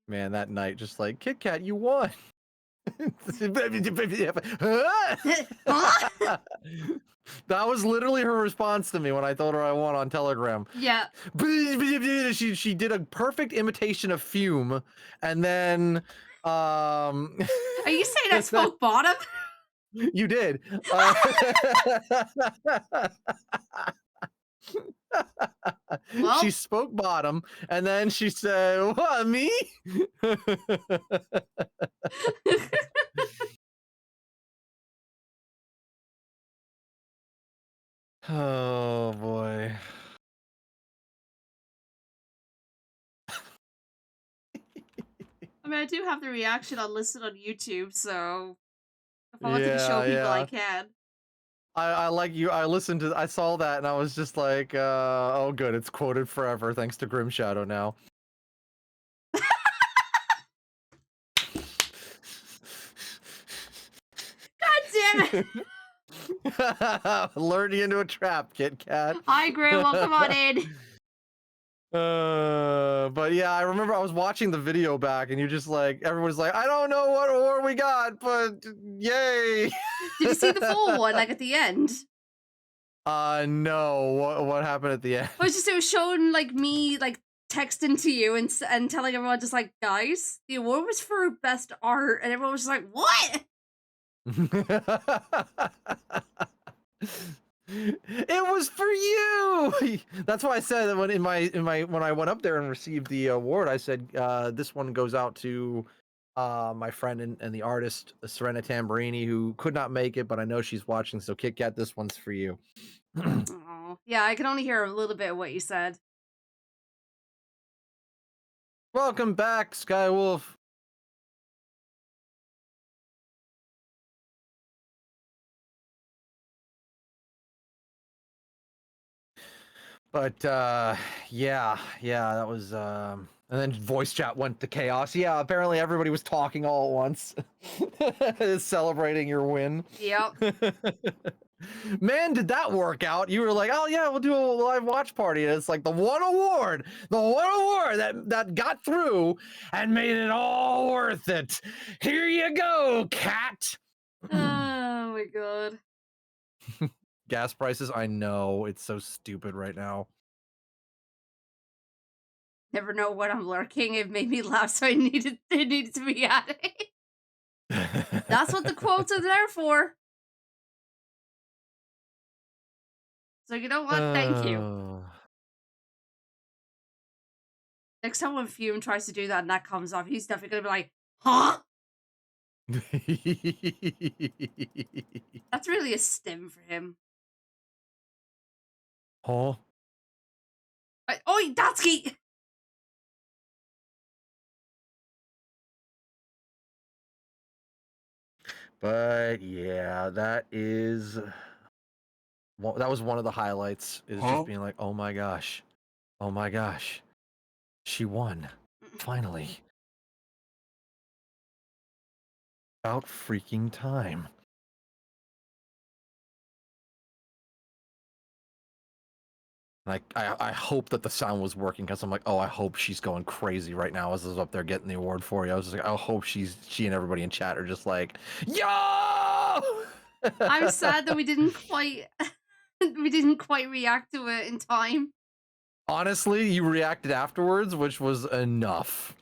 Man, that night, just like, Kit Kat, you won. That was literally her response to me when I told her I won on Telegram. Yeah. She did a perfect imitation of Fume, and then Are you saying I spoke bottom? You did. Well, she spoke bottom, and then she said, "What, me?" Oh boy. I mean, I do have the reaction unlisted on YouTube, so if I wanted to show people, I can. I like you. I saw that, and I was just like, oh, good. It's quoted forever, thanks to Grim Shadow now. God damn it! Lured you into a trap, Kit Kat. Hi, Grim. Welcome on in. But yeah, I remember I was watching the video back, and you just like, everyone's like, I don't know what award we got, but yay! Did you see the full one, like at the end? No. What happened at the end? It was showing like me like texting to you and telling everyone just like, guys, the award was for best art, and everyone was just like, what? It was for you. That's why I said that when I went up there and received the award, I said this one goes out to my friend and the artist Serena Tamburini, who could not make it, but I know she's watching. So Kit Kat, this one's for you. Oh, yeah, I can only hear a little bit of what you said. Welcome back, Skywolf. But yeah, that was and then voice chat went to chaos. Yeah, apparently everybody was talking all at once. Celebrating your win. Yep. Man, did that work out? You were like, oh yeah, we'll do a live watch party. And it's like the one award that got through and made it all worth it. Here you go, cat. Oh Oh my god. Gas prices, I know it's so stupid right now. Never know when I'm lurking. It made me laugh, so it needed to be added. That's what the quotes are there for. So you know what? Thank you. Next time when Fume tries to do that and that comes off, he's definitely gonna be like, huh? That's really a stim for him. Huh? Oi, Datsky! But yeah, that was one of the highlights. Is just being like, oh my gosh, she won, finally. About freaking time. Like I hope that the sound was working because I'm like, oh, I hope she's going crazy right now as I was up there getting the award for you. I was just like, I hope she and everybody in chat are just like, yo! I'm sad that we didn't quite react to it in time. Honestly, you reacted afterwards, which was enough.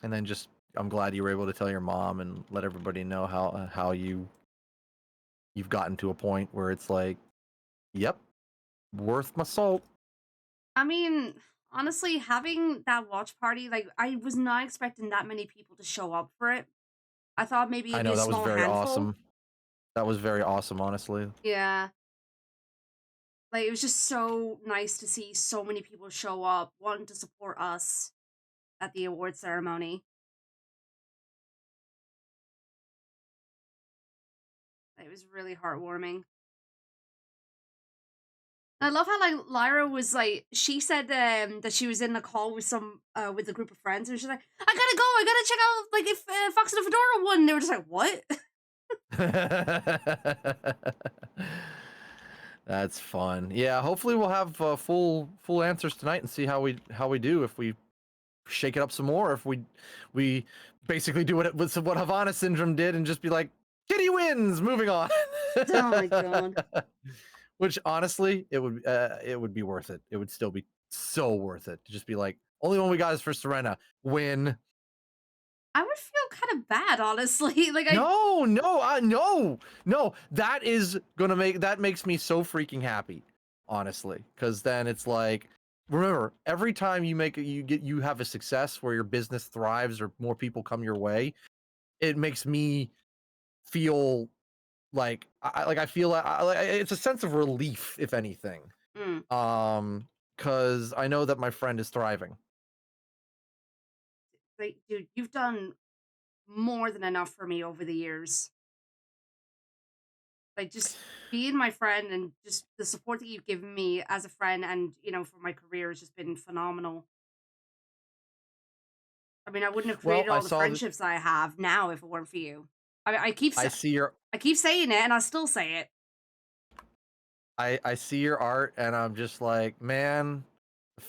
And then just, I'm glad you were able to tell your mom and let everybody know how you've gotten to a point where it's like, yep, worth my salt. I mean, honestly, having that watch party, like, I was not expecting that many people to show up for it. I thought maybe I it'd be know a that was small very handful. awesome. That was very awesome, honestly. Yeah. Like, it was just so nice to see so many people show up, wanting to support us at the award ceremony. It was really heartwarming. I love how, like, Lyra was like, she said that she was in a call with with a group of friends, and she's like, I gotta go, I gotta check out, like, if Fox and the Fedora won. And they were just like, what? That's fun. Yeah, hopefully we'll have full answers tonight and see how we do, if we shake it up some more, if we basically do what Havana Syndrome did and just be like, Kitty wins, moving on. Oh my god. Which honestly, it would be worth it. It would still be so worth it to just be like, only one we got is for Serena. Win. I would feel kind of bad, honestly. Like, no. That makes me so freaking happy, honestly, because then it's like, remember, every time you have a success where your business thrives or more people come your way, it makes me feel like I feel like it's a sense of relief, if anything. Because I know that my friend is thriving. like, dude, you've done more than enough for me over the years. Like, just being my friend and just the support that you've given me as a friend and, you know, for my career has just been phenomenal. I mean, I wouldn't have created all the friendships that I have now if it weren't for you. I keep saying it, and I still say it. I see your art, and I'm just like, man,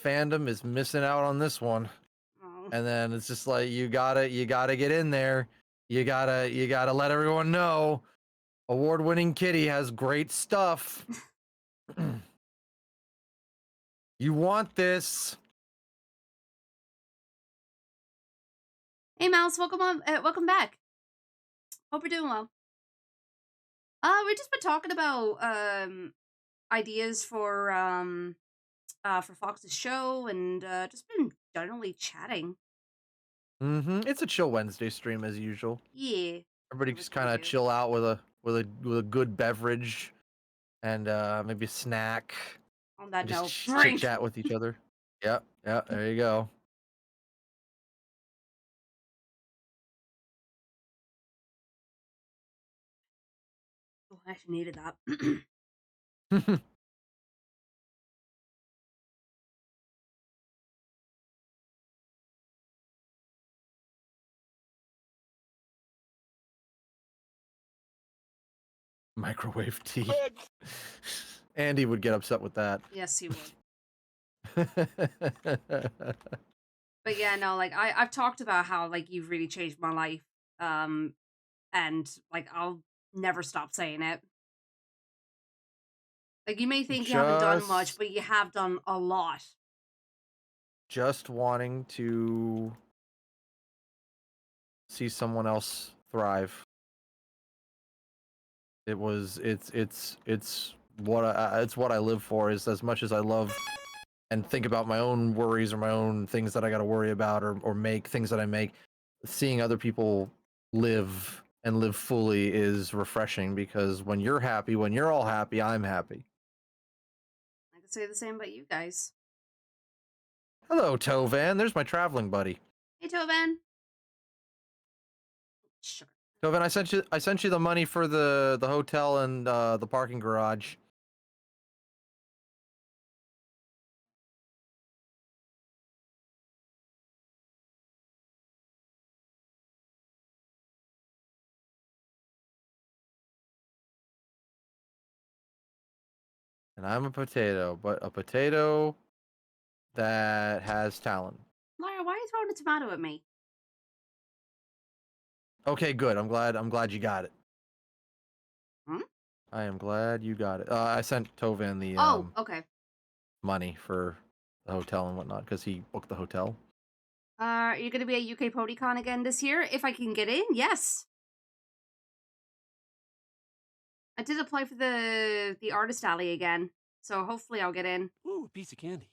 fandom is missing out on this one. Oh. And then it's just like, you gotta get in there. You gotta let everyone know. Award-winning Kitty has great stuff. You want this. Hey, Mouse, welcome back. Hope you're doing well. We've just been talking about ideas for Fox's show and just been generally chatting. It's a chill Wednesday stream as usual. Yeah. Everybody just kind of chill out with a good beverage and maybe a snack. On that note, just chit chat with each other. Yep, there you go. Oh, I actually needed that. Microwave tea. Andy would get upset with that. Yes, he would. But yeah, no, like I've talked about how like you've really changed my life. And like I'll never stop saying it. Like you may think you haven't done much, but you have done a lot. Just wanting to see someone else thrive. It's what I live for. Is as much as I love and think about my own worries or my own things that I got to worry about or make things that I make, seeing other people live and live fully is refreshing, because when you're happy, when you're all happy, I'm happy. I could say the same about you guys. Hello, Tovan. There's my traveling buddy. Hey, Tovan. Sure. Tovan, I sent you the money for the hotel and the parking garage. And I'm a potato, but a potato that has talent. Lyra, why are you throwing a tomato at me? Okay, good. I'm glad you got it. Hmm? I am glad you got it. I sent Tovan the okay. money for the hotel and whatnot because he booked the hotel. Are you going to be at UK PonyCon again this year? If I can get in, yes. I did apply for the artist alley again, so hopefully I'll get in. Ooh, a piece of candy.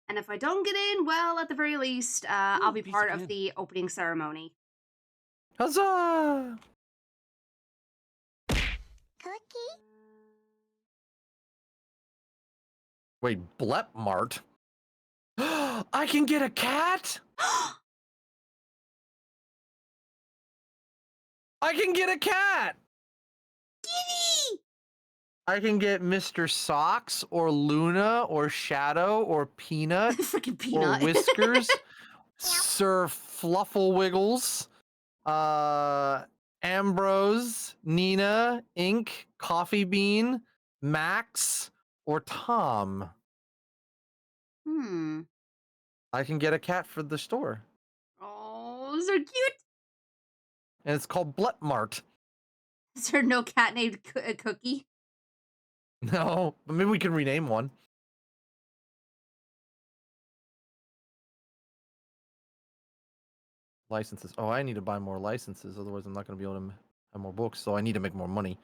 And if I don't get in, well, at the very least, I'll be part of the opening ceremony. Huzzah! Cookie? Wait, Blepmart? I can get a cat? I can get a cat! Kitty! I can get Mr. Socks or Luna or Shadow or Peanut Freaking Peanut. or Whiskers, Sir Flufflewiggles, Ambrose, Nina, Ink, Coffee Bean, Max, or Tom. I can get a cat for the store. Oh, so cute. And it's called Blepmart. Is there no cat named Cookie? No, but maybe we can rename one. Licenses. Oh, I need to buy more licenses. Otherwise, I'm not going to be able to have more books. So I need to make more money.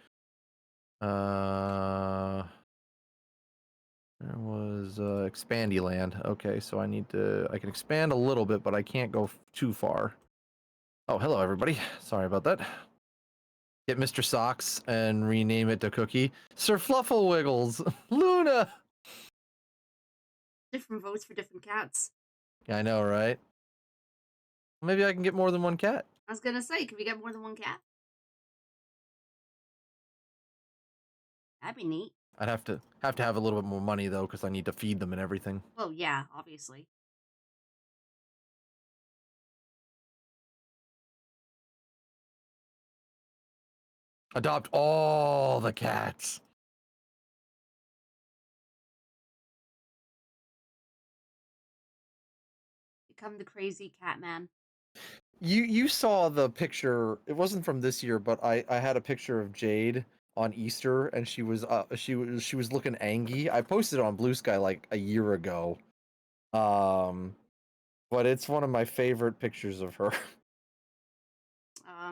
There was Expandyland. Okay, so I can expand a little bit, but I can't go too far. Oh, hello, everybody. Sorry about that. Get Mr. Socks and rename it to Cookie. Sir Flufflewiggles. Luna. Different votes for different cats. Yeah, I know, right? Maybe I can get more than one cat. I was gonna say, can we get more than one cat? That'd be neat. I'd have to have a little bit more money though, because I need to feed them and everything. Well, yeah, obviously. Adopt all the cats. Become the crazy cat man. You saw the picture. It wasn't from this year, but I had a picture of Jade on Easter, and she was looking angry. I posted it on Blue Sky like a year ago. But it's one of my favorite pictures of her.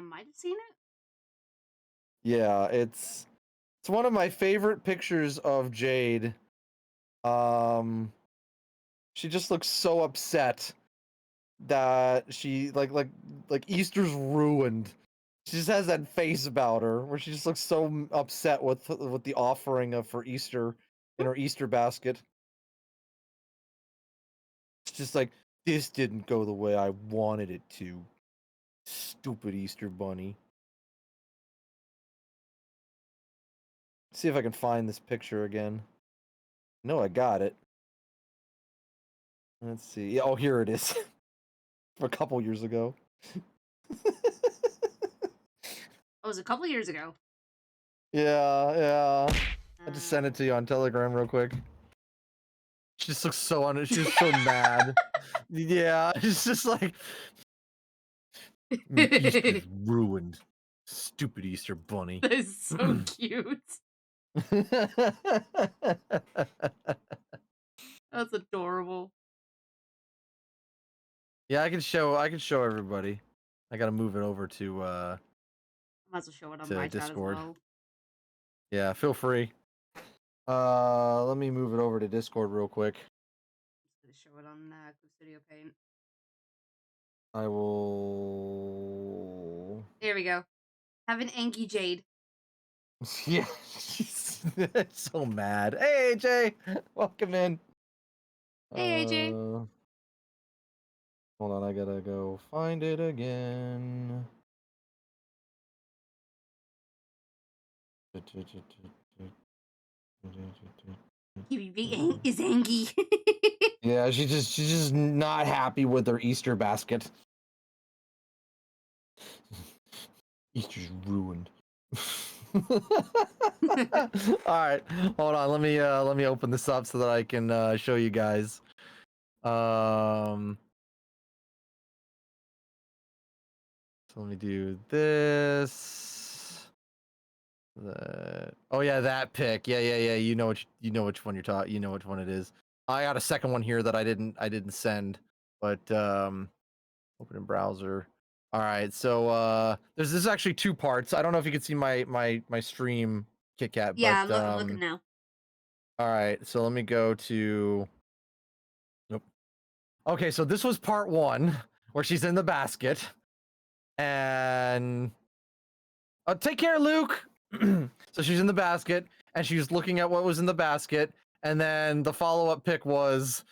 Might have seen it. Yeah, it's one of my favorite pictures of Jade. She just looks so upset that she like Easter's ruined. She just has that face about her where she just looks so upset with the offering of for Easter in her Easter basket. It's just like, this didn't go the way I wanted it to. Stupid Easter bunny. See if I can find this picture again. No, I got it. Let's see. Yeah, oh, here it is. From a couple years ago. Oh, it was a couple years ago. Yeah. I just sent it to you on Telegram real quick. She just looks so on it. She's so mad. Yeah, it's just like Easter's ruined. Stupid Easter bunny. That is so cute. That's adorable. Yeah, I can show everybody. I gotta move it over to Might as well show it on to my chat as Discord. well. Yeah, feel free. Let me move it over to Discord real quick. Just gonna show it on Studio Paint. I will. There we go. Have an Anki Jade. Yeah, she's so mad. Hey AJ, welcome in. Hey AJ. Hold on, I gotta go find it again. TBV is Angie. Yeah, she's just not happy with her Easter basket. Easter's ruined. All right, hold on. Let me open this up so that I can show you guys. So let me do this. That. Oh yeah, that pic. Yeah. You know which one you're talking. You know which one it is. I got a second one here that I didn't send, but open in browser. All right, so this is actually two parts. I don't know if you can see my stream, Kit Kat, Yeah, but I'm looking now. all right, so let me go to. Nope. Okay, so this was part one where she's in the basket, and take care, Luke. So she's in the basket, and she's looking at what was in the basket, and then the follow-up pic was.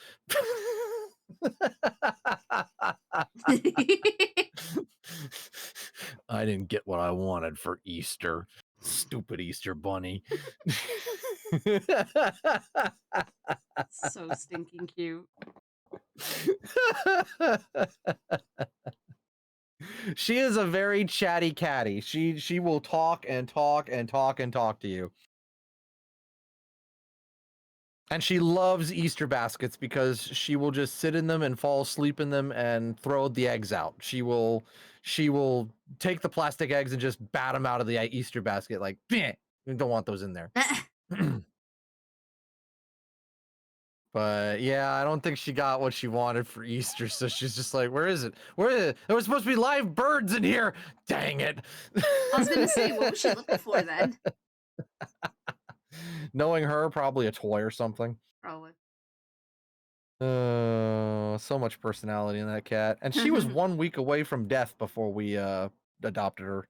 I didn't get what I wanted for Easter. Stupid Easter bunny. So stinking cute. She is a very chatty catty. She will talk and talk and talk and talk to you. And she loves Easter baskets because she will just sit in them and fall asleep in them and throw the eggs out. She will take the plastic eggs and just bat them out of the Easter basket like, we don't want those in there. But yeah, I don't think she got what she wanted for Easter, so she's just like, where is it? Where is it? There was supposed to be live birds in here. Dang it. I was gonna say, what was she looking for then? Knowing her, probably a toy or something. Probably. So much personality in that cat. And she was 1 week away from death before we adopted her.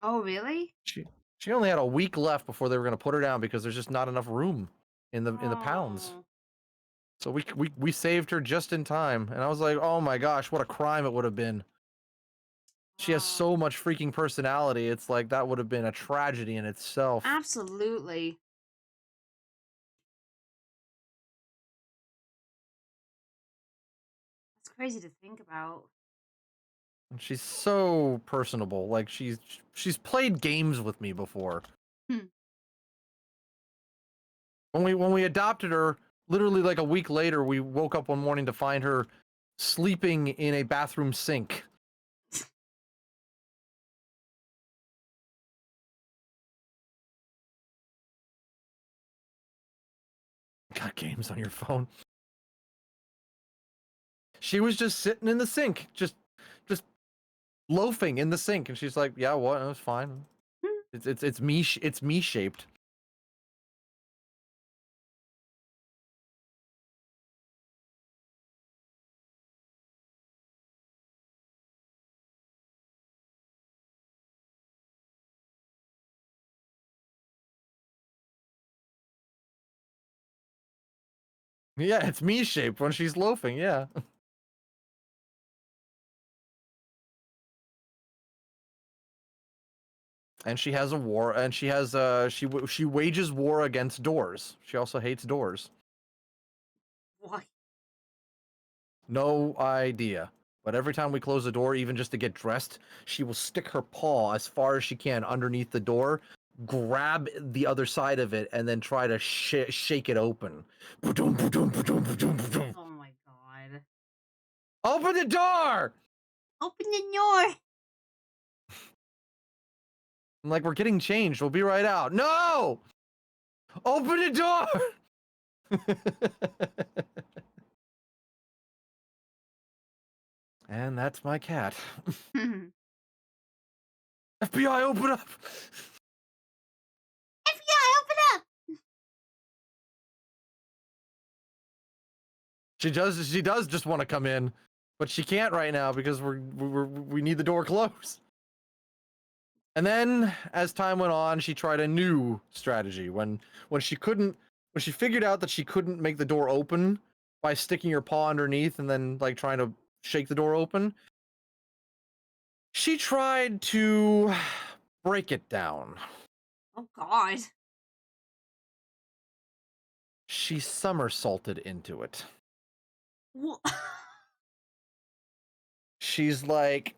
Oh, really? She only had a week left before they were going to put her down because there's just not enough room in the pounds. So we saved her just in time, and I was like, oh my gosh, what a crime it would have been. She has so much freaking personality. It's like that would have been a tragedy in itself. Absolutely. That's crazy to think about. And she's so personable. Like she's played games with me before. When we adopted her, literally like a week later, we woke up one morning to find her sleeping in a bathroom sink. Got games on your phone. She was just sitting in the sink, just loafing in the sink, and she's like, "Yeah, what? It was fine. It's me shaped." Yeah, it's me shaped when she's loafing. Yeah. And she has a war, and she has she wages war against doors. She also hates doors. Why? No idea. But every time we close the door, even just to get dressed, she will stick her paw as far as she can underneath the door grab the other side of it and then try to shake it open. Oh my god. Open the door! Open the door! I'm like, we're getting changed. We'll be right out. No! Open the door! And that's my cat. FBI, open up! FBI, open up! She does just want to come in, but she can't right now because we need the door closed. And then, as time went on, she tried a new strategy. When she figured out that she couldn't make the door open by sticking her paw underneath and then like trying to shake the door open, she tried to break it down. Oh god. She somersaulted into it. What? She's like,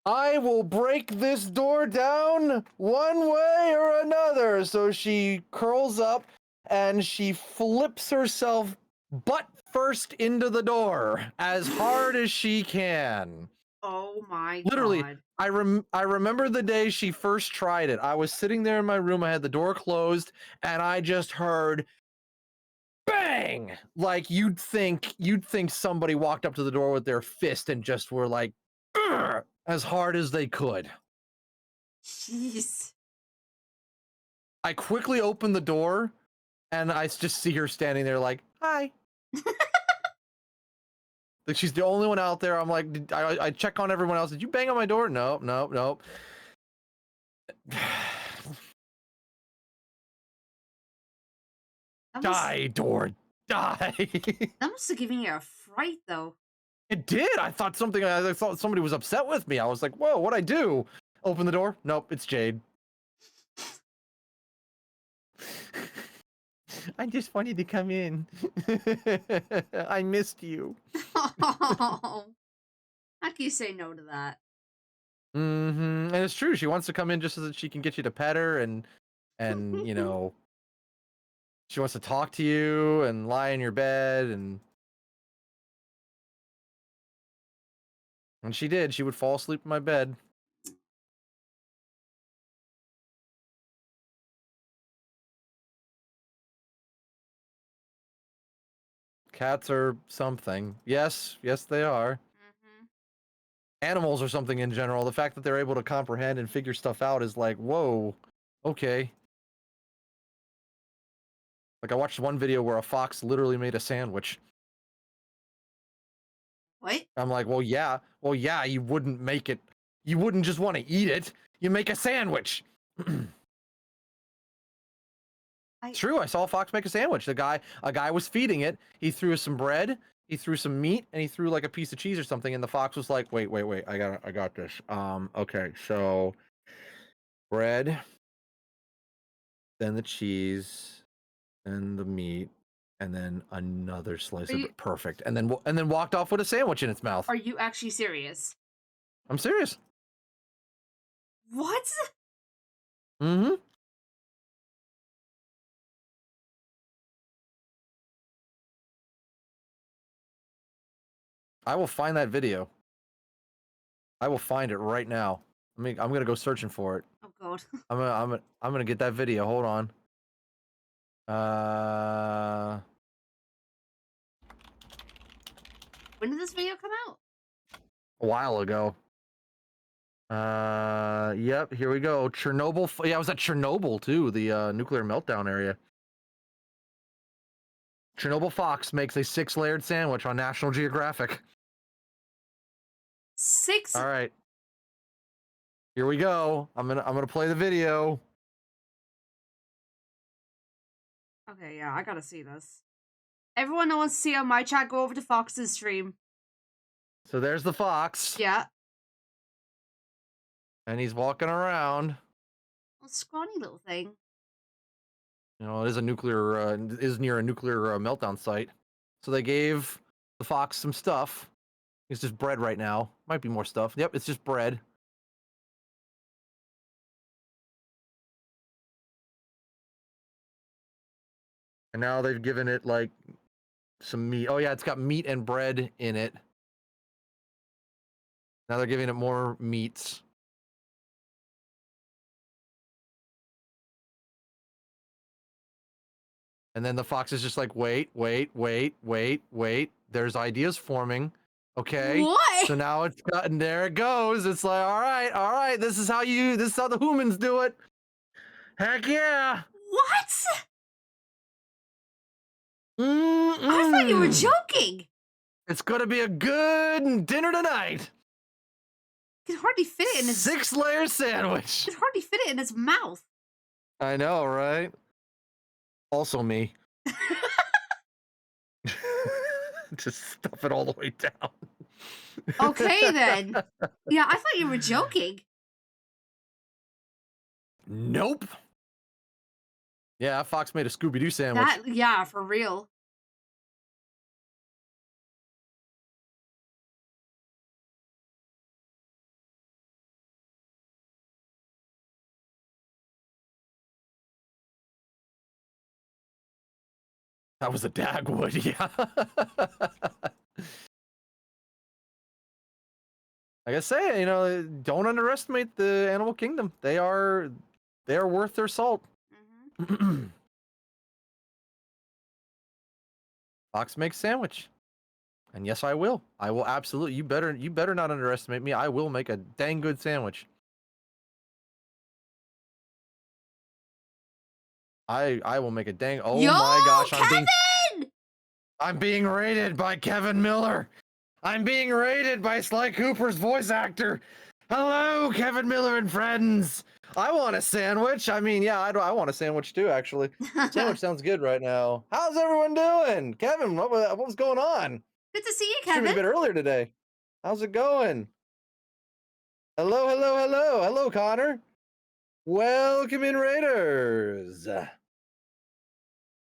I will break this door down one way or another. So she curls up and she flips herself butt first into the door as hard as she can. Oh my Literally, god. I remember the day she first tried it. I was sitting there in my room, I had the door closed, and I just heard bang! Like you'd think somebody walked up to the door with their fist and just were like, "Ugh," as hard as they could. Jeez. I quickly opened the door and I just see her standing there like, hi. Like she's the only one out there. I'm like, I check on everyone else. Did you bang on my door? Nope. Die, door, die. That must have given you a fright, though. It did. I thought somebody was upset with me. I was like, whoa, what'd I do? Open the door. Nope, it's Jade. I just wanted to come in. I missed you. Oh. How can you say no to that? And it's true. She wants to come in just so that she can get you to pet her and you know, she wants to talk to you and lie in your bed and when she did, she would fall asleep in my bed. Cats are something. Yes, they are. Animals are something in general. The fact that they're able to comprehend and figure stuff out is like, whoa, okay. Like I watched one video where a fox literally made a sandwich. What? I'm like, well, yeah, you wouldn't make it. You wouldn't just want to eat it. You make a sandwich. It's true. I saw a fox make a sandwich. A guy was feeding it. He threw some bread, he threw some meat, and he threw like a piece of cheese or something. And the fox was like, wait, I got this. Okay, so bread, then the cheese, then the meat, and then another slice of it. Perfect. And then walked off with a sandwich in its mouth. Are you actually serious? I'm serious. What? Mm-hmm. I will find that video. I will find it right now. I'm gonna go searching for it. Oh god. I'm gonna get that video. Hold on. When did this video come out? A while ago. Yep, here we go. Chernobyl. Yeah, I was at Chernobyl too, the nuclear meltdown area. Chernobyl fox makes a 6-layered sandwich on National Geographic. 6? All right. Here we go. I'm gonna play the video. Okay, yeah, I gotta see this. Everyone that wants to see on my chat, go over to Fox's stream. So there's the fox. Yeah. And he's walking around. A scrawny little thing. You know, it is near a nuclear meltdown site. So they gave the fox some stuff. It's just bread right now. Might be more stuff. Yep, it's just bread. And now they've given it like some meat. Oh yeah, it's got meat and bread in it. Now they're giving it more meats. And then the fox is just like, wait. There's ideas forming. Okay. What? So now it's gotten, there it goes. It's like, all right. This is how the humans do it. Heck yeah. What? I thought you were joking. It's gonna be a good dinner tonight. Can hardly fit it in his 6-layer sandwich. Can hardly fit it in his mouth. I know, right? Also me. Just stuff it all the way down. Okay then. Yeah, I thought you were joking. Nope. Yeah, Fox made a Scooby-Doo sandwich. Yeah, for real. That was a Dagwood, yeah. Like I say, you know, don't underestimate the animal kingdom. They are worth their salt. Mm-hmm. Fox makes sandwich. And yes, I will. I will absolutely. You better not underestimate me. I will make a dang good sandwich. I will make a dang. Oh my gosh, Kevin! I'm being rated by Kevin Miller. I'm being rated by Sly Cooper's voice actor. Hello, Kevin Miller and friends. I want a sandwich. I mean, yeah, I want a sandwich too, actually. Sandwich sounds good right now. How's everyone doing? Kevin, what's going on? Good to see you, Streamed Kevin. a bit earlier today. How's it going? Hello, Connor. Welcome in, Raiders.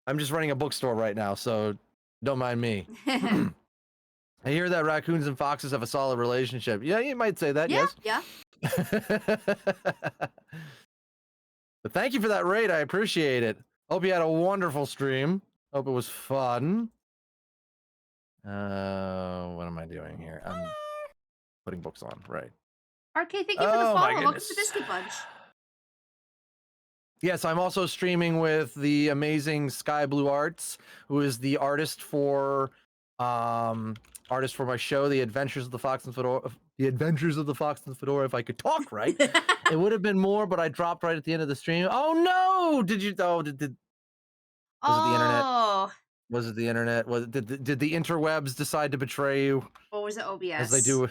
I'm just running a bookstore right now, so don't mind me. I hear that raccoons and foxes have a solid relationship. Yeah, you might say that, yes. Yeah. But thank you for that raid. I appreciate it. Hope you had a wonderful stream. Hope it was fun. What am I doing here? I'm putting books on, right. RK, thank you for the follow. Welcome goodness. to Biscuit Bunch. Yes, I'm also streaming with the amazing Sky Blue Arts, who is the artist for my show, The Adventures of the Fox and Fedora. The Adventures of the Fox and Fedora. If I could talk right, it would have been more, but I dropped right at the end of the stream. Oh no! Did you? Oh, did was it the internet? Was it the internet? Did the interwebs decide to betray you? Or was it OBS? As they do,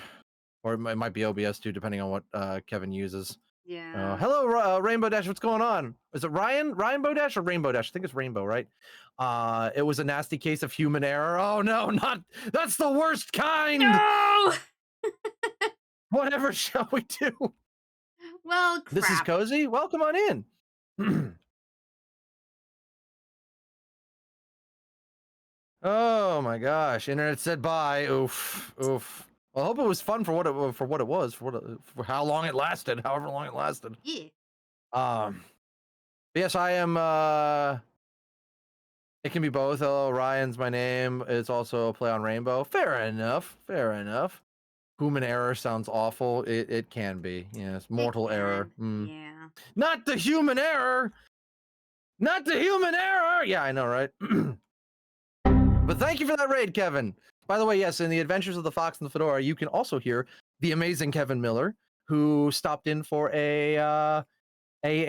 or it might be OBS too, depending on what Kevin uses. Yeah. Hello, Rainbow Dash. What's going on? Is it Rainbow Dash or Rainbow Dash? I think it's Rainbow, right? It was a nasty case of human error. Oh no, that's the worst kind. No. Whatever shall we do? Well, crap. This is Cozy. Welcome on in. Oh my gosh, internet said bye. Oof. Well, I hope it was fun for what it was, for how long it lasted, however long it lasted. Yeah. Yes, I am. It can be both. Hello, Ryan's my name. It's also a play on Rainbow. Fair enough. Human error sounds awful. It can be. Yes, mortal error. Yeah. Not the human error. Yeah, I know, right? But thank you for that raid, Kevin. By the way, yes, in The Adventures of the Fox and the Fedora, you can also hear the amazing Kevin Miller, who stopped in for a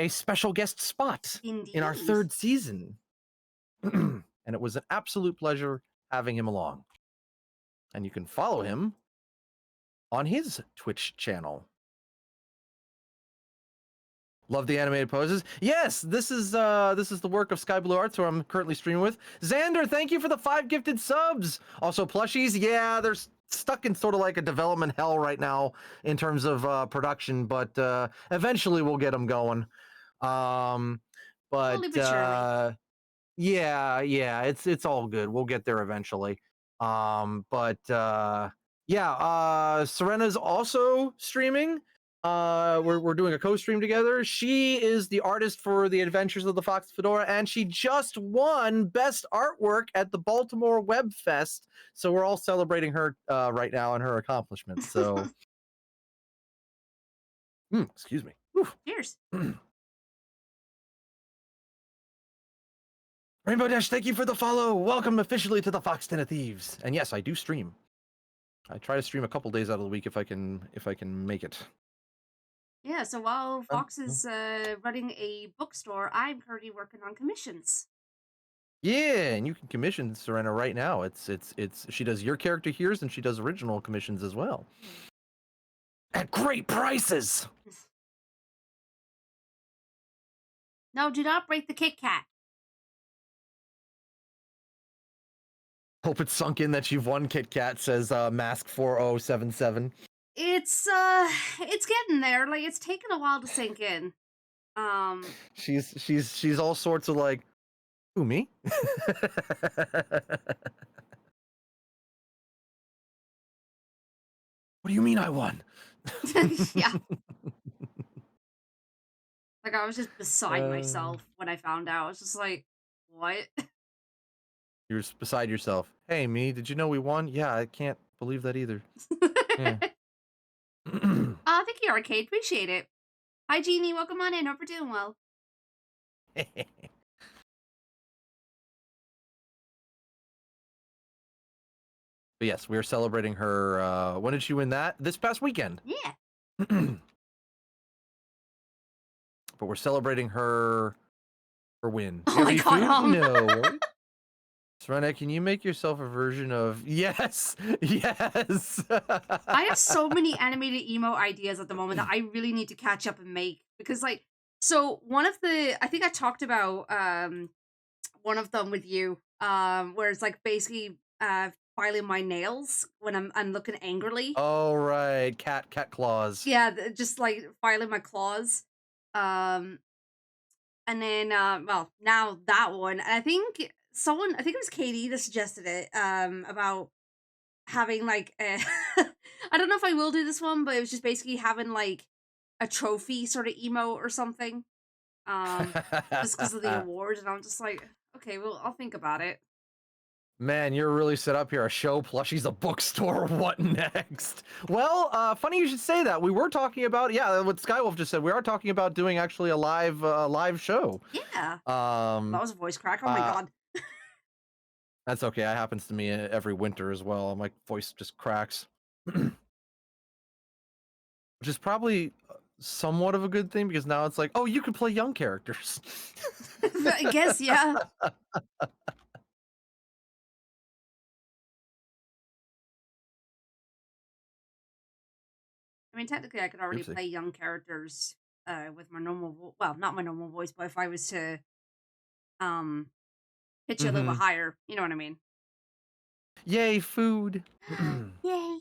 special guest spot in our 3rd season. And it was an absolute pleasure having him along. And you can follow him on his Twitch channel. Love the animated poses. Yes, this is the work of Sky Blue Arts, who I'm currently streaming with. Xander, thank you for the 5 gifted subs. Also plushies. Yeah, they're stuck in sort of like a development hell right now in terms of production, but eventually we'll get them going. But yeah, it's all good. We'll get there eventually. Serena's also streaming. we're doing a co-stream together. She is the artist for the Adventures of the Fox Fedora, and she just won Best Artwork at the Baltimore Web Fest. So we're all celebrating her right now and her accomplishments. So, excuse me. Whew. Cheers. Rainbow Dash, thank you for the follow. Welcome officially to the Fox Den of Thieves. And yes, I do stream. I try to stream a couple days out of the week if I can make it. Yeah, so while Fox is running a bookstore, I'm currently working on commissions. Yeah, and you can commission Serena right now. It's she does your character here's and she does original commissions as well. At great prices. No, do not break the Kit Kat. Hope it's sunk in that you've won, Kit Kat, says Mask 4077. It's getting there. Like, it's taken a while to sink in. She's all sorts of like, who, me? What do you mean I won? Yeah. Like, I was just beside myself when I found out. I was just like, what? You're beside yourself. Hey, me, did you know we won? Yeah, I can't believe that either. Yeah. Thank you, Arcade. Appreciate it. Hi, Jeannie. Welcome on in. Hope you're doing well. But yes, we're celebrating her. When did she win that? This past weekend. Yeah. But we're celebrating her win. Oh my god, no. Serena, can you make yourself a version of yes? Yes. I have so many animated emo ideas at the moment that I really need to catch up and make, because like, so one of the, I think I talked about one of them with you, where it's like basically filing my nails when I'm looking angrily. Oh right, cat claws. Yeah, just like filing my claws. And then well, now that one, and I think it was Katie that suggested it, about having like a I don't know if I will do this one, but it was just basically having like a trophy sort of emo or something, just because of the award. And I'm just like, okay, well, I'll think about it. Man, you're really set up here. A show, plushies, a bookstore. What next? Well, funny you should say that. We were talking about, yeah, what Skywolf just said. We are talking about doing actually a live show. Yeah. That was a voice crack. Oh my god. That's okay. That happens to me every winter as well. My voice just cracks. Which is probably somewhat of a good thing, because now it's like, oh, you can play young characters. I guess, yeah. I mean, technically, I could already play young characters with my normal, well, not my normal voice, but if I was to pitch it a little bit higher, you know what I mean? Yay, food! Yay!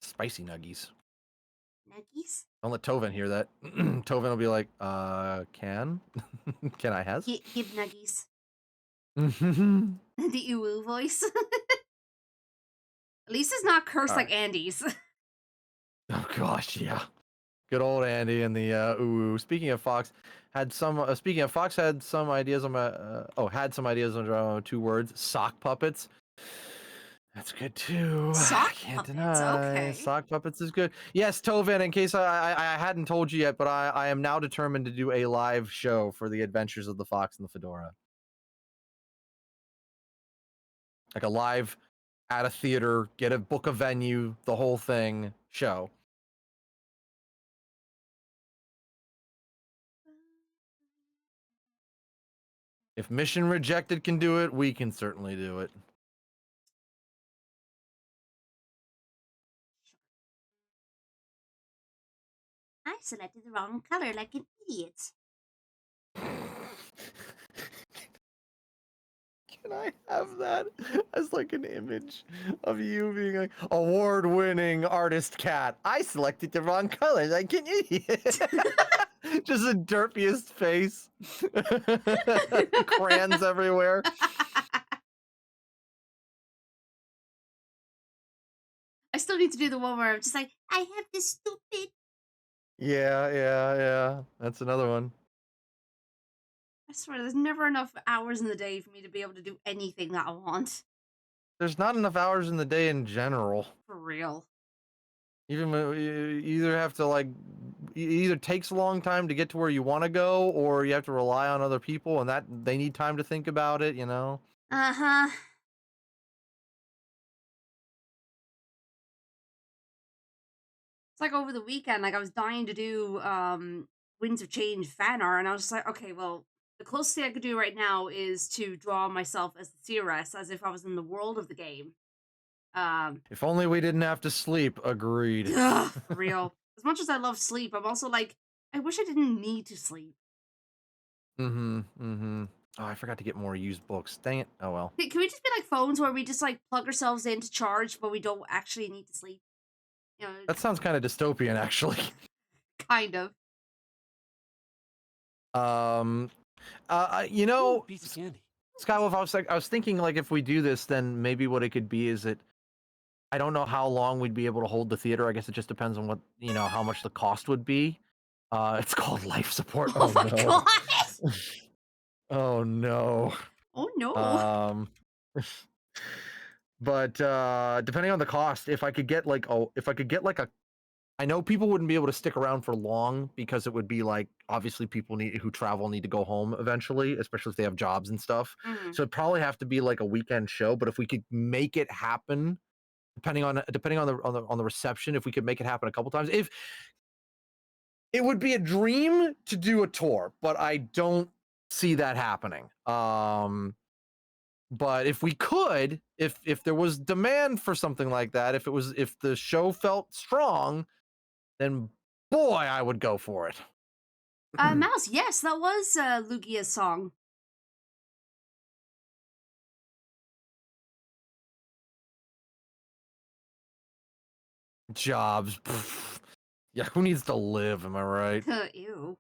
Spicy nuggies. Nuggies? Don't let Tovin hear that. Tovin will be like, can I has? Give nuggies. The uwu voice. At least it's not cursed like Andy's. Oh gosh, yeah. Good old Andy and the ooh. Speaking of Fox, had some ideas on my had some ideas on 2 words. Sock puppets. That's good too. Sock Can't puppets, deny. okay. Sock puppets is good. Yes, Tovin, in case I hadn't told you yet, but I am now determined to do a live show for the Adventures of the Fox and the Fedora. Like a live at a theater, book a venue, the whole thing show. If Mission Rejected can do it, we can certainly do it. I selected the wrong color like an idiot. Can I have that as like an image of you being like, award-winning artist cat? I selected the wrong color like an idiot. Just the derpiest face. Crayons everywhere. still need to do the one where I'm just like, I have this stupid. Yeah. That's another one. I swear, there's never enough hours in the day for me to be able to do anything that I want. There's not enough hours in the day in general. For real. Even when you either have to like, it either takes a long time to get to where you want to go, or you have to rely on other people, and that they need time to think about it. You know. Uh-huh. It's like over the weekend, like I was dying to do Winds of Change fan art, and I was just like, okay, well, the closest thing I could do right now is to draw myself as the Seeress, as if I was in the world of the game. If only we didn't have to sleep. Agreed. Ugh, for real. As much as I love sleep, I'm also like, I wish I didn't need to sleep. Oh, I forgot to get more used books. Dang it. Oh well. Can we just be like phones where we just like plug ourselves in to charge, but we don't actually need to sleep? You know, That sounds kind of dystopian, actually. kind of. You know, Piece of candy. Skywolf, I was thinking like if we do this, then maybe what it could be is that I don't know how long we'd be able to hold the theater. I guess it just depends on what, how much the cost would be. It's called life support. Oh my god! Oh no. Oh no. But depending on the cost, if I could get like a I know people wouldn't be able to stick around for long because it would be like obviously people who travel need to go home eventually, especially if they have jobs and stuff. Mhm. So it'd probably have to be like a weekend show. But if we could make it happen, depending on the reception, if we could make it happen a couple times, if it would be a dream to do a tour, but I don't see that happening. But if we could, if there was demand for something like that, if the show felt strong, then boy, I would go for it. Mouse, yes, that was Lugia's song. Jobs. Yeah, who needs to live? Am I right? Ew.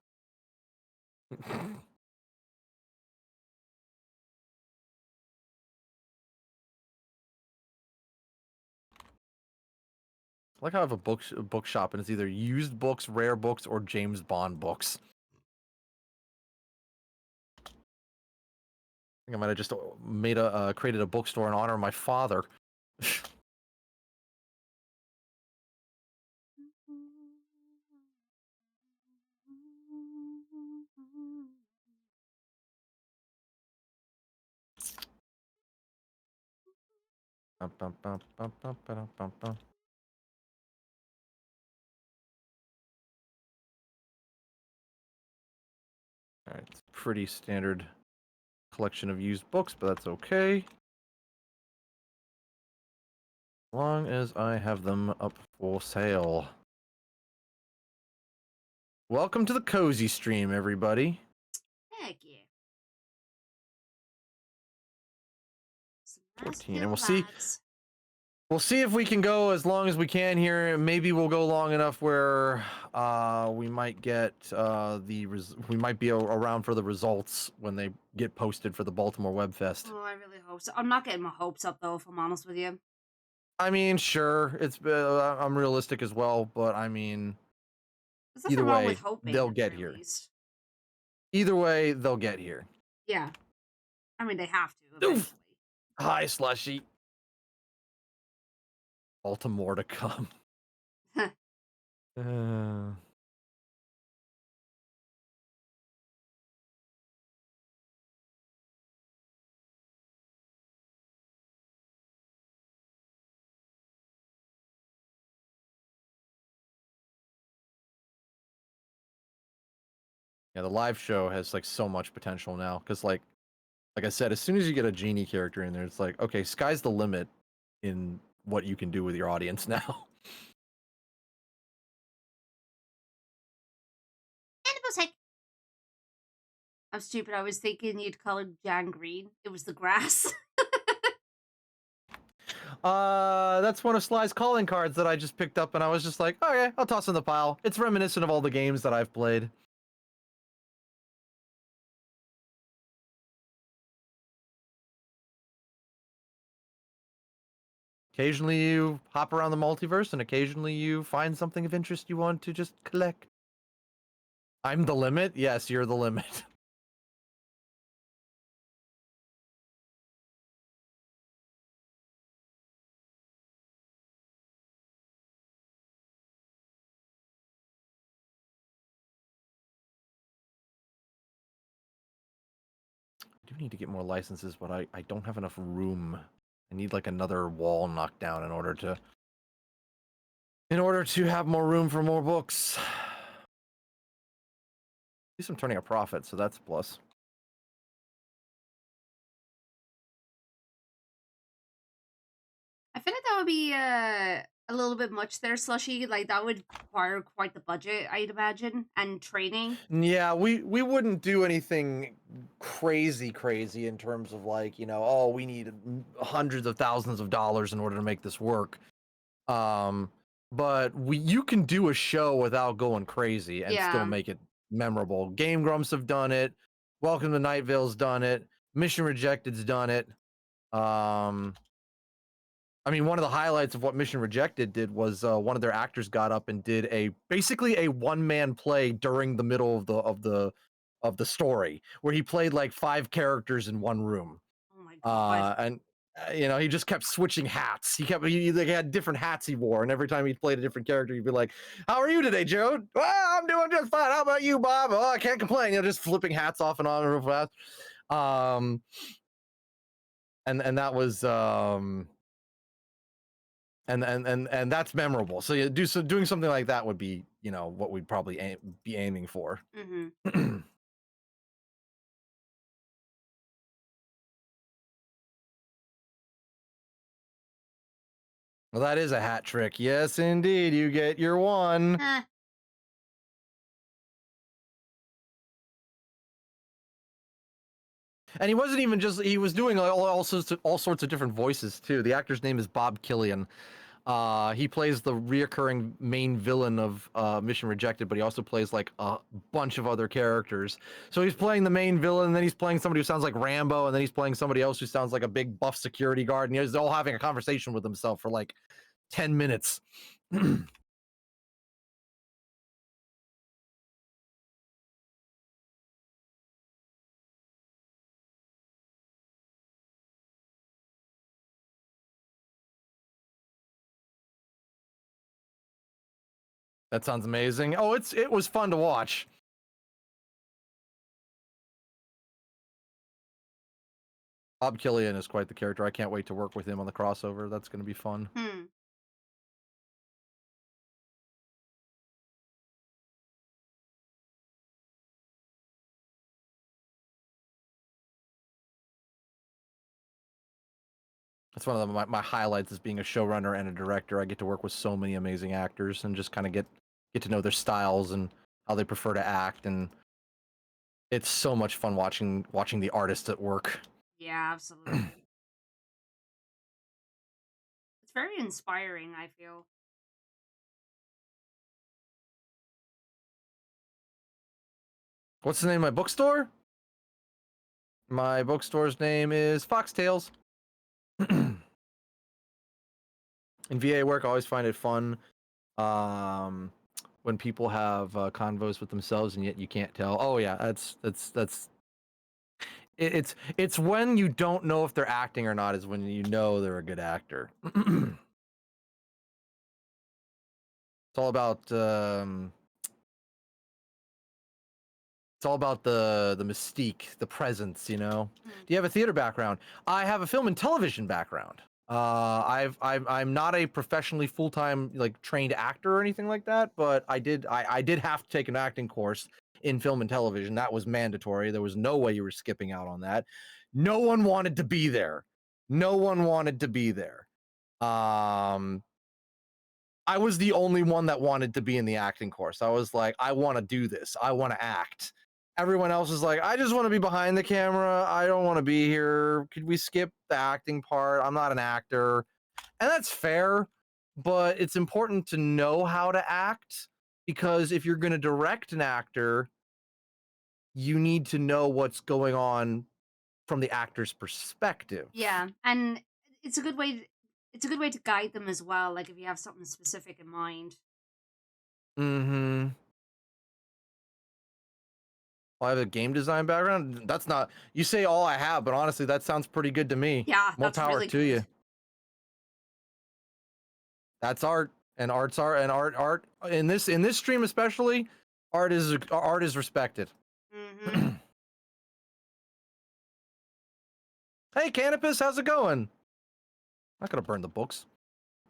Like I have a bookshop and it's either used books, rare books, or James Bond books. I think I might have just created a bookstore in honor of my father. Alright, it's a pretty standard collection of used books, but that's okay. As long as I have them up for sale. Welcome to the cozy stream, everybody. Heck yeah. 14, and we'll see if we can go as long as we can here. Maybe we'll go long enough where we might get we might be around for the results when they get posted for the Baltimore Web Fest. Oh, I really hope so. I'm not getting my hopes up though, if I'm honest with you. I mean, sure, it's I'm realistic as well, but I mean, either way, they'll get here. Either way, they'll get here. Yeah, I mean they have to eventually. Oof. Hi, Slushy. Baltimore to come. Yeah, the live show has like so much potential now because like I said, as soon as you get a genie character in there, it's like, okay, sky's the limit in what you can do with your audience now. I'm stupid. I was thinking you'd colored Jan green. It was the grass. That's one of Sly's calling cards that I just picked up, and I was just like, okay, I'll toss in the pile. It's reminiscent of all the games that I've played. Occasionally you hop around the multiverse, and occasionally you find something of interest you want to just collect. I'm the limit? Yes, you're the limit. I do need to get more licenses, but I don't have enough room. I need like another wall knocked down in order to have more room for more books. At least I'm turning a profit, so that's a plus. I feel like that would be a little bit much there, Slushy. Like that would require quite the budget, I'd imagine, and training. Yeah, we wouldn't do anything crazy in terms of like, you know, oh, we need hundreds of thousands of dollars in order to make this work. But you can do a show without going crazy and still make it memorable. Game Grumps have done it. Welcome to Night Vale's done it. Mission Rejected's done it. I mean, one of the highlights of what Mission Rejected did was one of their actors got up and did basically a one-man play during the middle of the story, where he played like 5 characters in one room. Oh my god! And you know, he just kept switching hats. He had different hats he wore, and every time he played a different character, he'd be like, "How are you today, Joe?" "Well, I'm doing just fine. How about you, Bob?" "Oh, I can't complain." You know, just flipping hats off and on real fast. And that was and that's memorable. So you doing something like that would be, you know, what we'd probably be aiming for. Mm-hmm. Well, that is a hat trick. Yes, indeed. You get your one. And he wasn't even just, he was doing all sorts of different voices too. The actor's name is Bob Killian. He plays the reoccurring main villain of Mission Rejected, but he also plays like a bunch of other characters. So he's playing the main villain, and then he's playing somebody who sounds like Rambo, and then he's playing somebody else who sounds like a big buff security guard, and he's all having a conversation with himself for like 10 minutes. That sounds amazing. Oh, it was fun to watch. Bob Killian is quite the character. I can't wait to work with him on the crossover. That's going to be fun. That's one of my highlights, is being a showrunner and a director. I get to work with so many amazing actors and just kind of get to know their styles and how they prefer to act, and it's so much fun watching the artists at work. Yeah, absolutely. It's very inspiring, I feel. What's the name of my bookstore? My bookstore's name is Foxtails. In VA work, I always find it fun when people have convos with themselves and yet you can't tell. Oh yeah, it's when you don't know if they're acting or not is when you know they're a good actor. It's all about the mystique, the presence, you know. Do you have a theater background? I have a film and television background. I'm not a professionally full-time like trained actor or anything like that, but I did have to take an acting course in film and television. That was mandatory. There was no way you were skipping out on that. No one wanted to be there. No one wanted to be there. I was the only one that wanted to be in the acting course. I was like, I want to do this. I want to act. Everyone else is like, I just want to be behind the camera. I don't want to be here. Could we skip the acting part? I'm not an actor. And that's fair, but it's important to know how to act, because if you're going to direct an actor, you need to know what's going on from the actor's perspective. Yeah, and it's a good way it's a good way to guide them as well. Like if you have something specific in mind. Mm-hmm. Well, I have a game design background. That's not, you say all I have, but honestly, that sounds pretty good to me. Yeah, More that's power really to good. you. That's art, and art's art, and art in this stream especially, art is respected. Mm-hmm. Hey, Canopus, how's it going? Not gonna burn the books.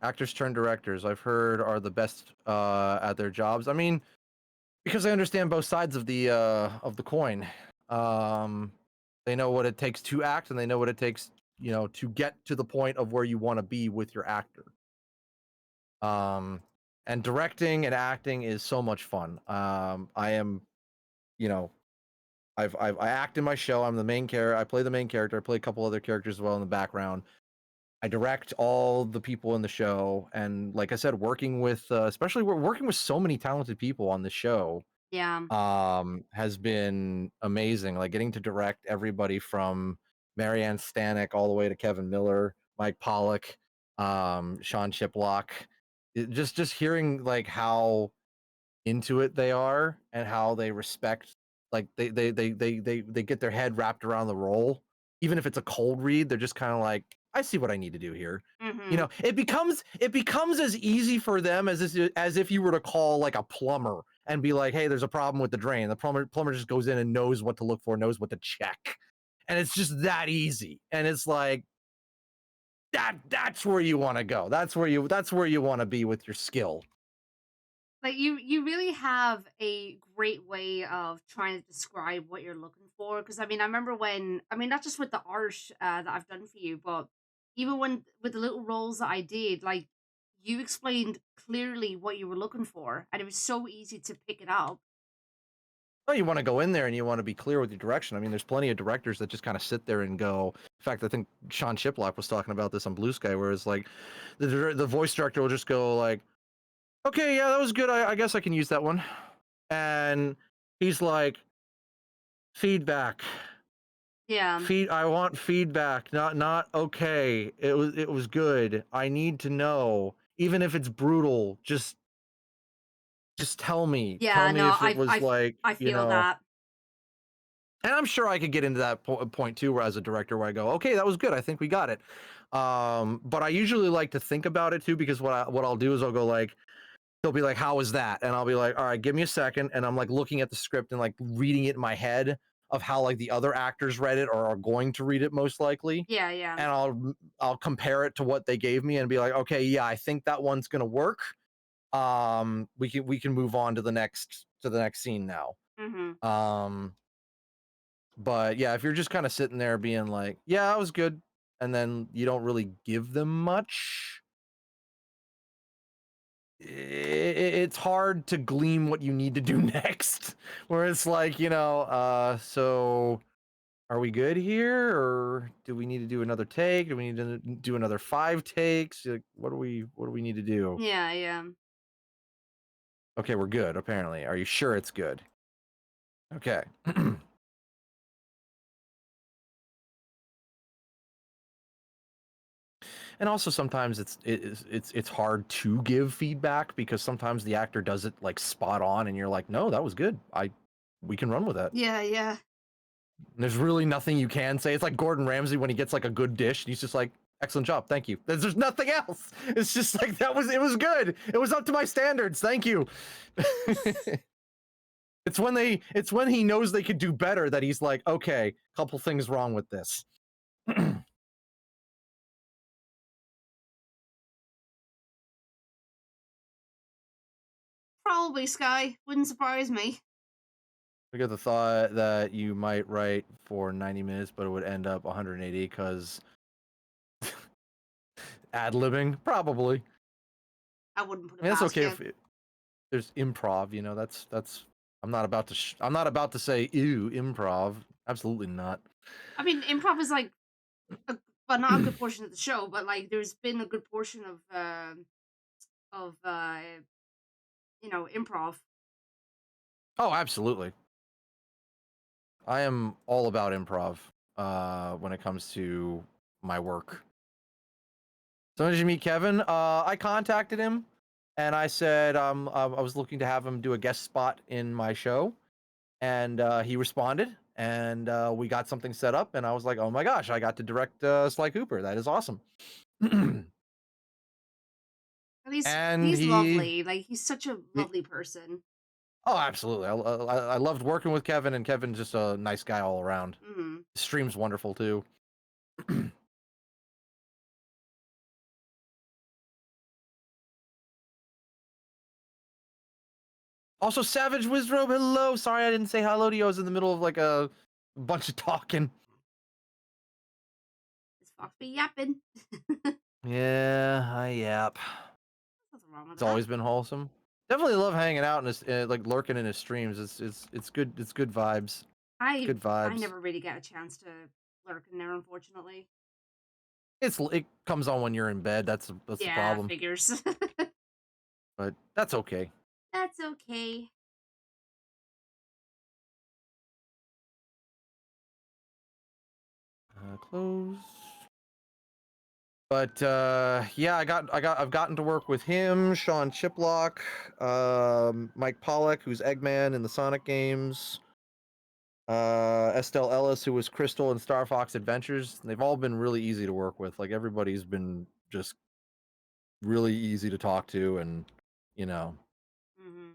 Actors turn directors, I've heard, are the best at their jobs. I mean, because I understand both sides of the coin. They know what it takes to act, and they know what it takes, you know, to get to the point of where you want to be with your actor. And directing and acting is so much fun. I am, you know, I act in my show. I'm the main character. I play the main character. I play a couple other characters as well in the background. I direct all the people in the show, and like I said, working with especially we're working with so many talented people on the show. Yeah. Has been amazing. Like getting to direct everybody from Marianne Stanek all the way to Kevin Miller, Mike Pollock, Sean Chiplock. Just hearing like how into it they are and how they respect, like they get their head wrapped around the role. Even if it's a cold read, they're just kind of like, I see what I need to do here. Mm-hmm. You know, it becomes as easy for them as if you were to call like a plumber and be like, hey, there's a problem with the drain. The plumber just goes in and knows what to look for, knows what to check. And it's just that easy. And it's like that's where you want to go. That's where you want to be with your skill. Like you really have a great way of trying to describe what you're looking for. Because I mean, I remember when not just with the art that I've done for you, but even when with the little roles that I did, like you explained clearly what you were looking for, and it was so easy to pick it up. Well, you want to go in there and you want to be clear with your direction. I mean, there's plenty of directors that just kind of sit there and go. In fact, I think Sean Chiplock was talking about this on Blue Sky, where it's like the voice director will just go like, okay, yeah, that was good. I guess I can use that one. And he's like, feedback. Yeah. I want feedback. Not okay. It was good. I need to know, even if it's brutal. Just tell me. Yeah, Tell me no, if it was like, I you feel know. that. And I'm sure I could get into that point too, where as a director, where I go, okay, that was good. I think we got it. But I usually like to think about it too, because what I'll do is I'll go like, he'll be like, how was that? And I'll be like, all right, give me a second. And I'm like looking at the script and like reading it in my head of how like the other actors read it or are going to read it most likely. Yeah, yeah. And I'll compare it to what they gave me and be like, okay, yeah, I think that one's gonna work. We can move on to the next scene now. Mm-hmm. But yeah, if you're just kind of sitting there being like, yeah, that was good, and then you don't really give them much, it's hard to glean what you need to do next. Where it's like, you know, so are we good here, or do we need to do another take? Do we need to do another 5 takes? Like, what do we need to do? Yeah, yeah. Okay, we're good, apparently. Are you sure it's good? Okay. And also sometimes it's hard to give feedback because sometimes the actor does it like spot on and you're like, no, that was good. We can run with that. Yeah, yeah. There's really nothing you can say. It's like Gordon Ramsay when he gets like a good dish and he's just like, excellent job, thank you. There's nothing else. It's just like it was good. It was up to my standards. Thank you. It's when he knows they could do better that he's like, okay, couple things wrong with this. Probably, Sky. Wouldn't surprise me. I got the thought that you might write for 90 minutes, but it would end up 180 because ad-libbing, probably. I wouldn't put it I mean, that's past okay you. if there's improv, you know. That's I'm not about to say ew improv. Absolutely not. I mean, improv is like, well, not a good portion of the show, but like, there's been a good portion of improv. Oh, absolutely. I am all about improv when it comes to my work. So when did you meet Kevin? I contacted him and I said I was looking to have him do a guest spot in my show, and he responded, and we got something set up, and I was like, oh my gosh, I got to direct Sly Cooper. That is awesome. And He's he lovely. Like, he's such a lovely person. Oh, absolutely. I loved working with Kevin, and Kevin's just a nice guy all around. Mm-hmm. Stream's wonderful too. Also, Savage Wizrobe, hello. Sorry I didn't say hello to you. I was in the middle of like a bunch of talking. This fox be yapping. Yeah, I yap. Nothing wrong with It's that. always been wholesome. Definitely love hanging out and like lurking in his streams. It's good. It's good vibes. Good vibes. I never really get a chance to lurk in there, unfortunately. It comes on when you're in bed. That's the problem. Figures. But that's okay. That's okay. Close. But yeah, I've gotten to work with him, Sean Chiplock, Mike Pollock, who's Eggman in the Sonic games, Estelle Ellis, who was Crystal in Star Fox Adventures. They've all been really easy to work with. Like, everybody's been just really easy to talk to, and you know. Mm-hmm.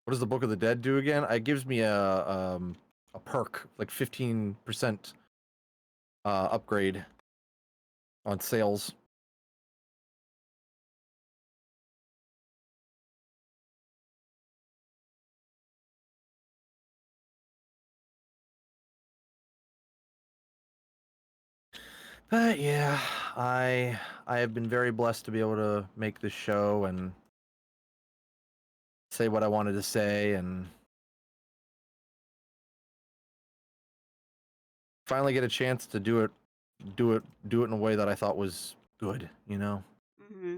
What does the Book of the Dead do again? It gives me a perk, like 15% upgrade on sales. But yeah, I have been very blessed to be able to make this show and say what I wanted to say, and finally get a chance to do it in a way that I thought was good, you know. Mm-hmm.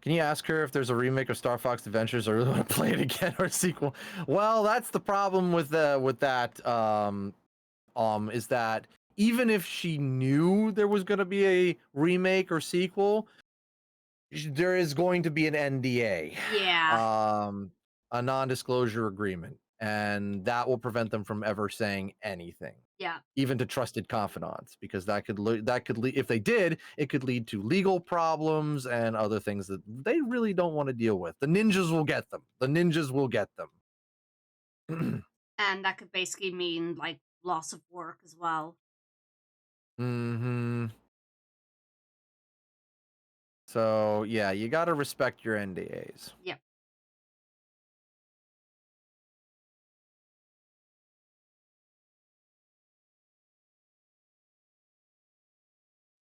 Can you ask her if there's a remake of Star Fox Adventures? I really want to play it again, or a sequel. Well, that's the problem with that is that even if she knew there was going to be a remake or sequel, there is going to be an NDA. Yeah. A non-disclosure agreement, and that will prevent them from ever saying anything. Yeah. Even to trusted confidants, because that could if they did, it could lead to legal problems and other things that they really don't want to deal with. The ninjas will get them. The ninjas will get them. And that could basically mean, like, loss of work as well. Mm-hmm. So yeah, you got to respect your NDAs. Yep.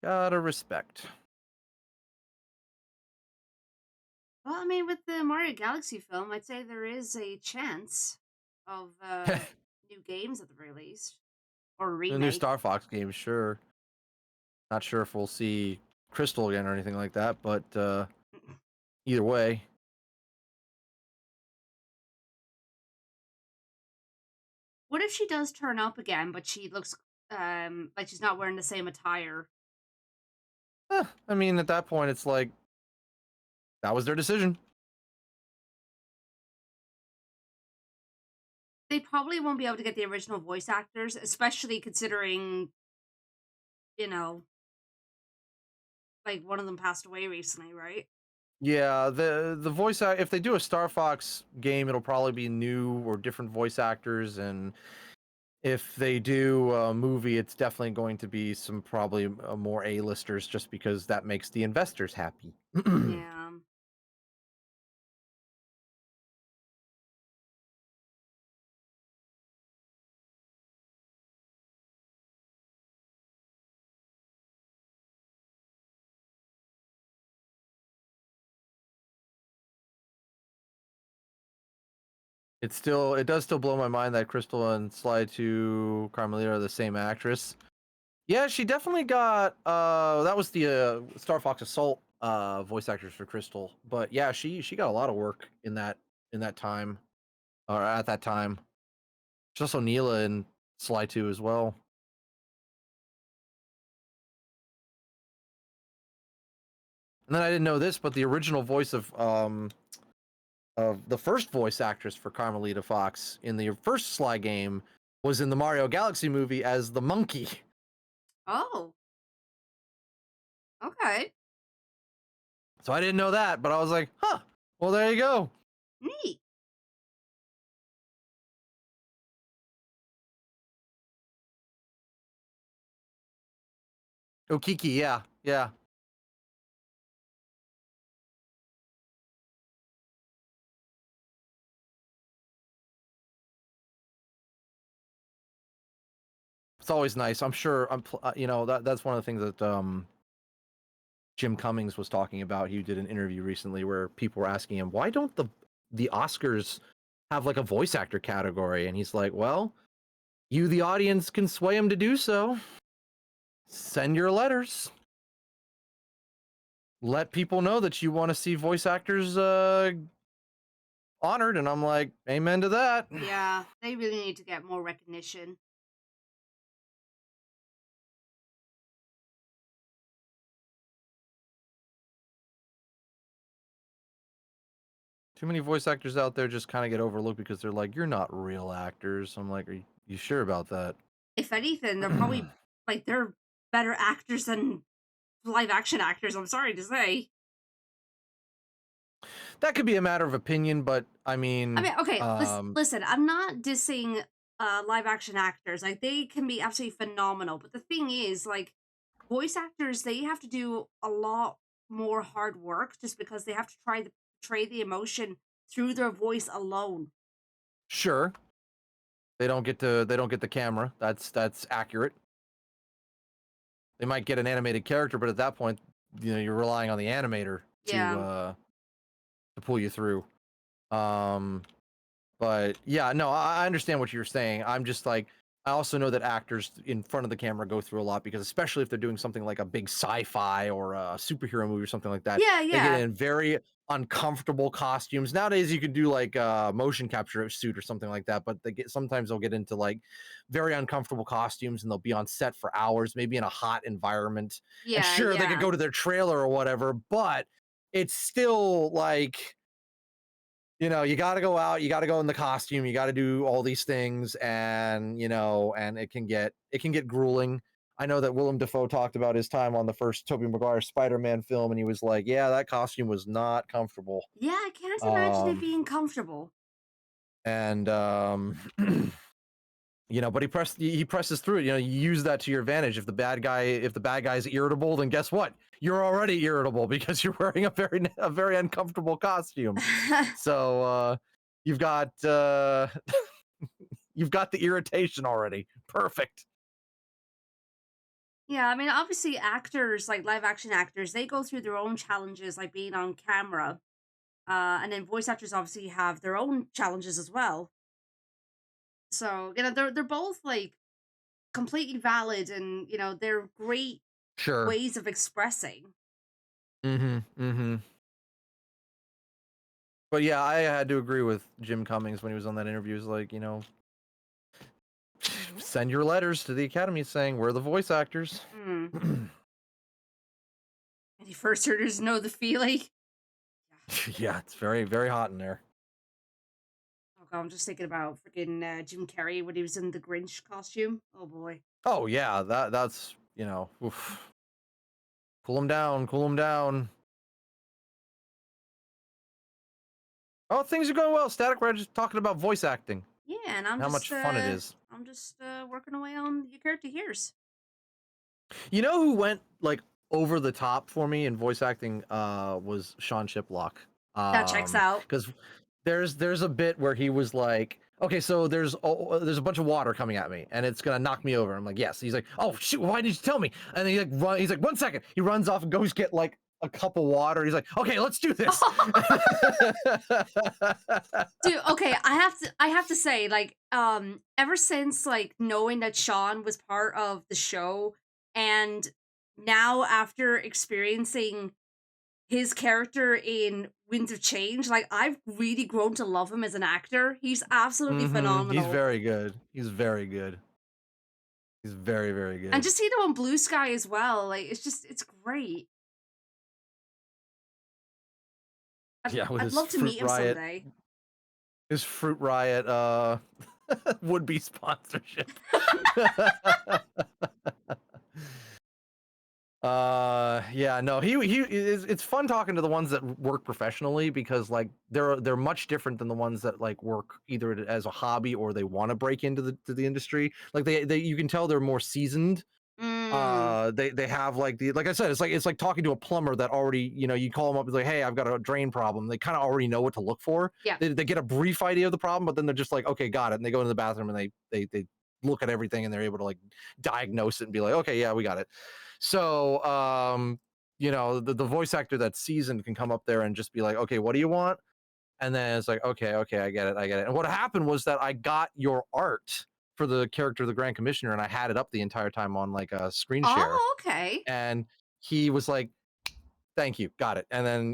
Gotta respect. Well, I mean, with the Mario Galaxy film, I'd say there is a chance of new games at the very least, or remake. The new Star Fox game, sure. Not sure if we'll see Crystal again or anything like that, but either way. What if she does turn up again, but she looks like she's not wearing the same attire? I mean, at that point, it's like that was their decision. They probably won't be able to get the original voice actors, especially considering, you know, like, one of them passed away recently, right? Yeah, the voice if they do a Star Fox game, it'll probably be new or different voice actors, and if they do a movie, it's definitely going to be some probably more A-listers, just because that makes the investors happy. Yeah. It does still blow my mind that Crystal and Sly 2 Carmelita are the same actress. Yeah, she definitely got that was the Star Fox Assault voice actors for Crystal. But yeah, she got a lot of work in that time or at that time. She's also Neela in Sly 2 as well. And then I didn't know this, but the original voice of the first voice actress for Carmelita Fox in the first Sly game was in the Mario Galaxy movie as the monkey. Oh. Okay. So I didn't know that, but I was like, huh, well, there you go. Neat. Oh, Kiki, yeah, yeah. It's always nice. I'm sure. You know, that's one of the things that Jim Cummings was talking about. He did an interview recently where people were asking him, why don't the Oscars have like a voice actor category? And he's like, well, you, the audience, can sway them to do so. Send your letters. Let people know that you want to see voice actors honored. And I'm like, amen to that. Yeah, they really need to get more recognition. Too many voice actors out there just kind of get overlooked because they're like, you're not real actors. I'm like, are you sure about that? If anything, they're probably like they're better actors than live action actors. I'm sorry to say. That could be a matter of opinion, but I mean, okay, listen, I'm not dissing live action actors. Like they can be absolutely phenomenal, but the thing is, like voice actors, they have to do a lot more hard work just because they have to try to portray the emotion through their voice alone. sure, they don't get the camera. That's accurate. They might get an animated character, but at that point, you know, you're relying on the animator Yeah. to pull you through. But yeah, no, I understand what you're saying. I'm just like, I also know that actors in front of the camera go through a lot because, especially if they're doing something like a big sci-fi or a superhero movie or something like that, Yeah, they get yeah. in very uncomfortable costumes. Nowadays, you can do like a motion capture suit or something like that, but sometimes they'll get into like very uncomfortable costumes and they'll be on set for hours, maybe in a hot environment. And Yeah, sure, they could yeah. go to their trailer or whatever, but it's still like, you know, you got to go out, you got to go in the costume, you got to do all these things, and you know, and it can get grueling. I know that Willem Dafoe talked about his time on the first Tobey Maguire Spider-Man film, and he was like, "Yeah, that costume was not comfortable." Yeah, I can't imagine it Um, being comfortable. and you know, but he presses through it. You know, you use that to your advantage. If the bad guy is irritable, then guess what? You're already irritable because you're wearing a very uncomfortable costume. So you've got you've got the irritation already. Perfect. Yeah, I mean, obviously, actors, like live action actors, they go through their own challenges, like being on camera. And then voice actors obviously have their own challenges as well. So, you know, they're both like completely valid and, you know, they're great Sure. ways of expressing. Mm-hmm. Mm-hmm. But yeah, I had to agree with Jim Cummings when he was on that interview. He's like, you know, send your letters to the Academy saying we're the voice actors. Mm. Any first hearders know the feeling. Yeah, it's very, very hot in there. Oh god, I'm just thinking about freaking Jim Carrey when he was in the Grinch costume. Oh boy. Oh yeah, that's you know, oof. Cool him down, cool him down. Oh, things are going well. Static, we're just talking about voice acting. Yeah, and I'm How just much fun it is. I'm just working away on your character here's. You know who went like over the top for me in voice acting was Sean Chiplock. That checks out. Because there's a bit where he was like, okay, so there's a bunch of water coming at me and it's gonna knock me over. I'm like, yes. He's like, oh shoot, why did you tell me? And then he's like 1 second. He runs off and goes get like a cup of water. He's like, okay, let's do this. Dude, okay, I have to say, like, ever since like knowing that Sean was part of the show, And now, after experiencing his character in Winds of Change, like, I've really grown to love him as an actor. He's absolutely phenomenal. He's very good. He's very good. He's very, very good. And just seeing him on Blue Sky as well, like, it's great. I'd love to meet him someday. His Fruit Riot would-be sponsorship. Yeah, no, it's fun talking to the ones that work professionally, because like they're much different than the ones that like work either as a hobby or they want to break into the industry. Like they you can tell they're more seasoned. They have like I said, it's like talking to a plumber that already, you call them up and like, hey, I've got a drain problem. They kind of already know what to look for. Yeah. They get a brief idea of the problem, but then they're just like, okay, got it. And they go into the bathroom and they look at everything and they're able to like diagnose it and be like, okay, yeah, we got it. So the voice actor that's seasoned can come up there and just be like, okay, what do you want? And then it's like, okay, I get it. And what happened was that I got your art for the character of the Grand Commissioner, and I had it up the entire time on like a screen share. Oh, okay. And he was like, thank you, got it. And then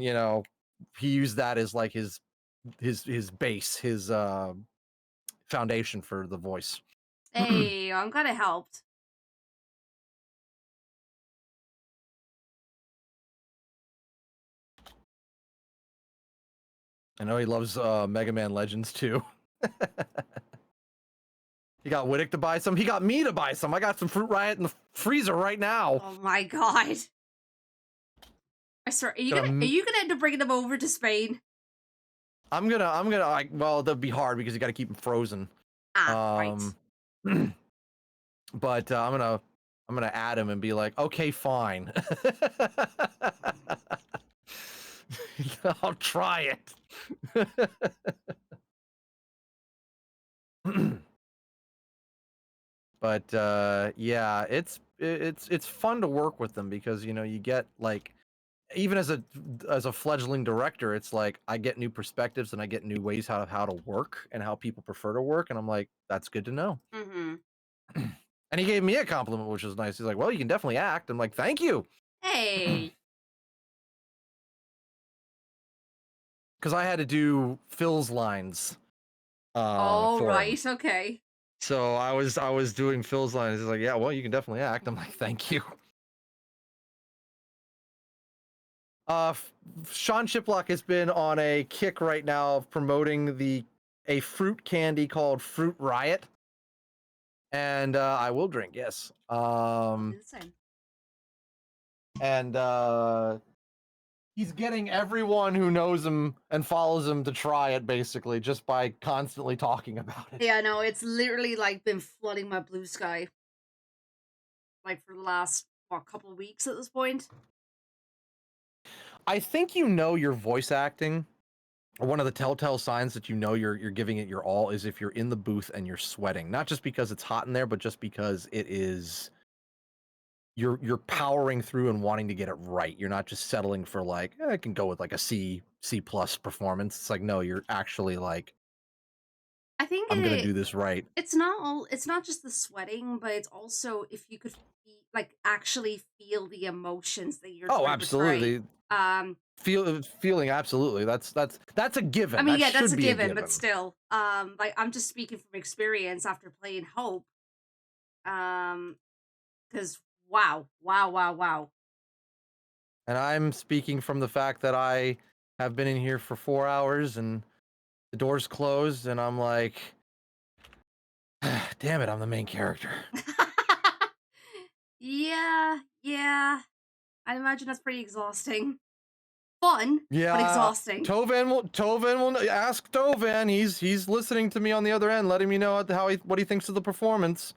he used that as like his base, his foundation for the voice. Hey, I'm glad it helped. I know he loves Mega Man Legends too. He got Wittick to buy some. He got me to buy some. I got some Fruit Riot in the freezer right now. Oh my god! I swear, are you gonna end up bringing them over to Spain? I'm gonna. Well, that'd be hard because you got to keep them frozen. Right. But I'm gonna add him and be like, okay, fine. I'll try it. But yeah, it's fun to work with them because you get like, even as a fledgling director, it's like I get new perspectives and I get new ways how to work and how people prefer to work, and I'm like, that's good to know. And he gave me a compliment, which was nice. He's like, well, you can definitely act. I'm like, thank you. Hey. Because I had to do Phil's lines. Oh, right. him. Okay. So I was doing Phil's lines. He's like, yeah, well, you can definitely act. I'm like, thank you. Sean Shiplock has been on a kick right now of promoting a fruit candy called Fruit Riot. And I will drink, yes. And he's getting everyone who knows him and follows him to try it, basically, just by constantly talking about it. Yeah, no, it's literally like been flooding my Blue Sky, like for the last couple of weeks at this point. I think your voice acting. One of the telltale signs that you're giving it your all is if you're in the booth and you're sweating, not just because it's hot in there, but just because it is. You're powering through and wanting to get it right. You're not just settling for like, I can go with like a C+ performance. It's like, no, you're actually like, I think I'm gonna do this right. It's not just the sweating, but it's also if you could actually feel the emotions that you're. Oh, absolutely. Feeling absolutely. That's a given. I mean, yeah, that's a given, but still, like I'm just speaking from experience after playing Hope. Because wow. And I'm speaking from the fact that I have been in here for 4 hours and the door's closed, and I'm like, damn it, I'm the main character. Yeah. I'd imagine that's pretty exhausting. Fun, yeah, but exhausting. Tovan will ask Tovan. He's listening to me on the other end, letting me know what he thinks of the performance.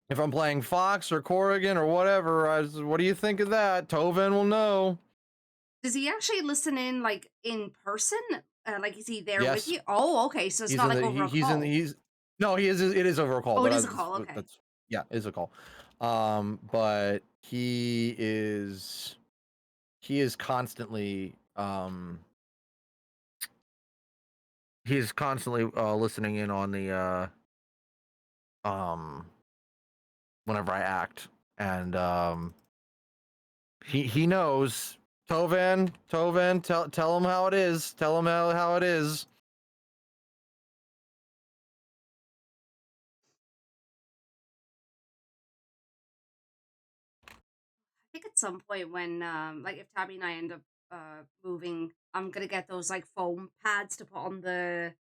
If I'm playing Fox or Corrigan or whatever, what do you think of that? Tovan will know. Does he actually listen in like in person? Like is he there Yes. with you? Oh, okay. So it's not like over a call. No, he is. It is over a call. Oh, it is a call. Okay. Yeah, it is a call. But he is constantly listening in on the whenever I act, and he knows. Tovan, tell him how it is. Tell him how it is. I think at some point when like if Tabby and I end up moving, I'm gonna get those like foam pads to put on the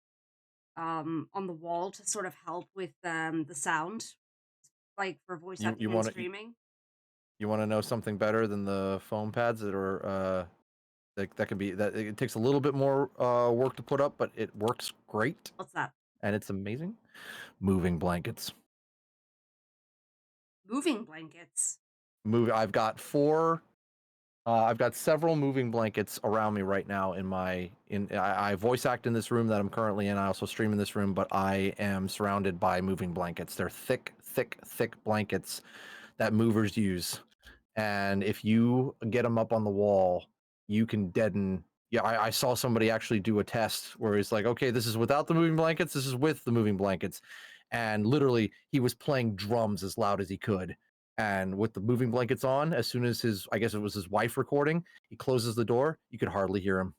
wall to sort of help with the sound, like for voice You acting and streaming. you want to know something better than the foam pads that are that can be that it takes a little bit more work to put up, but it works great What's that? and it's amazing. Moving blankets. Moving blankets. I've got I've got several moving blankets around me right now I voice act in this room that I'm currently in. I also stream in this room, but I am surrounded by moving blankets. They're thick blankets that movers use. And if you get them up on the wall, you can deaden. Yeah, I saw somebody actually do a test where he's like, okay, this is without the moving blankets, this is with the moving blankets. And literally, he was playing drums as loud as he could. And with the moving blankets on, as soon as I guess it was his wife recording, he closes the door, you could hardly hear him.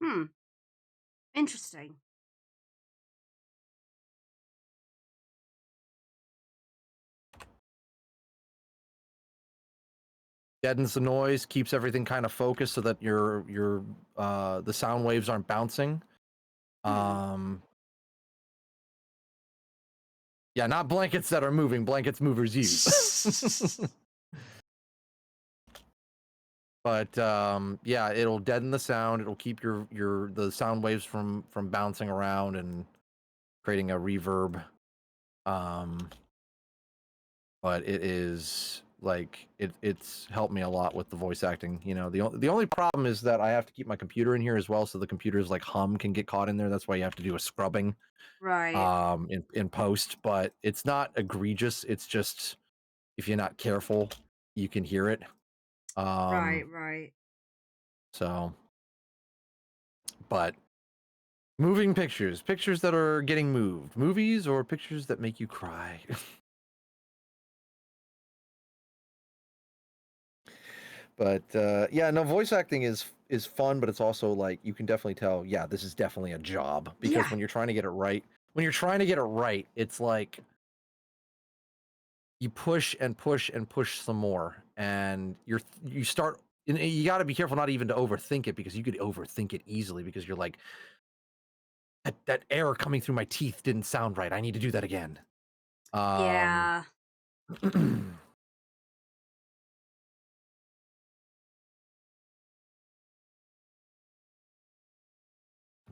Hmm. Interesting. Deadens the noise, keeps everything kind of focused so that the sound waves aren't bouncing. Yeah, not blankets that are moving, blankets movers use. But yeah, it'll deaden the sound, it'll keep the sound waves from bouncing around and creating a reverb. But it is like it's helped me a lot with the voice acting. You know, the only problem is that I have to keep my computer in here as well, so the computer's like hum can get caught in there. That's why you have to do a scrubbing Right. in post, but it's not egregious. It's just if you're not careful, you can hear it. Right. So, but moving pictures that are getting moved, movies or pictures that make you cry. But yeah, no, voice acting is fun, but it's also like you can definitely tell, yeah, this is definitely a job because when you're trying to get it right, it's like you push and push and push some more, and you start. And you got to be careful not even to overthink it because you could overthink it easily because you're like, that air coming through my teeth didn't sound right. I need to do that again. Yeah.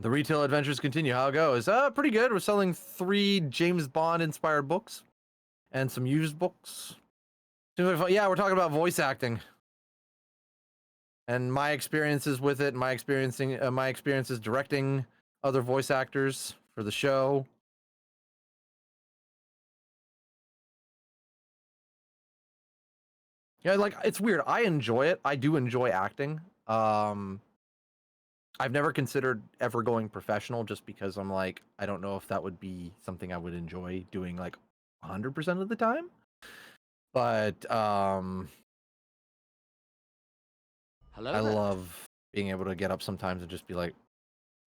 The retail adventures continue. How it goes? Pretty good. We're selling 3 James Bond inspired books and some used books. Yeah, we're talking about voice acting and my experiences with it, and my experiences directing other voice actors for the show. Yeah, like it's weird. I enjoy it. I do enjoy acting. I've never considered ever going professional just because I'm like, I don't know if that would be something I would enjoy doing like 100% of the time. But Hello I there. love being able to get up sometimes and just be like,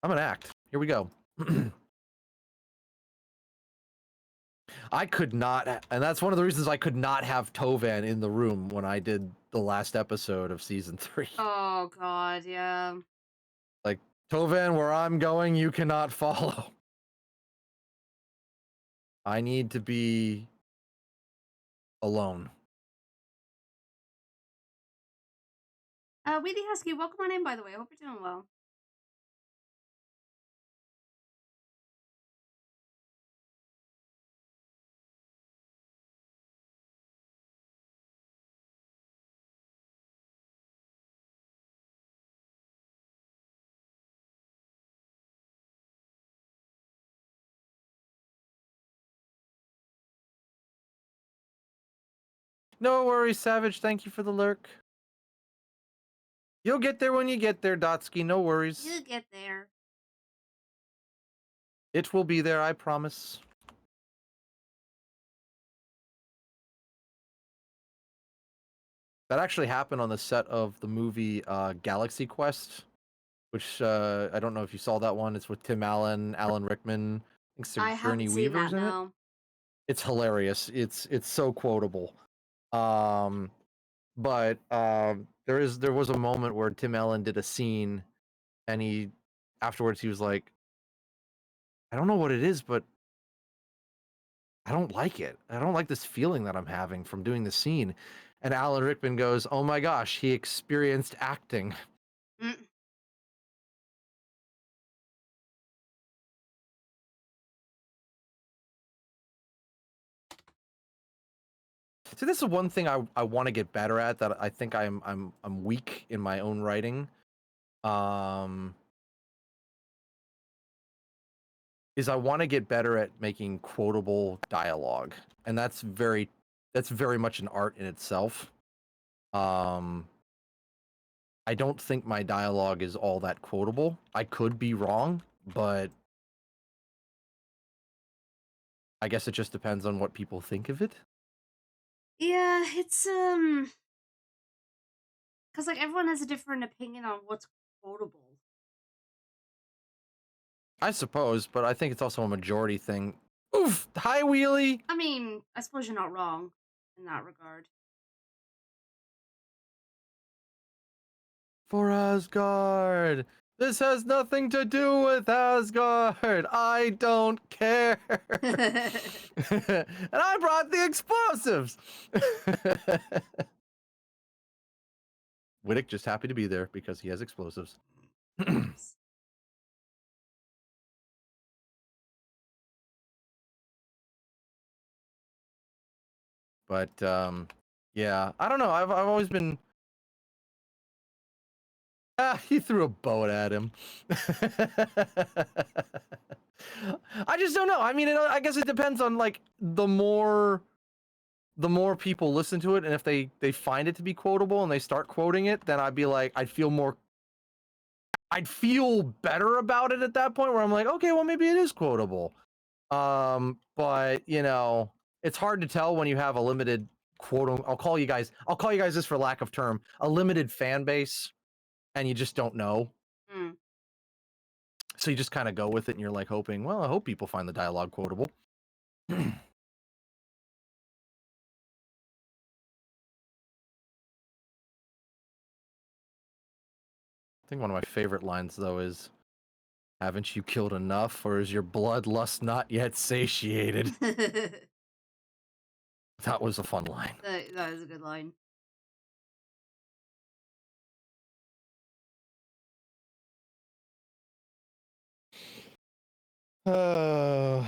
I'm gonna act. Here we go. I could not, and that's one of the reasons I could not have Tovan in the room when I did the last episode of season 3. Oh god, yeah. Like, Tovan, where I'm going, you cannot follow. I need to be alone. Weedy Husky, welcome on in, by the way. I hope you're doing well. No worries, Savage. Thank you for the lurk. You'll get there when you get there, Dotsky. No worries. You'll get there. It will be there, I promise. That actually happened on the set of the movie Galaxy Quest, which I don't know if you saw that one. It's with Tim Allen, Alan Rickman. I think I Sigourney haven't seen Weaver's that, in it. no. It's hilarious. It's so quotable. But there was a moment where Tim Allen did a scene, and he afterwards he was like, I don't know what it is, but I don't like it. I don't like this feeling that I'm having from doing the scene. And Alan Rickman goes, oh my gosh, he experienced acting. Mm. So this is one thing I want to get better at, that I think I'm weak in my own writing. Is I want to get better at making quotable dialogue, and that's very much an art in itself. I don't think my dialogue is all that quotable. I could be wrong, but I guess it just depends on what people think of it. Yeah, it's because like everyone has a different opinion on what's quotable. I suppose, but I think it's also a majority thing. Oof! Hi, Wheelie! I mean, I suppose you're not wrong in that regard. For Asgard! This has nothing to do with Asgard! I don't care! And I brought the explosives! Wittick just happy to be there because he has explosives. But yeah, I don't know. I've always been. He threw a boat at him. I just don't know. I mean, I guess it depends on like the more people listen to it, and if they find it to be quotable and they start quoting it, then I'd be like, I'd feel better about it at that point, where I'm like, okay, well maybe it is quotable. But you know, it's hard to tell when you have a limited I'll call you guys this for lack of term, a limited fan base, and you just don't know. Mm. So you just kind of go with it, and you're like hoping, well, I hope people find the dialogue quotable. I think one of my favorite lines though is, haven't you killed enough, or is your bloodlust not yet satiated? That was a fun line. That is a good line. Oh,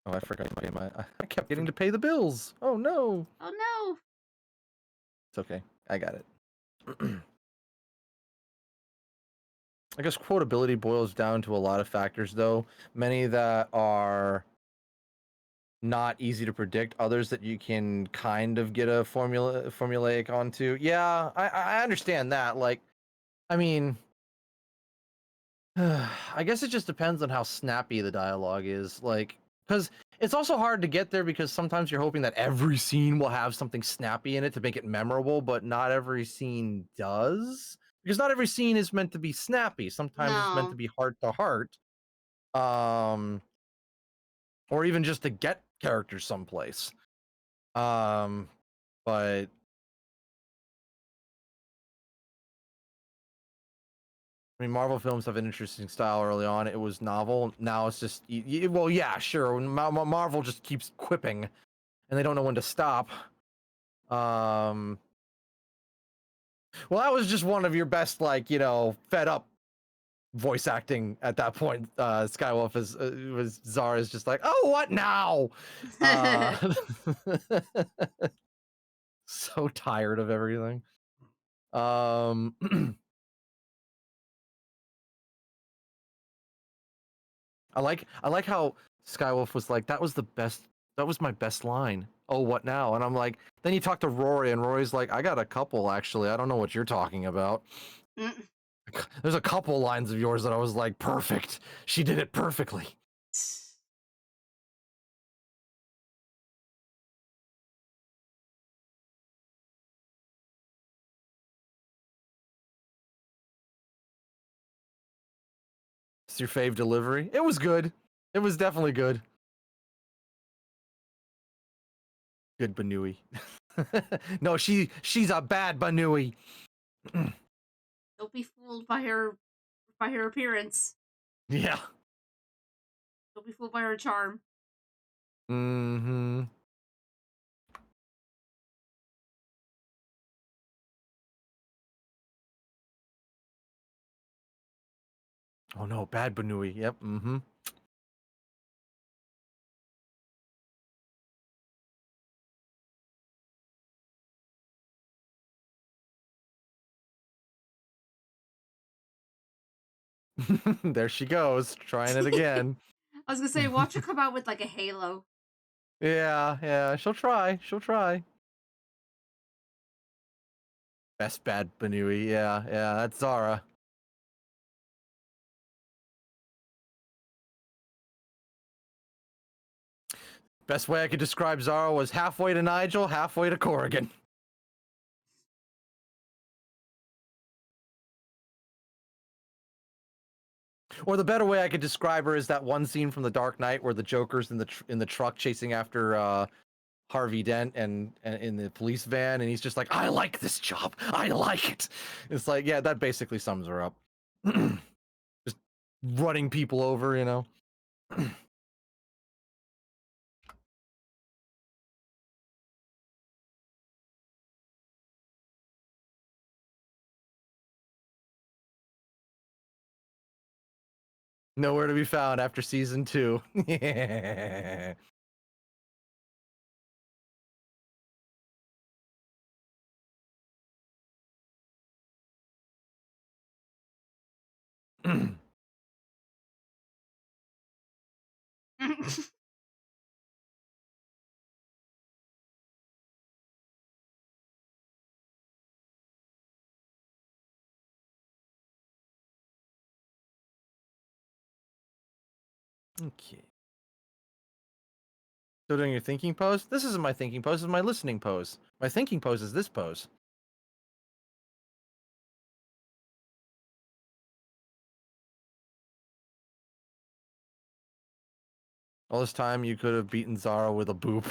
I forgot to pay I kept getting to pay the bills. Oh no. Oh no. It's okay. I got it. I guess quotability boils down to a lot of factors, though. Many that are not easy to predict, others that you can kind of get a formulaic onto. Yeah, I understand that. Like, I mean, I guess it just depends on how snappy the dialogue is. Like, because it's also hard to get there, because sometimes you're hoping that every scene will have something snappy in it to make it memorable, but not every scene does. Because not every scene is meant to be snappy. Sometimes it's meant to be heart to heart. Or even just to get characters someplace. But I mean, Marvel films have an interesting style. Early on, it was novel. Now it's just, well, yeah, sure. Marvel just keeps quipping, and they don't know when to stop. Well, that was just one of your best, like, you know, fed up voice acting at that point. Skywolf was Zara's just like, oh, what now? So tired of everything. I like how Skywolf was like, that was my best line. Oh, what now? And I'm like, then you talk to Rory, and Rory's like, I got a couple, actually. I don't know what you're talking about. There's a couple lines of yours that I was like, perfect. She did it perfectly. What's your fave delivery? It was good. It was definitely good. Good Banui. No, she's a bad Banui. Don't be fooled by her appearance. Yeah. Don't be fooled by her charm. Mm-hmm. Oh no, bad Banui. Yep. Mm-hmm. There she goes, trying it again. I was gonna say, watch her come out with like a halo. Yeah, she'll try. She'll try. Best bad Banui. Yeah, that's Zara. Best way I could describe Zara was halfway to Nigel, halfway to Corrigan. Or the better way I could describe her is that one scene from The Dark Knight where the Joker's in the truck chasing after Harvey Dent and in the police van, and he's just like, I like this job. I like it. It's like, yeah, that basically sums her up. Just running people over, you know. Nowhere to be found after season 2. Yeah. Okay. Still doing your thinking pose? This isn't my thinking pose, this is my listening pose. My thinking pose is this pose. All this time you could have beaten Zara with a boop.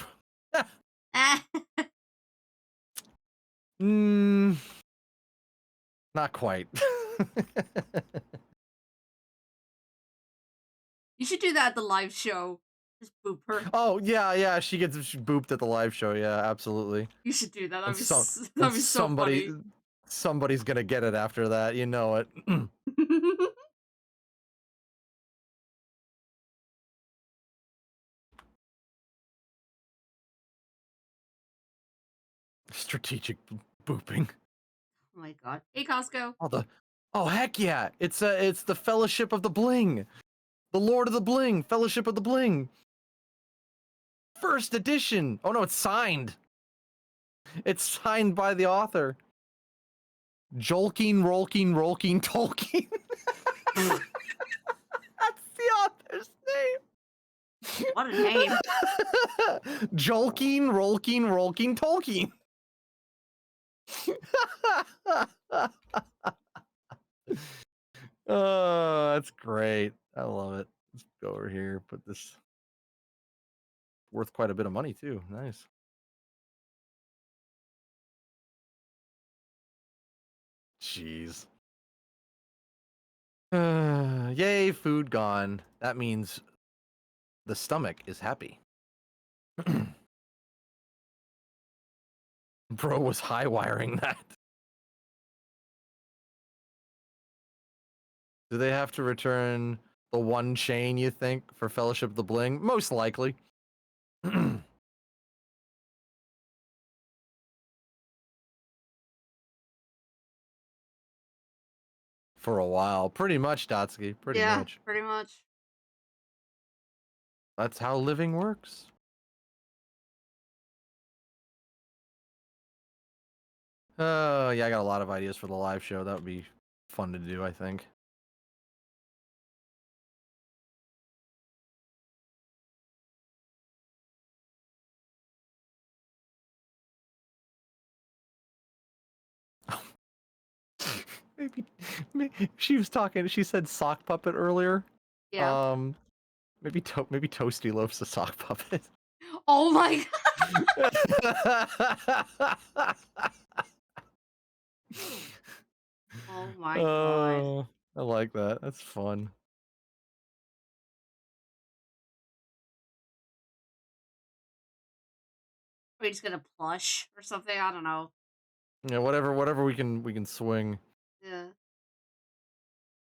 Not quite. You should do that at the live show. Just boop her. Oh yeah, she gets booped at the live show. Yeah, absolutely. You should do that. That'd be so somebody, funny. Somebody's gonna get it after that. You know it. Strategic booping. Oh my god. Hey, Costco. Oh heck yeah! It's the Fellowship of the Bling, the Lord of the Bling, Fellowship of the Bling. First edition. Oh no, it's signed. It's signed by the author. Jolking, Rolking, Tolkien. That's the author's name. What a name. Jolking, Rolking, Tolkien. Oh, that's great. I love it. Let's go over here. Put this. Worth quite a bit of money too. Nice. Jeez. Yay, food gone. That means the stomach is happy. Bro was high wiring that. Do they have to return the one chain, you think, for Fellowship of the Bling? Most likely. For a while. Pretty much, Dotsky. Pretty much. Yeah, pretty much. That's how living works. Oh, yeah, I got a lot of ideas for the live show. That would be fun to do, I think. Maybe she was talking, she said sock puppet earlier. Yeah. Maybe maybe Toasty Loaf's a sock puppet. Oh my god. Oh my god. Oh, I like that. That's fun. We just get a plush or something. I don't know. Yeah, whatever we can swing. Yeah.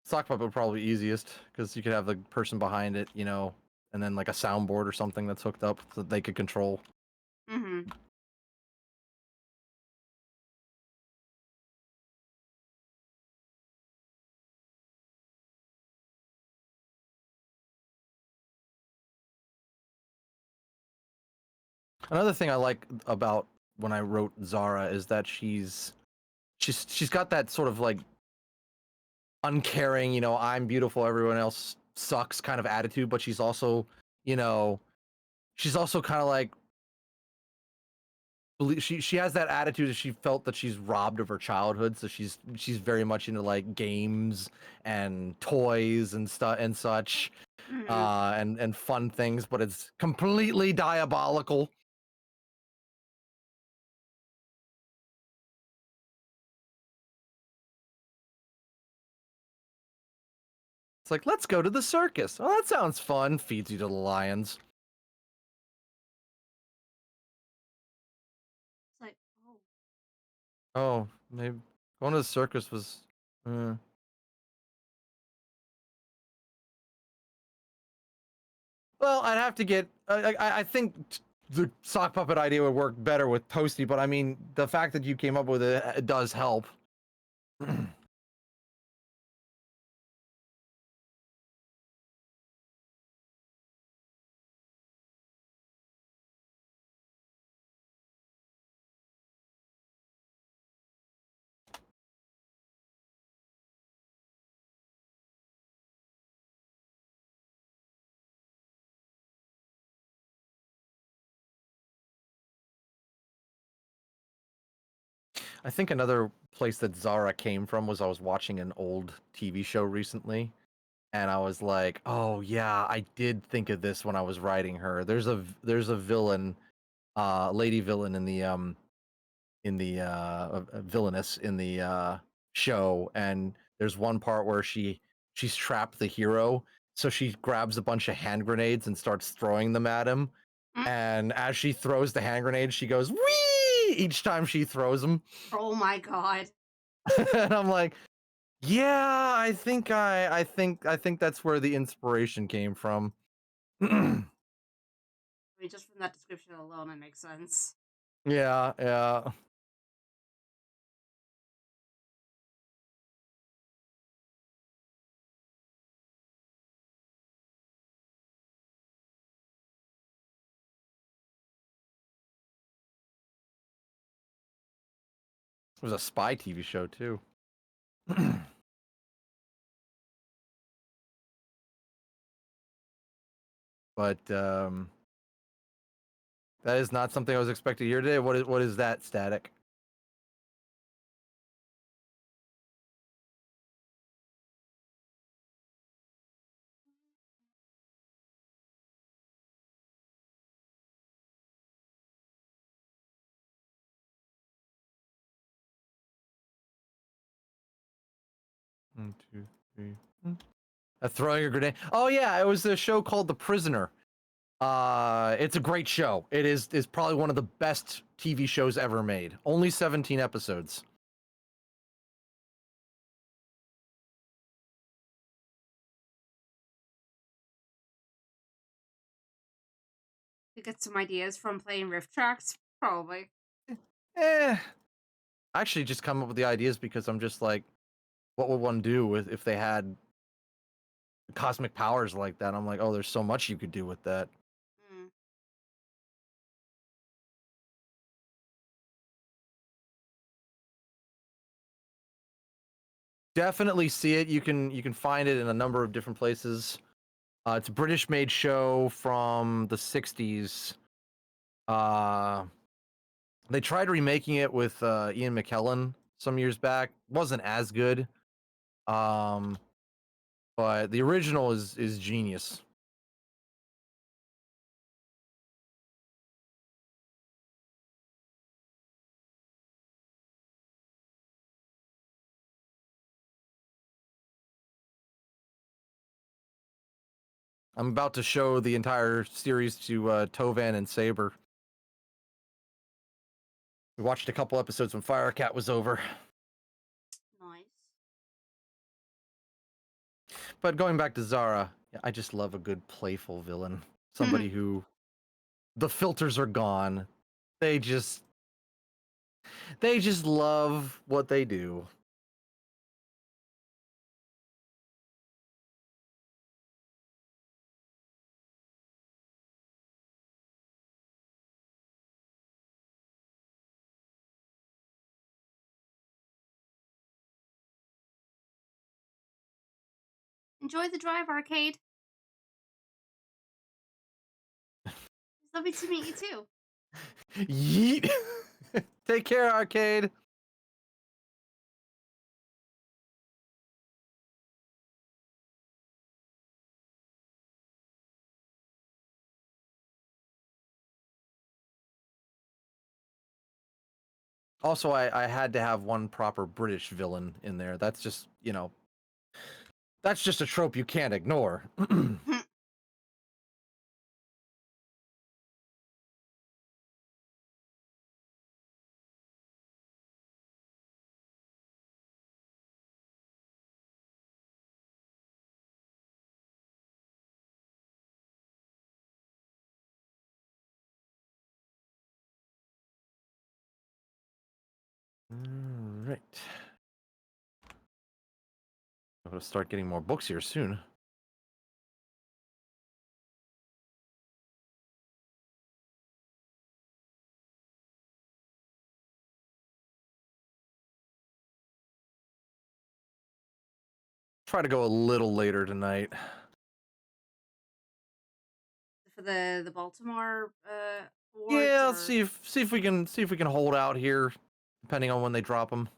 Sock puppet would probably be easiest because you could have the person behind it, and then like a soundboard or something that's hooked up so that they could control. Mm-hmm. Another thing I like about when I wrote Zara is that she's got that sort of like uncaring, I'm beautiful, everyone else sucks kind of attitude, but she's also, you know, she's also kind of like she has that attitude that she felt that she's robbed of her childhood, so she's very much into like games and toys and stuff and such, Mm-hmm. and fun things, but it's completely diabolical. It's like, let's go to the circus. Oh, that sounds fun. Feeds you to the lions. It's like, oh. Oh, maybe going to the circus was. Well, I'd have to get. I think the sock puppet idea would work better with Toasty, but I mean, the fact that you came up with it does help. I think another place that Zara came from was I was watching an old TV show recently, and I was like, "Oh yeah, I did think of this when I was writing her." There's a villain, lady villain in the villainess in the show, and there's one part where she's trapped the hero, so she grabs a bunch of hand grenades and starts throwing them at him, and as she throws the hand grenades, she goes wee each time she throws them. Oh my god. And I'm like, yeah, I think that's where the inspiration came from. I mean, just from that description alone, it makes sense. Yeah. It was a spy TV show too. But that is not something I was expecting to hear today. What is that, Static? One, two, three. Throwing a grenade. Oh yeah, it was a show called The Prisoner. It's a great show. It is probably one of the best TV shows ever made. Only 17 episodes. You get some ideas from playing riff tracks, probably. I actually just come up with the ideas because I'm just like, what would one do if they had cosmic powers like that? I'm like, oh, there's so much you could do with that. Mm. Definitely see it. You can find it in a number of different places. It's a British-made show from the '60s. Uh, they tried remaking it with Ian McKellen some years back. Wasn't as good. Um, but the original is genius. I'm about to show the entire series to Tovan and Saber. We watched a couple episodes when Firecat was over. Nice. But going back to Zara, I just love a good playful villain. Somebody who the filters are gone. They just love what they do. Enjoy the drive, Arcade. It's lovely to meet you too. Yeet. Take care, Arcade. Also, I had to have one proper British villain in there. That's just, that's just a trope you can't ignore. All right. I'm going to start getting more books here soon. Try to go a little later tonight. For the Baltimore awards. Yeah, let's see if we can hold out here, depending on when they drop them.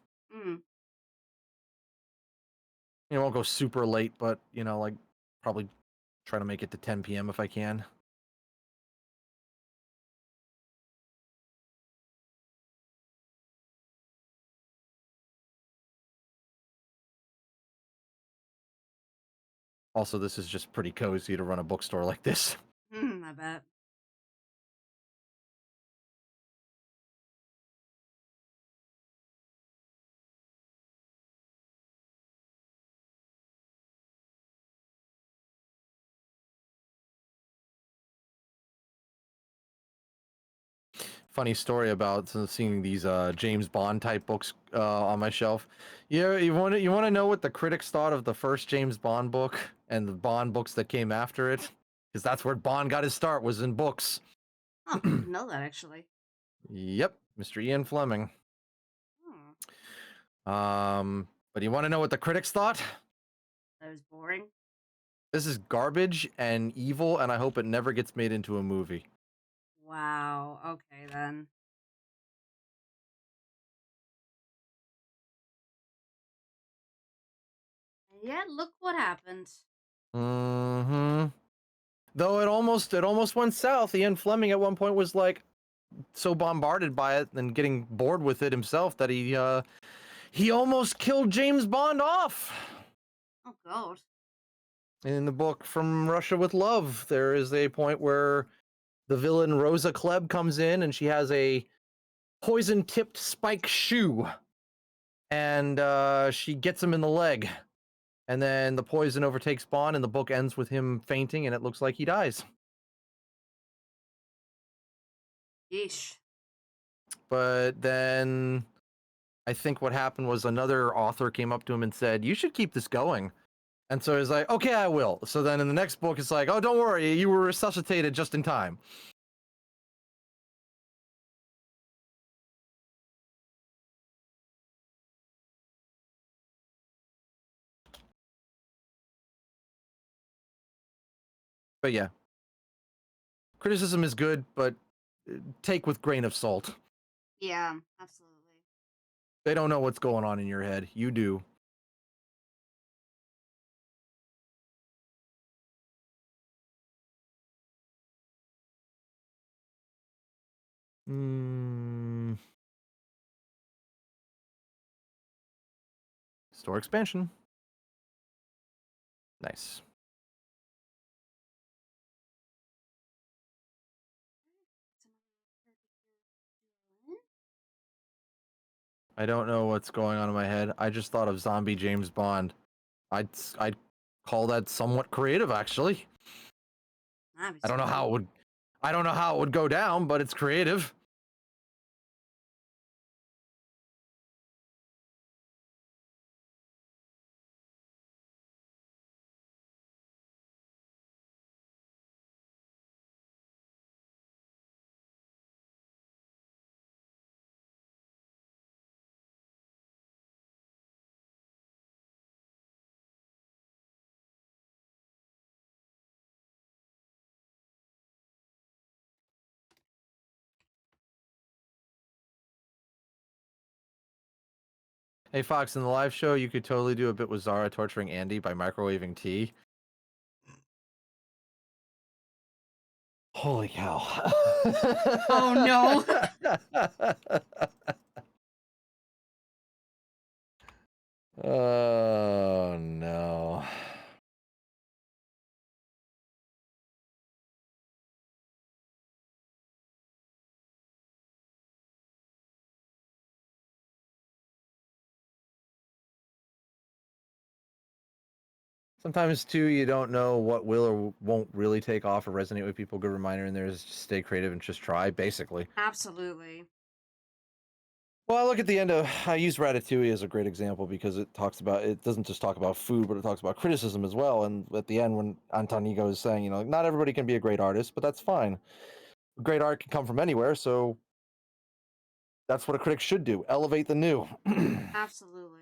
It won't go super late, but like probably try to make it to 10 p.m. if I can. Also, this is just pretty cozy to run a bookstore like this. I bet. Funny story about seeing these James Bond type books on my shelf. Yeah, you want to know what the critics thought of the first James Bond book and the Bond books that came after it? Because that's where Bond got his start, was in books. Oh, I didn't know that actually. Yep, Mr. Ian Fleming. But you want to know what the critics thought? That was boring. This is garbage and evil, and I hope it never gets made into a movie. Wow. Okay then. And yet, look what happened. Mm-hmm. Though it almost went south. Ian Fleming at one point was like so bombarded by it and getting bored with it himself that he almost killed James Bond off. Oh God. In the book From Russia with Love, there is a point where the villain Rosa Klebb comes in and she has a poison-tipped spike shoe, and she gets him in the leg, and then the poison overtakes Bond, and the book ends with him fainting, and it looks like he dies. Yeesh. But then I think what happened was another author came up to him and said, "You should keep this going." And so he's like, "Okay, I will." So then in the next book, it's like, "Oh, don't worry, you were resuscitated just in time." But yeah, criticism is good, but take with grain of salt. Yeah, absolutely. They don't know what's going on in your head. You do. Store expansion. Nice. I don't know what's going on in my head. I just thought of zombie James Bond. I'd call that somewhat creative, actually. I don't know how it would go down, but it's creative. Hey Fox, in the live show, you could totally do a bit with Zara torturing Andy by microwaving tea. Holy cow. Oh no. Oh no. Sometimes too, you don't know what will or won't really take off or resonate with people. Good reminder in there is just stay creative and just try, basically. Absolutely. Well, look at the end of. I use Ratatouille as a great example because it doesn't just talk about food, but it talks about criticism as well. And at the end, when Antonigo is saying, not everybody can be a great artist, but that's fine. Great art can come from anywhere, so that's what a critic should do: elevate the new. Absolutely.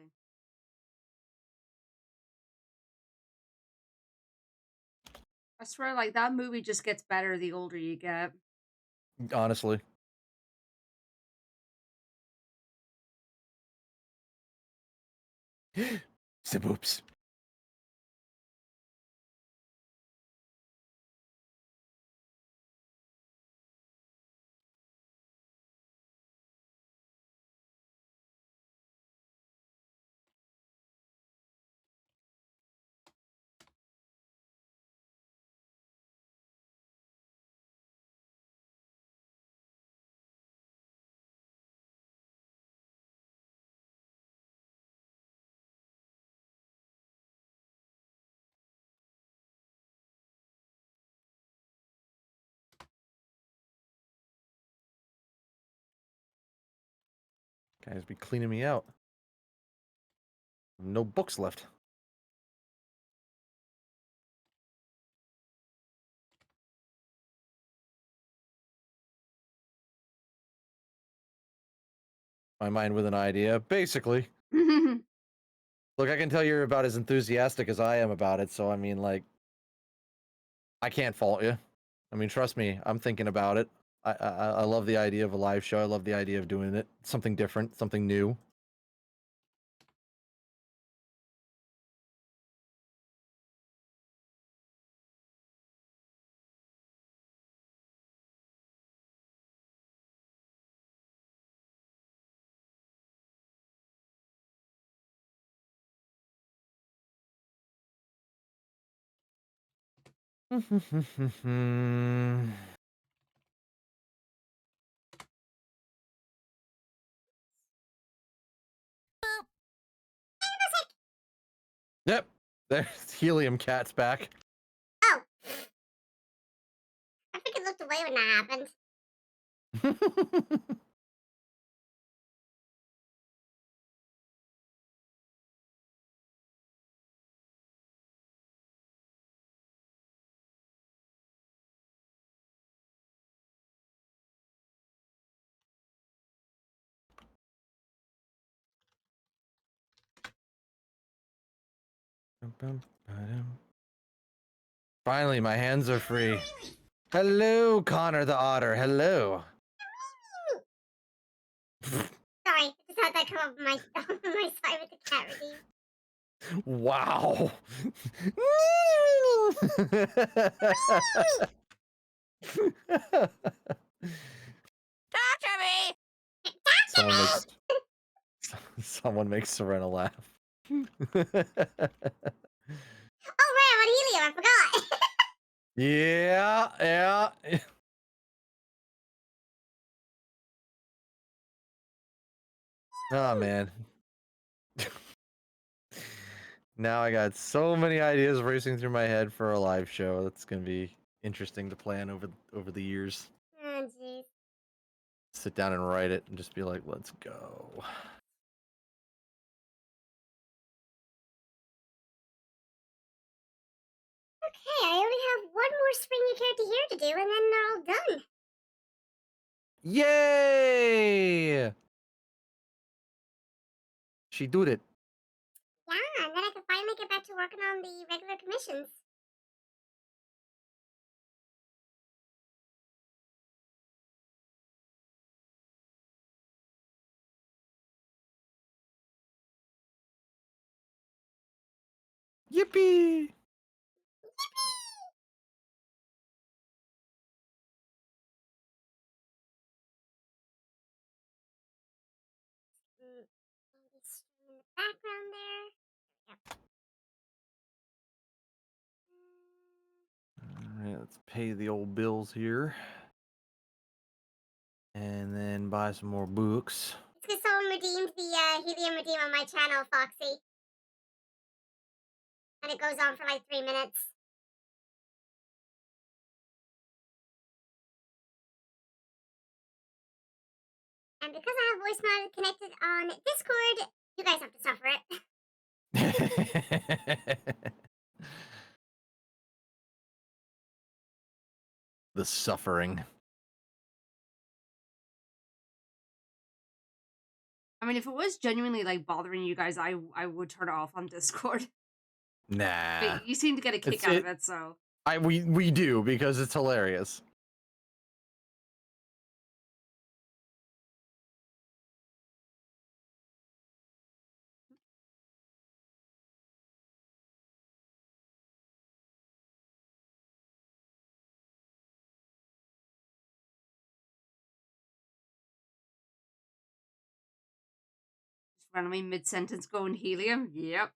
I swear, like, that movie just gets better the older you get. Honestly. Oops. Guys be cleaning me out. No books left. My mind with an idea, basically. Look, I can tell you're about as enthusiastic as I am about it, so I mean, like, I can't fault you. I mean, trust me, I'm thinking about it. I love the idea of a live show. I love the idea of doing it. Something different, something new. Yep, there's Helium Cat's back. Oh. I freaking looked away when that happened. Finally, my hands are free. Hello, Connor the Otter. Hello. Sorry, I just had that come up on my, on my side with the cat redeem. Wow. Someone makes Serena laugh. Oh, right, I'm on helium. I forgot. Yeah, yeah. Oh man. Now I got so many ideas racing through my head for a live show. That's gonna be interesting to plan over the years. Oh, jeez. Sit down and write it and just be like, let's go. Okay, I only have one more springy character here to do, and then they're all done. Yay! She did it. Yeah, and then I can finally get back to working on the regular commissions. Yippee! In the background there. Alright, let's pay the old bills here. And then buy some more books. It's because someone redeemed the helium redeem on my channel, Foxy. And it goes on for like 3 minutes. And because I have voicemail connected on Discord, you guys have to suffer it. The suffering. I mean, if it was genuinely like bothering you guys, I would turn it off on Discord. Nah. But you seem to get a kick out of it, so we do because it's hilarious. just randomly mid-sentence going helium. Yep.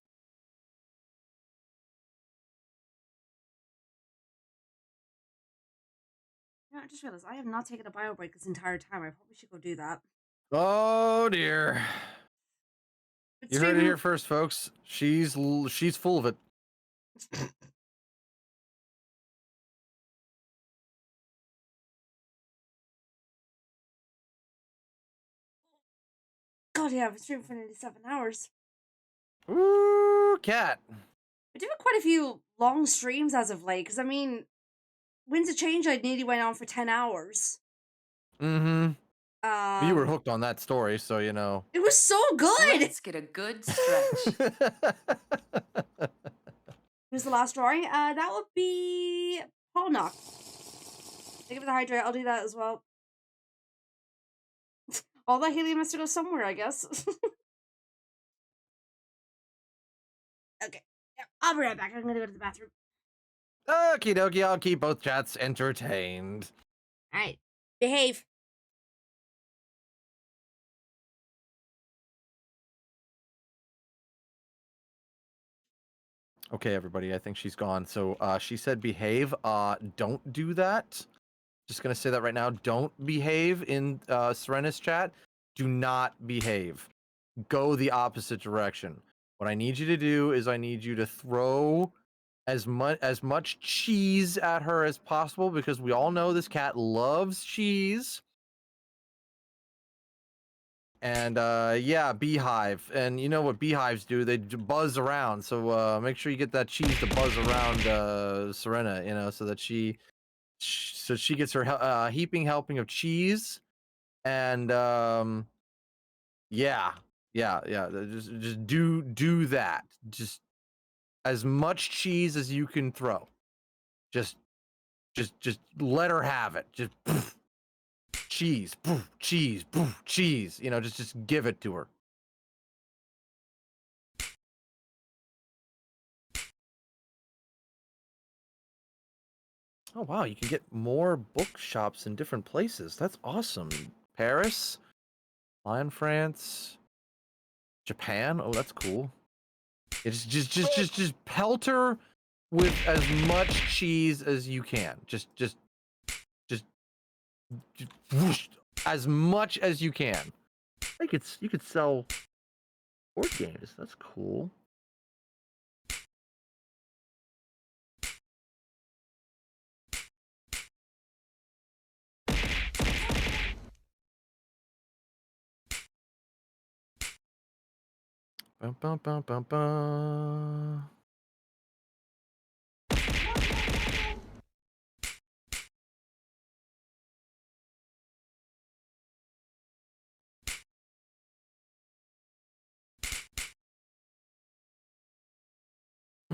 You know, I just realized I have not taken a bio break this entire time. I probably should go do that. Oh dear. You heard it here first, folks. She's full of it. God, yeah, I've been streaming for nearly 7 hours. Ooh, cat. We're doing quite a few long streams as of late, because I mean, Winds of Change, I nearly went on for 10 hours. Mm-hmm. You were hooked on that story, so you know. It was so good! Let's get a good stretch. Who's the last drawing? That would be Paul Knock. Think of the hydrate, I'll do that as well. All that helium has to go somewhere, I guess. Okay. Yeah, I'll be right back. I'm gonna go to the bathroom. Okie dokie, I'll keep both chats entertained. Alright. Behave. Okay, everybody, I think she's gone. So she said behave. Don't do that. Just gonna say that right now. Don't behave in Serena's chat. Do not behave. Go the opposite direction. What I need you to do is I need you to throw as much cheese at her as possible, because we all know this cat loves cheese. And yeah, beehive. And you know what beehives do? They buzz around. So make sure you get that cheese to buzz around Serena, you know, so that she gets her heaping helping of cheese. And yeah. Just do that. Just as much cheese as you can throw. Just let her have it. Just poof, cheese, poof, cheese, poof, cheese. You know, just give it to her. Oh wow, you can get more bookshops in different places. That's awesome. Paris, Lion France. Japan? Oh, that's cool. It's just pelt her with as much cheese as you can. Just whoosh, as much as you can. Like you could sell board games. That's cool. Bum, bum, bum, bum, bum.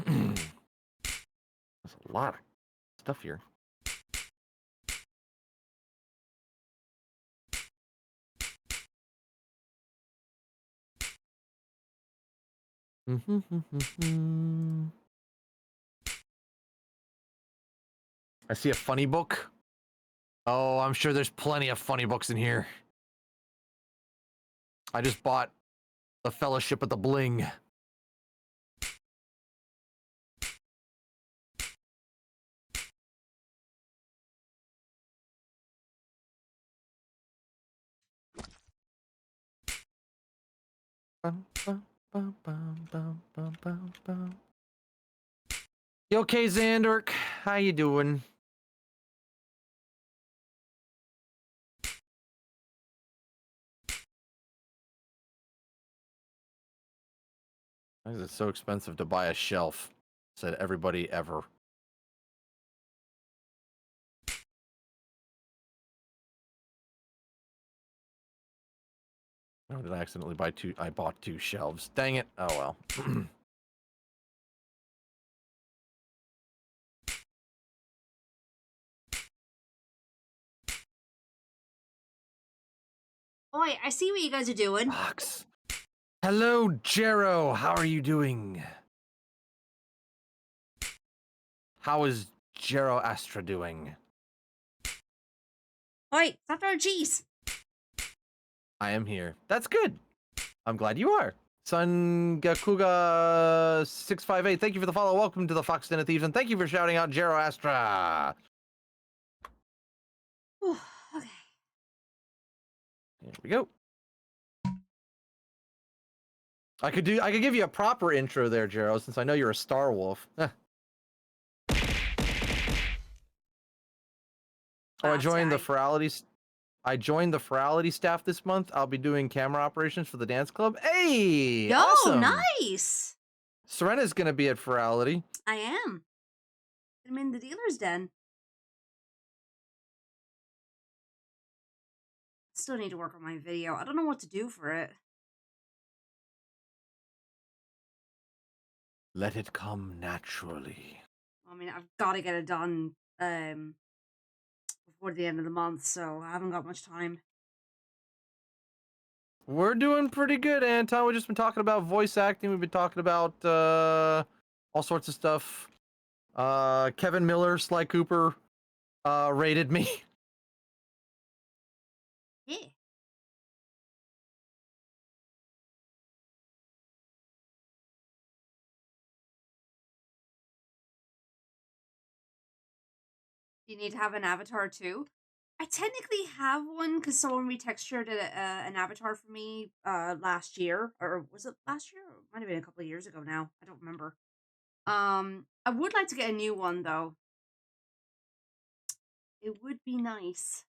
There's a lot of stuff here. I see a funny book. Oh, I'm sure there's plenty of funny books in here. I just bought The Fellowship of the Bling. You okay, Xandork? How you doing? Why is it so expensive to buy a shelf? Said everybody ever. Oh, did I accidentally buy two? I bought two shelves. Dang it. Oh well. Oi, I see what you guys are doing. Box. Hello, Jero. How are you doing? How is Jero Astra doing? Oi, stop throwing cheese. I am here. That's good. I'm glad you are. Sungakuga658, thank you for the follow. Welcome to the Fox Den of Thieves, and thank you for shouting out Jero Astra. Okay. Here we go. I could give you a proper intro there, Jero, since I know you're a Star Wolf. Oh, I joined the Ferality staff this month. I'll be doing camera operations for the dance club. Hey, Yo, awesome. nice. Serena's gonna be at Ferality. I am. I'm in the dealer's den. Still need to work on my video. I don't know what to do for it. Let it come naturally. I mean, I've got to get it done before the end of the month, so I haven't got much time. We're doing pretty good, Anton. We've just been talking about voice acting. We've been talking about all sorts of stuff. Kevin Miller, Sly Cooper, rated me. Yeah. You need to have an avatar too. I technically have one because someone retextured an avatar for me last year, or was it last year? It might have been a couple of years ago now. I don't remember. I would like to get a new one though. It would be nice.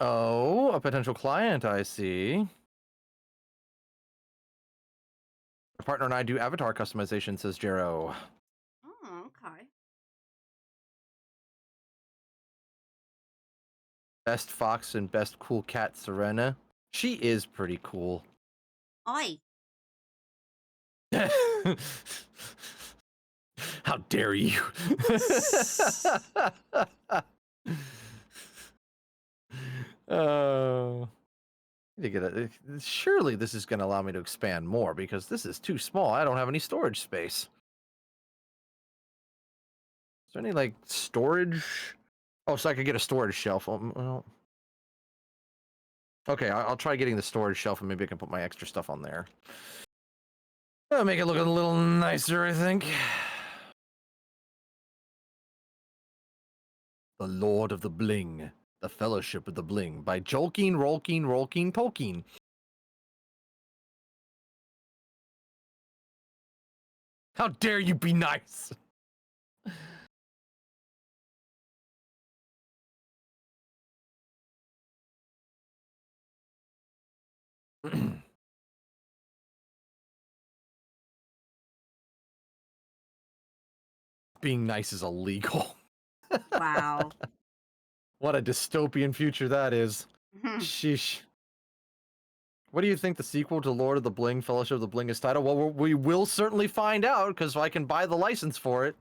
Oh, a potential client, I see. My partner and I do avatar customization, says Jero. Oh, okay. Best fox and best cool cat, Serena. She is pretty cool. Oi. How dare you? Oh. To get a, surely this is going to allow me to expand more because this is too small. I don't have any storage space. Is there any like storage? Oh, so I could get a storage shelf. Well, okay, I'll try getting the storage shelf and maybe I can put my extra stuff on there. That'll make it look a little nicer, I think. The Lord of the Bling. The Fellowship of the Bling by Jolkeen, Rolkeen, Tolkien. How dare you be nice? Being nice is illegal. Wow. What a dystopian future that is. Sheesh. What do you think the sequel to Lord of the Bling, Fellowship of the Bling is titled? Well, we will certainly find out because I can buy the license for it.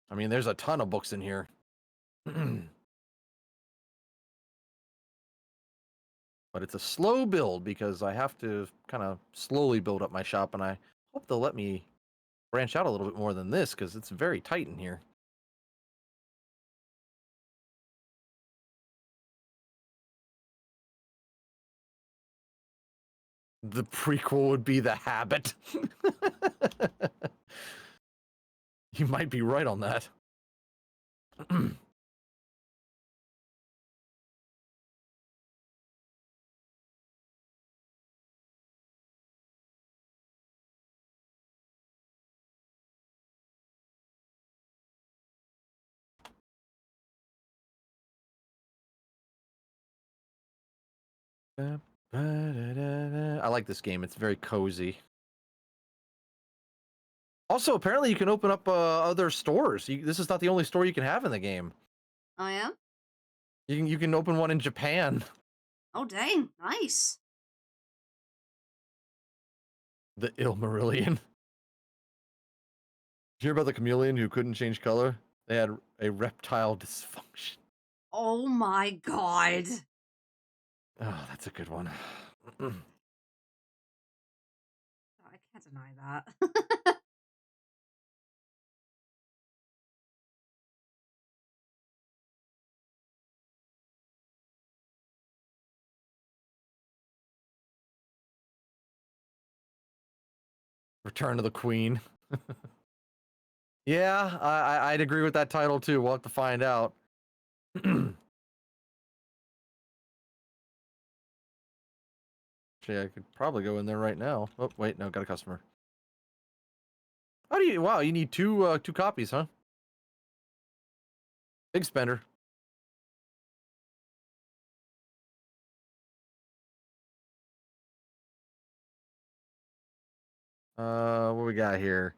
I mean, there's a ton of books in here. But it's a slow build because I have to kind of slowly build up my shop, and I hope they'll let me branch out a little bit more than this because it's very tight in here. The prequel would be The Habit. You might be right on that. I like this game. It's very cozy. Also, apparently you can open up other stores. This is not the only store you can have in the game. Oh yeah? You can open one in Japan. Oh dang, nice. The Ilmarillion. Did you hear about the chameleon who couldn't change color? They had a reptile dysfunction. Oh my god. Oh, that's a good one. I can't deny that. Return of the Queen. Yeah, I'd agree with that title too. We'll have to find out. Actually, I could probably go in there right now. Oh, wait, no, got a customer. How do you? Wow, you need two copies, huh? Big spender. What we got here?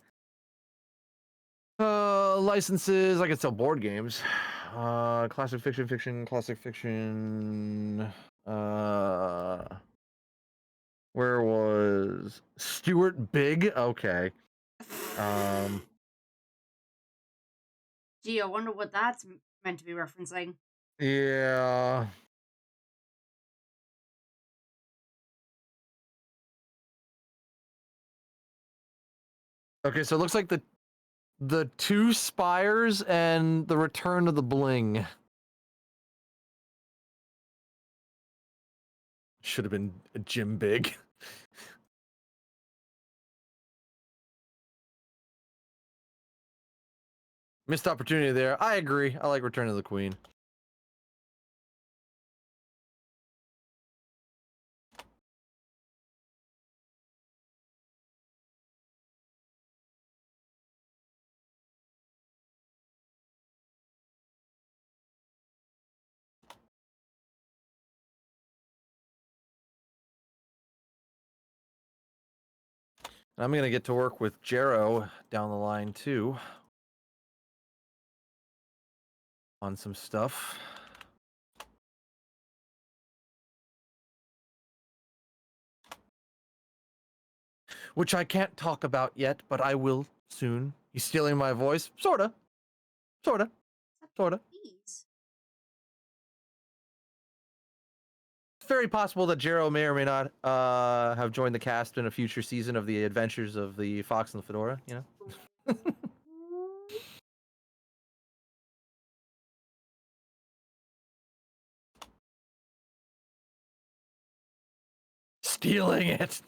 Licenses. I can sell board games. Classic fiction, classic fiction. Where was Stuart Big? Okay. Gee, I wonder what that's meant to be referencing. Yeah. Okay, so it looks like the Two Spires and the Return of the Bling. Should have been Jim Big. Missed opportunity there. I agree. I like Return of the Queen. I'm going to get to work with Jero down the line too on some stuff. which I can't talk about yet, but I will soon. He's stealing my voice, sorta, sorta, sorta. Please. It's very possible that Jero may or may not have joined the cast in a future season of the Adventures of the Fox and the Fedora. You know. Stealing it.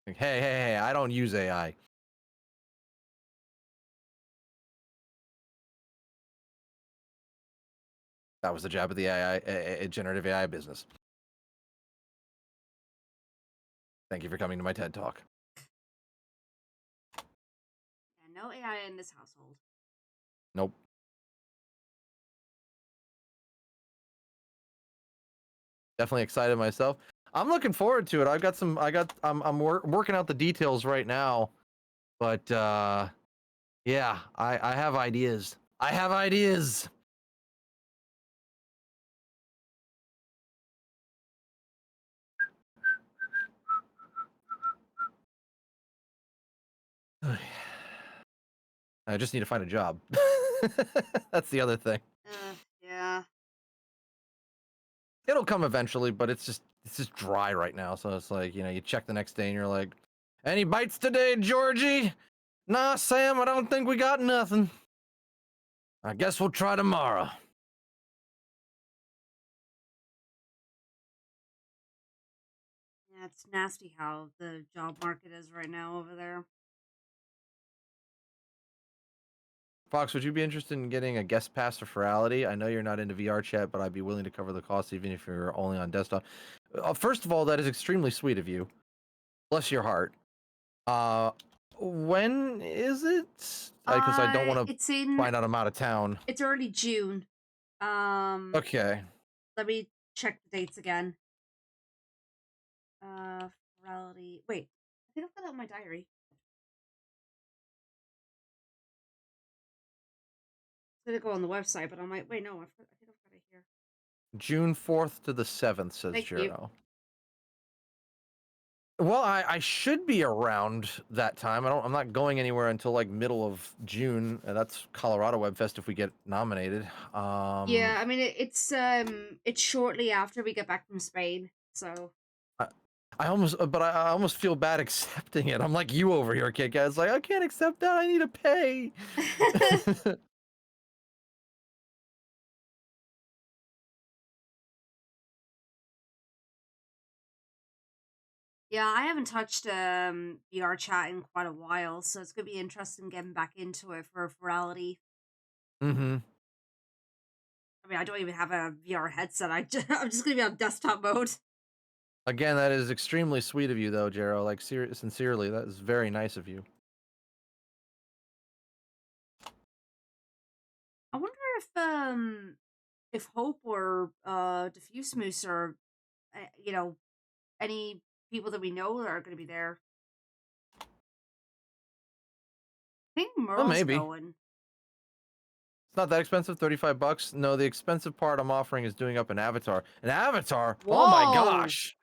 Like, hey, I don't use AI. That was the jab of the AI, generative AI business. Thank you for coming to my TED Talk. Yeah, no AI in this household. Nope. Definitely excited myself. I'm looking forward to it. I'm working out the details right now, but yeah, I have ideas. I have ideas. I just need to find a job. That's the other thing. Yeah. It'll come eventually, but it's just dry right now. So it's like, you check the next day and you're like, any bites today, Georgie? Nah, Sam, I don't think we got nothing. I guess we'll try tomorrow. Yeah, it's nasty how the job market is right now over there. Fox, would you be interested in getting a guest pass for Ferality? I know you're not into VR chat, but I'd be willing to cover the cost even if you're only on desktop. First of all, that is extremely sweet of you. Bless your heart. When is it? Because I don't want to find out I'm out of town. It's early June. Okay. Let me check the dates again. Ferality. Wait, I think I've got it in my diary. It's gonna go on the website, but I might wait. No, I think I've got it here. June 4th to the 7th, says Thank Jero. you. Well, I should be around that time. I'm not going anywhere until like middle of June. That's Colorado Web Fest if we get nominated. Yeah, I mean it's shortly after we get back from Spain, so. I almost feel bad accepting it. I'm like you over here, kid guys. Like I can't accept that. I need to pay. Yeah, I haven't touched VR chat in quite a while, so it's gonna be interesting getting back into it for Virality. Mm-hmm. I mean, I don't even have a VR headset. I'm just gonna be on desktop mode. Again, that is extremely sweet of you, though, Jero. Like sincerely, that is very nice of you. I wonder if Hope or Diffuse Moose or any people that we know that are going to be there. I think Well, Merle's maybe. going. It's not that expensive, $35. No, the expensive part I'm offering is doing up an avatar. An avatar? Whoa. Oh my gosh!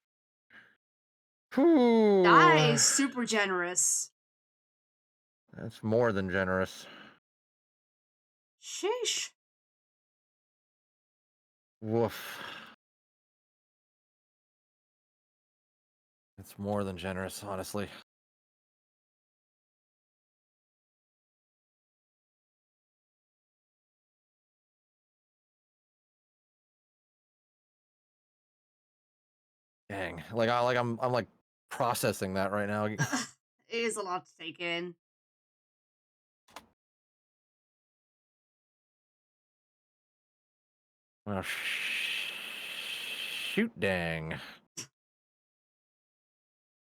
Whew. That is super generous. That's more than generous. Sheesh. Woof. It's more than generous, honestly. Dang. I'm like processing that right now. It is a lot to take in. Oh, shoot dang. I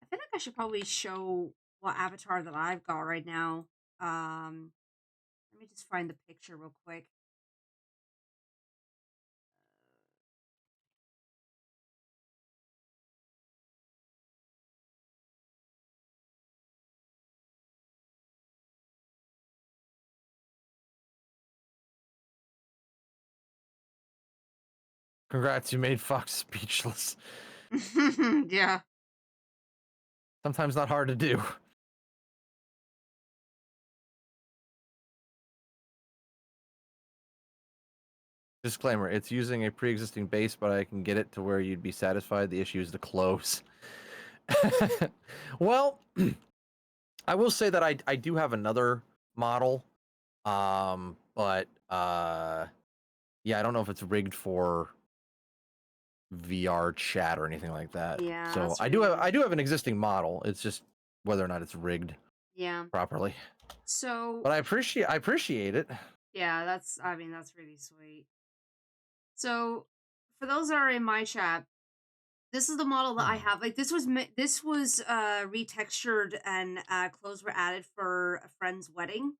feel like I should probably show what avatar that I've got right now. Let me just find the picture real quick. Congrats, you made Fox speechless. Yeah. Sometimes not hard to do. Disclaimer, it's using a pre-existing base, but I can get it to where you'd be satisfied. The issue is the close. Well, I will say that I do have another model. But yeah, I don't know if it's rigged for VR chat or anything like that. Yeah, So that's I do really... have an existing model. It's just whether or not it's rigged Yeah. properly. So... But I appreciate it. Yeah, that's, I mean, that's really sweet. So, for those that are in my chat, this is the model that I have. Like, this was retextured and clothes were added for a friend's wedding.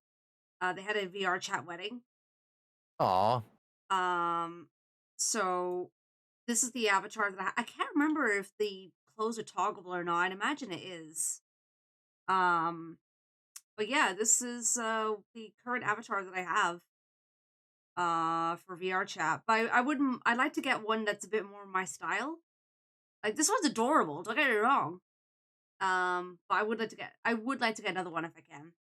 They had a VR chat wedding. Aw. So this is the avatar that I can't remember if the clothes are toggleable or not. I'd imagine it is. But yeah, this is the current avatar that I have for VR chat. But I'd like to get one that's a bit more my style. Like, this one's adorable, don't get me wrong. But I would like to get another one if I can.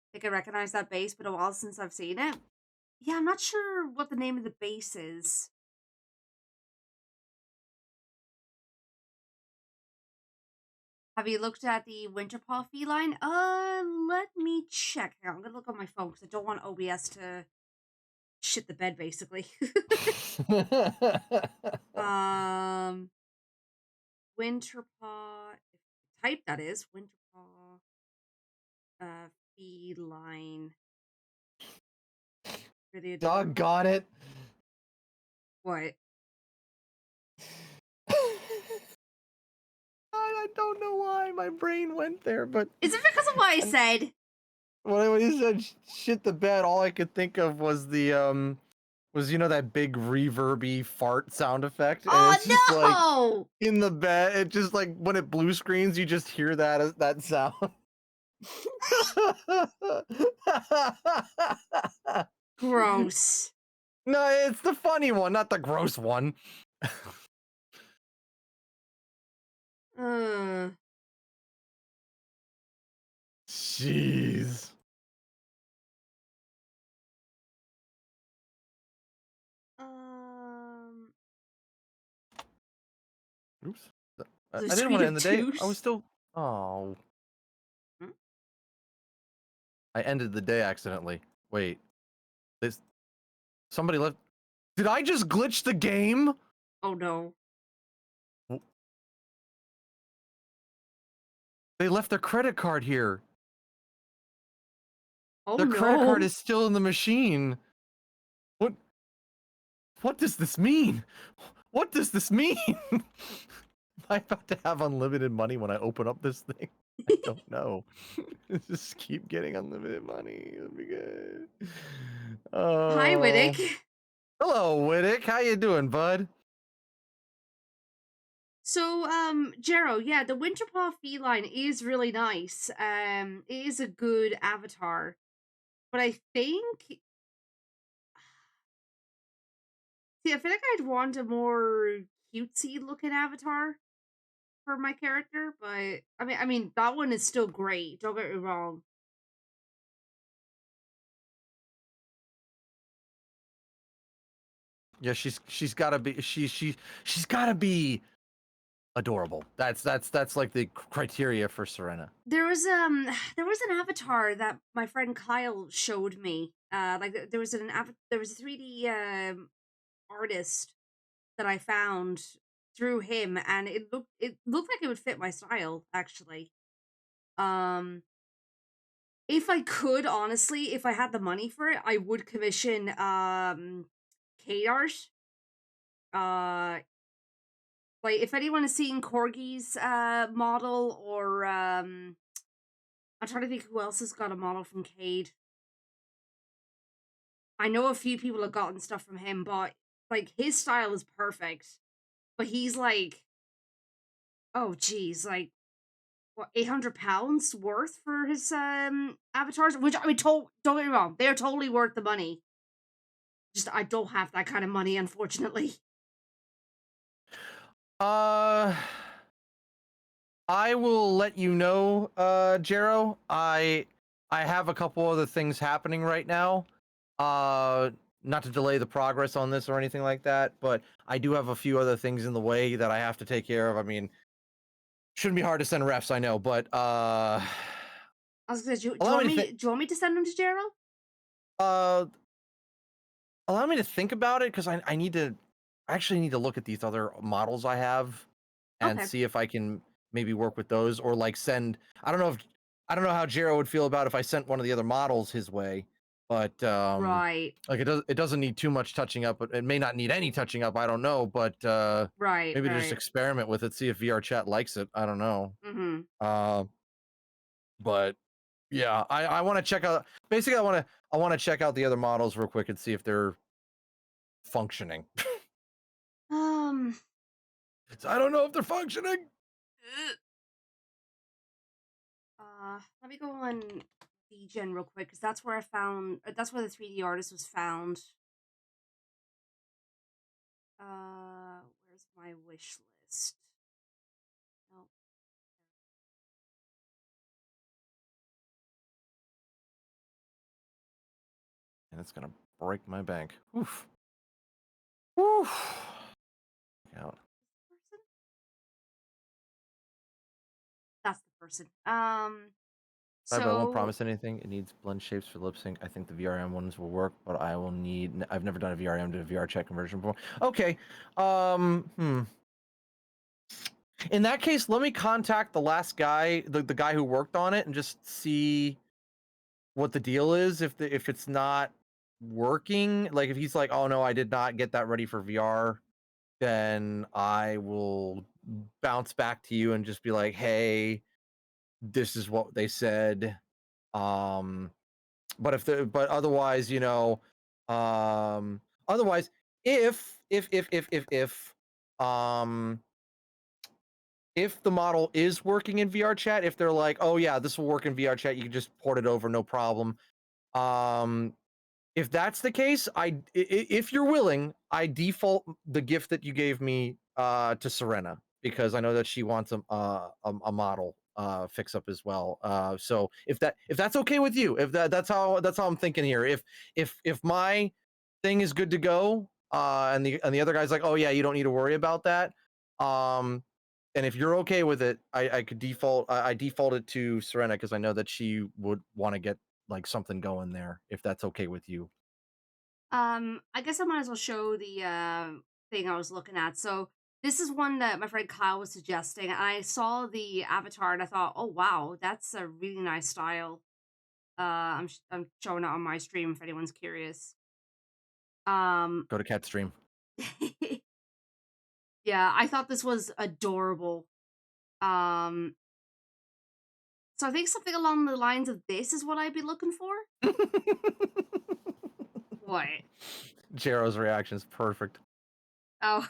I think I recognize that base, but a while since I've seen it. Yeah, I'm not sure what the name of the base is. Have you looked at the Winterpaw feline? Let me check. Hang on, I'm gonna look on my phone because I don't want OBS to shit the bed, basically. Winterpaw. Type that is Winterpaw. Feline. Doggone it. What? I don't know why my brain went there, but is it because of what I said? When you said shit the bed, all I could think of was the was that big reverby fart sound effect. And it's just like in the bed, it just like when it blue screens, you just hear that sound. Gross. No, it's the funny one, not the gross one. Jeez. Oops. I didn't want to end the day. I was still. Oh. I ended the day accidentally. Wait. Somebody left. Did I just glitch the game? Oh no. They left their credit card here. Oh, their credit card is still in the machine. What does this mean? What does this mean? Am I about to have unlimited money when I open up this thing? I don't know. Just keep getting unlimited money. It'll be good. Hi, Widdick. Hello, Widdick. How you doing, bud? So, Jero, yeah, the Winterpaw feline is really nice. It is a good avatar. But I think... See, I feel like I'd want a more cutesy looking avatar for my character, but I mean that one is still great, don't get me wrong. Yeah, she's gotta be she's gotta be adorable. That's like the criteria for Serena. There was an avatar that my friend Kyle showed me. Like there was a 3D artist that I found through him, and it looked like it would fit my style actually. If I could, honestly, if I had the money for it, I would commission Kate art. Like if anyone has seen Corgi's model, or I'm trying to think who else has got a model from Cade. I know a few people have gotten stuff from him, but like his style is perfect. But he's like, oh geez, like what, £800 worth for his avatars? Which I mean, don't get me wrong, they are totally worth the money. Just I don't have that kind of money, unfortunately. I will let you know, Jero. I have a couple other things happening right now. Not to delay the progress on this or anything like that, but I do have a few other things in the way that I have to take care of. I mean, shouldn't be hard to send refs, I know, but I was gonna, do you allow want me to me? Do you want me to send them to Gerald? allow me to think about it because I need to I actually need to look at these other models I have and Okay. see if I can maybe work with those or like send. I don't know if I don't know how Jero would feel about if I sent one of the other models his way, but Right. like it doesn't need too much touching up, but it may not need any touching up. I don't know, but Right. maybe to just Right. experiment with it, see if VR chat likes it. I don't know. Mm-hmm. But yeah, I want to check out. Basically, I want to check out the other models real quick and see if they're functioning. So I don't know if they're functioning. Let me go on DGen real quick because that's where I found. That's where the 3D artist was found. Where's my wish list? No. And it's gonna break my bank. Oof. Oof. Out. That's the person. Sorry, but I won't So promise anything. It needs blend shapes for lip sync. I think the VRM ones will work, but I will need. I've never done a VRM to a VR chat conversion before. Okay. In that case, let me contact the last guy, the guy who worked on it, and just see what the deal is. If it's not working, like if he's like, oh no, I did not get that ready for VR, then I will bounce back to you and just be like, hey, this is what they said. But otherwise, otherwise, um if the model is working in VR chat, if they're like, oh yeah, this will work in VR chat, you can just port it over, no problem. Um, if that's the case, if you're willing, I default the gift that you gave me to Serena because I know that she wants a model fix up as well. So if that's okay with you, if that's how I'm thinking here. If my thing is good to go, and the other guy's like, oh yeah, you don't need to worry about that. And if you're okay with it, I could I default it to Serena because I know that she would want to get like something going there if that's okay with you. I guess I might as well show the thing I was looking at. So this is one that my friend Kyle was suggesting. I saw the avatar and I thought, oh wow, that's a really nice style. I'm showing it on my stream if anyone's curious. Go to Cat stream. Yeah, I thought this was adorable. Um, so I think something along the lines of this is what I'd be looking for. What? Jero's reaction is perfect. Oh.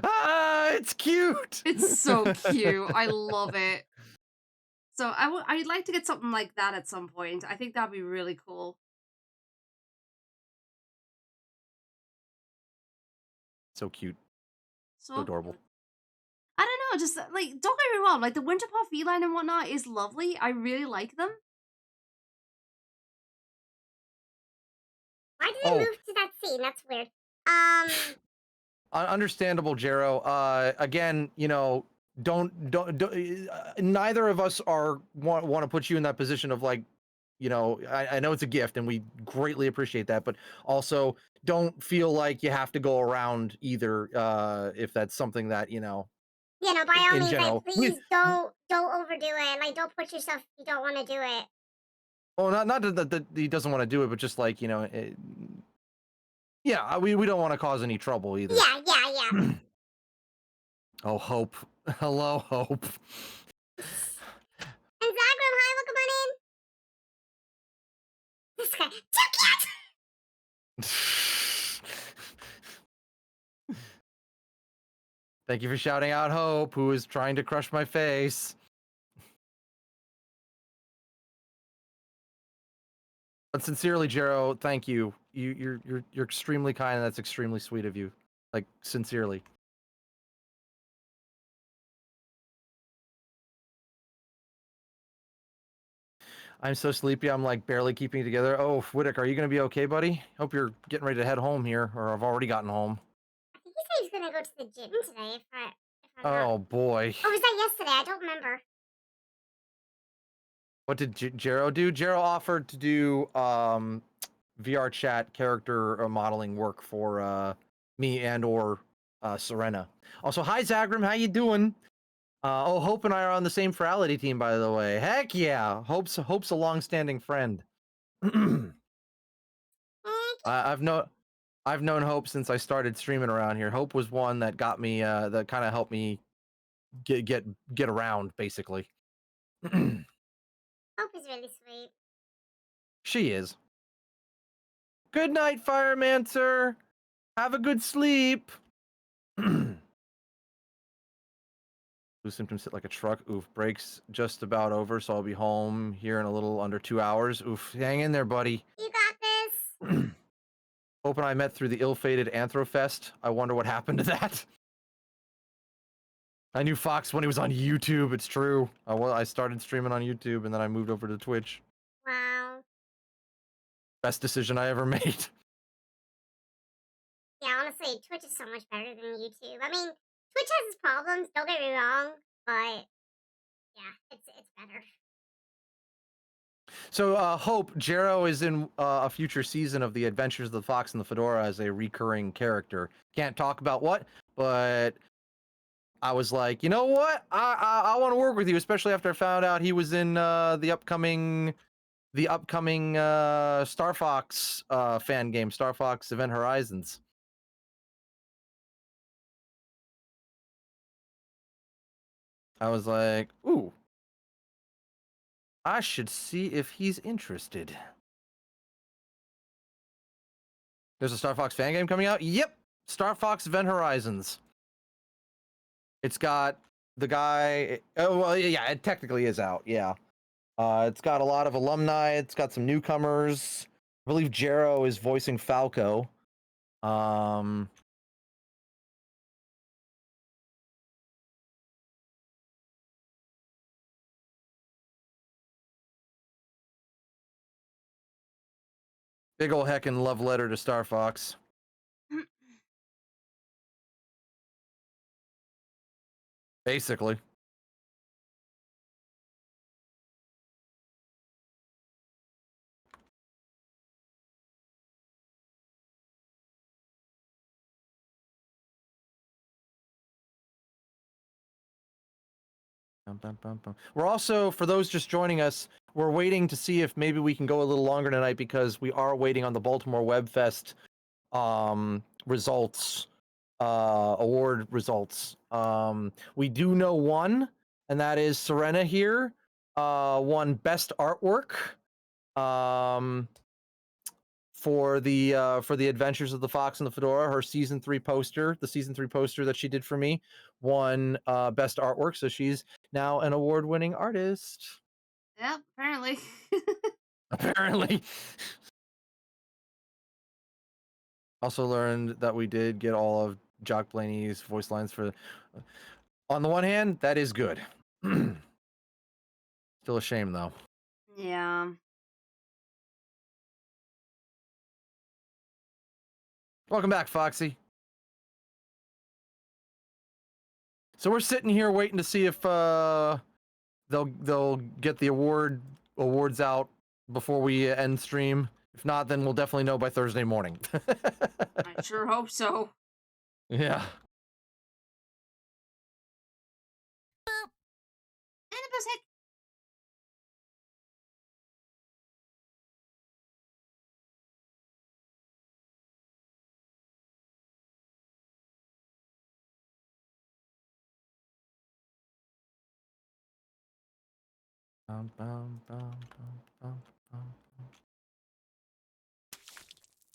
Ah, it's cute. It's so cute. I love it. So I'd like to get something like that at some point. I think that'd be really cool. So cute. So So adorable. cute. I don't know, just like don't get me wrong, like the Winterpaw feline and whatnot is lovely. I really like them. Why did it move to that scene? That's weird. Understandable, Jero. Again, don't neither of us want to put you in that position of like, I know it's a gift and we greatly appreciate that, but also don't feel like you have to go around either, if that's something that, By all in means, general. please don't overdo it. Like, don't push yourself if you don't want to do it. Well, not that he doesn't want to do it, but just like, yeah, we don't want to cause any trouble either. Yeah. Oh, Hope. Hello, Hope. And Zagram, hi, welcome on in. This guy, too cute. Thank you for shouting out Hope, who is trying to crush my face. But sincerely, Jero, thank you. You're extremely kind, and that's extremely sweet of you. Like, sincerely. I'm so sleepy. I'm like barely keeping it together. Oh, Whittick, are you gonna be okay, buddy? Hope you're getting ready to head home here, or I've already gotten home. I think he said he's gonna go to the gym today. If I'm not. Oh boy. Or was that yesterday? I don't remember. What did Jero do? Jero offered to do VR chat character modeling work for me and or Serena. Also, hi Zagrim, how you doing? Oh, Hope and I are on the same Ferality team, by the way. Heck yeah, Hope's a long-standing friend. I've known Hope since I started streaming around here. Hope was one that got me that kind of helped me get around, basically. Hope is really sweet. She is. Good night, Firemancer. Have a good sleep. Blue symptoms hit like a truck. Oof, break's just about over, so I'll be home here in a little under 2 hours. Oof, hang in there, buddy. You got this. Hope and I met through the ill-fated Anthrofest. I wonder what happened to that. I knew Fox when he was on YouTube. It's true. I started streaming on YouTube, and then I moved over to Twitch. Wow. Best decision I ever made. Yeah, honestly, Twitch is so much better than YouTube. I mean, Twitch has its problems, don't get me wrong, but yeah, it's better. So, Hope, Jero is in a future season of The Adventures of the Fox and the Fedora as a recurring character. Can't talk about what, but I was like, you know what? I want to work with you, especially after I found out he was in the upcoming Star Fox fan game, Star Fox Event Horizons. I was like, ooh, I should see if he's interested. There's a Star Fox fan game coming out? Yep, Star Fox Event Horizons. It's got the guy. Oh, well, yeah, it technically is out. Yeah. It's got a lot of alumni. It's got some newcomers. I believe Jero is voicing Falco. Big ol' heckin' love letter to Star Fox. Basically. We're also, for those just joining us, we're waiting to see if maybe we can go a little longer tonight because we are waiting on the Baltimore Web Fest results, award results. We do know one, and that is Serena here, won Best Artwork for the Adventures of the Fox and the Fedora. Her season 3 poster, the season 3 poster that she did for me, won Best Artwork, so she's now an award-winning artist. Yep, apparently. Apparently. Also learned that we did get all of Jock Blaney's voice lines for. On the one hand, that is good. Still a shame, though. Yeah. Welcome back, Foxy. So we're sitting here waiting to see if they'll get the awards out before we end stream. If not, then we'll definitely know by Thursday morning. I sure hope so. Yeah.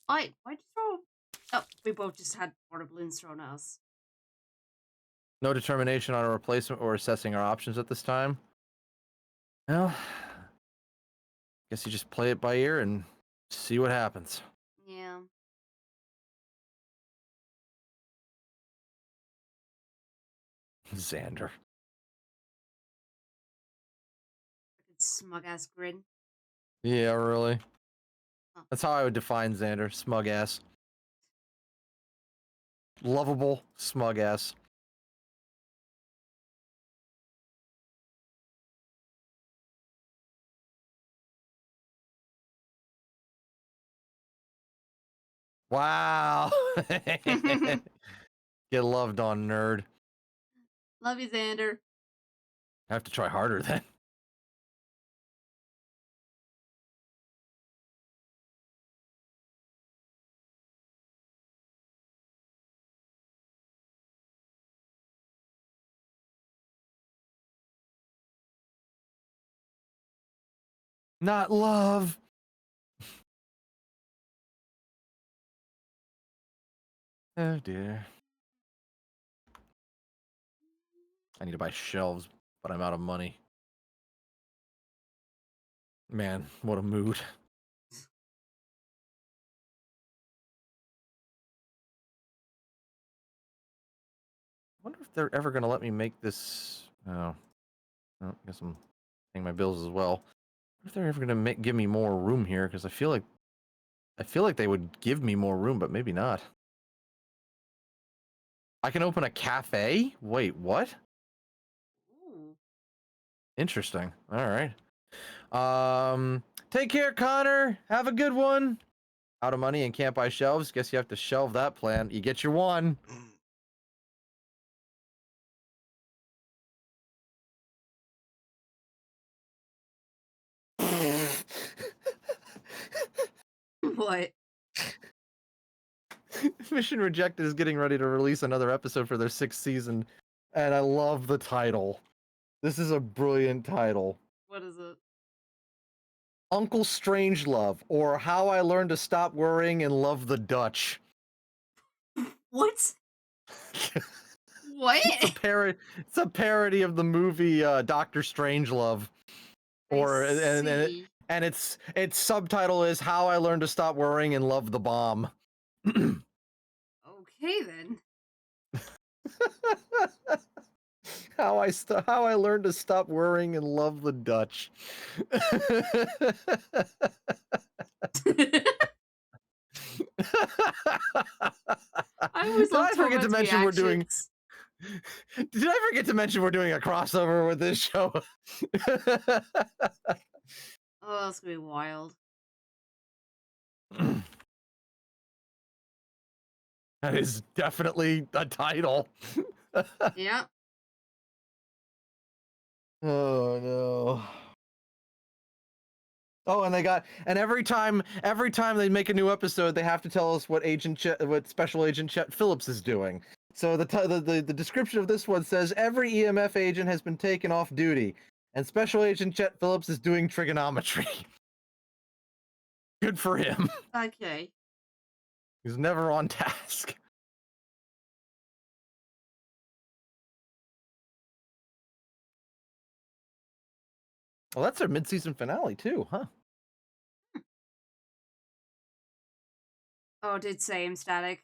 Why'd you throw? Oh, we both just had water balloons thrown at us. No determination on a replacement or assessing our options at this time. Well, guess you just play it by ear and See what happens. Yeah. Xander. Smug ass grin. Yeah, really. Oh. That's how I would define Xander. Smug ass. Lovable, smug ass. Wow. Get loved on, nerd. Love you, Xander. I have to try harder then. Not love. Oh dear. I need to buy shelves, but I'm out of money. Man, what a mood. I wonder if they're ever going to let me make this. Oh, I guess I'm paying my bills as well. I wonder if they're ever going to give me more room here, because I feel like they would give me more room, but maybe not. I can open a cafe? Wait, what? Ooh. Interesting. All right. Take care, Connor. Have a good one. Out of money and can't buy shelves. Guess you have to shelve that plan. You get your one. What? Mission Rejected is getting ready to release another episode for their 6th season, and I love the title. This is a brilliant title. What is it? Uncle Strangelove, or How I Learned to Stop Worrying and Love the Dutch. What? What? It's a parody of the movie Doctor Strangelove. Or and its subtitle is How I Learned to Stop Worrying and Love the Bomb. Okay then. How I learned to stop worrying and love the Dutch. I always love Torment's reactions. Did I forget to mention we're doing a crossover with this show? Oh, that's gonna be wild. That is definitely a title. Yeah. Oh no. Oh, and every time they make a new episode, they have to tell us what Special Agent Chet Phillips is doing. So the description of this one says every EMF agent has been taken off duty, and Special Agent Chet Phillips is doing trigonometry. Good for him. Okay. He's never on task. Well, that's their mid-season finale too, huh? Oh, it did say him static.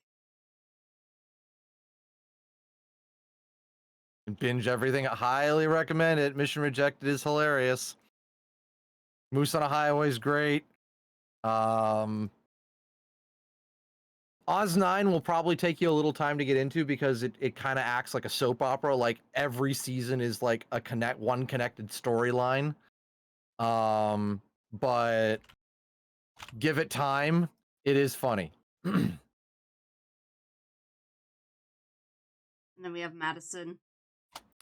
Binge everything. I highly recommend it. Mission Rejected is hilarious. Moose on a Highway is great. Oz 9 will probably take you a little time to get into because it kind of acts like a soap opera. Like every season is like one connected storyline. But give it time. It is funny. And then we have Madison.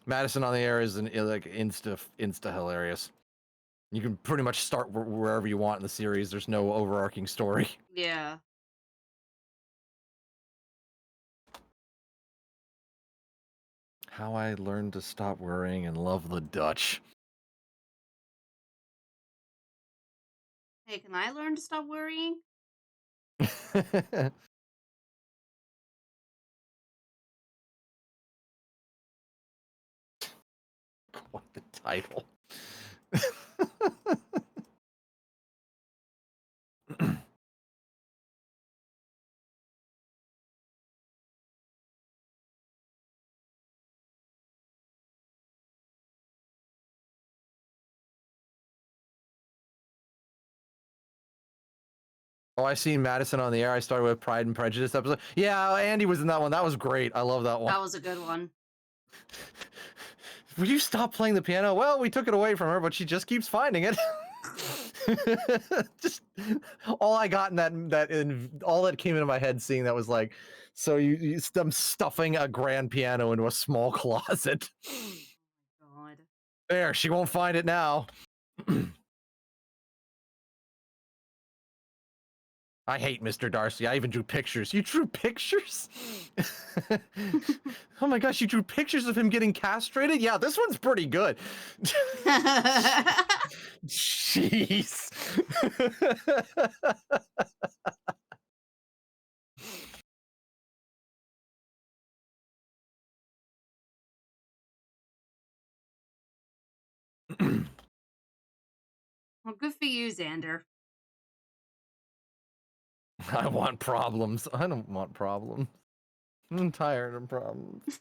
Madison on the Air is like insta hilarious. You can pretty much start wherever you want in the series. There's no overarching story. Yeah. How I Learned to Stop Worrying and Love the Dutch. Hey, can I learn to stop worrying? What the title? Oh, I seen Madison on the air. I started with Pride and Prejudice episode. Yeah, Andy was in that one. That was great. I love that one. That was a good one. Will you stop playing the piano? Well, we took it away from her, but she just keeps finding it. Just all I got all that came into my head seeing that was like, so them stuffing a grand piano into a small closet. God. There, she won't find it now. I hate Mr. Darcy. I even drew pictures. You drew pictures? Oh my gosh, you drew pictures of him getting castrated? Yeah, this one's pretty good. Jeez. Well, good for you, Xander. I want problems. I don't want problems. I'm tired of problems.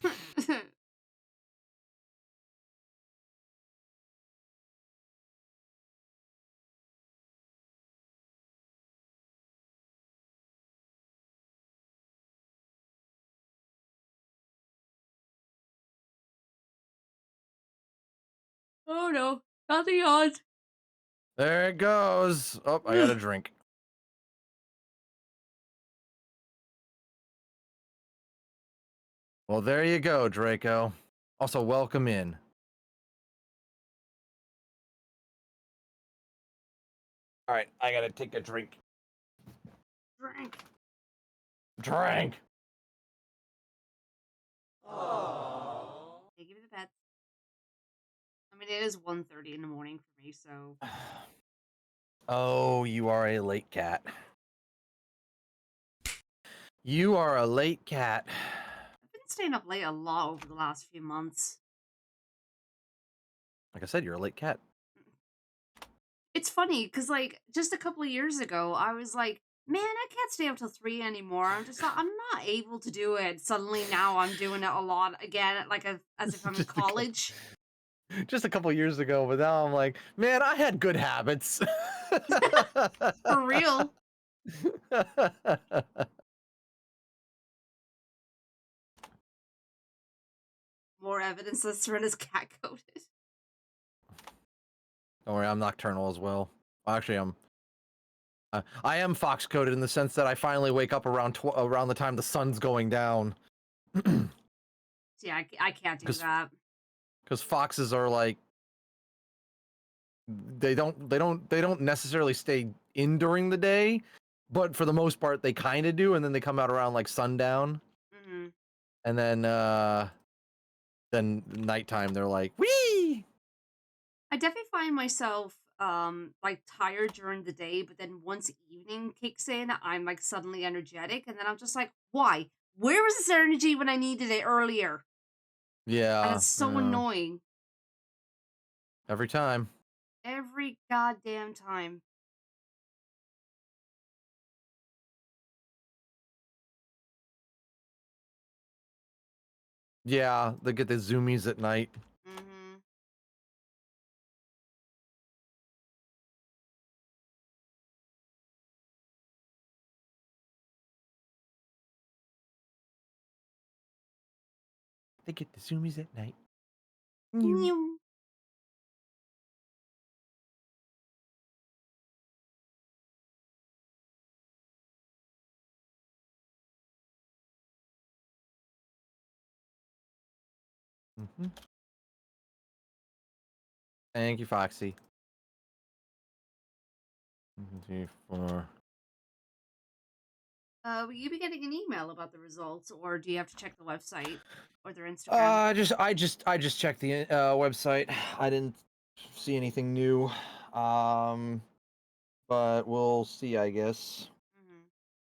Oh no, not the odds. There it goes. Oh, I got a drink. Well, there you go, Draco. Also, welcome in. All right, I gotta take a drink. Drink. Drink. Oh. They give you the bets. I mean, it is 1:30 in the morning for me, so. Oh, you are a late cat. You are a late cat. I've been staying up late a lot over the last few months. Like I said, you're a late cat. It's funny because, like, just a couple of years ago, I was like, man, I can't stay up till 3 anymore. I'm just not, I'm not able to do it. Suddenly now I'm doing it a lot again, like as if I'm in college. Just a couple years ago, but now I'm like, man, I had good habits. For real. More evidence that Seren is cat-coded. Don't worry, I'm nocturnal as well. Actually, I am fox coded in the sense that I finally wake up around the time the sun's going down. Yeah, I can't do that. Because foxes are like, they don't necessarily stay in during the day, but for the most part they kind of do, and then they come out around like sundown, and then nighttime they're like, wee. I definitely find myself like tired during the day, but then once evening kicks in, I'm like suddenly energetic, and then I'm just like, why? Where was this energy when I needed it earlier? Yeah, and it's so annoying. Every time. Every goddamn time. Yeah, they get the zoomies at night. They get the zoomies at night. Thank you, Foxy. 1, 2, 4. Will you be getting an email about the results, or do you have to check the website or their Instagram? I just checked the website. I didn't see anything new. But we'll see, I guess.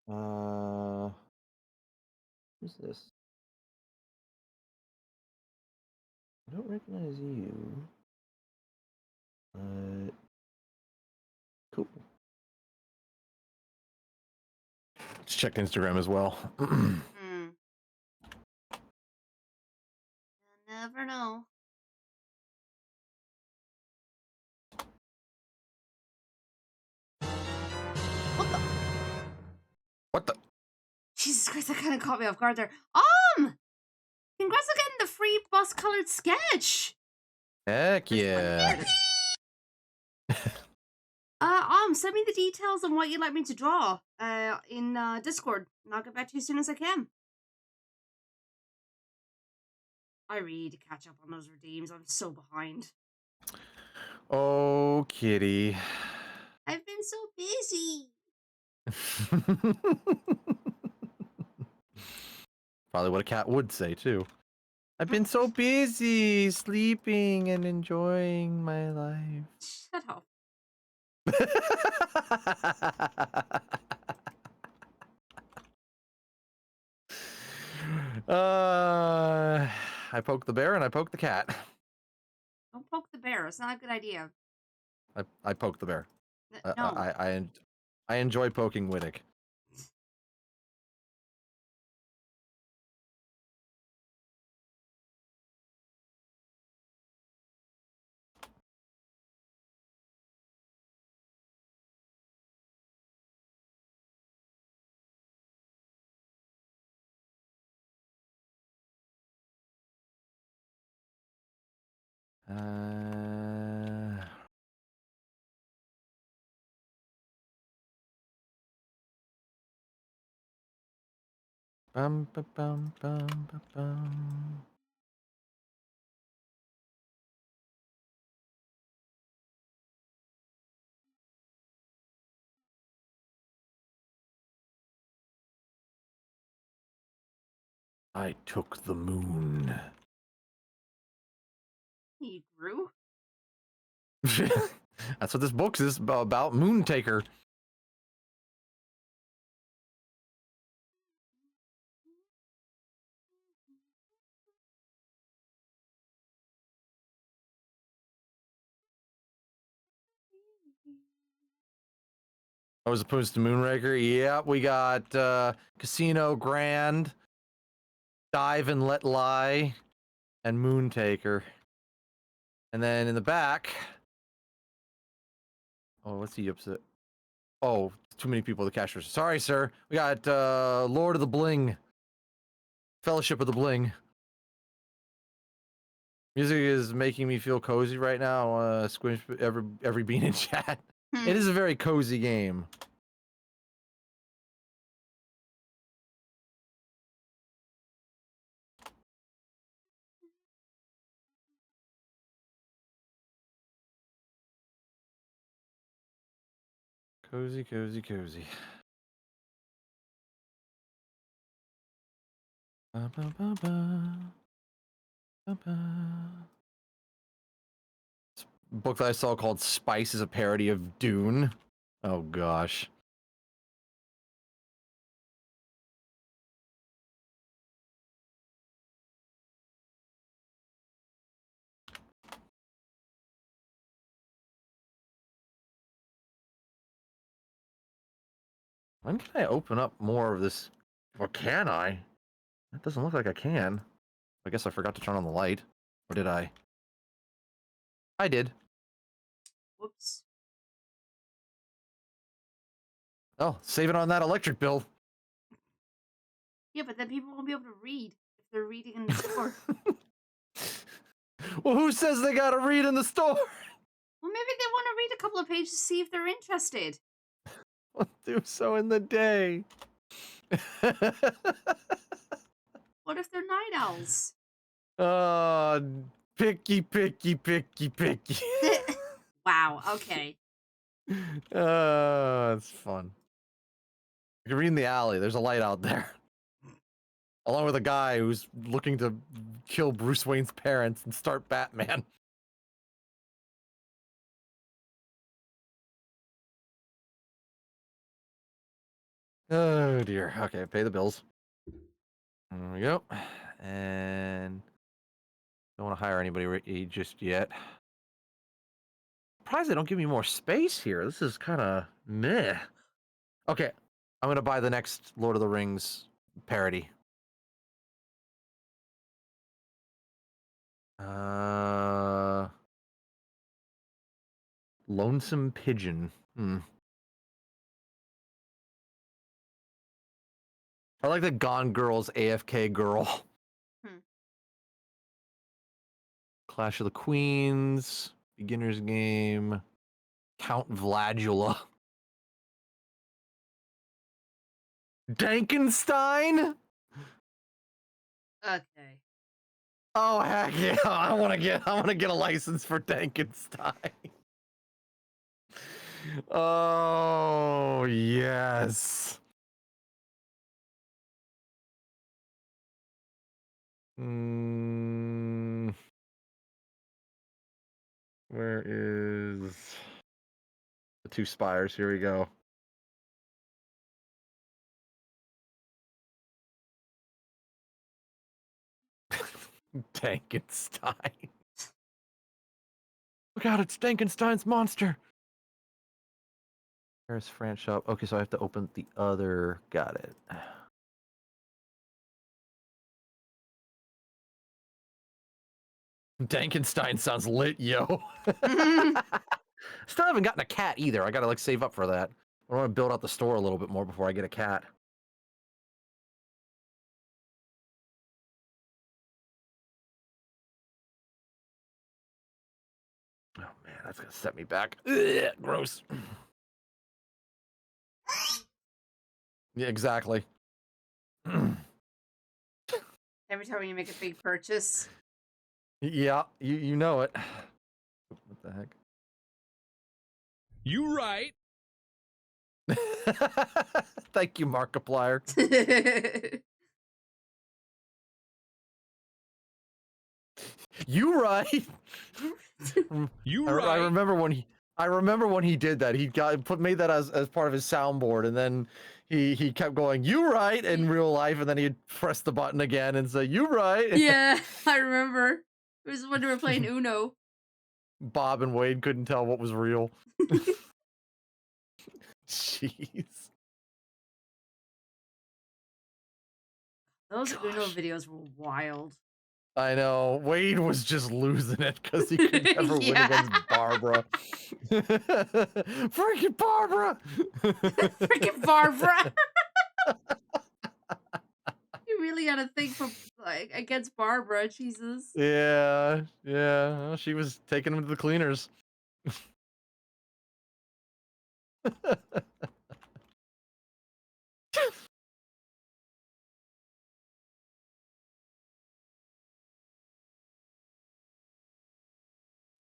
Who's this? I don't recognize you. Cool. Let's check Instagram as well. You never know. What the? What the? Jesus Christ, that kind of caught me off guard there. Congrats on getting the free bus-colored sketch. Heck yeah. Send me the details on what you'd like me to draw in Discord, and I'll get back to you as soon as I can. I really need to catch up on those redeems. I'm so behind. Oh, kitty. I've been so busy. Probably what a cat would say, too. I've been so busy sleeping and enjoying my life. Shut up. I poke the bear and I poke the cat. Don't poke the bear. It's not a good idea. I poke the bear. No. I enjoy poking Wittick. Bum, ba, bum, bum, ba, bum. I took the moon. He grew? That's what this book is about, Moon Taker. Oh, as opposed to Moonraker? Yeah, we got Casino Grand, Dive and Let Lie, and Moon Taker. And then in the back... Oh, what's he upset? Oh, too many people at the cash register. Sorry, sir. We got Lord of the Bling. Fellowship of the Bling. Music is making me feel cozy right now. I want to squish every bean in chat. It is a very cozy game. Cozy, cozy, cozy. Ba, ba, ba, ba. Ba, ba. This book that I saw called Spice is a parody of Dune. Oh gosh. When can I open up more of this? Or can I? It doesn't look like I can. I guess I forgot to turn on the light. Or did I? I did. Whoops. Oh, save it on that electric bill. Yeah, but then people won't be able to read if they're reading in the store. Well, who says they gotta read in the store? Well, maybe they want to read a couple of pages to see if they're interested. I'll do so in the day. What if they're night owls? Picky, picky, picky, picky. Wow, okay. It's fun. You can read in the alley. There's a light out there. Along with a guy who's looking to kill Bruce Wayne's parents and start Batman. Oh dear. Okay, pay the bills. There we go. And don't want to hire anybody just yet. Surprised they don't give me more space here. This is kind of meh. Okay, I'm gonna buy the next Lord of the Rings parody. Lonesome Pigeon. I like the Gone Girl's AFK girl. Clash of the Queens, beginner's game, Count Vladula. Dankenstein? Okay. Oh heck yeah! I want to get a license for Dankenstein. Oh yes. Where is the two spires? Here we go. Dankenstein. Look out, it's Dankenstein's monster. There's France shop. Okay, so I have to open the other. Got it. Dankenstein sounds lit, yo. Still haven't gotten a cat either. I gotta like save up for that. I want to build out the store a little bit more before I get a cat. Oh man, that's gonna set me back. Ugh, gross. Yeah, exactly. Every time you make a big purchase. Yeah, you know it. What the heck? You right. Thank you, Markiplier. You right. You right. I remember when he did that. He made that as part of his soundboard, and then he kept going, "You right" in real life, and then he'd press the button again and say, "You right." Yeah, I remember. It was when we were playing Uno. Bob and Wade couldn't tell what was real. Jeez. Those Uno videos were wild. I know. Wade was just losing it because he could never win against Barbara. Freaking Barbara! Freaking Barbara! You really got to think for like against Barbara, Jesus. Yeah. Well, she was taking him to the cleaners.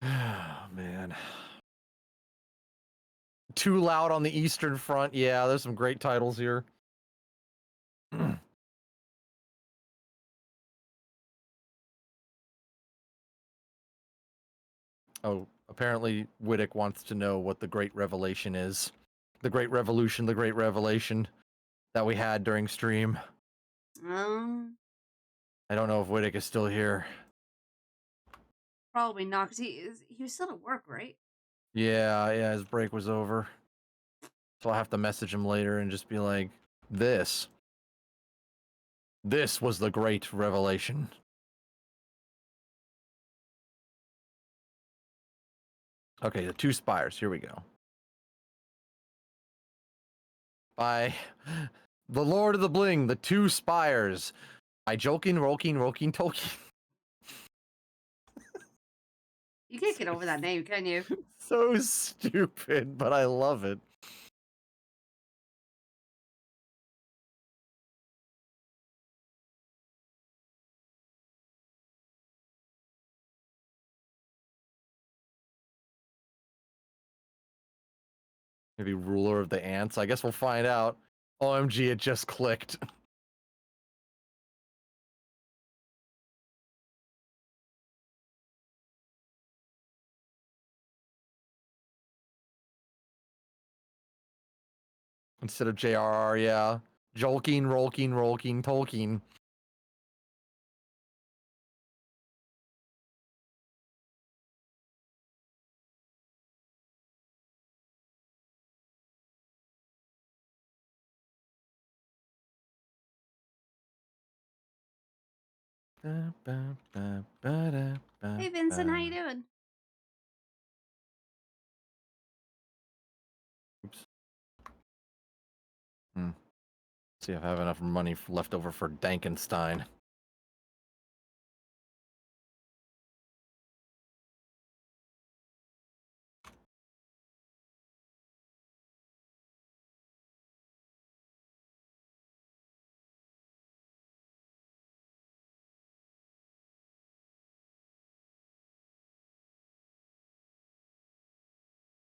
Oh, man. Too Loud on the Eastern Front. Yeah, there's some great titles here. Oh, apparently Wittick wants to know what the Great Revelation is. The Great Revolution, the Great Revelation that we had during stream. I don't know if Wittick is still here. Probably not, because he was still at work, right? Yeah, his break was over. So I'll have to message him later and just be like, this was the Great Revelation. Okay, the two spires. Here we go. By the Lord of the Bling, the two spires. By Joking, Roking, Tolkien. You can't get over that name, can you? So stupid, but I love it. Maybe ruler of the ants. I guess we'll find out. OMG, it just clicked. Instead of JRR, yeah. Jolking, Rolking, Tolkien. Hey Vincent, how you doing? Oops. See if I have enough money left over for Dankenstein.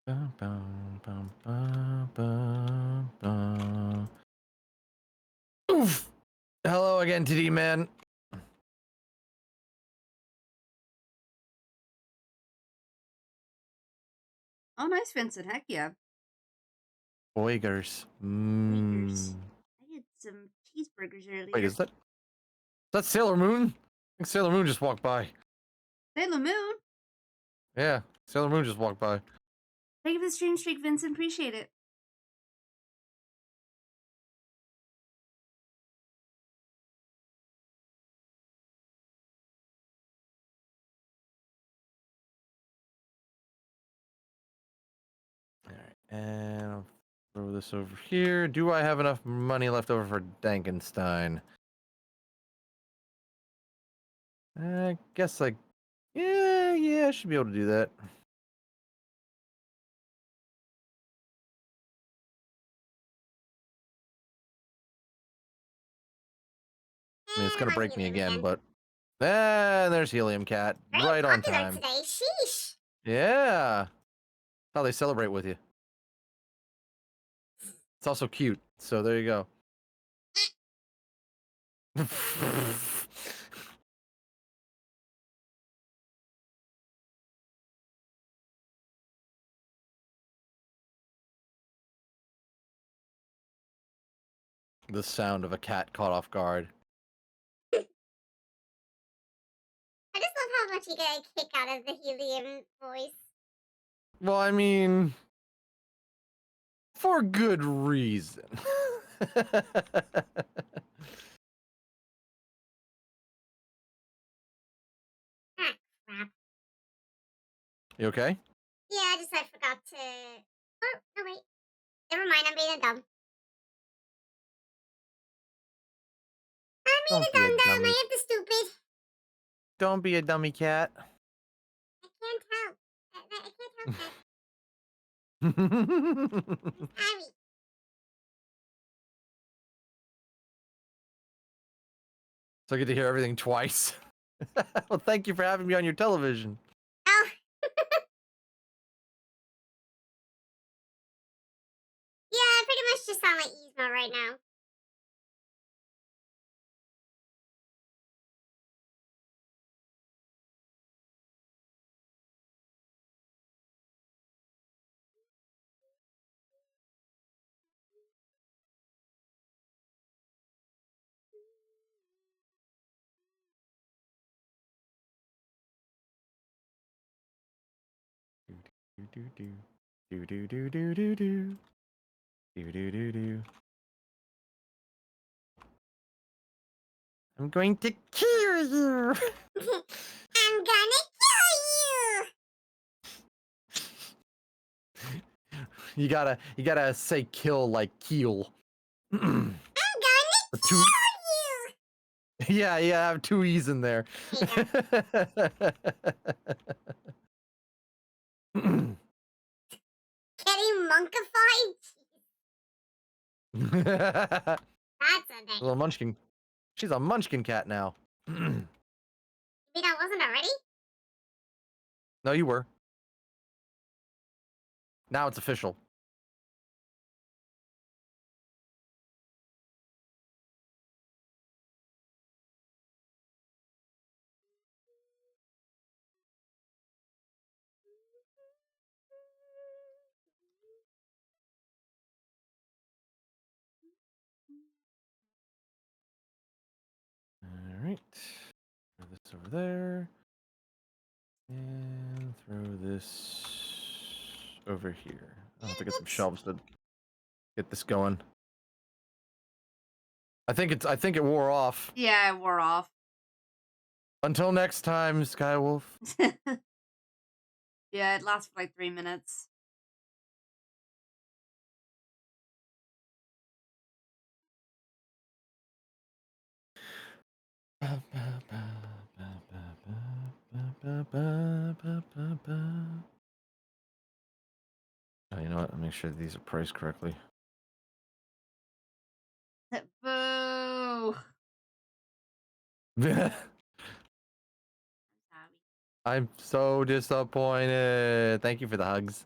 Bum, bum, bum, bum, bum, bum. Oof. Hello again, TD man. Oh, nice, Vincent. Heck yeah. Oigers. Burgers. I had some cheeseburgers earlier. Wait, is that Sailor Moon? I think Sailor Moon just walked by. Sailor Moon? Yeah, Sailor Moon just walked by. Thank you for the stream streak, Vincent. Appreciate it. And I'll throw this over here. Do I have enough money left over for Dankenstein? I guess yeah, I should be able to do that. I mean, it's gonna break me again, but there's Helium Cat, right on time. Today. Sheesh. Yeah, how they celebrate with you. It's also cute, so there you go. The sound of a cat caught off guard. I just love how much you get a kick out of the helium voice. Well, I mean, for good reason. Ah, crap. You okay? Yeah, I forgot to. Oh, no, wait. Never mind, I'm being a dumb. I'm being a dumb. I am the stupid. Don't be a dummy cat. I can't help. I can't help that. Sorry. So I get to hear everything twice. Well, thank you for having me on your television. Oh. Yeah, I pretty much just sound like Yzma right now. I'm going to kill you. I'm gonna kill you. You gotta say kill like keel. I'm gonna kill you. Yeah, I have two E's in there. Getting monkified? That's a thing. Little munchkin. She's a munchkin cat now. You mean I wasn't already? No, you were. Now it's official. All right. Throw this over there. And throw this over here. I'll have to get some shelves to get this going. I think it wore off. Yeah, it wore off. Until next time, Skywolf. Yeah, it lasts for like 3 minutes. Ba, ba, ba, ba. Oh, you know what? I'll make sure these are priced correctly. Boo! I'm so disappointed. Thank you for the hugs.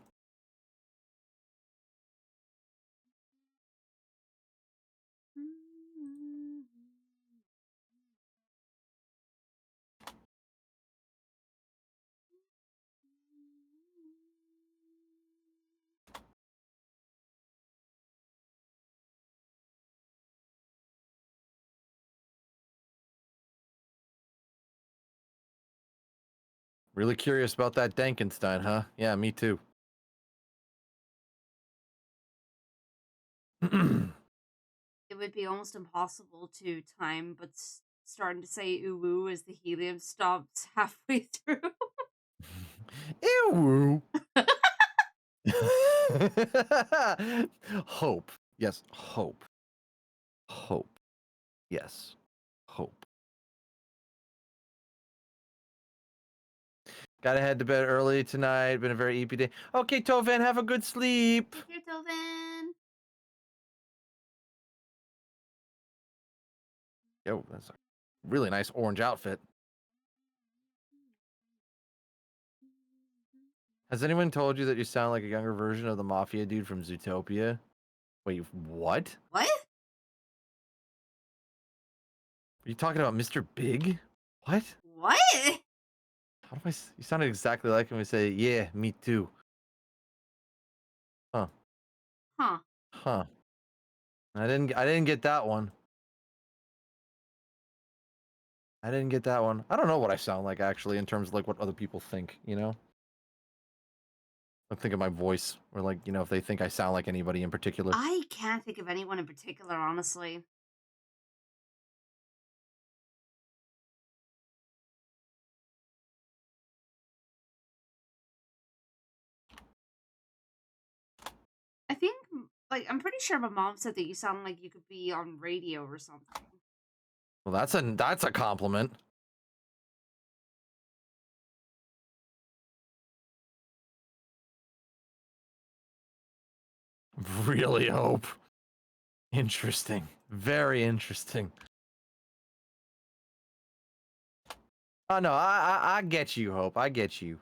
Really curious about that Dankenstein, huh? Yeah, me too. It would be almost impossible to time, but starting to say ooh woo as the helium stops halfway through. Ew. Hope. Yes, hope. Hope. Yes. Hope. Gotta head to bed early tonight. Been a very EP day. Okay, Tovan, have a good sleep. Here, Tovan. Yo, that's a really nice orange outfit. Has anyone told you that you sound like a younger version of the mafia dude from Zootopia? Wait, what? What? Are you talking about Mr. Big? What? What? How do you sounded exactly like him. We say, yeah, me too. Huh. Huh. Huh. I didn't get that one. I didn't get that one. I don't know what I sound like actually in terms of like what other people think, you know? I think of my voice or like, you know, if they think I sound like anybody in particular. I can't think of anyone in particular, honestly. I think, like, I'm pretty sure my mom said that you sound like you could be on radio or something. Well, that's a compliment. Really hope. Interesting. Very interesting. Oh no, I get you, Hope. I get you.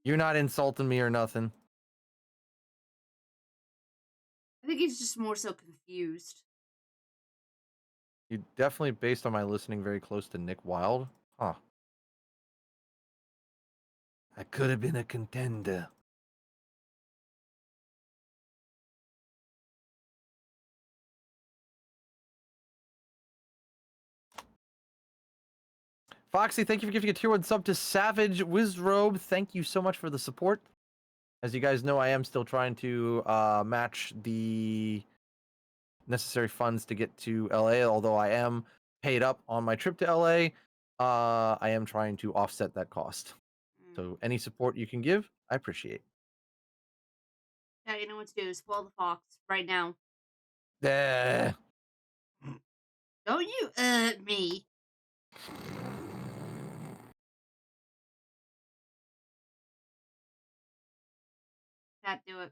You're not insulting me or nothing. I think he's just more so confused. You definitely, based on my listening, very close to Nick Wilde. Huh. I could have been a contender. Foxy, thank you for giving a tier 1 sub to Savage Wizrobe. Thank you so much for the support. As you guys know, I am still trying to match the necessary funds to get to LA, although I am paid up on my trip to LA. I am trying to offset that cost. So any support you can give, I appreciate. Yeah, you know what to do. Spoil the fox right now. Yeah. Don't you, me. Can't do it.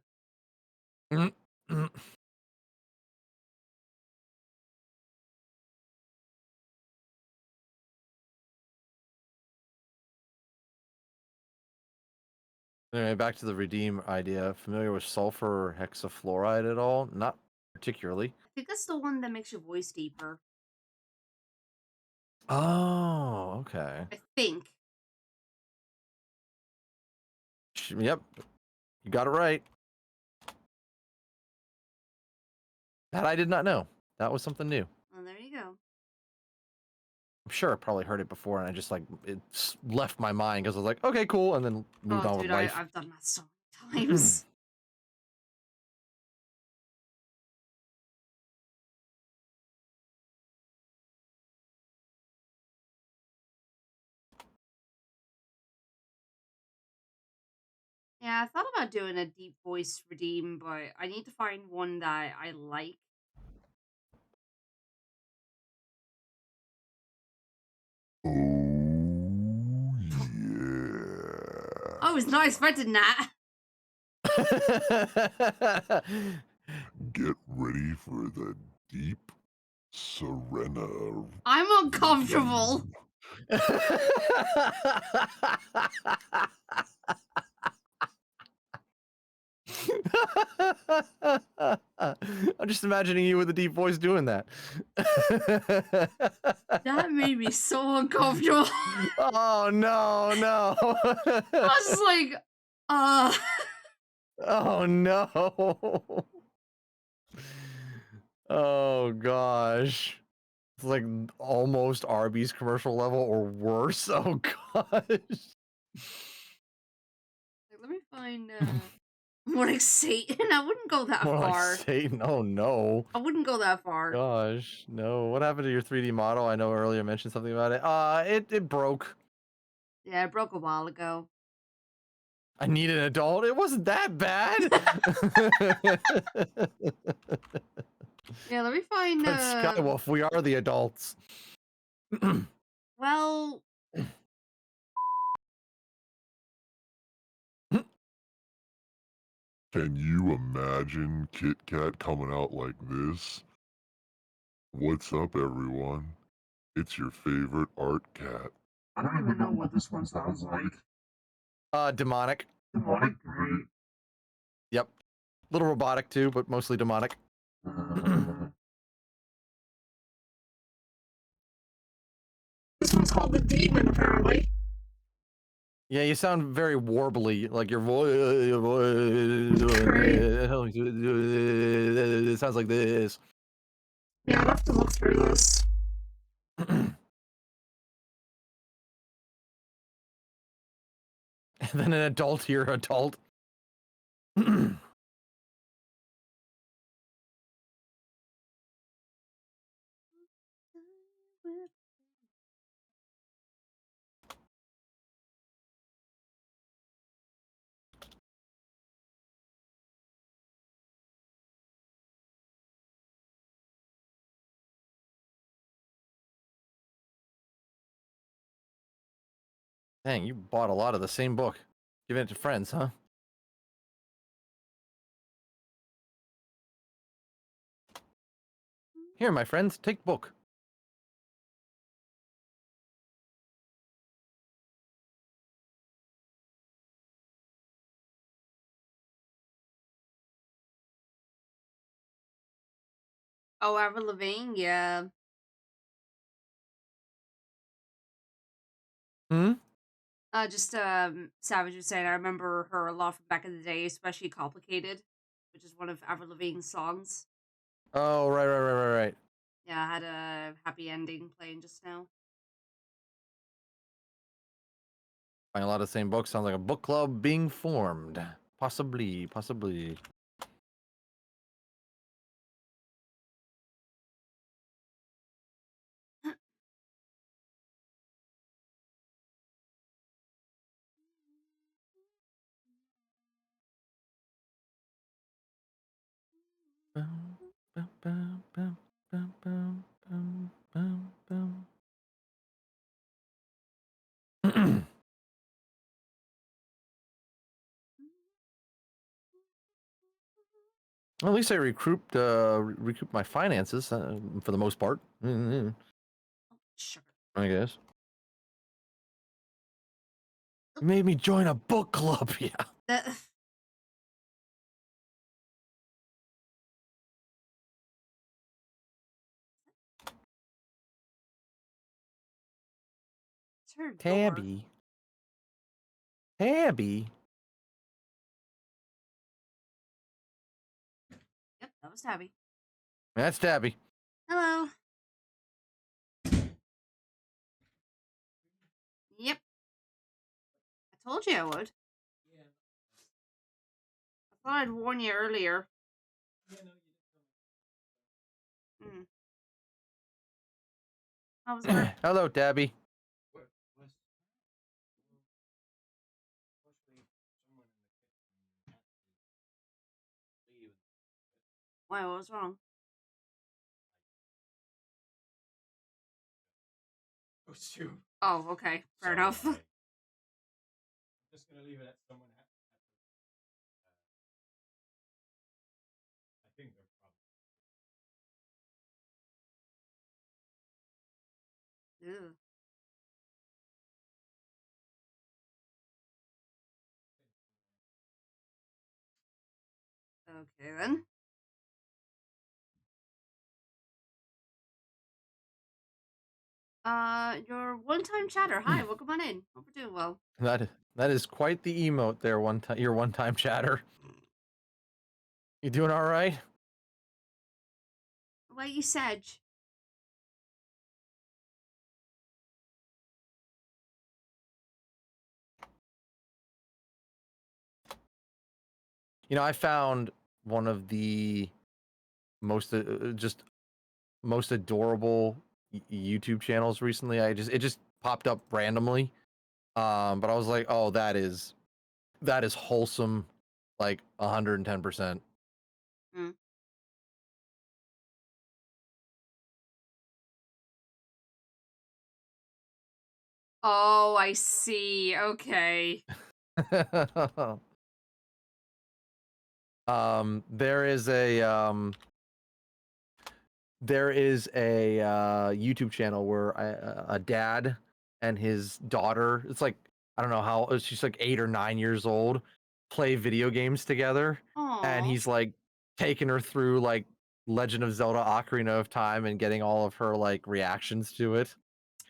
Anyway, back to the redeem idea. Familiar with sulfur or hexafluoride at all? Not particularly. I think that's the one that makes your voice deeper. Oh, okay. I think. Yep. You got it right. That I did not know. That was something new. Well, there you go. I'm sure I probably heard it before, and I just like it left my mind because I was like, okay, cool, and then moved on with life. I've done that so many times. Yeah, I thought about doing a deep voice redeem, but I need to find one that I like. I was not expecting that. Get ready for the deep Serena. I'm uncomfortable. I'm just imagining you with a deep voice doing that. That made me so uncomfortable. Oh no, no. I was just like, Oh no. Oh gosh. It's like almost Arby's commercial level or worse. Oh gosh. Let me find more like Satan. I wouldn't go that More far. like Satan. Oh no. I wouldn't go that far. Gosh, no. What happened to your 3D model? I know earlier mentioned something about it. It broke. Yeah, it broke a while ago. I need an adult. It wasn't that bad. Yeah, let me find But Skywolf, we are the adults. well, Can you imagine Kit Kat coming out like this? What's up, everyone? It's your favorite art cat. I don't even know what this one sounds like. Demonic. Demonic? Great. Yep. Little robotic too, but mostly demonic. This one's called the Demon, apparently. Yeah, you sound very warbly, like your voice. It sounds like this. Yeah, I'll have to look through this. And then an adult here, adult. Dang, you bought a lot of the same book. Giving it to friends, huh? Here, my friends, take book. oh, Avril Lavigne, yeah. Hmm? Just Savage was saying I remember her a lot from back in the day, especially Complicated, which is one of Avril Lavigne's songs. Oh, right. Yeah, I had a happy ending playing just now. Buying a lot of the same books. Sounds like a book club being formed. Possibly. Well, at least I recouped my finances for the most part. Sure. I guess. You made me join a book club. Yeah. It's her door. Tabby. Tabby. Yep, that was Tabby. That's Tabby. Hello. Yep. I told you I would. I thought I'd warn you earlier. Mm. How was work? Hello, Tabby. Why, what was wrong? Oh, shoot. Oh, okay. Fair enough. gonna leave it at someone. I think they're probably. Ew. Okay then. Your one-time chatter. Hi, welcome on in. Hope we're doing well. That is quite the emote there. Your one-time chatter. You doing all right? What you said. You know, I found one of the most just most adorable YouTube channels recently. It just popped up randomly. But I was like, oh, that is wholesome, like 110%. Mm. Oh, I see. Okay. There is a YouTube channel where a dad and his daughter, it's like, I don't know how, she's like 8 or 9 years old, play video games together. And Aw. he's like taking her through like Legend of Zelda Ocarina of Time and getting all of her like reactions to it.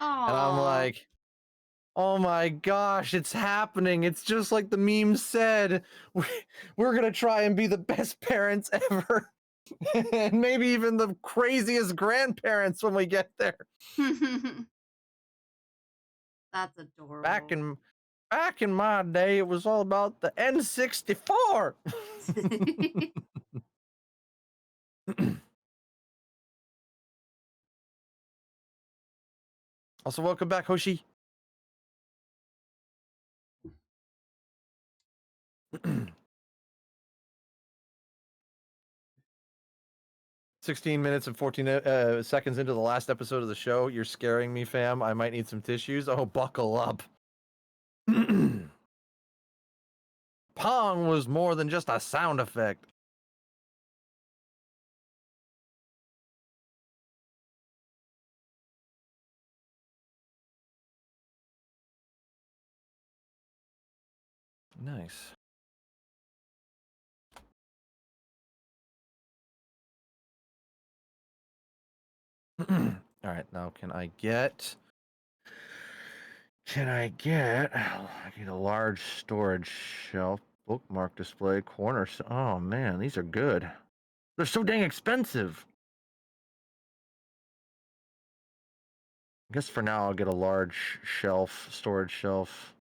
And I'm Aw. like, oh my gosh, it's happening. It's just like the meme said. We're gonna try and be the best parents ever. And maybe even the craziest grandparents when we get there. That's adorable. Back in my day, it was all about the N64. Also, welcome back, Hoshi. 16 minutes and 14 seconds into the last episode of the show. You're scaring me, fam. I might need some tissues. Oh, buckle up. Pong was more than just a sound effect. Nice. All right, now can I get I need a large storage shelf, bookmark display, corner. Oh man, these are good. They're so dang expensive. I guess for now I'll get a large shelf, storage shelf.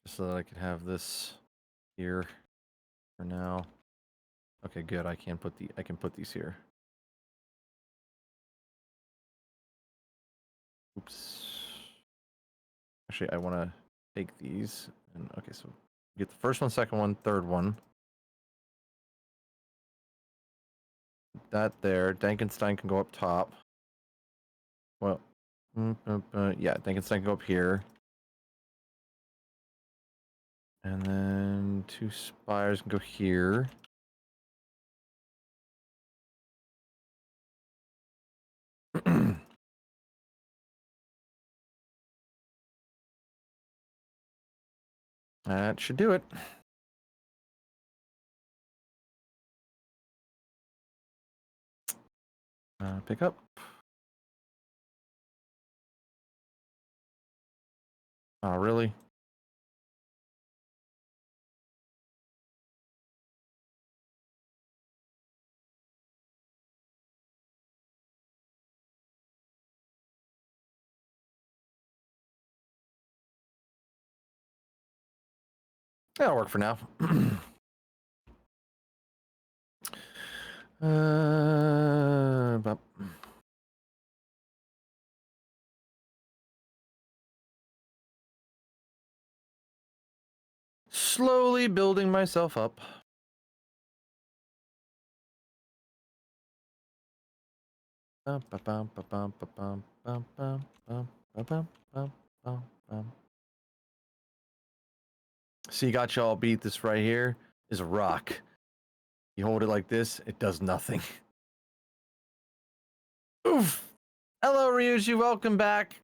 So that I can have this here for now. Okay, good. I can put these here. Oops. Actually, I want to take these and okay, so get the first one, second one, third one. That there. Dankenstein can go up top. Well, yeah, Dankenstein can go up here. And then 2 spires can go here. That should do it. Pick up. Oh, really? That'll work for now. But slowly building myself up. Bum, ba, bum, ba, bum, ba, bum, bum, bum, bum, ba, bum, bum, bum, bum. See, got y'all beat. This right here is a rock. You hold it like this, it does nothing. Oof. Hello, Ryuji. Welcome back.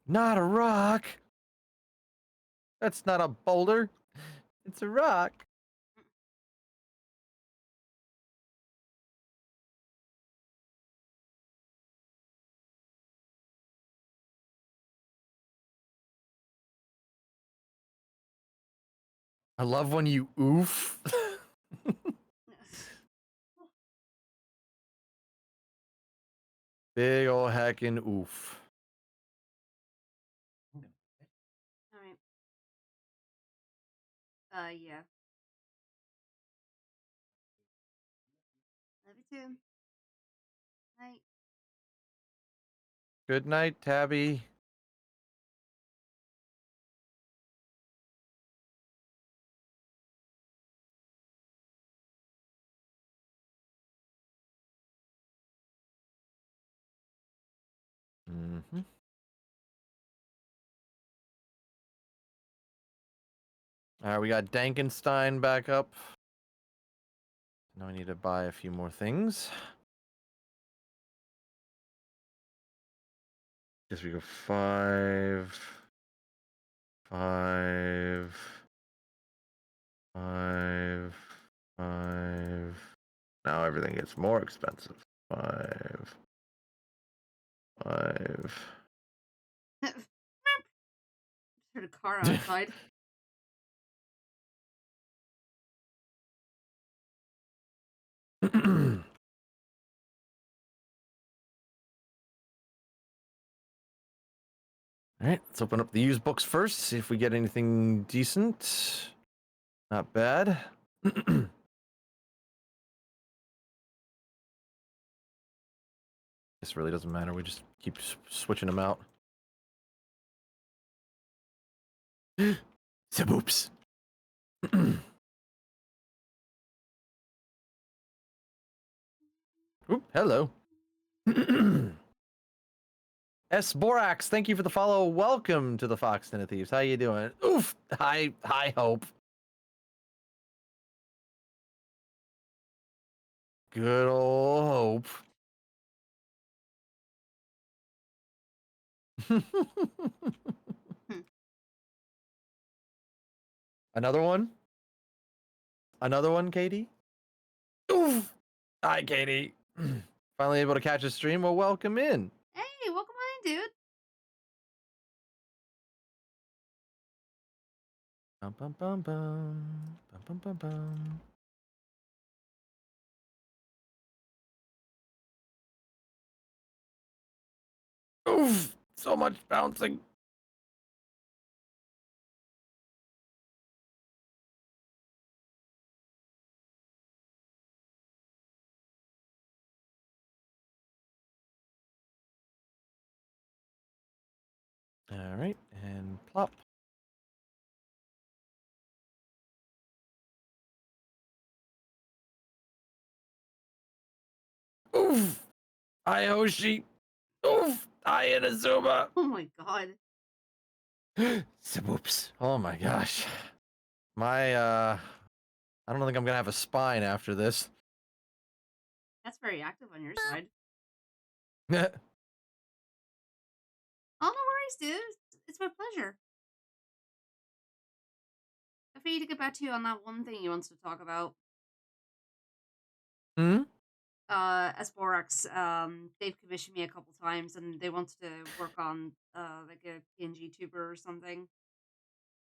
Not a rock. That's not a boulder. It's a rock. I love when you oof. Big ol' heckin' oof. Alright. Yeah. Love you too. Night. Good night, Tabby. Mm-hmm. All right, we got Dankenstein back up. Now I need to buy a few more things. Guess we go 5, 5, 5, 5. Now everything gets more expensive. 5, 5. Heard a car outside. All right, let's open up the used books first, see if we get anything decent. Not bad. This really doesn't matter. We just keep switching them out. Saboops. Oop, hello. S. Borax, thank you for the follow. Welcome to the Fox Den of Thieves. How you doing? Oof. Hi, Hope. Good old Hope. Another one? Another one, Katie? Oof. Hi, Katie. Finally able to catch a stream. Well, welcome in. Hey, welcome on in, dude. Bum, bum, bum, bum. Bum, bum, bum, bum. Oof. So much bouncing. All right, and plop. Oof! Hi, Hoshi. Oof! Hi, Inazuma. Oh my god. Oops. Oh my gosh. My, I don't think I'm gonna have a spine after this. That's very active on your side. Oh, no worries, dude. It's my pleasure. I need to get back to you on that one thing you wanted to talk about. Hmm? Sporax, they've commissioned me a couple times and they wanted to work on like a PNG tuber or something.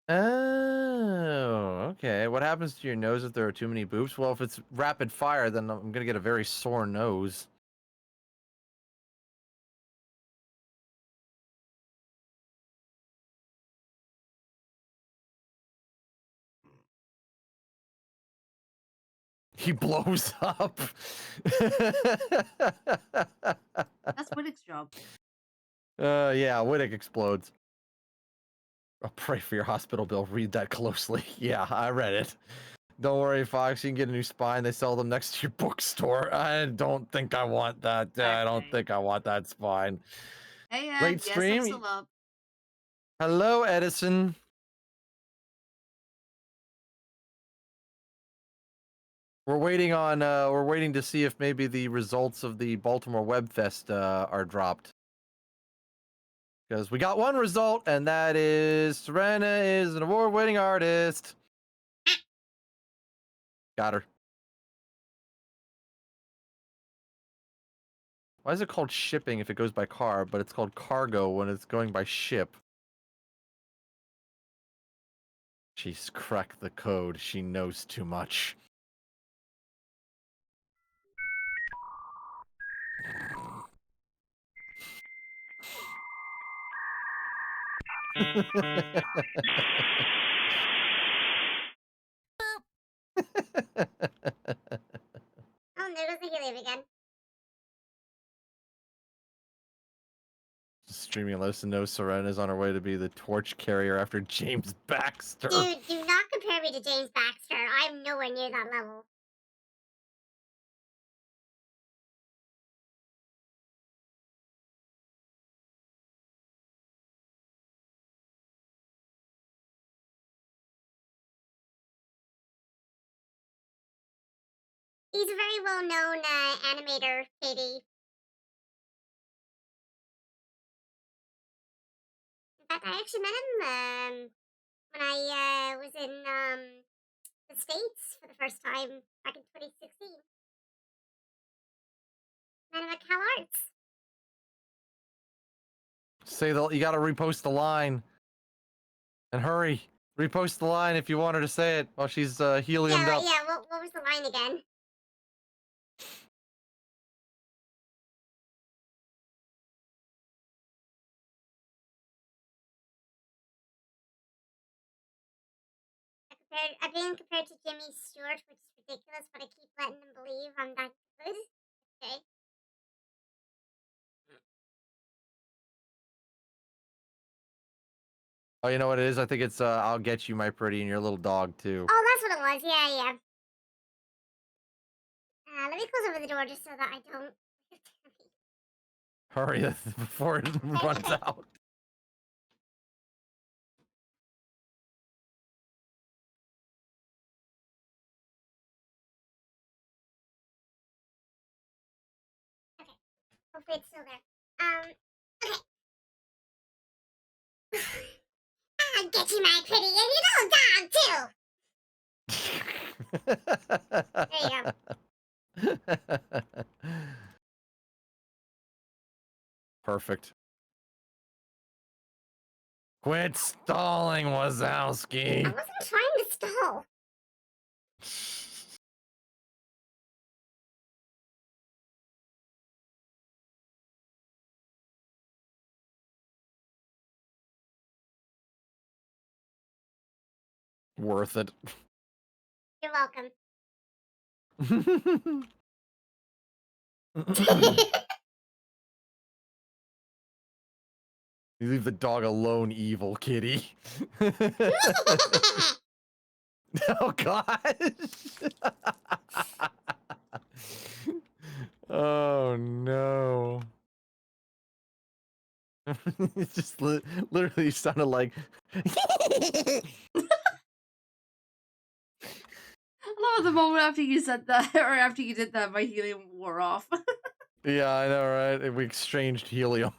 Oh, okay. What happens to your nose if there are too many boobs? Well, if it's rapid fire, then I'm gonna get a very sore nose. He blows up. That's Whittick's job. Yeah, Whittick explodes. I'll pray for your hospital bill. Read that closely. Yeah, I read it. Don't worry, Fox. You can get a new spine. They sell them next to your bookstore. I don't think I want that. I don't think I want that spine. Hey, Late yes, stream. I'm still up. Hello, Edison. We're waiting to see if maybe the results of the Baltimore Web Fest are dropped. Because we got one result, and that is Serena is an award-winning artist. Got her. Why is it called shipping if it goes by car, but it's called cargo when it's going by ship? She's cracked the code. She knows too much. Oh, there goes the helium again. Streaming lets us know Serena's on her way to be the torch carrier after James Baxter. Dude, do not compare me to James Baxter. I'm nowhere near that level. He's a very well-known animator, Katie. In fact, I actually met him when I was in the States for the first time back in 2016. Met him at Cal Arts. Say you gotta repost the line. And hurry. Repost the line if you want her to say it while she's heliumed up. Yeah, what was the line again? I've been compared to Jimmy Stewart, which is ridiculous, but I keep letting them believe I'm that good. Okay. Oh, you know what it is? I think it's I'll Get You, My Pretty, and your little dog, too. Oh, that's what it was. Yeah. Let me close over the door just so that I don't... Hurry before it runs out. Hopefully it's still there. Okay. I'll get you, my pretty, and your little dog, too! There you go. Perfect. Quit stalling, Wazowski. I wasn't trying to stall. Worth it. You're welcome. You leave the dog alone, evil kitty. Oh, gosh. Oh, no. It just literally sounded like... I love the moment after you said that, or after you did that, my helium wore off. Yeah, I know, right? We exchanged helium.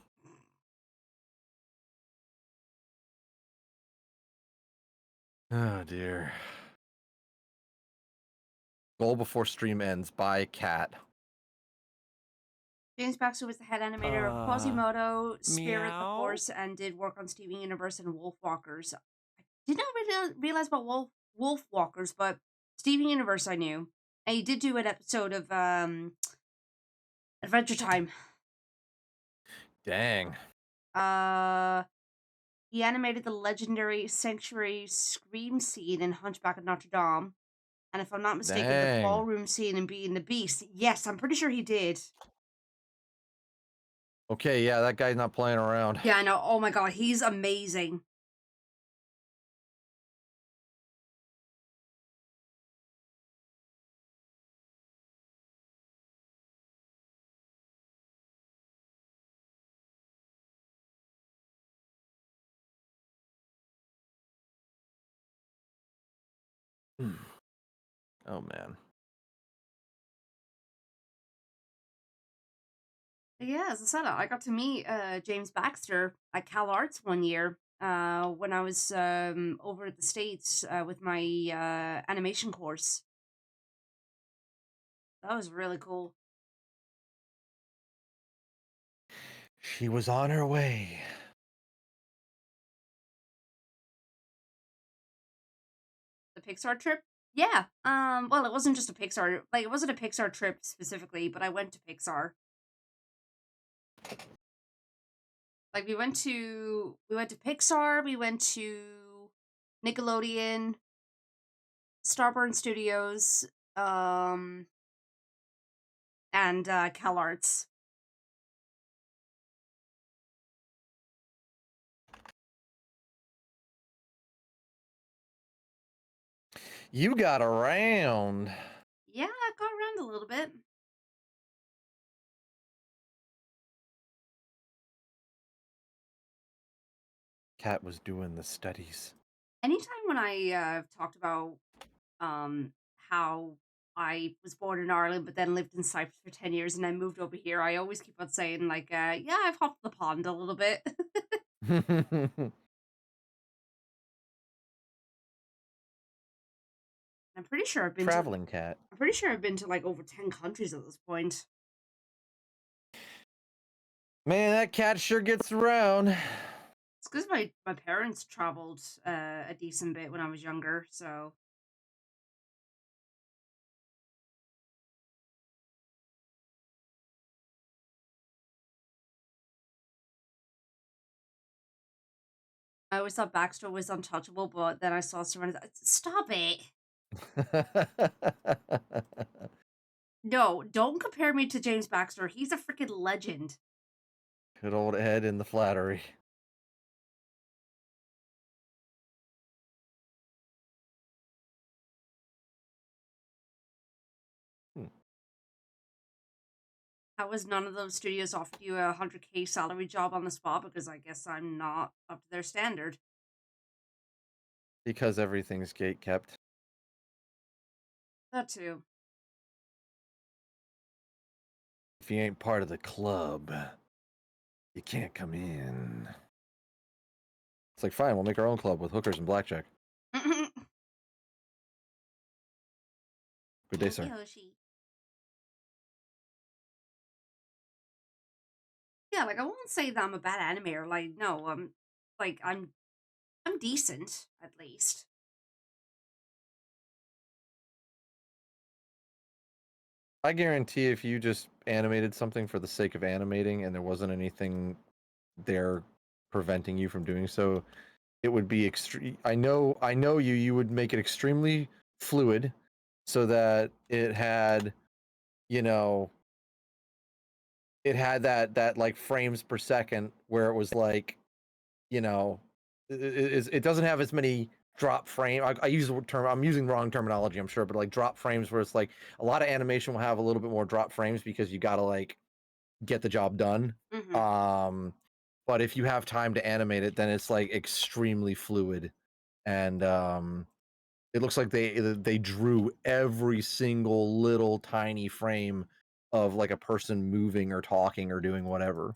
Oh, dear. Goal before stream ends by Cat. James Baxter was the head animator of Quasimodo, Spirit the meow? Force, and did work on Steven Universe and Wolfwalkers. I did not really realize about Wolfwalkers, but Steven Universe I knew. And he did do an episode of Adventure Time. Dang. He animated the legendary Sanctuary scream scene in Hunchback of Notre Dame. And if I'm not mistaken, the Dang. ballroom scene in Beauty and the Beast. Yes, I'm pretty sure he did. Okay, yeah, that guy's not playing around. Yeah, I know. Oh my god, he's amazing. Oh man. Yeah, as I said, I got to meet James Baxter at Cal Arts one year when I was over at the States with my animation course. That was really cool. She was on her way. The Pixar trip? Yeah. Well, it wasn't just a Pixar, like it wasn't a Pixar trip specifically, but I went to Pixar. Like we went to Pixar, we went to Nickelodeon, Starburn Studios, and Cal Arts. You got around. Yeah, I got around a little bit. Cat was doing the studies. Anytime when I talked about how I was born in Ireland but then lived in Cyprus for 10 years and I moved over here, I always keep on saying like yeah, I've hopped the pond a little bit. I'm pretty sure I've been Traveling cat. I'm pretty sure I've been to like over 10 countries at this point. Man, that cat sure gets around. It's because my parents traveled a decent bit when I was younger, so I always thought Baxter was untouchable, but then I saw Serenity. Stop it! No, don't compare me to James Baxter. He's a freaking legend. Good old Ed in the flattery. How was none of those studios offered you a 100K salary job on the spot? Because I guess I'm not up to their standard. Because everything's gate kept. That too. If you ain't part of the club, you can't come in. It's like, fine, we'll make our own club with hookers and blackjack. Good day, sir. Yoshi. Yeah, like I won't say that I'm a bad animator. Like no, I'm decent at least. I guarantee if you just animated something for the sake of animating and there wasn't anything there preventing you from doing so, it would be extreme. I know you would make it extremely fluid so that it had, you know, it had that like frames per second where it was like, you know, it doesn't have as many drop frame. I use the term, I'm using the wrong terminology, I'm sure, but like drop frames where it's like a lot of animation will have a little bit more drop frames because you got to like get the job done. But if you have time to animate it, then it's like extremely fluid. And it looks like they drew every single little tiny frame of like a person moving or talking or doing whatever.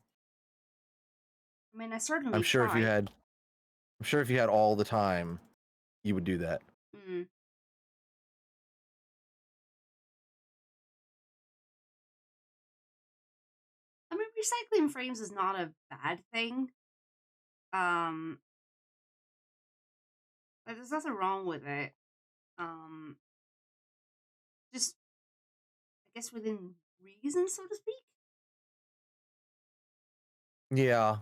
I mean, I certainly I'm sure tried. if you had all the time, you would do that. Mm. I mean, recycling frames is not a bad thing. Like, there's nothing wrong with it. Just I guess within reason, so to speak. Yeah.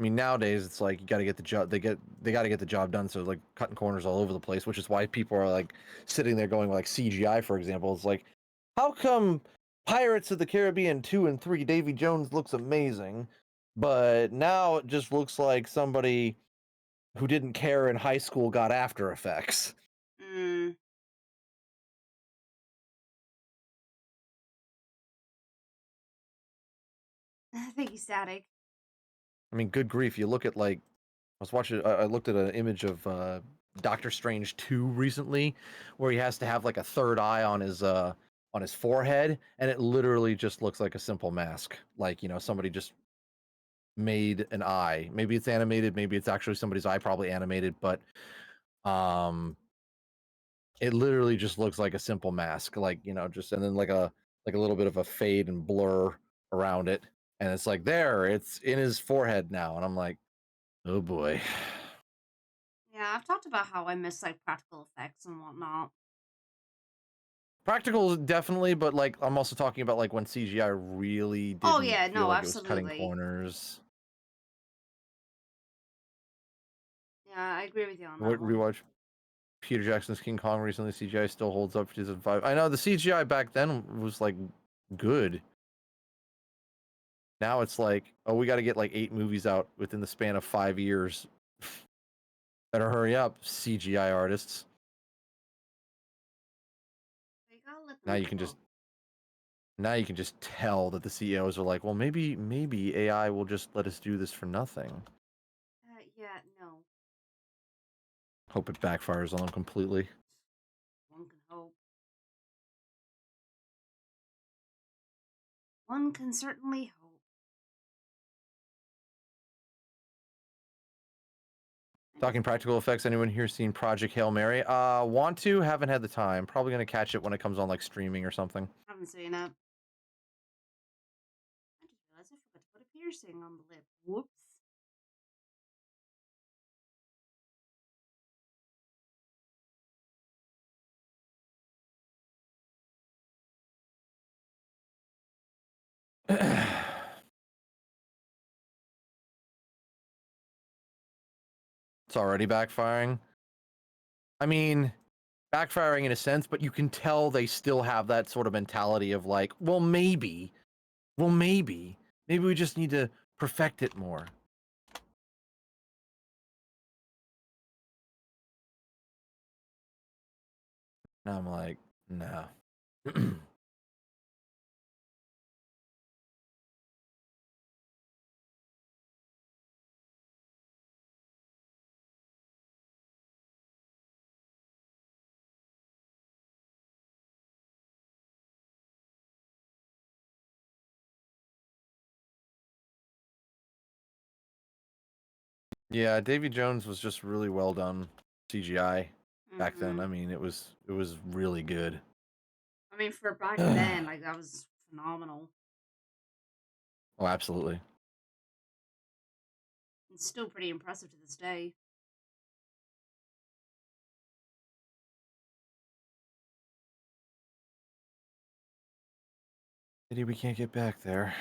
mean, nowadays it's like you got to get the job. They got to get the job done. So like cutting corners all over the place, which is why people are like sitting there going like CGI, for example. It's like, how come Pirates of the Caribbean 2 and 3, Davy Jones looks amazing, but now it just looks like somebody who didn't care in high school got After Effects. Mm. Thank you, Static. I mean, good grief! You look at like I was watching. I looked at an image of Doctor Strange 2 recently, where he has to have like a third eye on his forehead, and it literally just looks like a simple mask. Like, you know, somebody just made an eye. Maybe it's animated, maybe it's actually somebody's eye, probably animated, but it literally just looks like a simple mask, like, you know, just and then like a little bit of a fade and blur around it, and it's like there, it's in his forehead now, and I'm like, oh boy. Yeah, I've talked about how I miss like practical effects and whatnot. Practical definitely, but like I'm also talking about like when CGI really Oh didn't yeah, feel no, like it was cutting absolutely. corners. Yeah, I agree with you on that What one. rewatch Peter Jackson's King Kong recently? CGI still holds up for 2005. I know the CGI back then was like good. Now it's like, oh, we got to get like 8 movies out within the span of 5 years. Better hurry up, CGI artists. You gotta let them Now you can just tell that the CEOs are like, well, maybe AI will just let us do this for nothing. Yeah, no. Hope it backfires on them completely. One can hope. One can certainly hope. Talking practical effects, anyone here seen Project Hail Mary? Want to, haven't had the time. Probably gonna catch it when it comes on like streaming or something. Haven't seen it. I just realized I forgot to put a piercing on the lip. Whoops. It's already backfiring. I mean, backfiring in a sense, but you can tell they still have that sort of mentality of like, well, maybe we just need to perfect it more. And I'm like, no. Yeah, Davy Jones was just really well done CGI back then. I mean, it was really good. I mean, for back then, like that was phenomenal. Oh, absolutely. It's still pretty impressive to this day. Pity we can't get back there.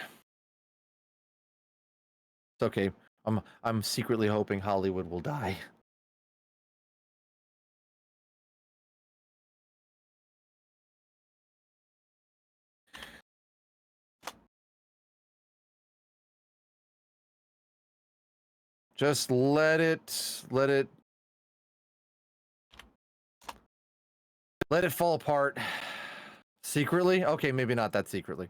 It's okay. I'm secretly hoping Hollywood will die. Just let it fall apart secretly. Okay, maybe not that secretly.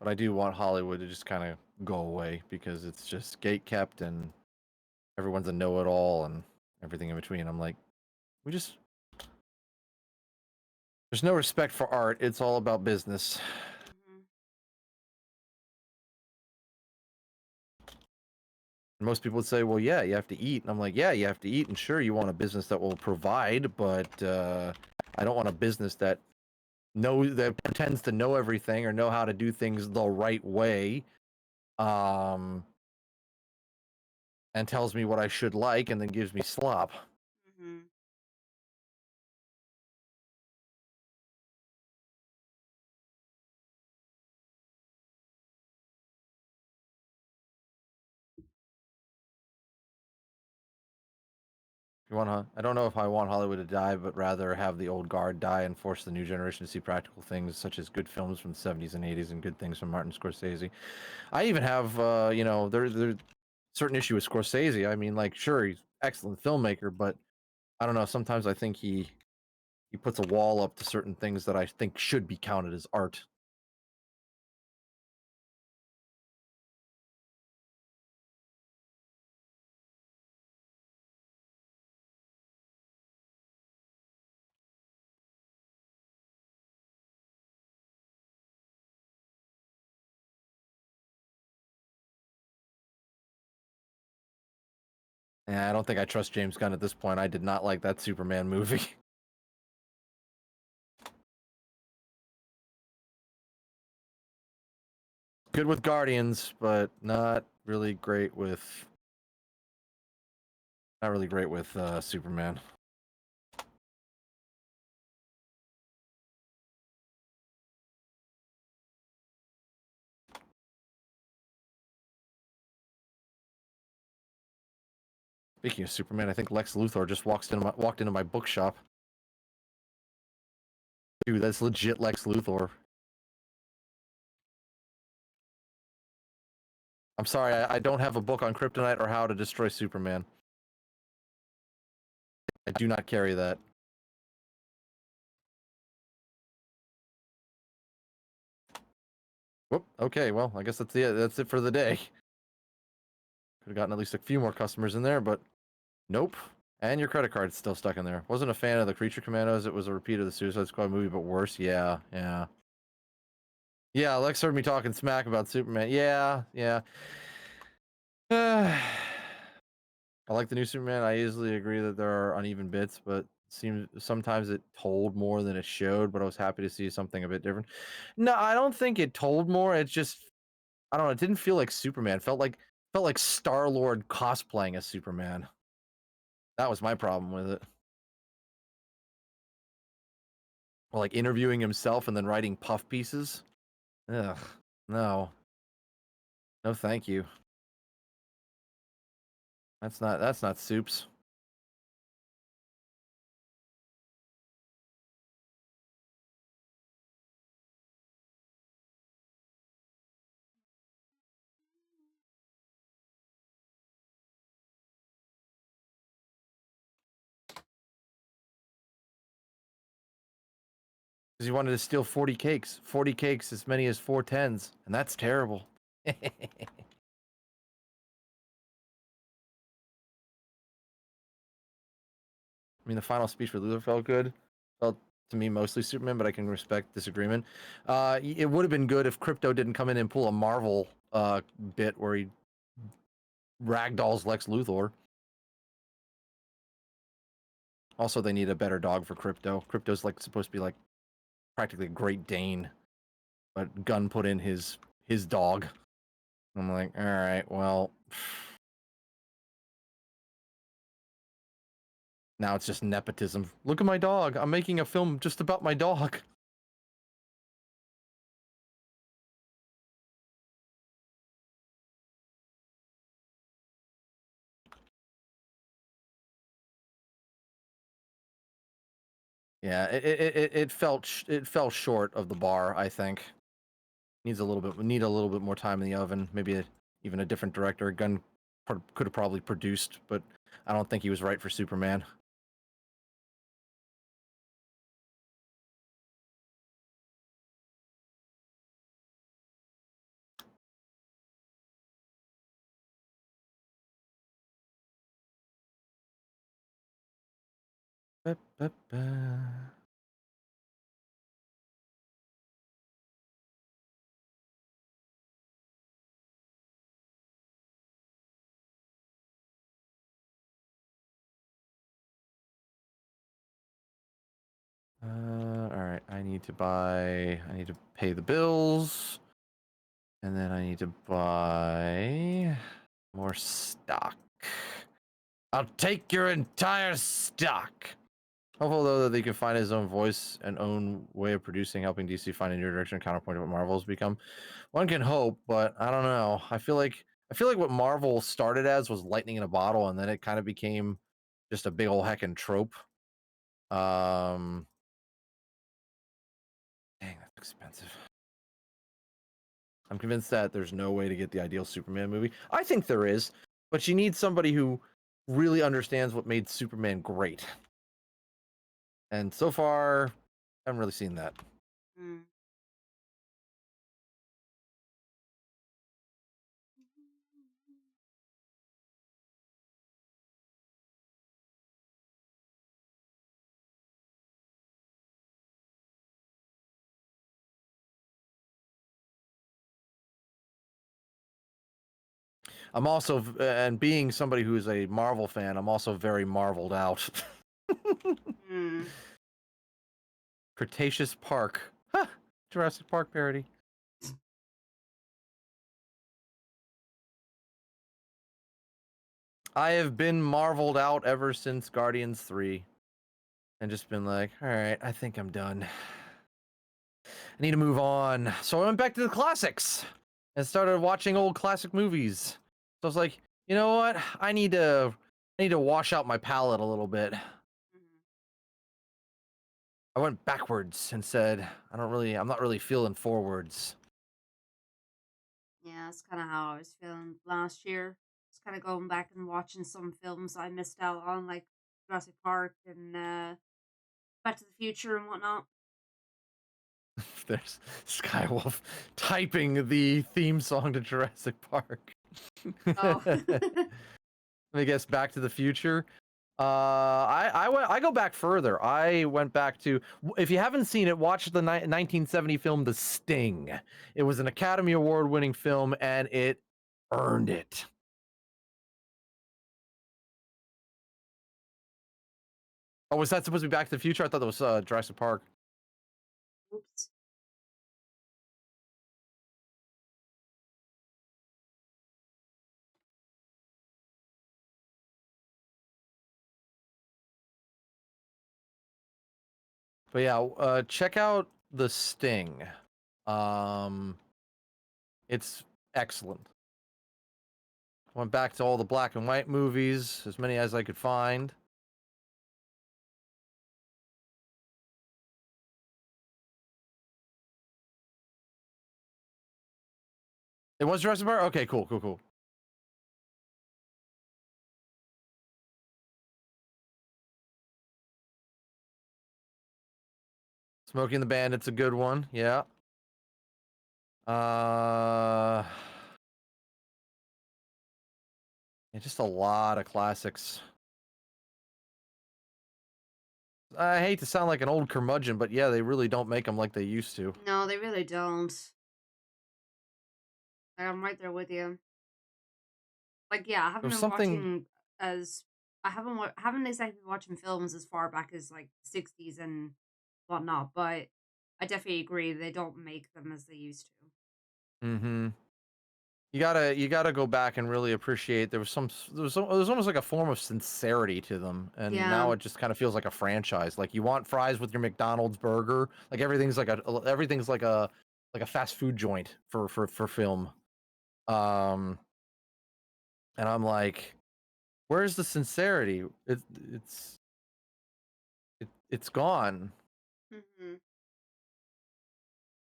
But I do want Hollywood to just kind of go away because it's just gate kept and everyone's a know-it-all and everything in between. I'm like, there's no respect for art. It's all about business. And most people would say, well, yeah, you have to eat. And I'm like, yeah, you have to eat. And sure, you want a business that will provide, but I don't want a business that pretends to know everything or know how to do things the right way. and tells me what I should like and then gives me slop. Mm-hmm. I don't know if I want Hollywood to die, but rather have the old guard die and force the new generation to see practical things such as good films from the 70s and 80s and good things from Martin Scorsese. I even have, there's certain issue with Scorsese. I mean, like, sure, he's an excellent filmmaker, but I don't know. Sometimes I think he puts a wall up to certain things that I think should be counted as art. Yeah, I don't think I trust James Gunn at this point. I did not like that Superman movie. Good with Guardians, but not really great with Superman. Speaking of Superman, I think Lex Luthor just walked into my bookshop. Dude, that's legit Lex Luthor. I'm sorry, I don't have a book on Kryptonite or how to destroy Superman. I do not carry that. Whoop. Okay, well, I guess that's it for the day. Could have gotten at least a few more customers in there, but nope. And your credit card's still stuck in there. Wasn't a fan of the Creature Commandos. It was a repeat of the Suicide Squad movie, but worse. Yeah. Yeah, Lex heard me talking smack about Superman. Yeah. I like the new Superman. I easily agree that there are uneven bits, but seems sometimes it told more than it showed, but I was happy to see something a bit different. No, I don't think it told more. It just, I don't know, it didn't feel like Superman. Felt like Star-Lord cosplaying as Superman. That was my problem with it. Or like interviewing himself and then writing puff pieces. Ugh, no. No, thank you. That's not soups. Because he wanted to steal 40 cakes. 40 cakes, as many as 4 10s. And that's terrible. I mean, the final speech for Luthor felt good. Felt to me mostly Superman, but I can respect disagreement. It would have been good if Crypto didn't come in and pull a Marvel bit where he ragdolls Lex Luthor. Also, they need a better dog for Crypto. Crypto's like supposed to be like practically a Great Dane, but Gunn put in his dog. I'm like, all right, well, now it's just nepotism. Look at my dog. I'm making a film just about my dog. Yeah, it fell short of the bar. I think need a little bit more time in the oven. Maybe even a different director. Gunn could have probably produced, but I don't think he was right for Superman. All right, I need to pay the bills, and then I need to buy more stock. I'll take your entire stock. Hopeful though that they can find his own voice and own way of producing, helping DC find a new direction, counterpoint to what Marvel's become. One can hope, but I don't know. I feel like what Marvel started as was lightning in a bottle, and then it kind of became just a big old heckin' trope. Dang, that's expensive. I'm convinced that there's no way to get the ideal Superman movie. I think there is, but you need somebody who really understands what made Superman great. And so far, I haven't really seen that. Mm. I'm also, and being somebody who's a Marvel fan, I'm also very marveled out. Mm. Cretaceous Park. Huh, Jurassic Park parody. I have been marveled out ever since Guardians 3. And just been like, all right, I think I'm done. I need to move on. So I went back to the classics and started watching old classic movies. So I was like, you know what? I need to wash out my palate a little bit. I went backwards and said, I'm not really feeling forwards. Yeah, that's kind of how I was feeling last year. Just kind of going back and watching some films I missed out on, like Jurassic Park and Back to the Future and whatnot. There's Skywolf typing the theme song to Jurassic Park. Oh. I guess Back to the Future. I go back further. I went back to, if you haven't seen it, watch the 1970 film The Sting. It was an Academy Award winning film and it earned it. Oh, was that supposed to be Back to the Future? I thought that was Jurassic Park. Oops. But yeah, check out The Sting. It's excellent. Went back to all the black and white movies, as many as I could find. It was Jurassic Park? Okay, cool. Smoking the Bandit's a good one, yeah. Yeah, just a lot of classics. I hate to sound like an old curmudgeon, but yeah, they really don't make them like they used to. No, they really don't. I'm right there with you. Like, yeah, I haven't There's been something. watching as I haven't exactly been watching films as far back as like 60s and whatnot, but I definitely agree they don't make them as they used to. Mm-hmm. You gotta go back and really appreciate. There was almost like a form of sincerity to them, and now Yeah. it just kind of feels like a franchise. Like you want fries with your McDonald's burger. Like everything's like a fast food joint for film. And I'm like, where's the sincerity? It's gone. Mm-hmm.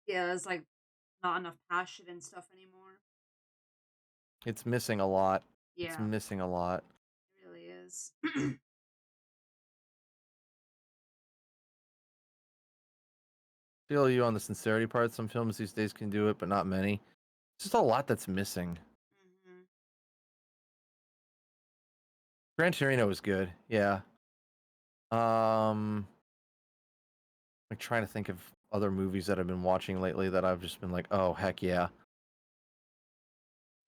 Yeah, it's like not enough passion and stuff anymore. It's missing a lot. Yeah. It's missing a lot. It really is. Feel you on the sincerity part. Some films these days can do it, but not many. It's just a lot that's missing. Mm-hmm. Gran Torino was good, yeah. I'm trying to think of other movies that I've been watching lately that I've just been like, oh heck yeah.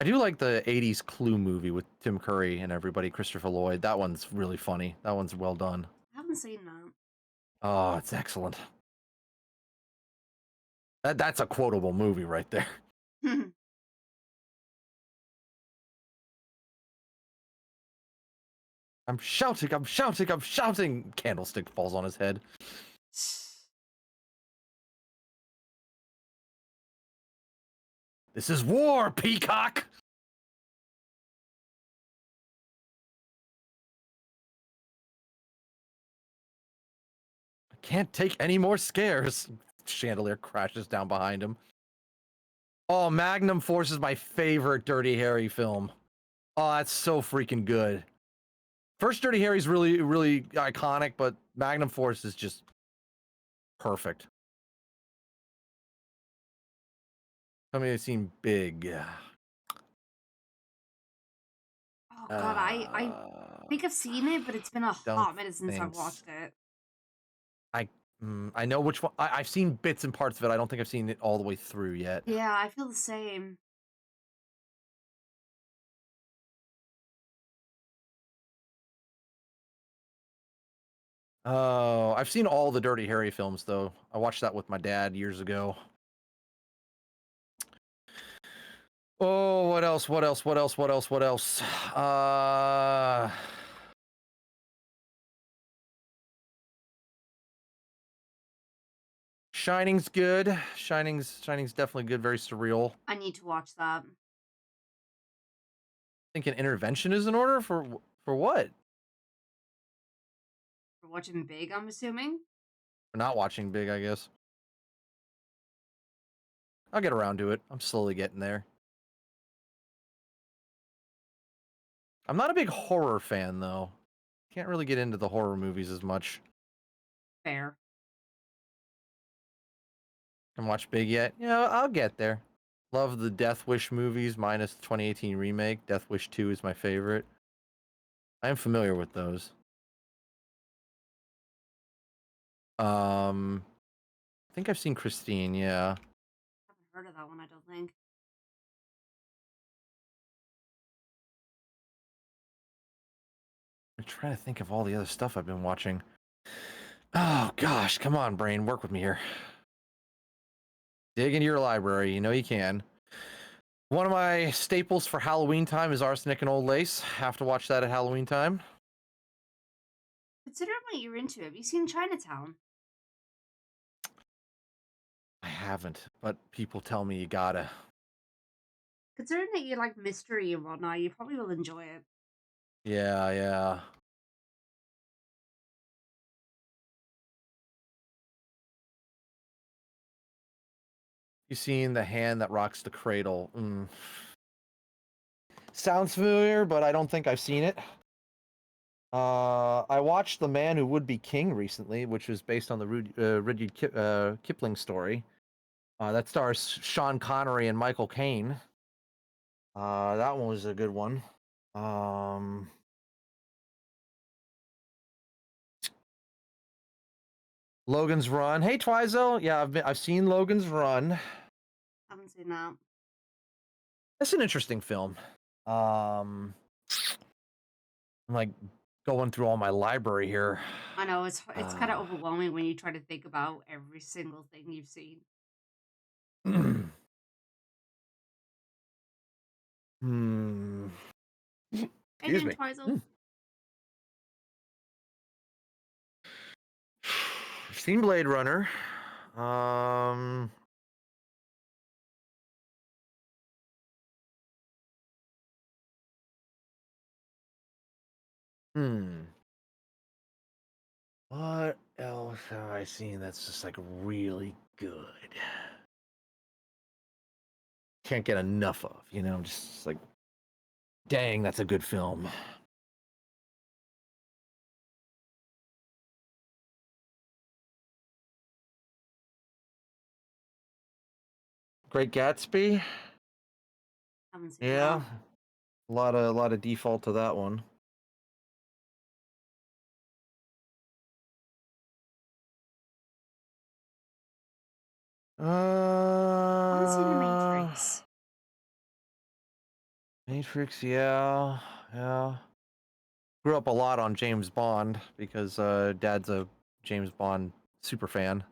I do like the 80s Clue movie with Tim Curry and everybody, Christopher Lloyd. That one's really funny. That one's well done. I haven't seen that. Oh, it's excellent. That's a quotable movie right there. I'm shouting, I'm shouting, I'm shouting. Candlestick falls on his head. This is war, Peacock! I can't take any more scares. Chandelier crashes down behind him. Oh, Magnum Force is my favorite Dirty Harry film. Oh, that's so freaking good. First Dirty Harry's really, really iconic, but Magnum Force is just perfect. Tell me I've seen Big. Oh god, I think I've seen it, but it's been a Don't hot minute since I've think watched it. I know which one. I've seen bits and parts of it. I don't think I've seen it all the way through yet. Yeah, I feel the same. Oh, I've seen all the Dirty Harry films though. I watched that with my dad years ago. Oh, what else? What else? What else? What else? What else? Shining's good. Shining's definitely good. Very surreal. I need to watch that. I think an intervention is in order for what? For watching Big, I'm assuming. For not watching Big, I guess. I'll get around to it. I'm slowly getting there. I'm not a big horror fan though. Can't really get into the horror movies as much. Fair. Haven't watched Big yet. Yeah, I'll get there. Love the Death Wish movies minus the 2018 remake. Death Wish 2 is my favorite. I am familiar with those. I think I've seen Christine, yeah. Haven't heard of that one, I don't think. I'm trying to think of all the other stuff I've been watching. Oh gosh, come on, brain, work with me here. Dig into your library, you know you can. One of my staples for Halloween time is Arsenic and Old Lace. Have to watch that at Halloween time. Considering what you're into, have you seen Chinatown? I haven't, but people tell me you gotta. Considering that you like mystery and whatnot, you probably will enjoy it. Yeah, yeah. You seen The Hand That Rocks the Cradle? Sounds familiar, but I don't think I've seen it. I watched The Man Who Would Be King recently, which was based on the Rudyard Kipling story. That stars Sean Connery and Michael Caine. That one was a good one. Logan's Run. Hey, Twizo. Yeah, I've seen Logan's Run. Haven't seen that. That's an interesting film. I'm like going through all my library here. I know it's kind of overwhelming when you try to think about every single thing you've seen. Excuse me. I've seen Blade Runner. What else have I seen that's just like really good? Can't get enough of, you know, just like, dang, that's a good film. Great Gatsby. Haven't seen Yeah, that. a lot of default to that one. I haven't seen The Matrix. Matrix, yeah. Grew up a lot on James Bond because Dad's a James Bond super fan.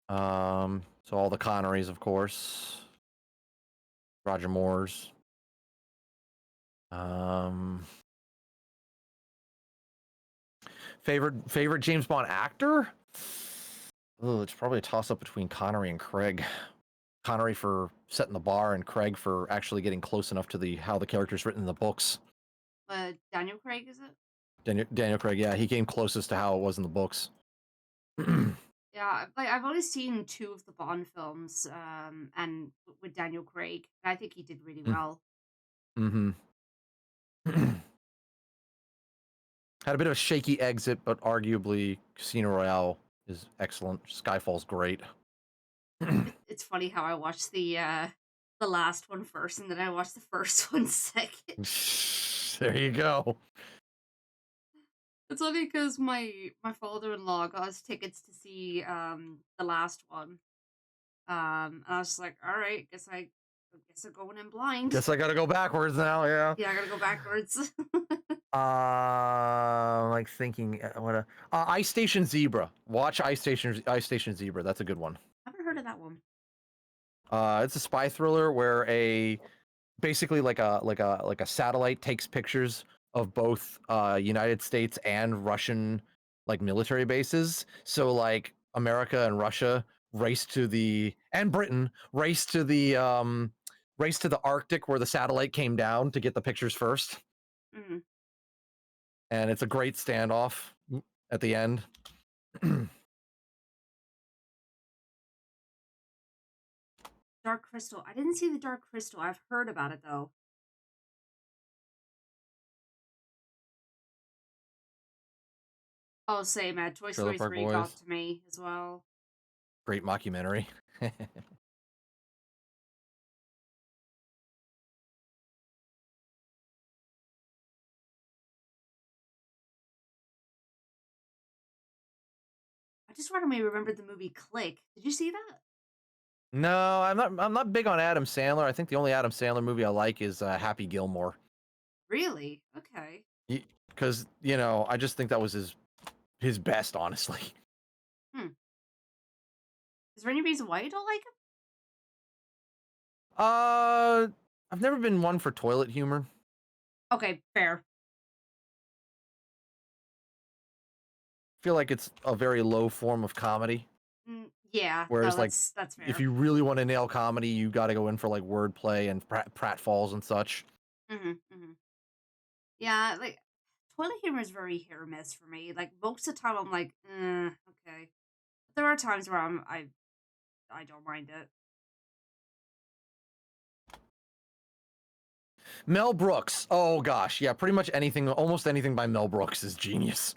So all the Connerys, of course. Roger Moore's. Favorite James Bond actor? Oh, it's probably a toss-up between Connery and Craig. Connery for setting the bar, and Craig for actually getting close enough to how the character's written in the books. Daniel Craig, is it? Daniel Craig, yeah, he came closest to how it was in the books. Yeah, like I've only seen 2 of the Bond films, and with Daniel Craig, I think he did really well. Mm-hmm. Had a bit of a shaky exit, but arguably Casino Royale is excellent. Skyfall's great. It's funny how I watched the last one first, and then I watched the first one second. There you go. It's funny because my father-in-law got us tickets to see the last one. And I was just like, all right, guess I'm going in blind. Guess I gotta go backwards now. Yeah. Yeah, I gotta go backwards. Like thinking what Ice Station Zebra. Watch Ice Station Zebra. That's a good one. I haven't heard of that one. It's a spy thriller where basically like a satellite takes pictures of both United States and Russian like military bases. So like America and Russia and Britain race to the Arctic where the satellite came down to get the pictures first. Mm-hmm. And it's a great standoff at the end. Dark Crystal. I didn't see the Dark Crystal. I've heard about it though. Oh, same. Toy Trailer Story Park 3 Boys. got to me as well. Great mockumentary. I just randomly remembered the movie Click. Did you see that? No, I'm not big on Adam Sandler. I think the only Adam Sandler movie I like is Happy Gilmore. Really? Okay. Because I just think that was his best, honestly. Is there any reason why you don't like him? I've never been one for toilet humor. Okay, fair. Feel like it's a very low form of comedy. Yeah. Whereas, no, like, that's fair. if you really want to nail comedy, you got to go in for like wordplay and pratfalls and such. Yeah, like toilet humor is very hit or miss for me. Like most of the time, I'm like, okay. But there are times where I don't mind it. Mel Brooks. Oh gosh, yeah, pretty much anything, almost anything by Mel Brooks is genius.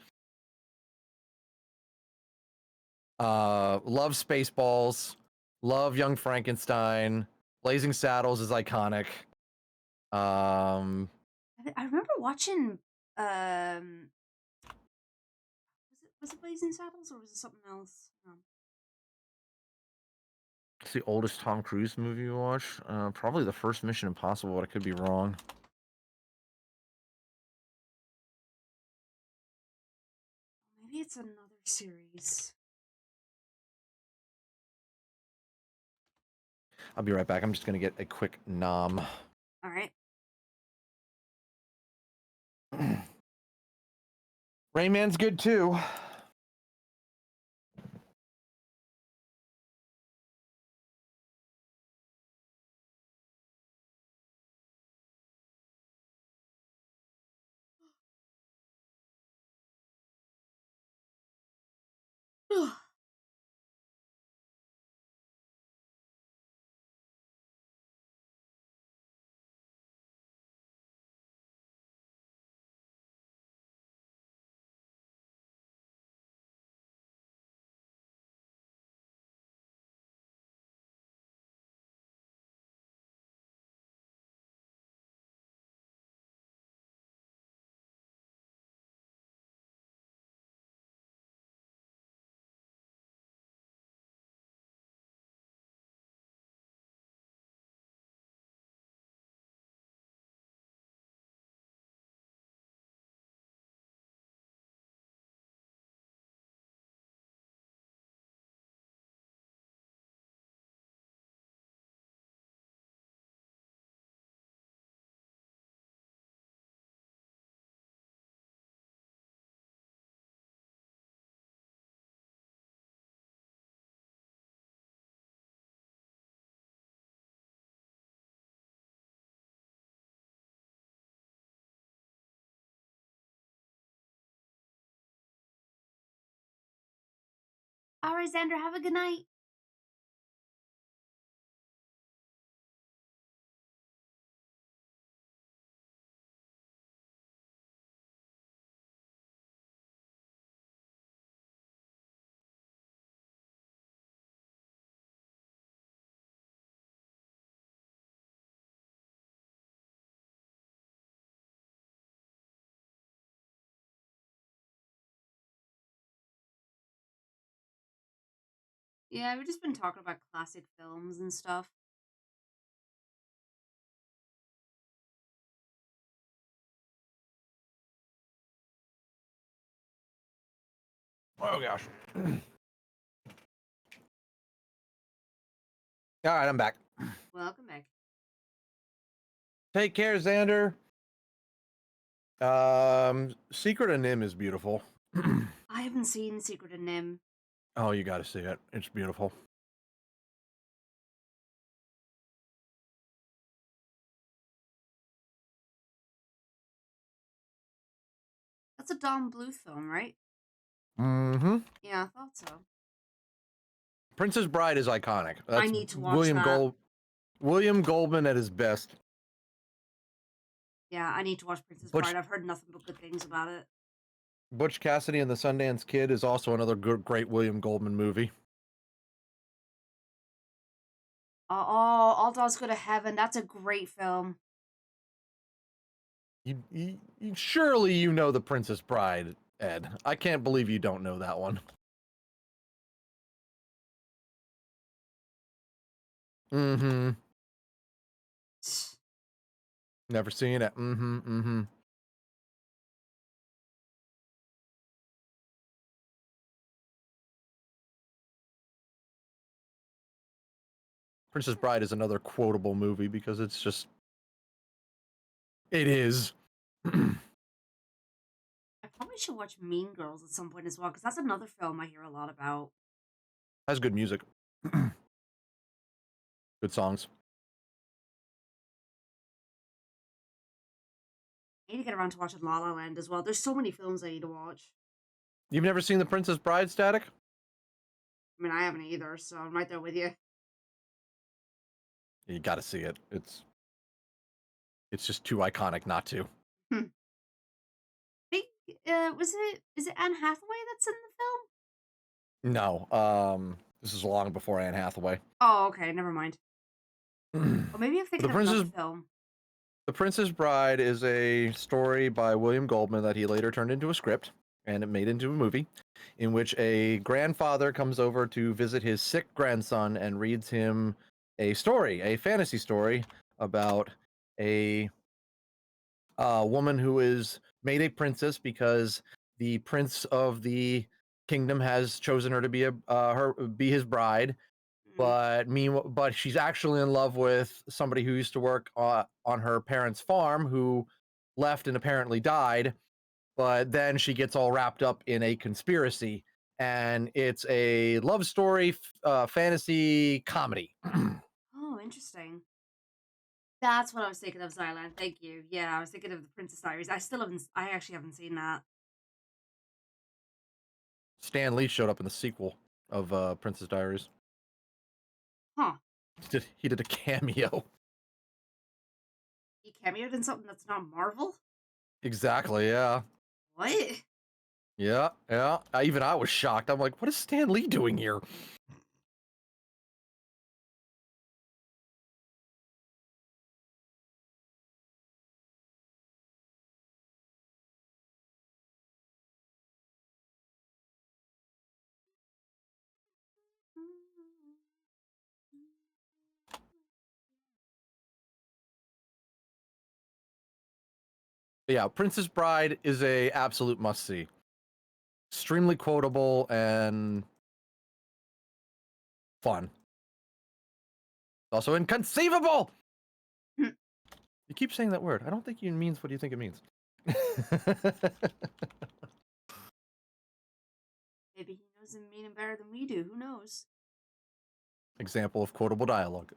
Love Spaceballs, love Young Frankenstein, Blazing Saddles is iconic. I remember watching was it Blazing Saddles or was it something else? It's the oldest Tom Cruise movie you watched. Probably the first Mission Impossible, but I could be wrong. Maybe it's another series. I'll be right back. I'm just gonna get a quick nom. All right. Rain Man's good too. All right, Xander, have a good night. Yeah, we've just been talking about classic films and stuff. Oh gosh. All right, I'm back. Welcome back. Take care, Xander. Secret of Nim is beautiful. I haven't seen Secret of Nim. Oh, you got to see it. It's beautiful. That's a Don Bluth film, right? Mm-hmm. Yeah, I thought so. Princess Bride is iconic. That's I need to watch that. William Goldman at his best. Yeah, I need to watch Princess Bride. I've heard nothing but good things about it. Butch Cassidy and the Sundance Kid is also another great William Goldman movie. Oh, All Dogs Go to Heaven. That's a great film. Surely you know The Princess Bride, Ed. I can't believe you don't know that one. Mm-hmm. Never seen it. Mm-hmm. Mm-hmm. Princess Bride is another quotable movie because it's just... It is. I probably should watch Mean Girls at some point as well, because that's another film I hear a lot about. Has good music. Good songs. I need to get around to watching La La Land as well. There's so many films I need to watch. You've never seen The Princess Bride, Static? I mean, I haven't either, so I'm right there with you. You got to see it. It's just too iconic not to. Is it Anne Hathaway that's in the film? No. This is long before Anne Hathaway. Oh, okay, never mind. Or maybe I'm thinking of another film. The Princess Bride is a story by William Goldman that he later turned into a script and it made into a movie, in which a grandfather comes over to visit his sick grandson and reads him a story, a fantasy story about a woman who is made a princess because the prince of the kingdom has chosen her to be his bride. But she's actually in love with somebody who used to work on her parents' farm, who left and apparently died. But then she gets all wrapped up in a conspiracy, and it's a love story, fantasy comedy. Oh, interesting. That's what I was thinking of, Zyland. Thank you. Yeah, I was thinking of the Princess Diaries. I actually haven't seen that. Stan Lee showed up in the sequel of Princess Diaries. Huh. He did a cameo. He cameoed in something that's not Marvel? Exactly, yeah. What? Yeah. Even I was shocked. I'm like, what is Stan Lee doing here? But yeah, Princess Bride is a absolute must-see. Extremely quotable and fun. Also inconceivable! You keep saying that word. I don't think it means what you think it means. Maybe he knows the meaning better than we do. Who knows? Example of quotable dialogue.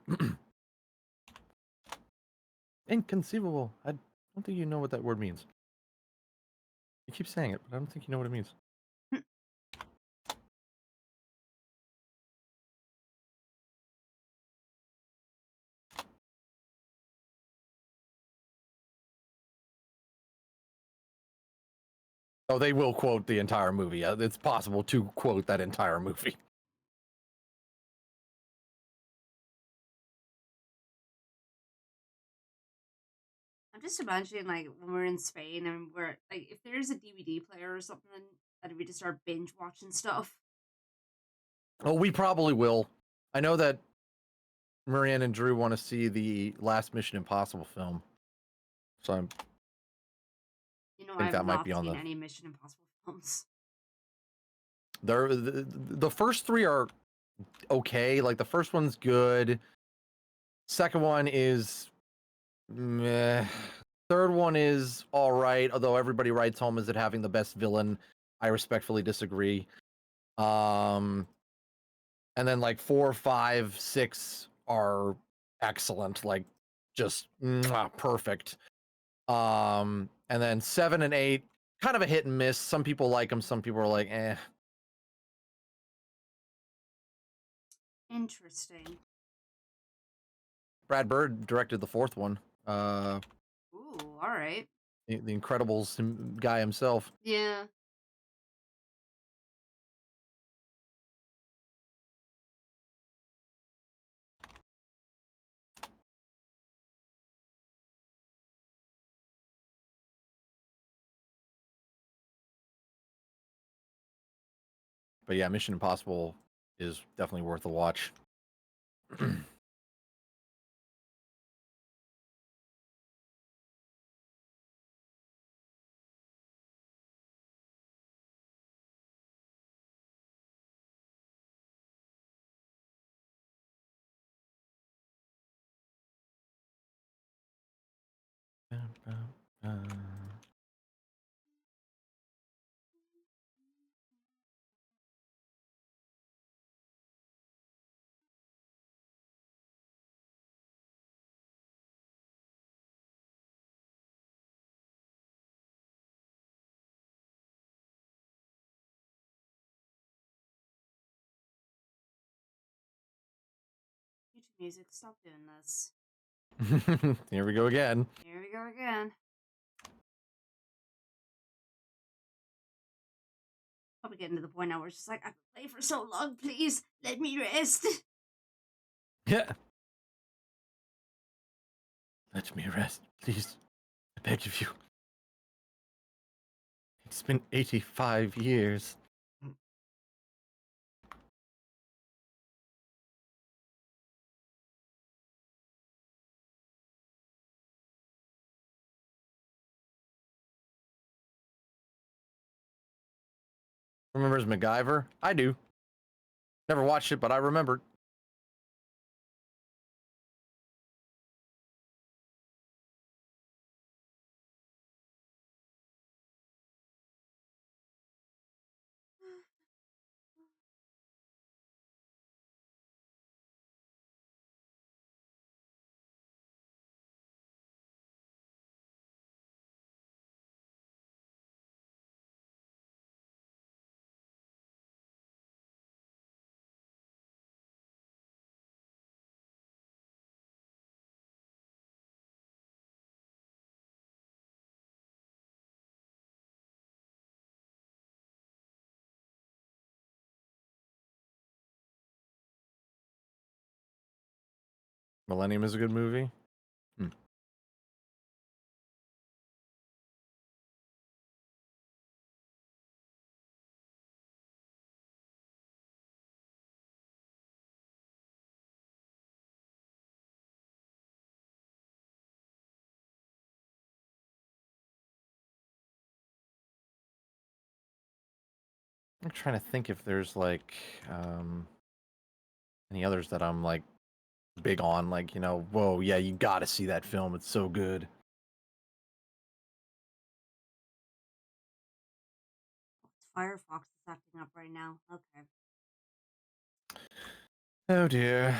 Inconceivable. I don't think you know what that word means. You keep saying it, but I don't think you know what it means. Oh, they will quote the entire movie. It's possible to quote that entire movie. I'm just imagining, like, when we're in Spain and we're, like, if there's a DVD player or something, that we just start binge watching stuff. Oh, we probably will. I know that Marianne and Drew want to see the last Mission Impossible film. So I You know, think I've that might not be on seen the... any Mission Impossible films. The first three are okay. Like, the first one's good. Second one is meh. Third one is all right, although everybody writes home as it having the best villain. I respectfully disagree. And then like 4, 5, 6 are excellent, like just perfect. And then 7 and 8, kind of a hit and miss. Some people like them, some people are like, eh. Interesting. Brad Bird directed the fourth one. Ooh, all right. The Incredibles guy himself. Yeah. But yeah, Mission Impossible is definitely worth a watch. YouTube Music, stop doing this. Here we go again. Here we go again. Probably getting to the point now where it's just like, I've been playing for so long, please, let me rest. Yeah. Let me rest, please. I beg of you. It's been 85 years. Remembers MacGyver? I do. Never watched it, but I remember. Millennium is a good movie. I'm trying to think if there's like any others that I'm like big on, like, you know, whoa, yeah, you gotta see that film. It's so good. Firefox is acting up right now. Okay. Oh dear.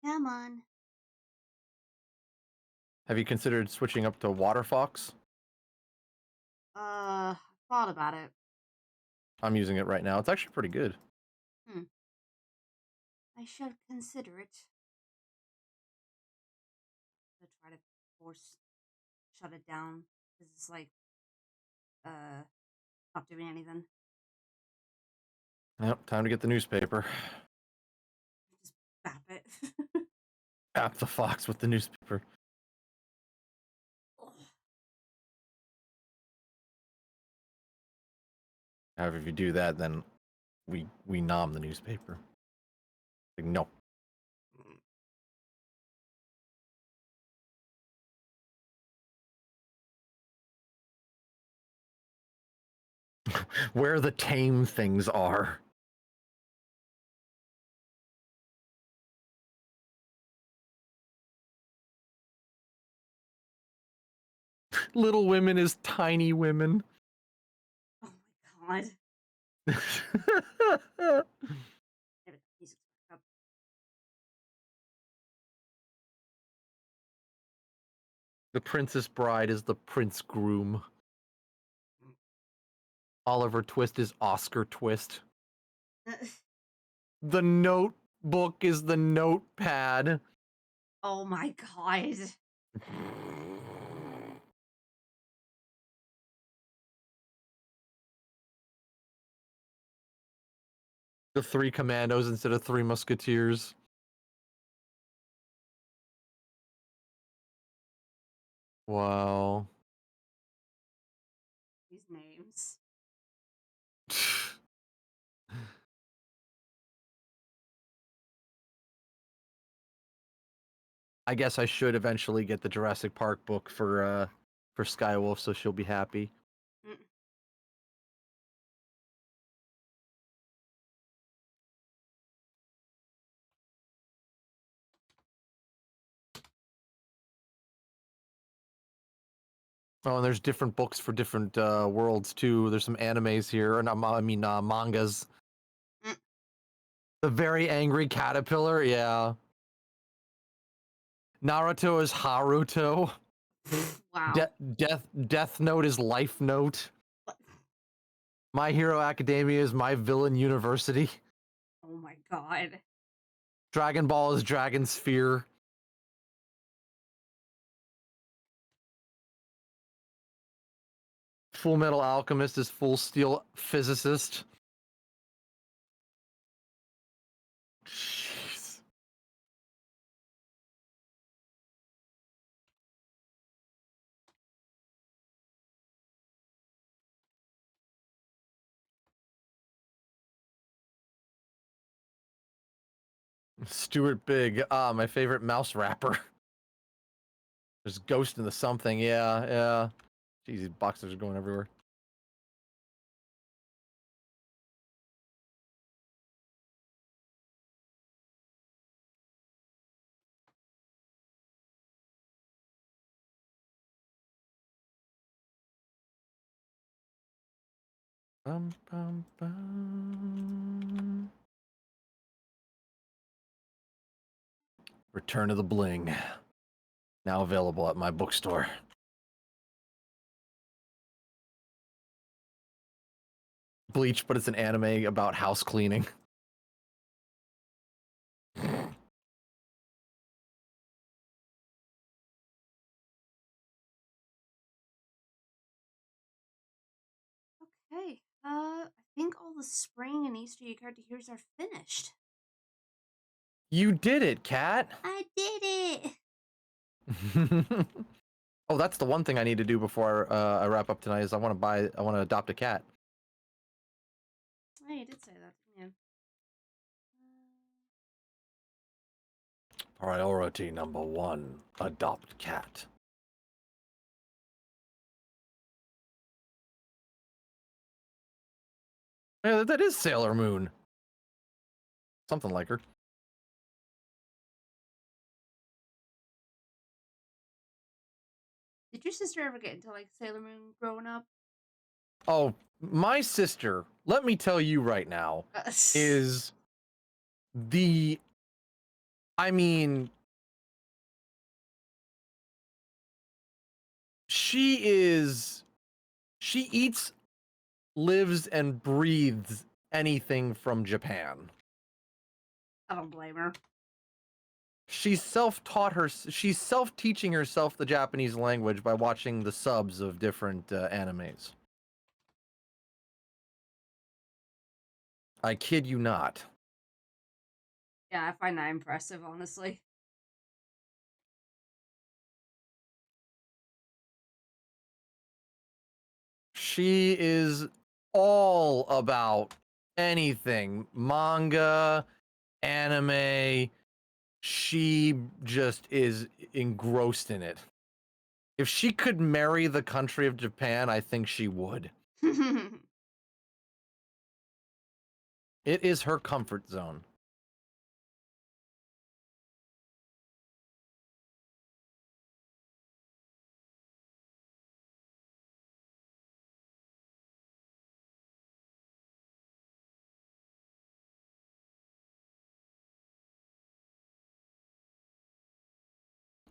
Come on. Have you considered switching up to Waterfox? Thought about it. I'm using it right now. It's actually pretty good. I should consider it. To try to force shut it down. This is like Not doing anything. Yep, time to get the newspaper. Just bap it. App the fox with the newspaper. However, if you do that, then we nom the newspaper. Like, no. Where the tame things are. Little Women is Tiny Women. Oh my god. The Princess Bride is the Prince Groom. Oliver Twist is Oscar Twist. The Notebook is the Notepad. Oh my god. The Three Commandos instead of Three Musketeers. Wow. These names. I guess I should eventually get the Jurassic Park book for Skywolf, so she'll be happy. Mm. Oh, and there's different books for different worlds too. There's some animes here, and mangas. Mm. The Very Angry Caterpillar, yeah. Naruto is Haruto. Wow. Death Note is Life Note. What? My Hero Academia is My Villain University. Oh my god. Dragon Ball is Dragon Sphere. Full Metal Alchemist is Full Steel Physicist. Jeez. Stuart Big, my favorite mouse rapper. There's Ghost in the Something, yeah. Jeez, these boxers are going everywhere. Bum, bum, bum. Return of the Bling. Now available at my bookstore. Bleach, but it's an anime about house cleaning. Okay. I think all the spring and Easter egg card to heroes are finished. You did it, Cat. I did it. Oh, that's the one thing I need to do before I wrap up tonight is I want to adopt a cat. Oh, you did say that, didn't you? Priority number 1, adopt cat. Yeah, that is Sailor Moon. Something like her. Did your sister ever get into like Sailor Moon growing up? Oh, my sister, let me tell you right now, is I mean, she eats, lives, and breathes anything from Japan. I don't blame her. She's self-teaching herself the Japanese language by watching the subs of different animes. I kid you not. Yeah, I find that impressive, honestly. She is all about anything manga, anime. She just is engrossed in it. If she could marry the country of Japan, I think she would. It is her comfort zone.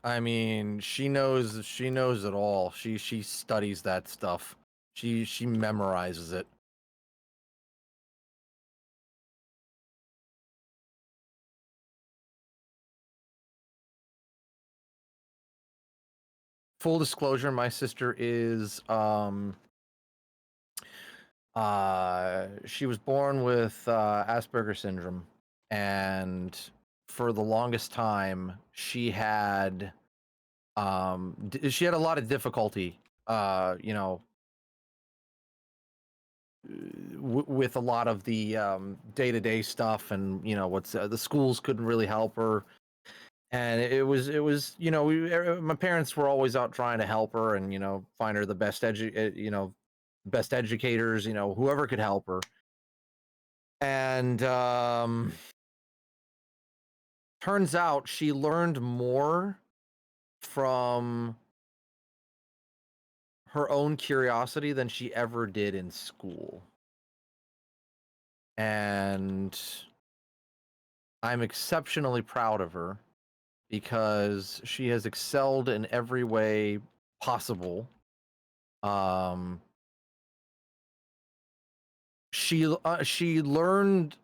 I mean, she knows it all. She studies that stuff. She memorizes it. Full disclosure, my sister is she was born with Asperger's syndrome, and for the longest time she had she had a lot of difficulty you know with a lot of the day-to-day stuff, and you know what's the schools couldn't really help her, and it was you know my parents were always out trying to help her and you know find her the best best educators, you know, whoever could help her. And turns out she learned more from her own curiosity than she ever did in school. And I'm exceptionally proud of her because she has excelled in every way possible. She learned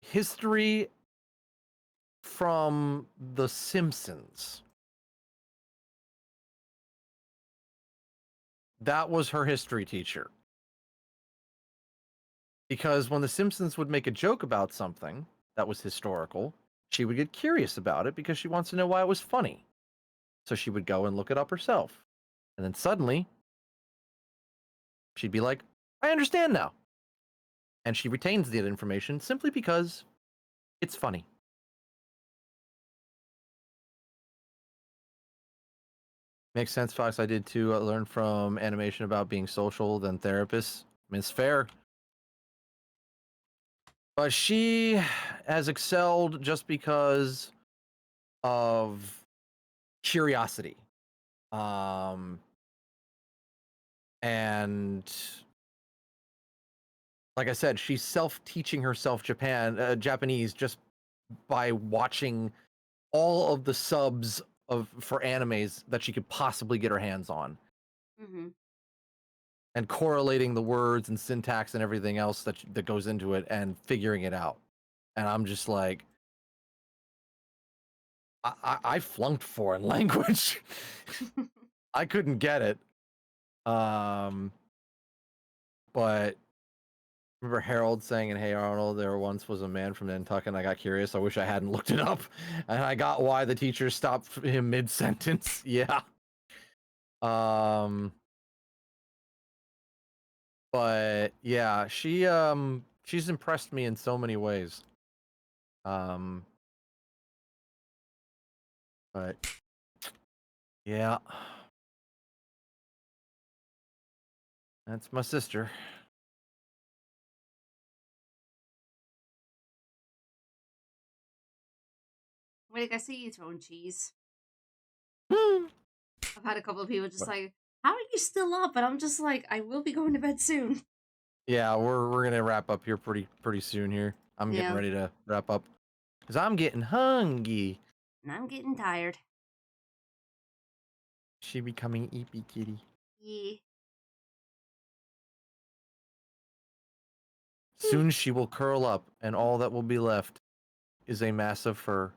history from The Simpsons. That was her history teacher. Because when The Simpsons would make a joke about something that was historical, she would get curious about it because she wants to know why it was funny. So she would go and look it up herself. And then suddenly, she'd be like, I understand now. And she retains the information simply because it's funny. Makes sense, Fox. I did too. I learned from animation about being social than therapists. I mean, it's fair. But she has excelled just because of curiosity. And like I said, she's self-teaching herself Japanese just by watching all of the subs for animes that she could possibly get her hands on. Mm-hmm. And correlating the words and syntax and everything else that goes into it and figuring it out. And I'm just like, I flunked foreign language. I couldn't get it. But remember Harold saying in Hey Arnold, there once was a man from Nantucket, and I got curious. I wish I hadn't looked it up. And I got why the teacher stopped him mid-sentence. Yeah. But yeah, she's impressed me in so many ways. But yeah. That's my sister. Wait, I see you throwing cheese. I've had a couple of people just like, how are you still up? And I'm just like, I will be going to bed soon. Yeah, we're gonna wrap up here pretty soon here. I'm getting ready to wrap up because I'm getting hungry. And I'm getting tired. She becoming eepy kitty. Yeah. Soon she will curl up, and all that will be left is a mass of fur.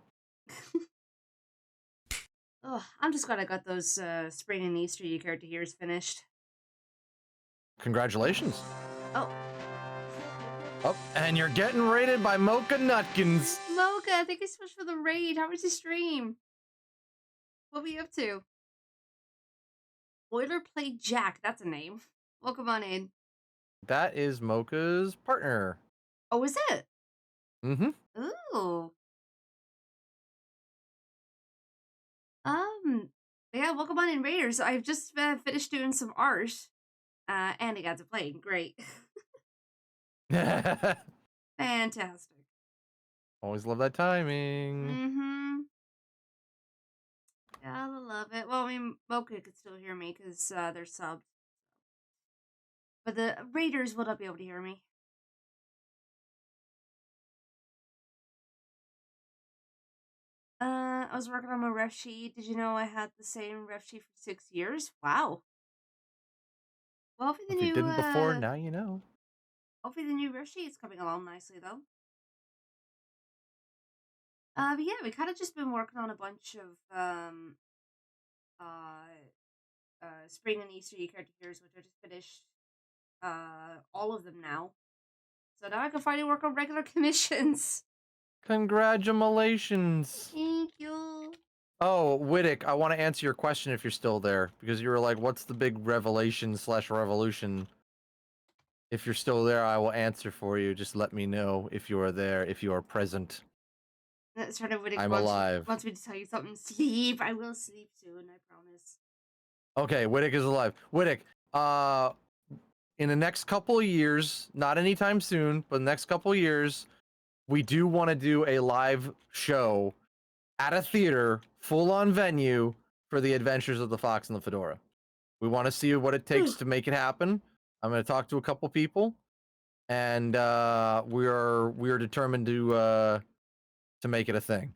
Oh, I'm just glad I got those spring and Easter egg character here's finished. Congratulations. Oh. Oh, and you're getting rated by Mocha Nutkins. Mocha, thank you so much for the raid. How was your stream? What were you up to? Boilerplate Jack, that's a name. Welcome on in. That is Mocha's partner. Oh, is it? Mm-hmm. Ooh. Yeah, welcome on in, Raiders. I've just finished doing some art, and I got to play. Great. Fantastic. Always love that timing. Mm-hmm. Yeah, I love it. Well, I mean, Mocha could still hear me because they're subbed. But the Raiders will not be able to hear me. I was working on my ref sheet. Did you know I had the same ref sheet for 6 years? Wow. Well, hopefully the If you new, didn't before, now you know. hopefully the new ref sheet's coming along nicely, though. But yeah, we kind of just been working on a bunch of, spring and Easter egg characters, which I just finished, all of them now. So now I can finally work on regular commissions. Congratulations. Thank you. Oh, Widdick, I want to answer your question if you're still there, because you were like, what's the big revelation/revolution? If you're still there, I will answer for you. Just let me know if you are there, if you are present. That's sort of what it I'm wants, alive. wants me to tell you something. Sleep. I will sleep soon, I promise. Okay, Widdick is alive. Widdick, in the next couple of years, not anytime soon, but the next couple of years, we do want to do a live show at a theater, full-on venue for the Adventures of the Fox and the Fedora. We want to see what it takes to make it happen. I'm going to talk to a couple people, and we are determined to make it a thing.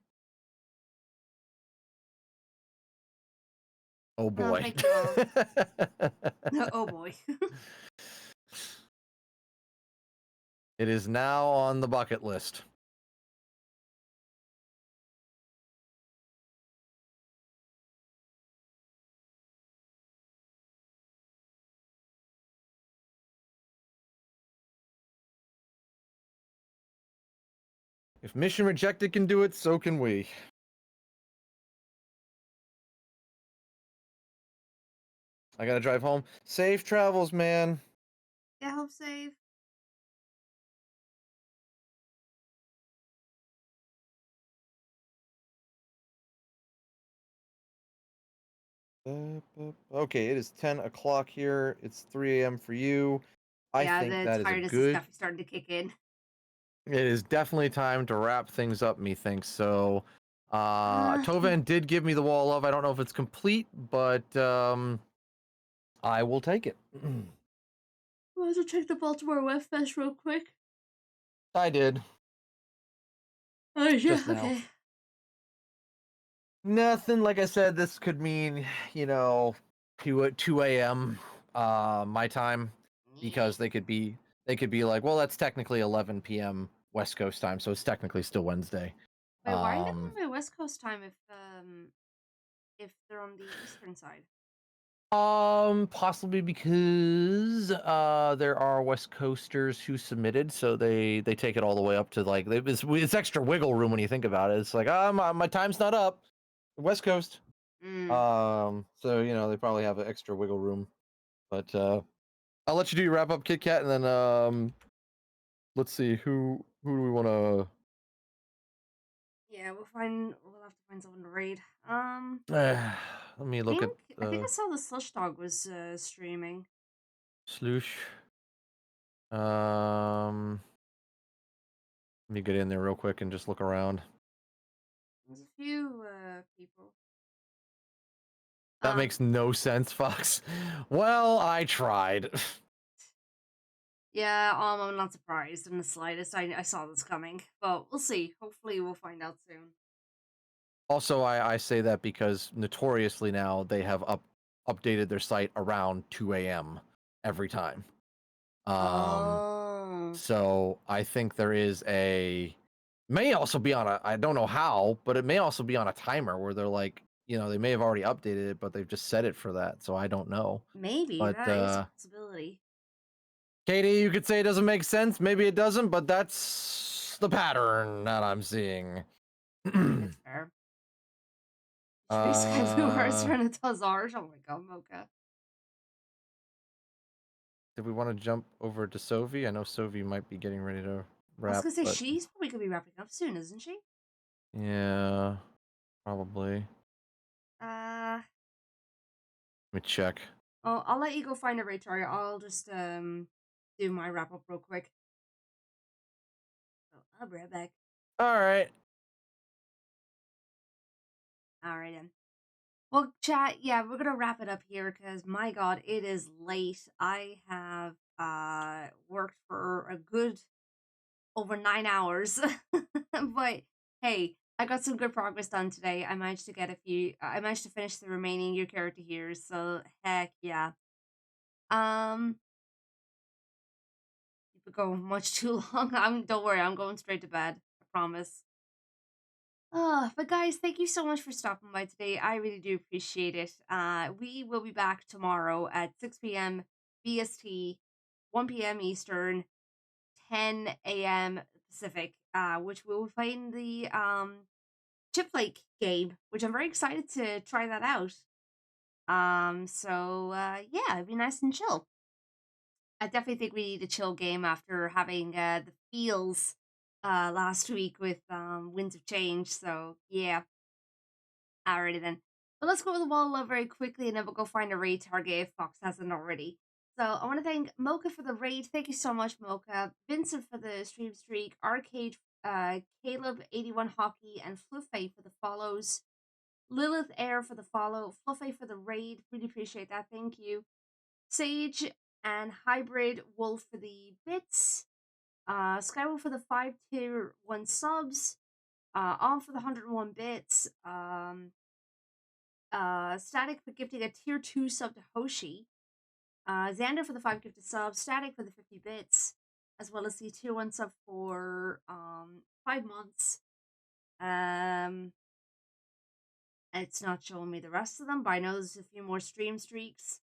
Oh boy. thank you all. Oh boy. It is now on the bucket list. If Mission Rejected can do it, so can we. I gotta drive home. Safe travels, man. Yeah, hope safe. Okay, it is 10 o'clock here. It's 3 a.m. for you. I Yeah, think the that is a tiredness is good. definitely starting to kick in. It is definitely time to wrap things up, methinks. So, Tovan did give me the wall of. I don't know if it's complete, but I will take it. Want to check the Baltimore West Fest real quick? I did. Oh, yeah, Just now. okay. Nothing. Like I said, this could mean, 2 a.m. My time, because they could be like, well, that's technically 11 p.m. West Coast time, so it's technically still Wednesday. Wait, why are they on my West Coast time if they're on the Eastern side? Possibly because there are West Coasters who submitted, so they take it all the way up to like it's extra wiggle room when you think about it. It's like, my time's not up. West Coast. So they probably have an extra wiggle room. But I'll let you do your wrap up, Kit Kat, and then let's see who do we want to. Yeah, we'll have to find someone to raid. Let me look I think I saw the Slush Dog was streaming. Sloosh. Let me get in there real quick and just look around. There's a few people. That makes no sense, Fox. Well, I tried. Yeah, I'm not surprised in the slightest. I saw this coming, but we'll see. Hopefully, we'll find out soon. Also, I say that because notoriously now they have updated their site around 2 a.m. every time. So I think there is may also be on I don't know how, but it may also be on a timer where they're like, they may have already updated it, but they've just set it for that. So I don't know. Maybe But that is a possibility. Katie, you could say it doesn't make sense. Maybe it doesn't, but that's the pattern that I'm seeing. That's fair. Trace has no words for an Tazarj. Oh my god, Mocha. Did we want to jump over to Sophie? I know Sophie might be getting ready to I was wrap, gonna say but she's probably gonna be wrapping up soon, isn't she? yeah, probably. Uh Let me check. oh, I'll let you go find a Raytaria. I'll just do my wrap up real quick. So I'll be right back. All right. Alright then. Well, chat, yeah, we're gonna wrap it up here because my god, it is late. I have worked for a good over 9 hours. But hey, I got some good progress done today. I managed to get a few I managed to finish the remaining new character here, so heck yeah. If we go much too long, don't worry, I'm going straight to bed. I promise. But guys, thank you so much for stopping by today. I really do appreciate it. We will be back tomorrow at 6 p.m. BST, 1 p.m. Eastern, 10 a.m. Pacific, which we will play in the Chip Lake game, which I'm very excited to try that out. Yeah, it'd be nice and chill. I definitely think we need a chill game after having the feels last week with Winds of Change. So yeah, alrighty then. But let's go over the wall very quickly, and then we'll go find a raid target if Fox hasn't already. So I want to thank Mocha for the raid. Thank you so much, Mocha. Vincent for the stream streak. Arcade, Caleb 81 Hockey, and Fluffy for the follows. Lilith Air for the follow. Fluffy for the raid. Really appreciate that. Thank you. Sage and Hybrid Wolf for the bits. Skywolf for the 5 tier 1 subs. On for the 101 bits. Static for gifting a tier 2 sub to Hoshi. Xander for the 5 gifted subs. Static for the 50 bits. As well as the tier 1 sub for 5 months. It's not showing me the rest of them, but I know there's a few more stream streaks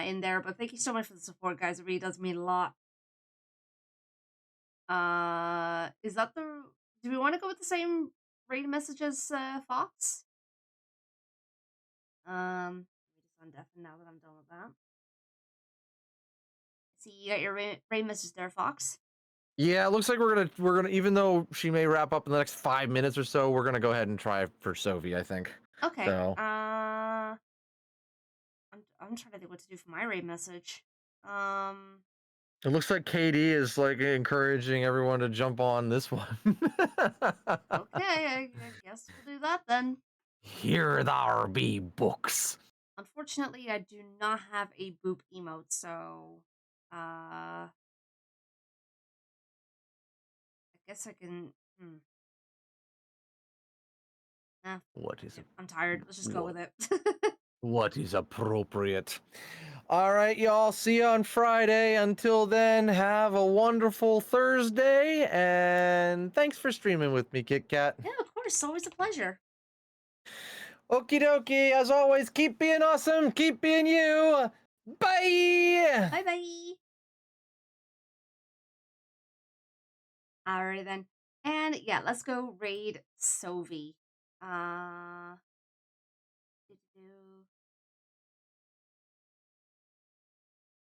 in there. But thank you so much for the support, guys. It really does mean a lot. Is that the... Do we want to go with the same raid message as Fox? Let me just undeafen now that I'm done with that. See, you got your raid message there, Fox. Yeah, it looks like we're gonna even though she may wrap up in the next 5 minutes or so, we're gonna go ahead and try for Sophie, I think. Okay. So I'm trying to think what to do for my raid message. it looks like KD is like encouraging everyone to jump on this one. Okay, I guess we'll do that then. Here there be books. Unfortunately, I do not have a boop emote, so I guess I can. What is it? I'm tired. Let's just go with it. What is appropriate? All right, y'all. See you on Friday. Until then, have a wonderful Thursday, and thanks for streaming with me, Kit Kat. Yeah, of course. Always a pleasure. Okie dokie. As always, keep being awesome. Keep being you. Bye. Bye bye. Alright then. And yeah, let's go raid Sovi.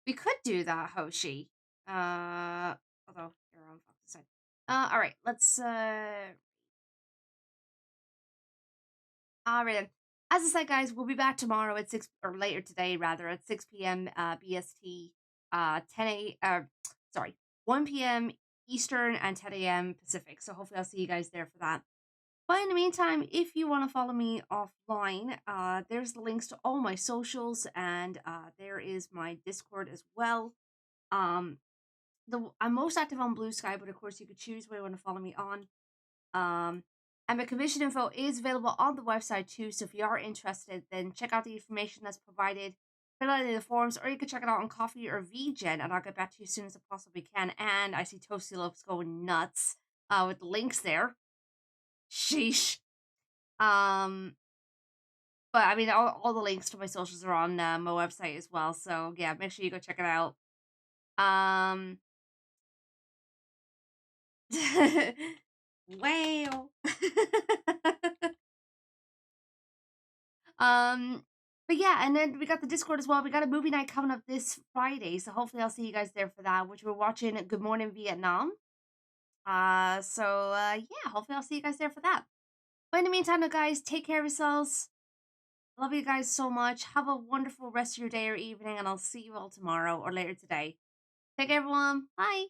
We could do that, Hoshi. Although you're on Fox's side. Alright, let's Alright then. As I said, guys, we'll be back tomorrow at 6 or later today rather at 6 p.m. BST 1 p.m. Eastern and 10 a.m. Pacific. So hopefully I'll see you guys there for that. But in the meantime, if you want to follow me offline, there's the links to all my socials, and there is my Discord as well. I'm most active on Blue Sky, but of course you could choose where you want to follow me on. And my commission info is available on the website too, so if you are interested, then check out the information that's provided, fill out in the forums, or you can check it out on Coffee or VGen, and I'll get back to you as soon as I possibly can. And I see Toasty Loves going nuts with the links there. Sheesh. But I mean, all the links to my socials are on my website as well, so yeah, make sure you go check it out. Um, wow. But yeah, and then we got the Discord as well. We got a movie night coming up this Friday, so hopefully I'll see you guys there for that. Which we're watching Good Morning Vietnam. Yeah, hopefully I'll see you guys there for that. But in the meantime, guys, take care of yourselves. Love you guys so much. Have a wonderful rest of your day or evening, and I'll see you all tomorrow or later today. Take care, everyone. Bye.